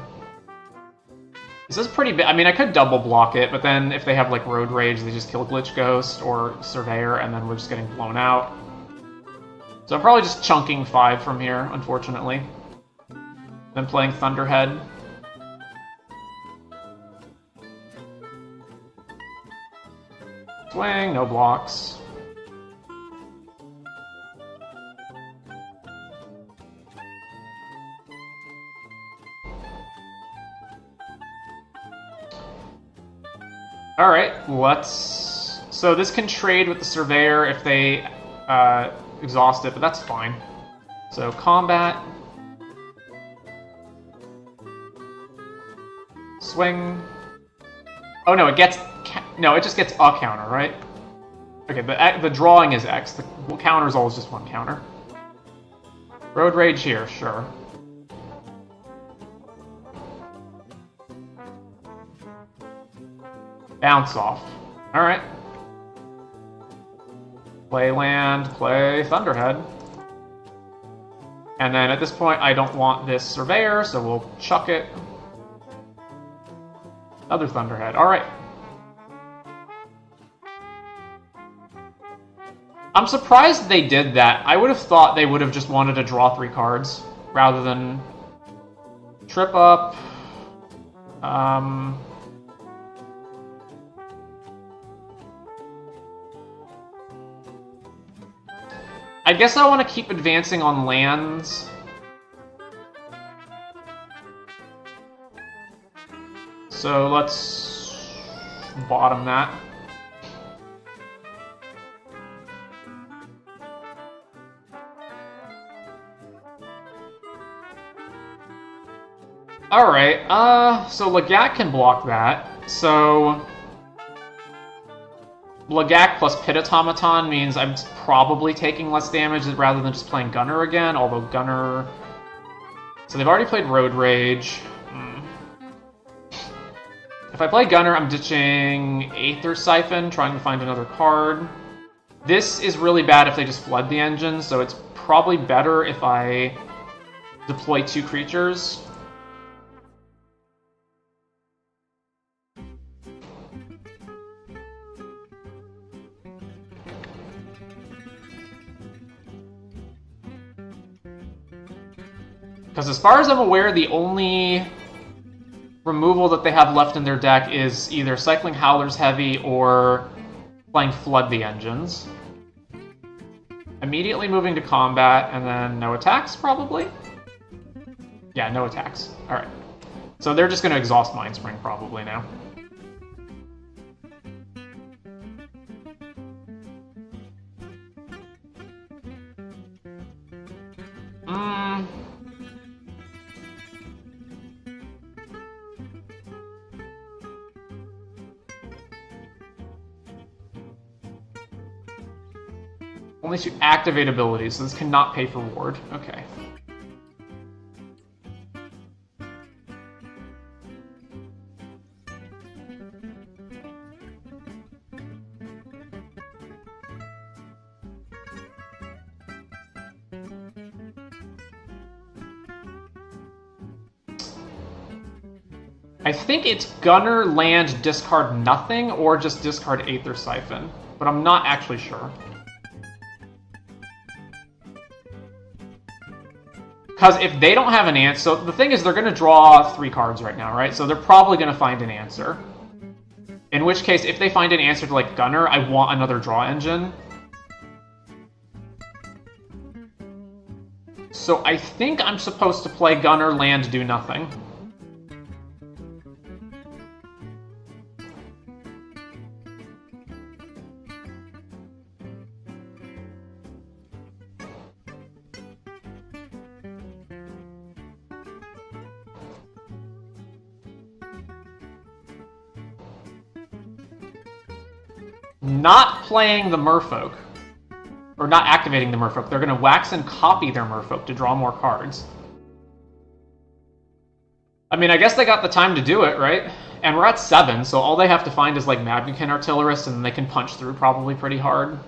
This is pretty big. I mean, I could double block it, but then if they have, like, Road Rage, they just kill Glitch Ghost or Surveyor, and then we're just getting blown out. So I'm probably just chunking 5 from here, unfortunately. Then playing Thunderhead. Swing, no blocks. Alright, let's... so this can trade with the Surveyor if they exhaust it, but that's fine. So, combat. Swing. Oh no, it gets... no, it just gets a counter, right? Okay, the drawing is X. The counter is always just 1 counter. Road Rage here, sure. Bounce off. Alright. Play land, play Thunderhead. And then at this point, I don't want this Surveyor, so we'll chuck it. Another Thunderhead. Alright. I'm surprised they did that. I would have thought they would have just wanted to draw 3 cards, rather than trip up. I guess I want to keep advancing on lands. So let's bottom that. Alright, so Lagak can block that. So Lagak plus Pit Automaton means I'm probably taking less damage rather than just playing Gunner again, although Gunner... So they've already played Road Rage. If I play Gunner, I'm ditching Aether Siphon, trying to find another card. This is really bad if they just flood the engine, so it's probably better if I deploy 2 creatures. Because as far as I'm aware, the only removal that they have left in their deck is either cycling Howler's Heavy or playing Flood the Engines. Immediately moving to combat, and then no attacks, probably? Yeah, no attacks. Alright. So they're just going to exhaust Mind Spring, probably, now. Only 2 activate abilities, so this cannot pay for ward. Okay. I think it's Gunner, land, discard nothing, or just discard Aether Siphon, but I'm not actually sure. Because if they don't have an answer... So the thing is, they're going to draw 3 cards right now, right? So they're probably going to find an answer. In which case, if they find an answer to, like, Gunner, I want another draw engine. So I think I'm supposed to play Gunner, land, do nothing. Not playing the Merfolk. Or not activating the Merfolk. They're going to wax and copy their Merfolk to draw more cards. I mean, I guess they got the time to do it, right? And we're at 7, so all they have to find is, like, Magnican Artillerist, and they can punch through probably pretty hard.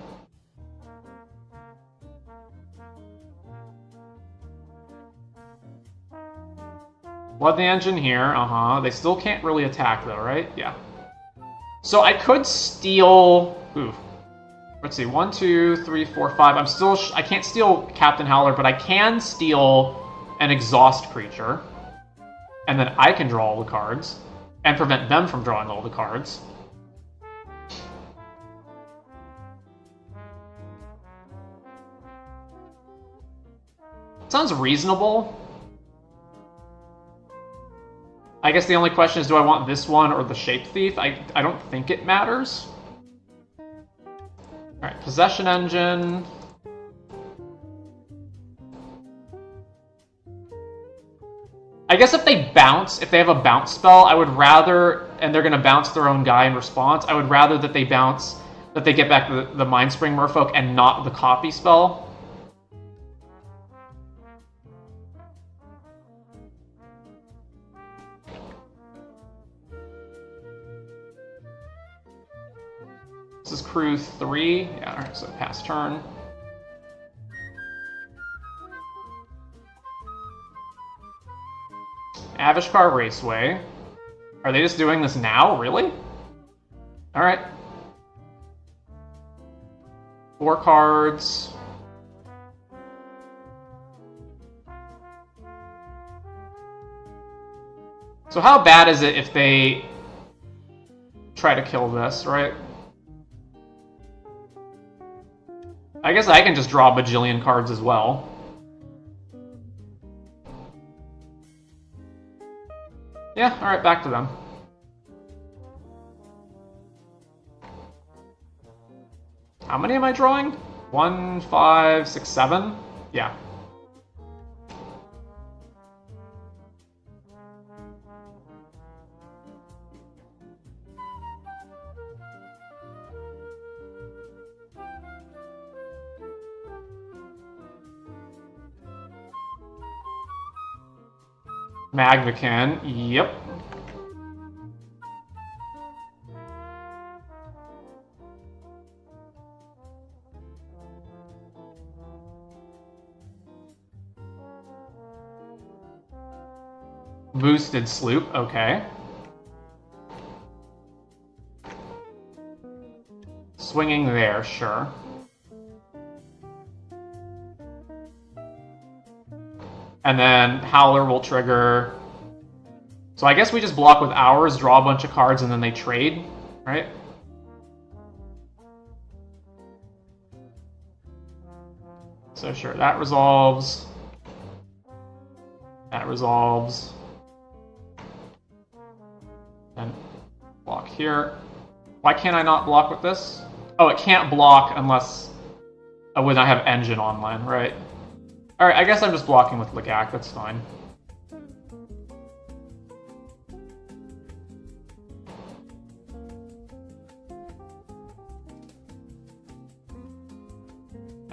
Flood the engine here, They still can't really attack, though, right? Yeah. So I could steal... Ooh. Let's see, 1, 2, 3, 4, 5. I'm still... I can't steal Captain Howler, but I can steal an exhaust creature. And then I can draw all the cards. And prevent them from drawing all the cards. Sounds reasonable. I guess the only question is, do I want this one or the Shape Thief? I don't think it matters. Alright, Possession Engine. I guess if they bounce, if they have a bounce spell, I would rather, and they're going to bounce their own guy in response, I would rather that they bounce, that they get back the Mind Spring Merfolk and not the copy spell. This is crew 3. Yeah, alright, so pass turn. Avishkar Raceway. Are they just doing this now? Really? Alright. 4 cards. So how bad is it if they try to kill this, right? I guess I can just draw a bajillion cards as well. Yeah, alright, back to them. How many am I drawing? 1, 5, 6, 7? Yeah. Magvacan, yep. Boosted Sloop, okay. Swinging there, sure. And then Howler will trigger. So I guess we just block with ours, draw a bunch of cards, and then they trade, right? So sure, that resolves. That resolves. And block here. Why can't I not block with this? Oh, it can't block unless... Oh, when I have Engine online, right? Alright, I guess I'm just blocking with Legak, that's fine.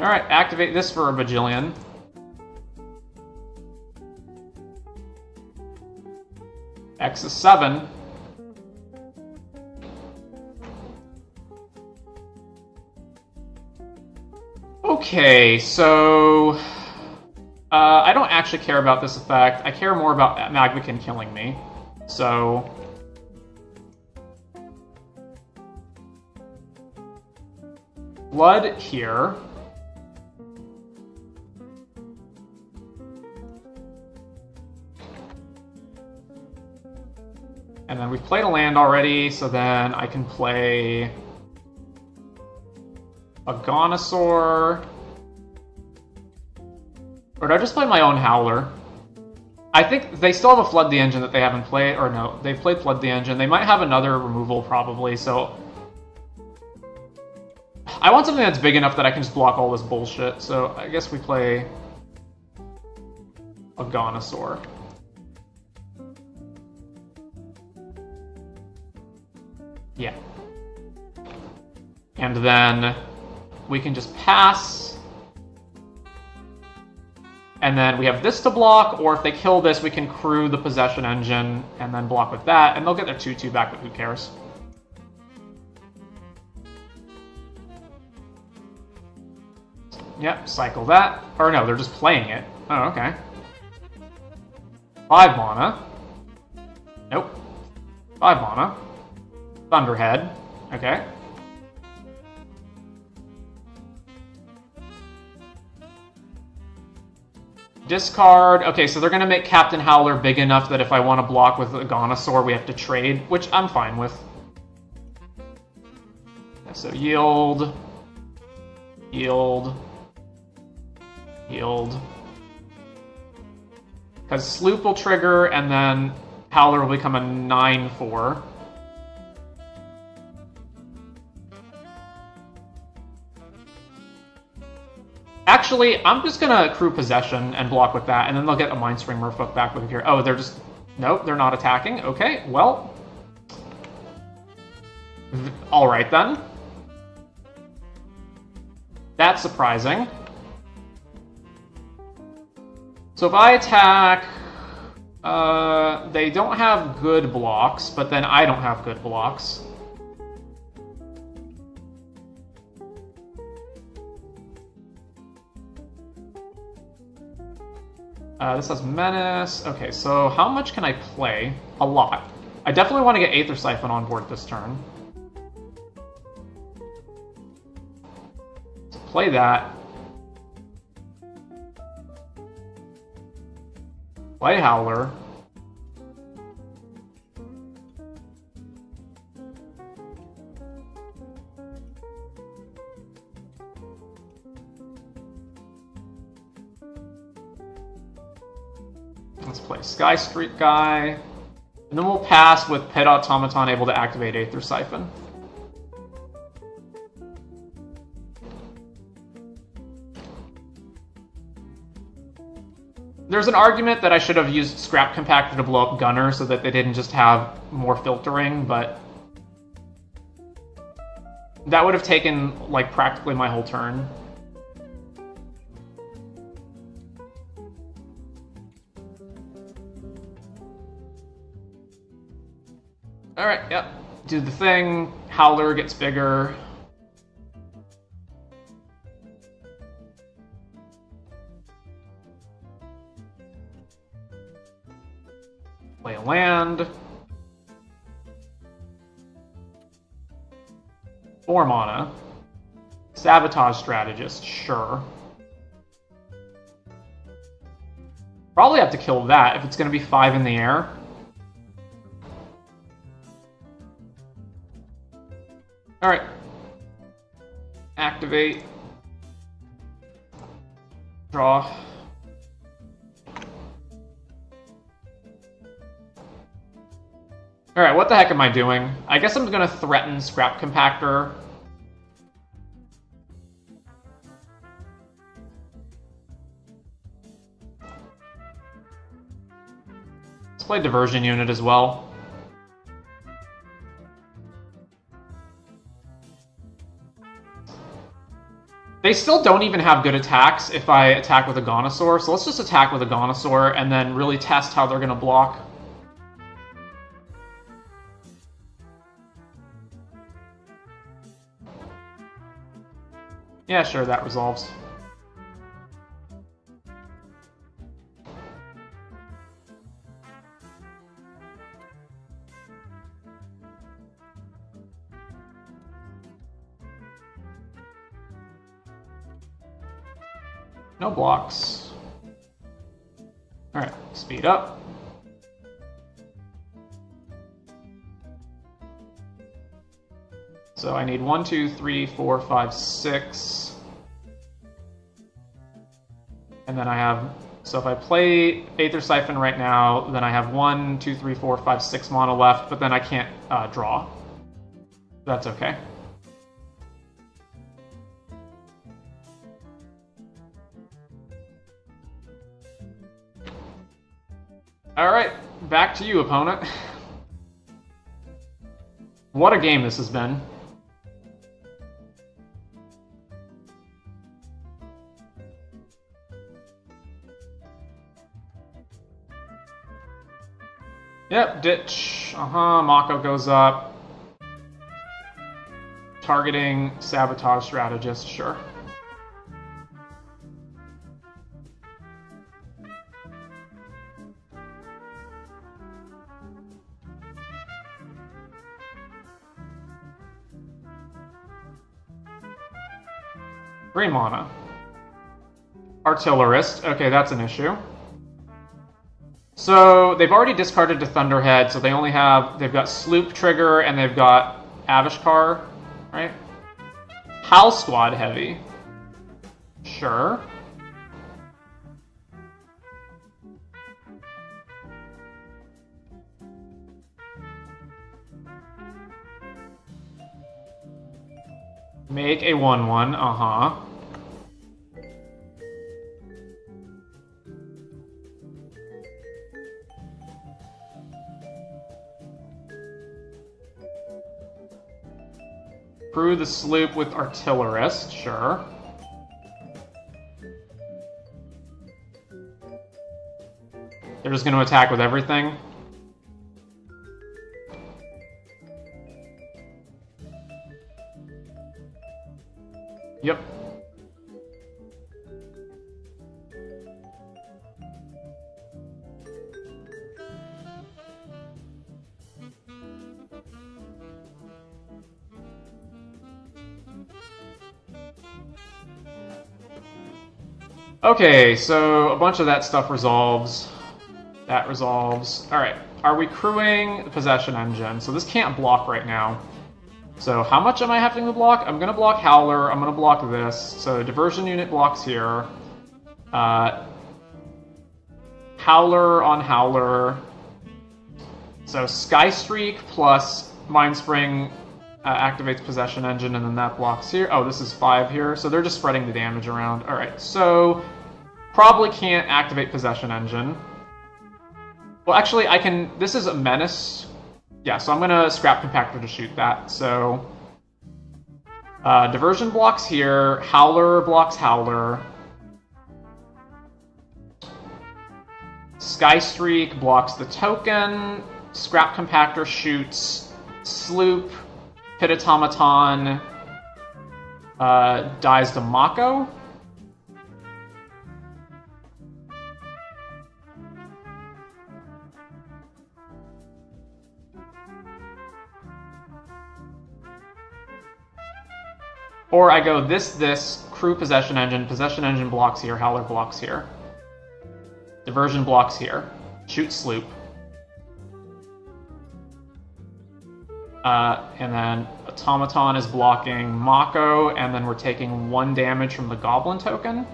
Alright, activate this for a bajillion. X is 7. Okay, so... I don't actually care about this effect. I care more about Magvacan killing me. So... Blood here. And then we've played a land already, so then I can play a Gonosaur. Or did I just play my own Howler? I think they still have a Flood the Engine that they haven't played, or no, they've played Flood the Engine. They might have another removal probably, so... I want something that's big enough that I can just block all this bullshit, so I guess we play a Gonosaur. Yeah. And then we can just pass. And then we have this to block, or if they kill this, we can crew the Possession Engine and then block with that, and they'll get their 2/2 back, but who cares? Yep, cycle that. Or no, they're just playing it. Oh, okay. 5 mana. Nope. 5 mana. Thunderhead. Okay. Discard. Okay, so they're going to make Captain Howler big enough that if I want to block with a Gonosaur, we have to trade, which I'm fine with. Yeah, so yield. Yield. Yield. Because Sloop will trigger, and then Howler will become a 9/4. Actually, I'm just gonna crew Possession and block with that, and then they'll get a Mindspring Merfolk back with here. Oh, they're just... Nope, they're not attacking. Okay, well... Alright then. That's surprising. So if I attack... they don't have good blocks, but then I don't have good blocks. This has Menace. Okay, so how much can I play? A lot. I definitely want to get Aether Siphon on board this turn. Let's play that. Play Howler. Let's play Sky Street Guy. And then we'll pass with Pet Automaton able to activate Aether Siphon. There's an argument that I should have used Scrap Compactor to blow up Gunner so that they didn't just have more filtering, but that would have taken, like, practically my whole turn. Alright, yep. Do the thing. Howler gets bigger. Play a land. 4 mana. Sabotage Strategist, sure. Probably have to kill that if it's going to be 5 in the air. Alright. Activate. Draw. Alright, what the heck am I doing? I guess I'm gonna threaten Scrap Compactor. Let's play Diversion Unit as well. They still don't even have good attacks if I attack with a Gonosaur, so let's just attack with a Gonosaur and then really test how they're gonna block. Yeah, sure, that resolves. No blocks. Alright, speed up. So I need 1, 2, 3, 4, 5, 6. And then I have, so if I play Aether Siphon right now, then I have 1, 2, 3, 4, 5, 6 mana left, but then I can't draw. That's okay. Alright, back to you, opponent. What a game this has been. Yep, ditch. Mako goes up. Targeting Sabotage Strategist, sure. Green mana. Artillerist. Okay, that's an issue. So they've already discarded to Thunderhead, so they only have, they've got Sloop Trigger and they've got Avishkar, right? Howl Squad Heavy. Sure. Make a 1/1, Crew the Sloop with Artillerist, sure. They're just going to attack with everything. Yep. Okay, so a bunch of that stuff resolves. That resolves. Alright, are we crewing the Possession Engine? So this can't block right now. So how much am I having to block? I'm going to block Howler, I'm going to block this. So Diversion Unit blocks here. Howler on Howler. So Sky Streak plus Mind Spring activates Possession Engine, and then that blocks here. Oh, this is 5 here, so they're just spreading the damage around. Alright, so probably can't activate Possession Engine. Well, actually, I can... This is a Menace. Yeah, so I'm going to Scrap Compactor to shoot that. So Diversion blocks here. Howler blocks Howler. Sky Streak blocks the token. Scrap Compactor shoots Sloop. Pit Automaton dies to Mako. Or I go this, crew Possession Engine blocks here, Howler blocks here. Diversion blocks here. Shoot Sloop. And then Automaton is blocking Mako, and then we're taking 1 damage from the Goblin token.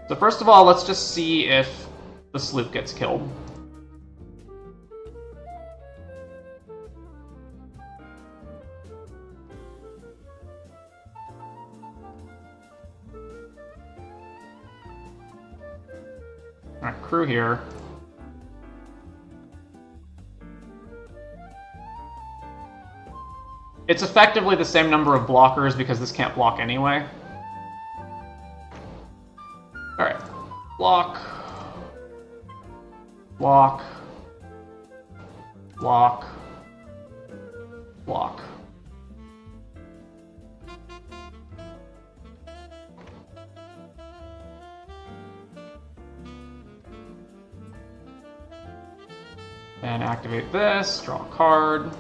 So first of all, let's just see if the Sloop gets killed. Alright, crew here. It's effectively the same number of blockers because this can't block anyway. Alright. Block. Block. Block. Block. And activate this, draw a card.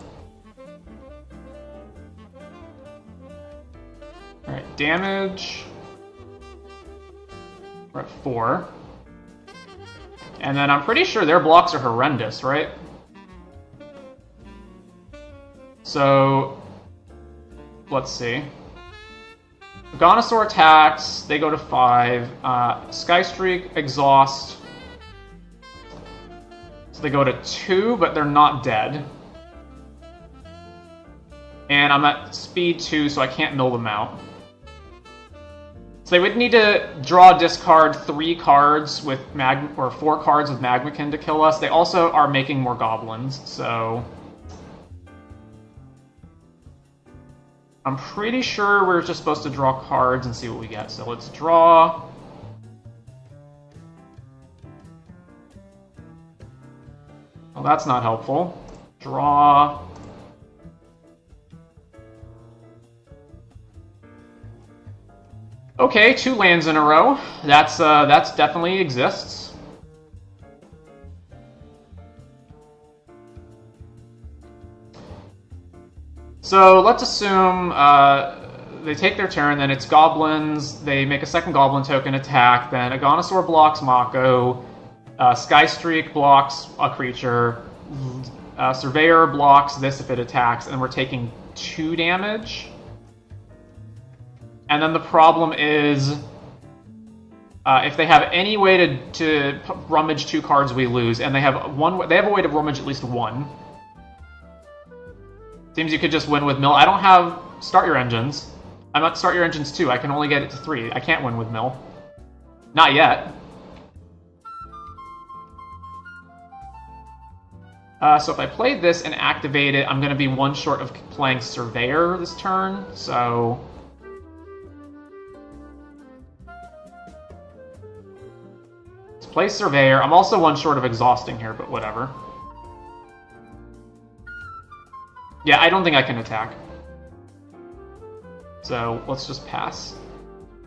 Alright, damage. We're at 4. And then I'm pretty sure their blocks are horrendous, right? So, let's see. Gonosaur attacks, they go to 5. Sky Streak, Exhaust. So they go to 2, but they're not dead. And I'm at speed 2, so I can't mill them out. So they would need to draw, discard 3 cards with 4 cards with Magmakin to kill us. They also are making more goblins, so I'm pretty sure we're just supposed to draw cards and see what we get. So let's draw. Well, that's not helpful. Draw. Okay, 2 lands in a row. That's definitely exists. So let's assume they take their turn, then it's goblins, they make a second goblin token attack, then Agonosaur blocks Mako, Sky Streak blocks a creature, Surveyor blocks this if it attacks, and we're taking 2 damage. And then the problem is, if they have any way to rummage 2 cards, we lose, and they have a way to rummage at least 1. Seems you could just win with mill. I don't have start your engines. I'm at start your engines 2. I can only get it to 3. I can't win with mill. Not yet. So if I play this and activate it, I'm going to be 1 short of playing Surveyor this turn, so let's play Surveyor. I'm also 1 short of exhausting here, but whatever. Yeah, I don't think I can attack. So let's just pass.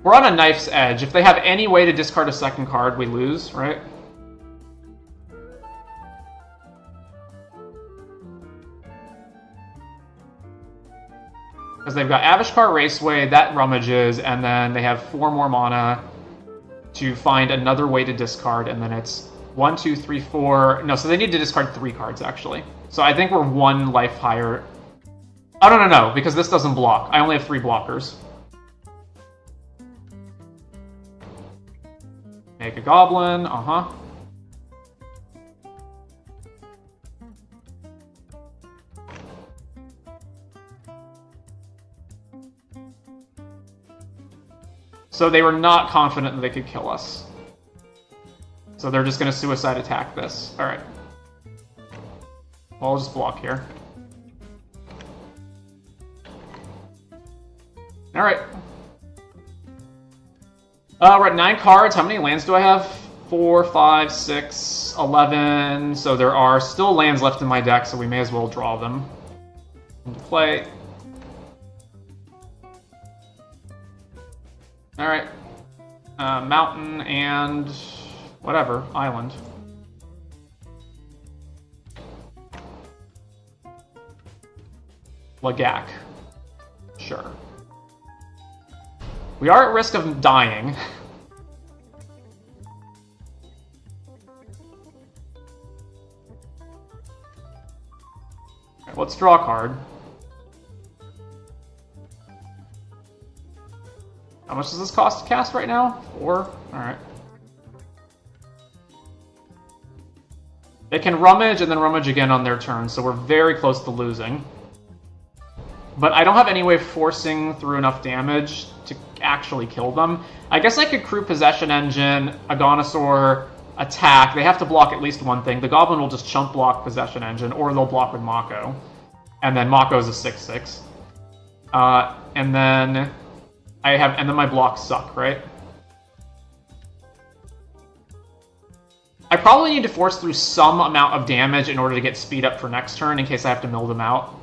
We're on a knife's edge. If they have any way to discard a second card, we lose, right? Because they've got Avishkar Raceway, that rummages, and then they have 4 more mana to find another way to discard, and then it's 1, 2, 3, 4. No, so they need to discard 3 cards, actually. So I think we're 1 life higher. Oh, no, because this doesn't block. I only have 3 blockers. Make a goblin, So they were not confident that they could kill us. So they're just going to suicide attack this. Alright. Well, I'll just block here. Alright. We're at 9 cards. How many lands do I have? 4, 5, 6, 11. So there are still lands left in my deck, so we may as well draw them into play. Alright. Mountain and whatever, island. Lagak. Sure. We are at risk of dying. Right, let's draw a card. How much does this cost to cast right now? 4? Alright. They can rummage and then rummage again on their turn, so we're very close to losing. But I don't have any way of forcing through enough damage to actually kill them. I guess I could crew Possession Engine, Agonisaur, attack. They have to block at least one thing. The Goblin will just chump block Possession Engine, or they'll block with Mako. And then Mako's a 6/6. And then my blocks suck, right? I probably need to force through some amount of damage in order to get speed up for next turn in case I have to mill them out.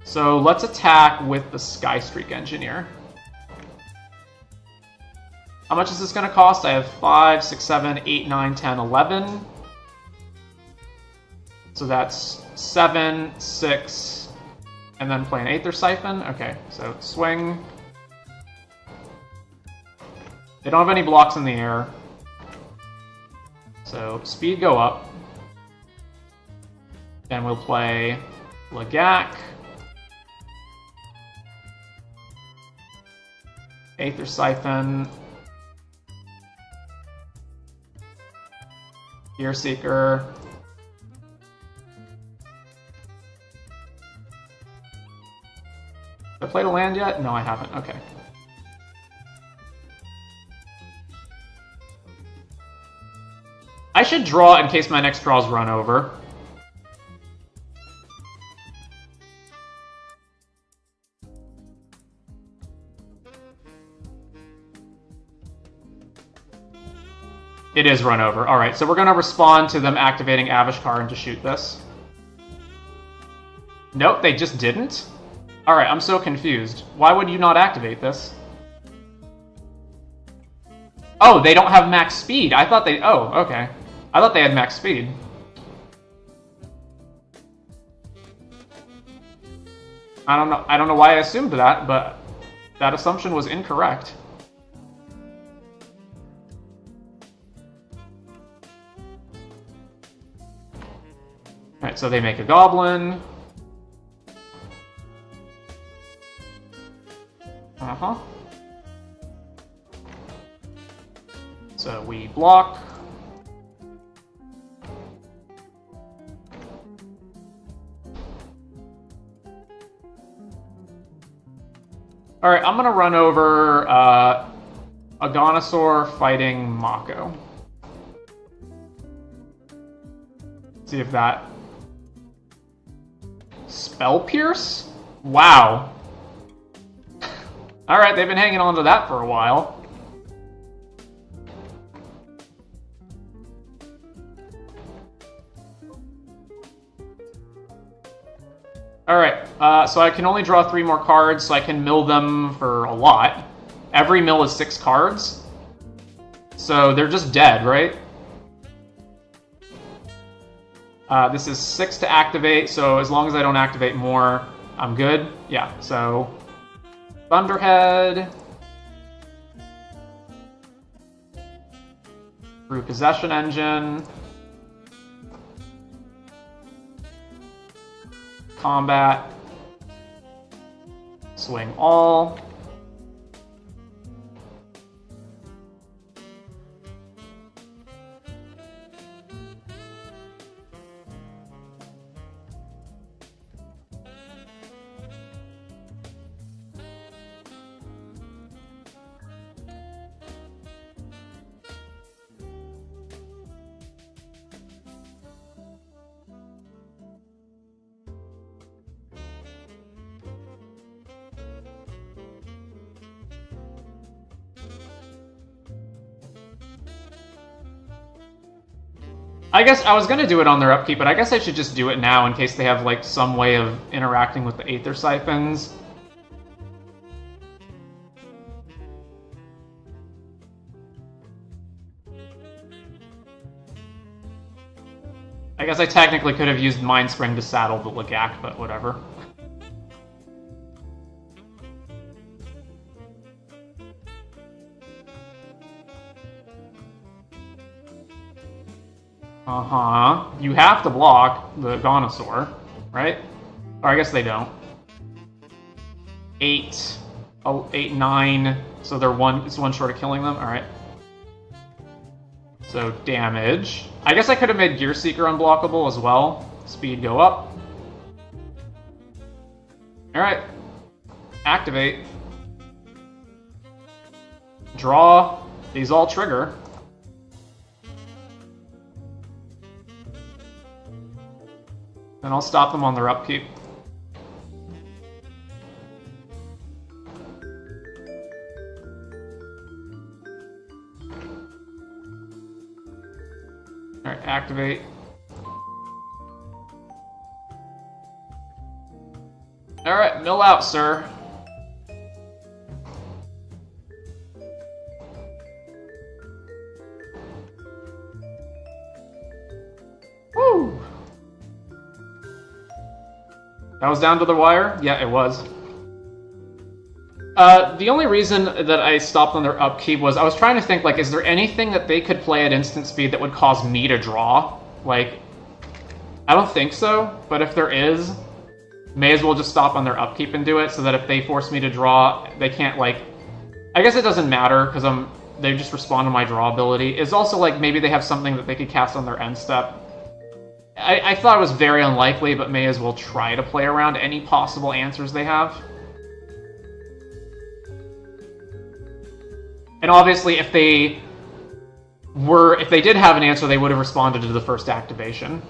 So let's attack with the Skystreak Engineer. How much is this going to cost? I have 5, 6, 7, 8, 9, 10, 11. So that's 7, 6, and then play an Aether Siphon. Okay, so swing. They don't have any blocks in the air. So speed go up. Then we'll play Lagak. Aether Siphon. Gear Seeker. Have I played a land yet? No, I haven't. Okay. I should draw in case my next draw's run over. It is run over. Alright, so we're going to respond to them activating Avishkar and to shoot this. Nope, they just didn't? Alright, I'm so confused. Why would you not activate this? Oh, they don't have max speed. I thought they... Oh, okay. I thought they had max speed. I don't know why I assumed that, but that assumption was incorrect. Alright, so they make a goblin. So we block. Alright, I'm gonna run over Agonisaur fighting Mako. See if that... Spell Pierce? Wow. Alright, they've been hanging on to that for a while. Alright, so I can only draw 3 more cards, so I can mill them for a lot. Every mill is 6 cards. So they're just dead, right? This is 6 to activate, so as long as I don't activate more, I'm good. Yeah, so Thunderhead. Through Possession Engine. Combat. Swing all. I guess I was going to do it on their upkeep, but I guess I should just do it now in case they have, like, some way of interacting with the Aether Siphons. I guess I technically could have used Mind Spring to saddle the Lagak, but whatever. Uh-huh. You have to block the Gonosaur, right? Or I guess they don't. 8. Oh, 8, 9. So they're it's one short of killing them? Alright. So damage. I guess I could have made Gear Seeker unblockable as well. Speed go up. Alright. Activate. Draw. These all trigger. And I'll stop them on their upkeep. Alright, activate. Alright, mill out, sir. Woo! That was down to the wire? Yeah, it was. The only reason that I stopped on their upkeep was I was trying to think, like, is there anything that they could play at instant speed that would cause me to draw? Like, I don't think so, but if there is, may as well just stop on their upkeep and do it, so that if they force me to draw, they can't, like... I guess it doesn't matter, because they just respond to my draw ability. It's also, like, maybe they have something that they could cast on their end step. I thought it was very unlikely, but may as well try to play around any possible answers they have. And obviously, if they did have an answer, they would have responded to the first activation.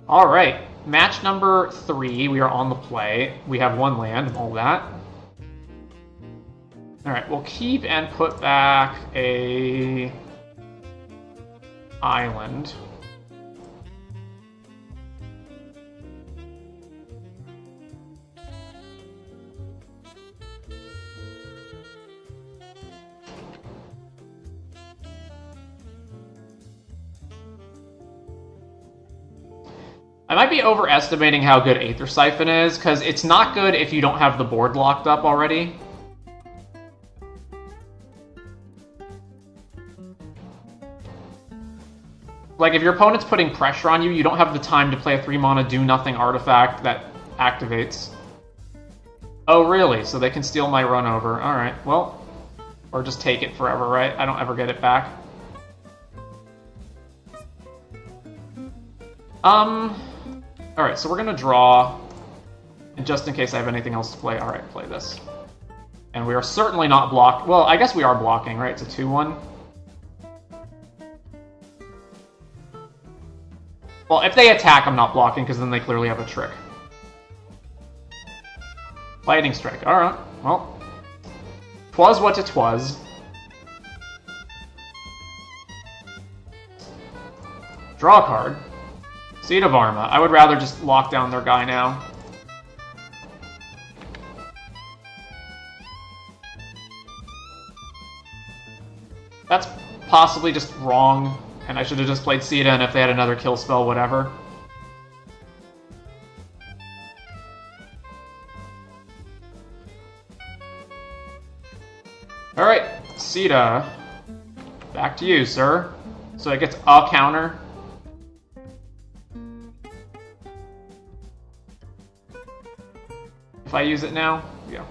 Alright, match number 3, we are on the play. We have 1 land, all that. Alright, we'll keep and put back a island. I might be overestimating how good Aether Siphon is, because it's not good if you don't have the board locked up already. Like, if your opponent's putting pressure on you, you don't have the time to play a 3-mana do-nothing artifact that activates. Oh, really? So they can steal my run over. Alright, well... Or just take it forever, right? I don't ever get it back. Alright, so we're gonna draw. And just in case I have anything else to play, alright, play this. And we are certainly not blocked. Well, I guess we are blocking, right? It's a 2-1. Well, if they attack, I'm not blocking, because then they clearly have a trick. Lightning Strike. Alright, well. 'Twas what it was. Draw a card. Seed of Arma. I would rather just lock down their guy now. That's possibly just wrong, and I should have just played Sita, and if they had another kill spell, whatever. Alright, Sita. Back to you, sir. So it gets a counter. If I use it now, yeah.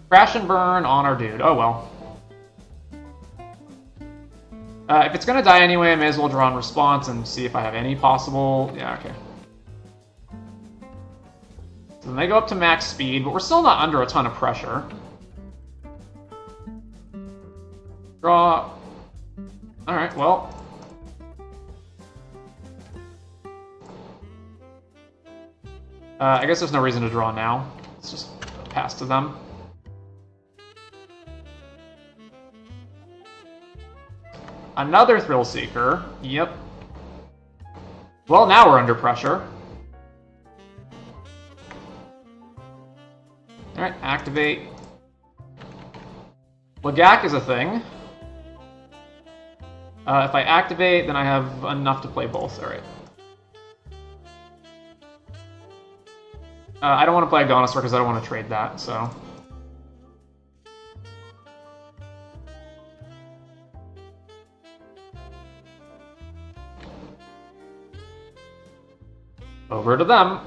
Crash and burn on our dude. Oh well. If it's gonna die anyway, I may as well draw in response and see if I have any possible... Yeah, okay. So then they go up to max speed, but we're still not under a ton of pressure. Draw... Alright, well... I guess there's no reason to draw now. Let's just pass to them. Another Thrill Seeker. Yep. Well, now we're under pressure. Alright, activate. Lagak is a thing. If I activate, then I have enough to play both. Alright. I don't want to play a Gonosaur because I don't want to trade that, so... Over to them.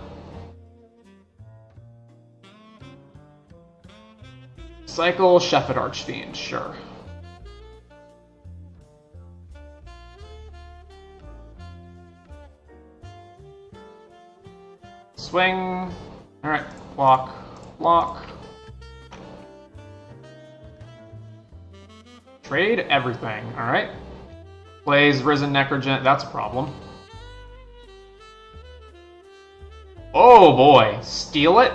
Cycle Shepherd Archfiend, sure. Swing. Alright, block, block. Trade everything, alright. Plays Risen Necrogen, that's a problem. Oh boy, steal it?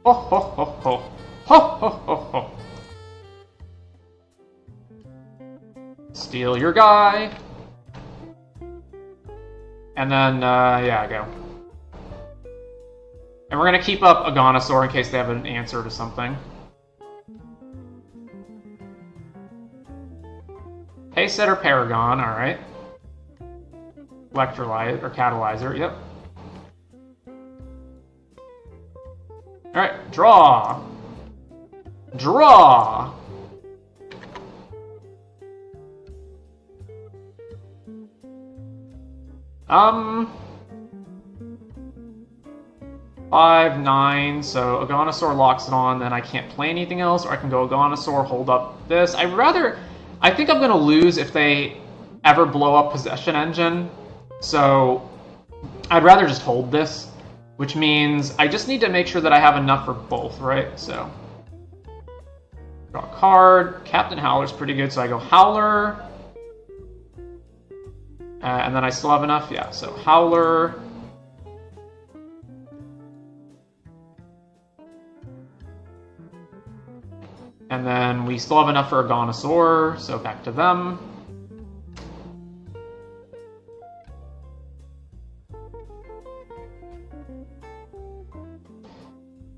Ho ho ho ho. Ho ho ho ho. Steal your guy. And then, yeah, go. And we're gonna keep up a Gonosaur in case they have an answer to something. Paysetter Paragon, alright. Electrolyte, or Catalyzer, yep. Alright, draw! Draw! Five, 9, so Agonosaur locks it on, then I can't play anything else, or I can go Agonosaur, hold up this. I think I'm gonna lose if they ever blow up Possession Engine, so I'd rather just hold this, which means I just need to make sure that I have enough for both, right? So, draw a card. Captain Howler's pretty good, so I go Howler. And then I still have enough, yeah, so Howler. And then we still have enough for a Gonosaur, so back to them.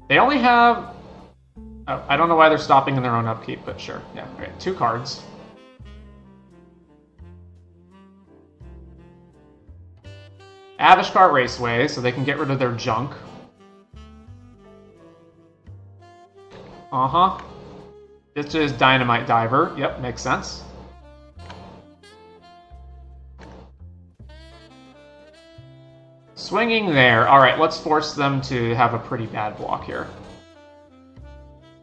They only have... Oh, I don't know why they're stopping in their own upkeep, but sure. Yeah, okay, 2 cards. Avishcart Raceway, so they can get rid of their junk. Uh-huh. This is Dynamite Diver. Yep, makes sense. swinging there. Alright, let's force them to have a pretty bad block here.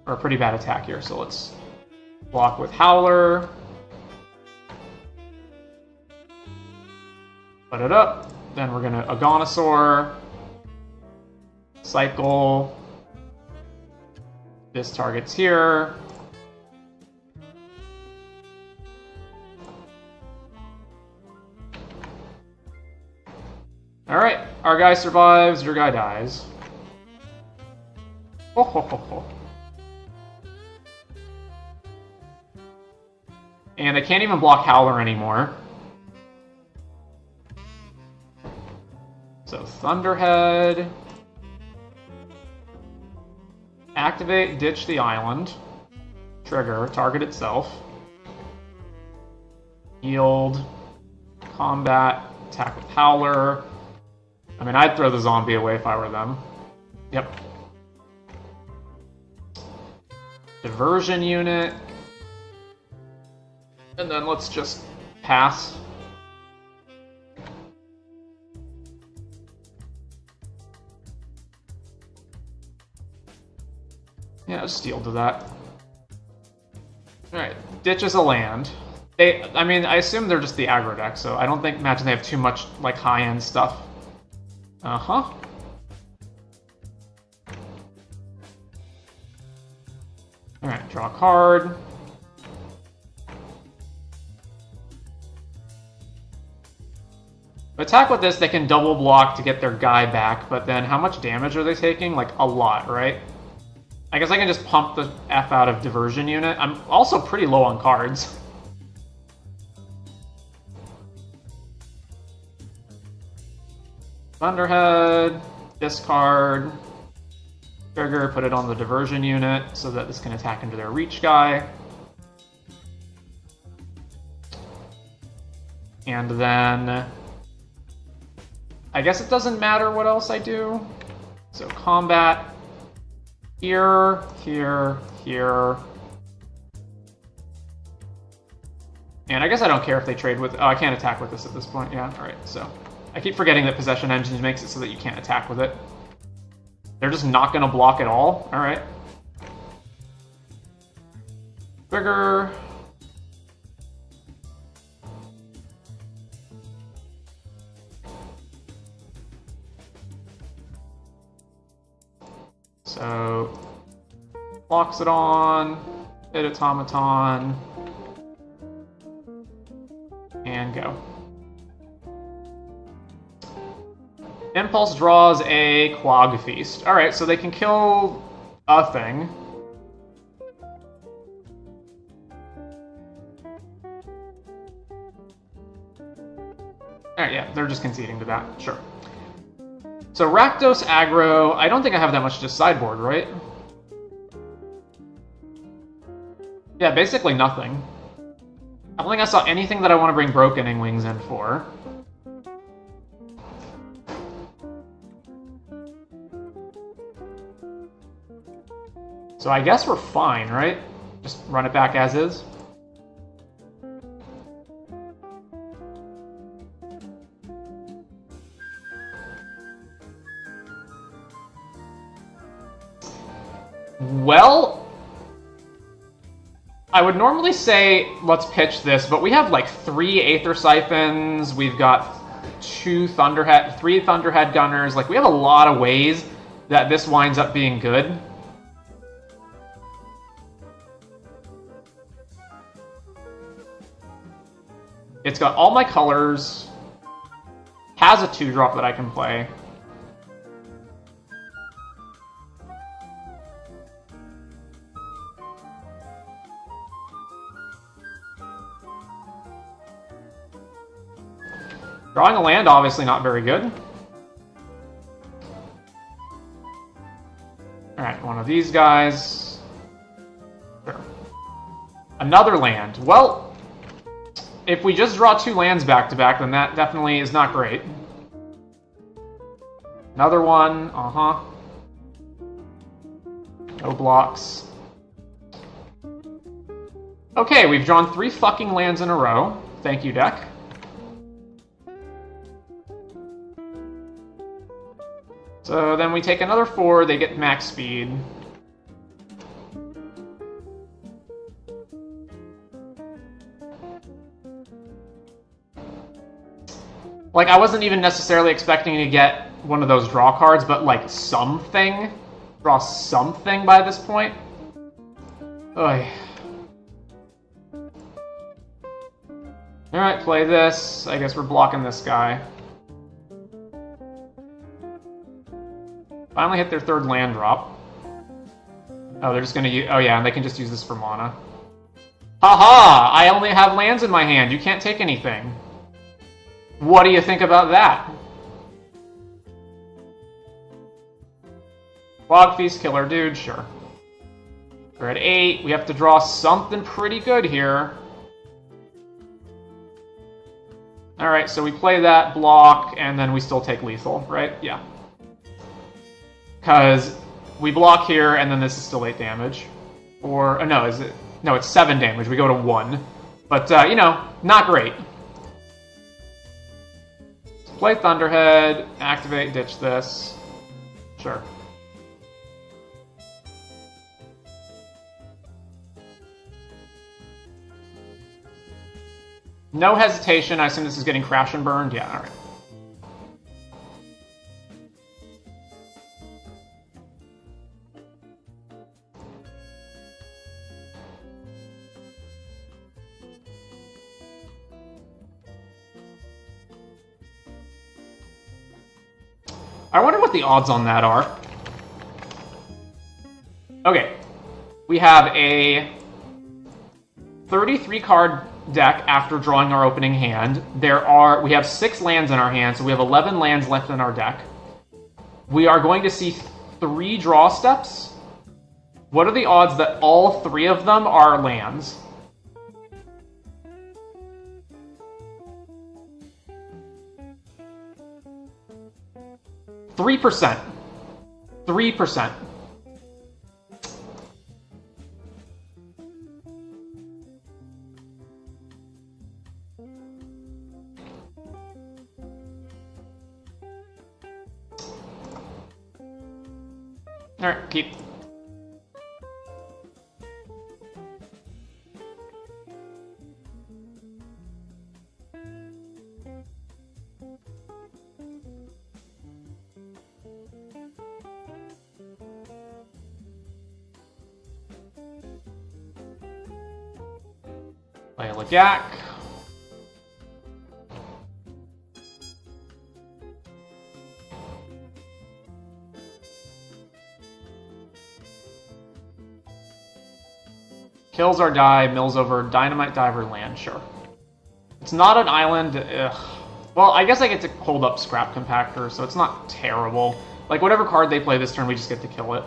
Or a pretty bad attack here, so let's block with Howler. Put it up. Then we're gonna Agonosaur. Cycle. This target's here. Alright, our guy survives, your guy dies. Ho ho ho ho. And I can't even block Howler anymore. So Thunderhead. Activate, ditch the island. Trigger, target itself. Yield. Combat, attack with Howler. I mean, I'd throw the zombie away if I were them. Yep. Diversion unit. And then let's just pass. Yeah, just steal to that. Alright, ditches a land. I mean, I assume they're just the aggro deck, so I don't imagine they have too much, like, high-end stuff. Uh-huh. Alright, draw a card. Attack with this, they can double block to get their guy back, but then how much damage are they taking? Like, a lot, right? I guess I can just pump the F out of Diversion Unit. I'm also pretty low on cards. Thunderhead, discard, trigger, put it on the Diversion Unit so that this can attack into their reach guy. And then I guess it doesn't matter what else I do. So combat, here, here, here. And I guess I don't care if they trade with... Oh, I can't attack with this at this point. Yeah, alright, so... I keep forgetting that Possession Engines makes it so that you can't attack with it. They're just not going to block at all? Alright. Trigger. So... Locks it on. Hit Automaton. And go. Impulse draws a Quag Feast. Alright, so they can kill a thing. Alright, yeah, they're just conceding to that. Sure. So Rakdos aggro, I don't think I have that much to sideboard, right? Yeah, basically nothing. I don't think I saw anything that I want to bring Brokening Wings in for. So I guess we're fine, right? Just run it back as is. Well, I would normally say let's pitch this, but we have like 3 Aether Siphons, we've got 3 Thunderhead Gunners, like we have a lot of ways that this winds up being good. It's got all my colors, has a 2-drop that I can play. Drawing a land, obviously not very good. Alright, one of these guys. Sure. Another land. Well, if we just draw 2 lands back-to-back, then that definitely is not great. Another one, uh-huh. No blocks. Okay, we've drawn 3 fucking lands in a row. Thank you, deck. So then we take another 4, they get max speed. Like, I wasn't even necessarily expecting to get one of those draw cards, but like something. Draw something by this point. Oy. Alright, play this. I guess we're blocking this guy. Finally hit their 3rd land drop. Oh, they're just gonna use... Oh yeah, and they can just use this for mana. Haha! I only have lands in my hand. You can't take anything. What do you think about that? Log Feast Killer, dude, sure. We're at 8. We have to draw something pretty good here. Alright, so we play that, block, and then we still take lethal, right? Yeah. Because we block here, and then this is still 8 damage. Or, no, is it? No, it's 7 damage. We go to 1. But, you know, not great. Play Thunderhead, activate, ditch this. Sure. No hesitation. I assume this is getting crash and burned. Yeah, alright. I wonder what the odds on that are. Okay. We have a 33 card deck after drawing our opening hand. We have 6 lands in our hand, so we have 11 lands left in our deck. We are going to see 3 draw steps. What are the odds that all 3 of them are lands? Three percent. 3%. Alright, keep. Play a Jack. Kills our die, mills over, dynamite diver, land, sure. It's not an island, ugh. Well, I guess I get to hold up Scrap Compactor, so it's not terrible. Like, whatever card they play this turn, we just get to kill it.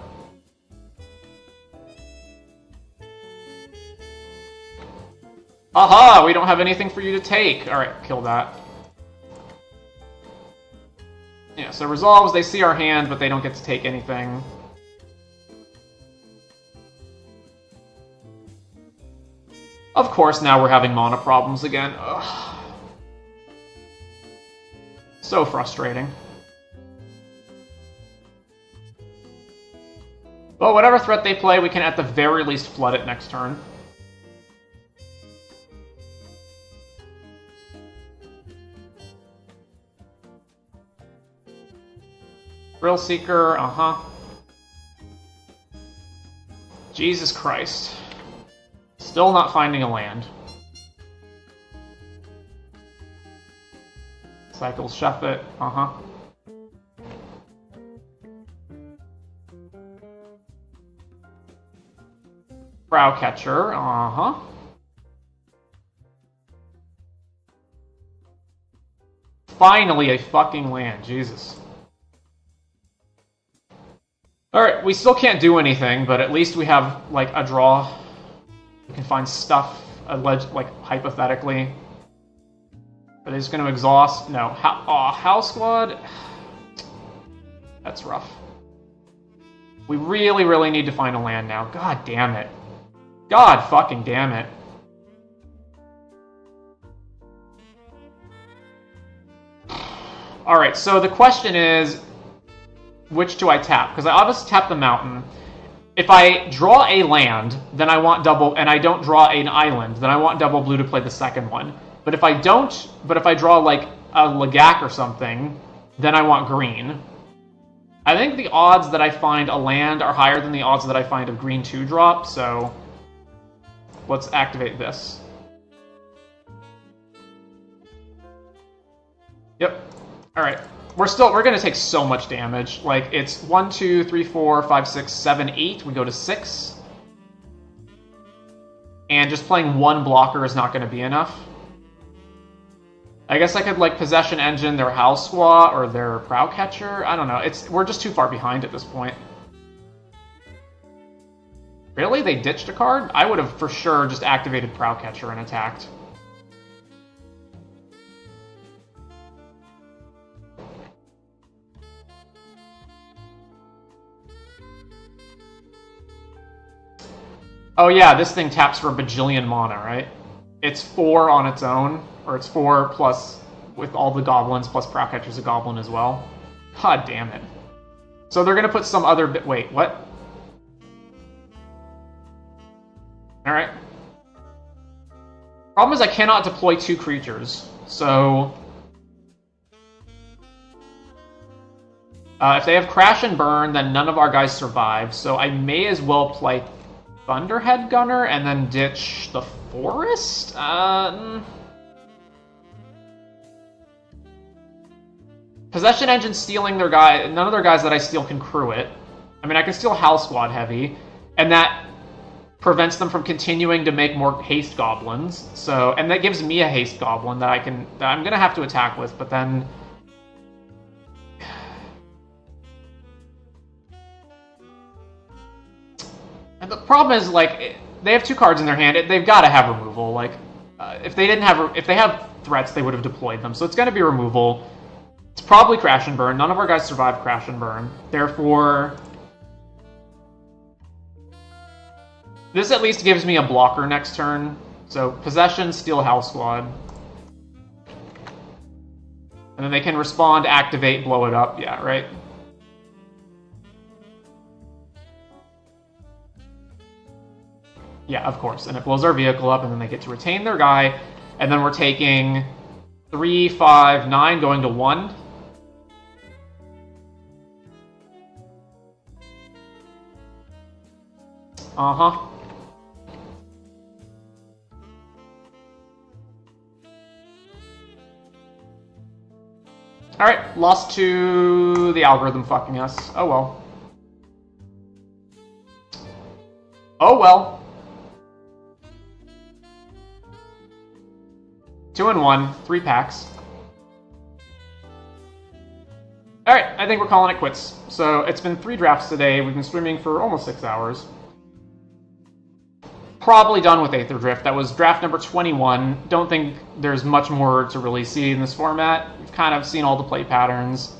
Aha! We don't have anything for you to take! Alright, kill that. Yeah, so resolves, they see our hand, but they don't get to take anything. Of course, now we're having mana problems again. Ugh. So frustrating. Well, whatever threat they play, we can at the very least flood it next turn. Thrill Seeker, uh-huh. Jesus Christ. Still not finding a land. Cycles Chef it, uh-huh. Brow Catcher, uh-huh. Finally a fucking land, Jesus. Alright, we still can't do anything, but at least we have, like, a draw. We can find stuff, like, hypothetically. Are they just going to exhaust? No. House Squad? That's rough. We really, really need to find a land now. God damn it. God fucking damn it. Alright, so the question is... which do I tap? Because I obviously tap the mountain. If I draw a land, then I want double, and I don't draw an island, then I want double blue to play the second one. But if I don't, if I draw like a Lagak or something, then I want green. I think the odds that I find a land are higher than the odds that I find a green 2-drop, so let's activate this. Yep. Alright. We're gonna take so much damage. Like, it's 1, 2, 3, 4, 5, 6, 7, 8. We go to 6. And just playing one blocker is not gonna be enough. I guess I could, like, Possession Engine their House Squaw or their Prow Catcher. I don't know. We're just too far behind at this point. Really? They ditched a card? I would have for sure just activated Prow Catcher and attacked. Oh yeah, this thing taps for a bajillion mana, right? It's 4 on its own, or it's 4 plus with all the goblins, plus Prow Catcher's a goblin as well. God damn it. So they're gonna put some other bit. Wait, what? Alright. Problem is I cannot deploy 2 creatures, so if they have Crash and Burn, then none of our guys survive, so I may as well play Thunderhead Gunner and then ditch the Forest? Possession Engine stealing their guy. None of their guys that I steal can crew it. I mean, I can steal House Squad Heavy, and that prevents them from continuing to make more haste goblins. So, and that gives me a haste goblin that I'm gonna have to attack with, but then and the problem is, like, they have 2 cards in their hand. They've got to have removal. Like, if they have threats, they would have deployed them. So it's going to be removal. It's probably Crash and Burn. None of our guys survive Crash and Burn. Therefore, this at least gives me a blocker next turn. So Possession, steal House Squad. And then they can respond, activate, blow it up. Yeah, right? Yeah, of course. And it blows our vehicle up, and then they get to retain their guy. And then we're taking 3, 5, 9, going to 1. Uh-huh. Alright, lost to the algorithm fucking us. Oh well. Oh well. 2 and 1, 3 packs. Alright, I think we're calling it quits. So it's been 3 drafts today. We've been streaming for almost 6 hours. Probably done with Aetherdrift. That was draft number 21. Don't think there's much more to really see in this format. We've kind of seen all the play patterns.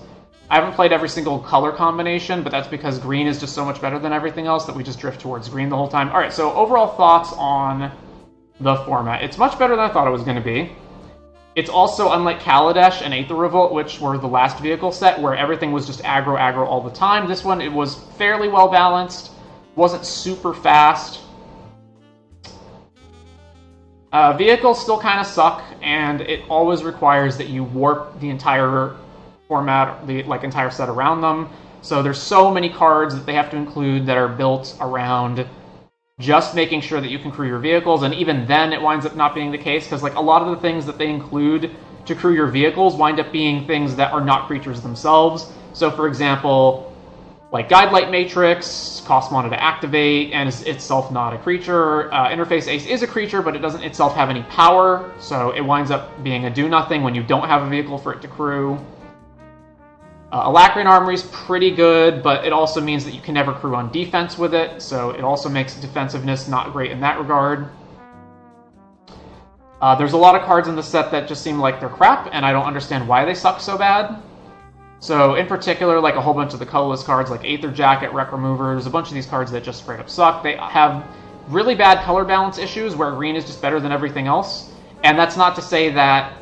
I haven't played every single color combination, but that's because green is just so much better than everything else that we just drift towards green the whole time. Alright, so overall thoughts on the format. It's much better than I thought it was going to be. It's also unlike Kaladesh and Aether Revolt, which were the last vehicle set, where everything was just aggro all the time. This one, it was fairly well balanced, wasn't super fast. Vehicles still kind of suck, and it always requires that you warp the entire format, the entire set around them. So there's so many cards that they have to include that are built around just making sure that you can crew your vehicles, and even then it winds up not being the case, because like a lot of the things that they include to crew your vehicles wind up being things that are not creatures themselves. So for example, like Guidelight Matrix costs mana to activate and is itself not a creature. Interface Ace is a creature, but it doesn't itself have any power, so it winds up being a do-nothing when you don't have a vehicle for it to crew. Alacrian Armory is pretty good, but it also means that you can never crew on defense with it, so it also makes defensiveness not great in that regard. There's a lot of cards in the set that just seem like they're crap, and I don't understand why they suck so bad. So in particular, like a whole bunch of the colorless cards like Aether Jacket, Wreck Remover, there's a bunch of these cards that just straight up suck. They have really bad color balance issues where green is just better than everything else, and that's not to say that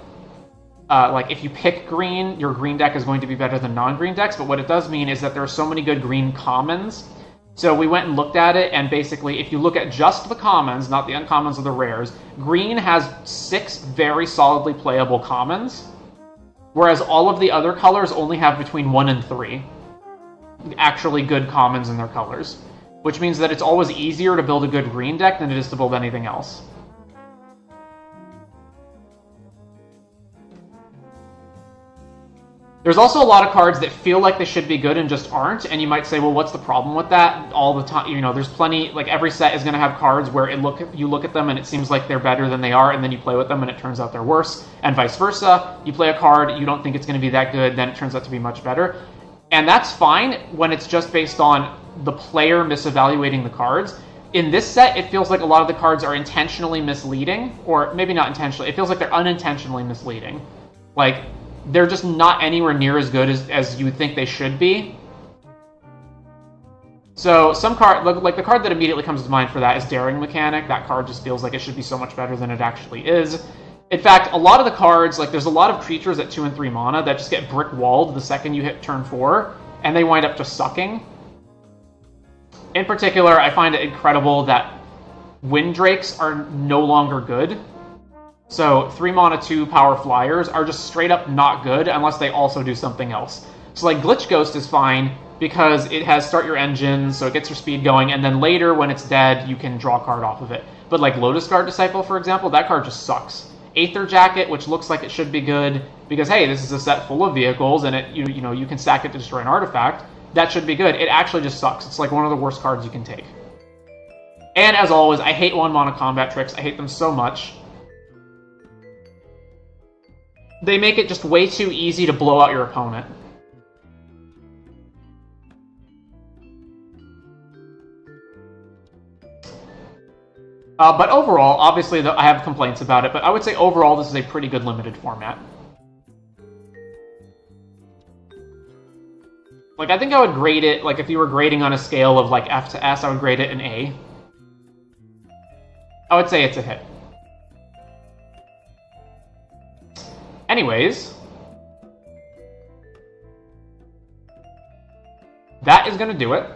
like if you pick green, your green deck is going to be better than non-green decks, but what it does mean is that there are so many good green commons. So we went and looked at it, and basically if you look at just the commons, not the uncommons or the rares, green has 6 very solidly playable commons, whereas all of the other colors only have between 1 and 3 actually good commons in their colors, which means that it's always easier to build a good green deck than it is to build anything else. There's also a lot of cards that feel like they should be good and just aren't, and you might say, well, what's the problem with that? All the time, you know, there's plenty, like every set is going to have cards where you look at them and it seems like they're better than they are, and then you play with them and it turns out they're worse, and vice versa. You play a card, you don't think it's going to be that good, then it turns out to be much better. And that's fine when it's just based on the player misevaluating the cards. In this set, it feels like a lot of the cards are intentionally misleading, or maybe not intentionally, it feels like they're unintentionally misleading. Like, they're just not anywhere near as good as you would think they should be. So some card, like the card that immediately comes to mind for that is Daring Mechanic. That card just feels like it should be so much better than it actually is. In fact, a lot of the cards, like there's a lot of creatures at 2 and 3 mana that just get brick-walled the second you hit turn 4, and they wind up just sucking. In particular, I find it incredible that Windrakes are no longer good. So 3 mana 2 power flyers are just straight up not good unless they also do something else. So like Glitch Ghost is fine because it has start your engine, so it gets your speed going, and then later when it's dead, you can draw a card off of it. But like Lotus Guard Disciple, for example, that card just sucks. Aether Jacket, which looks like it should be good because hey, this is a set full of vehicles and it you know you can stack it to destroy an artifact. That should be good. It actually just sucks. It's like one of the worst cards you can take. And as always, I hate 1 mana combat tricks. I hate them so much. They make it just way too easy to blow out your opponent. But overall, obviously I have complaints about it, but I would say overall this is a pretty good limited format. Like, I think I would grade it, like if you were grading on a scale of like F to S, I would grade it an A. I would say it's a hit. Anyways, that is going to do it.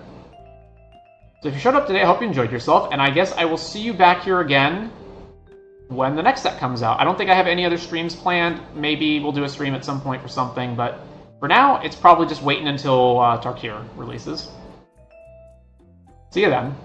So if you showed up today, I hope you enjoyed yourself, and I guess I will see you back here again when the next set comes out. I don't think I have any other streams planned. Maybe we'll do a stream at some point for something, but for now, it's probably just waiting until Tarkir releases. See you then.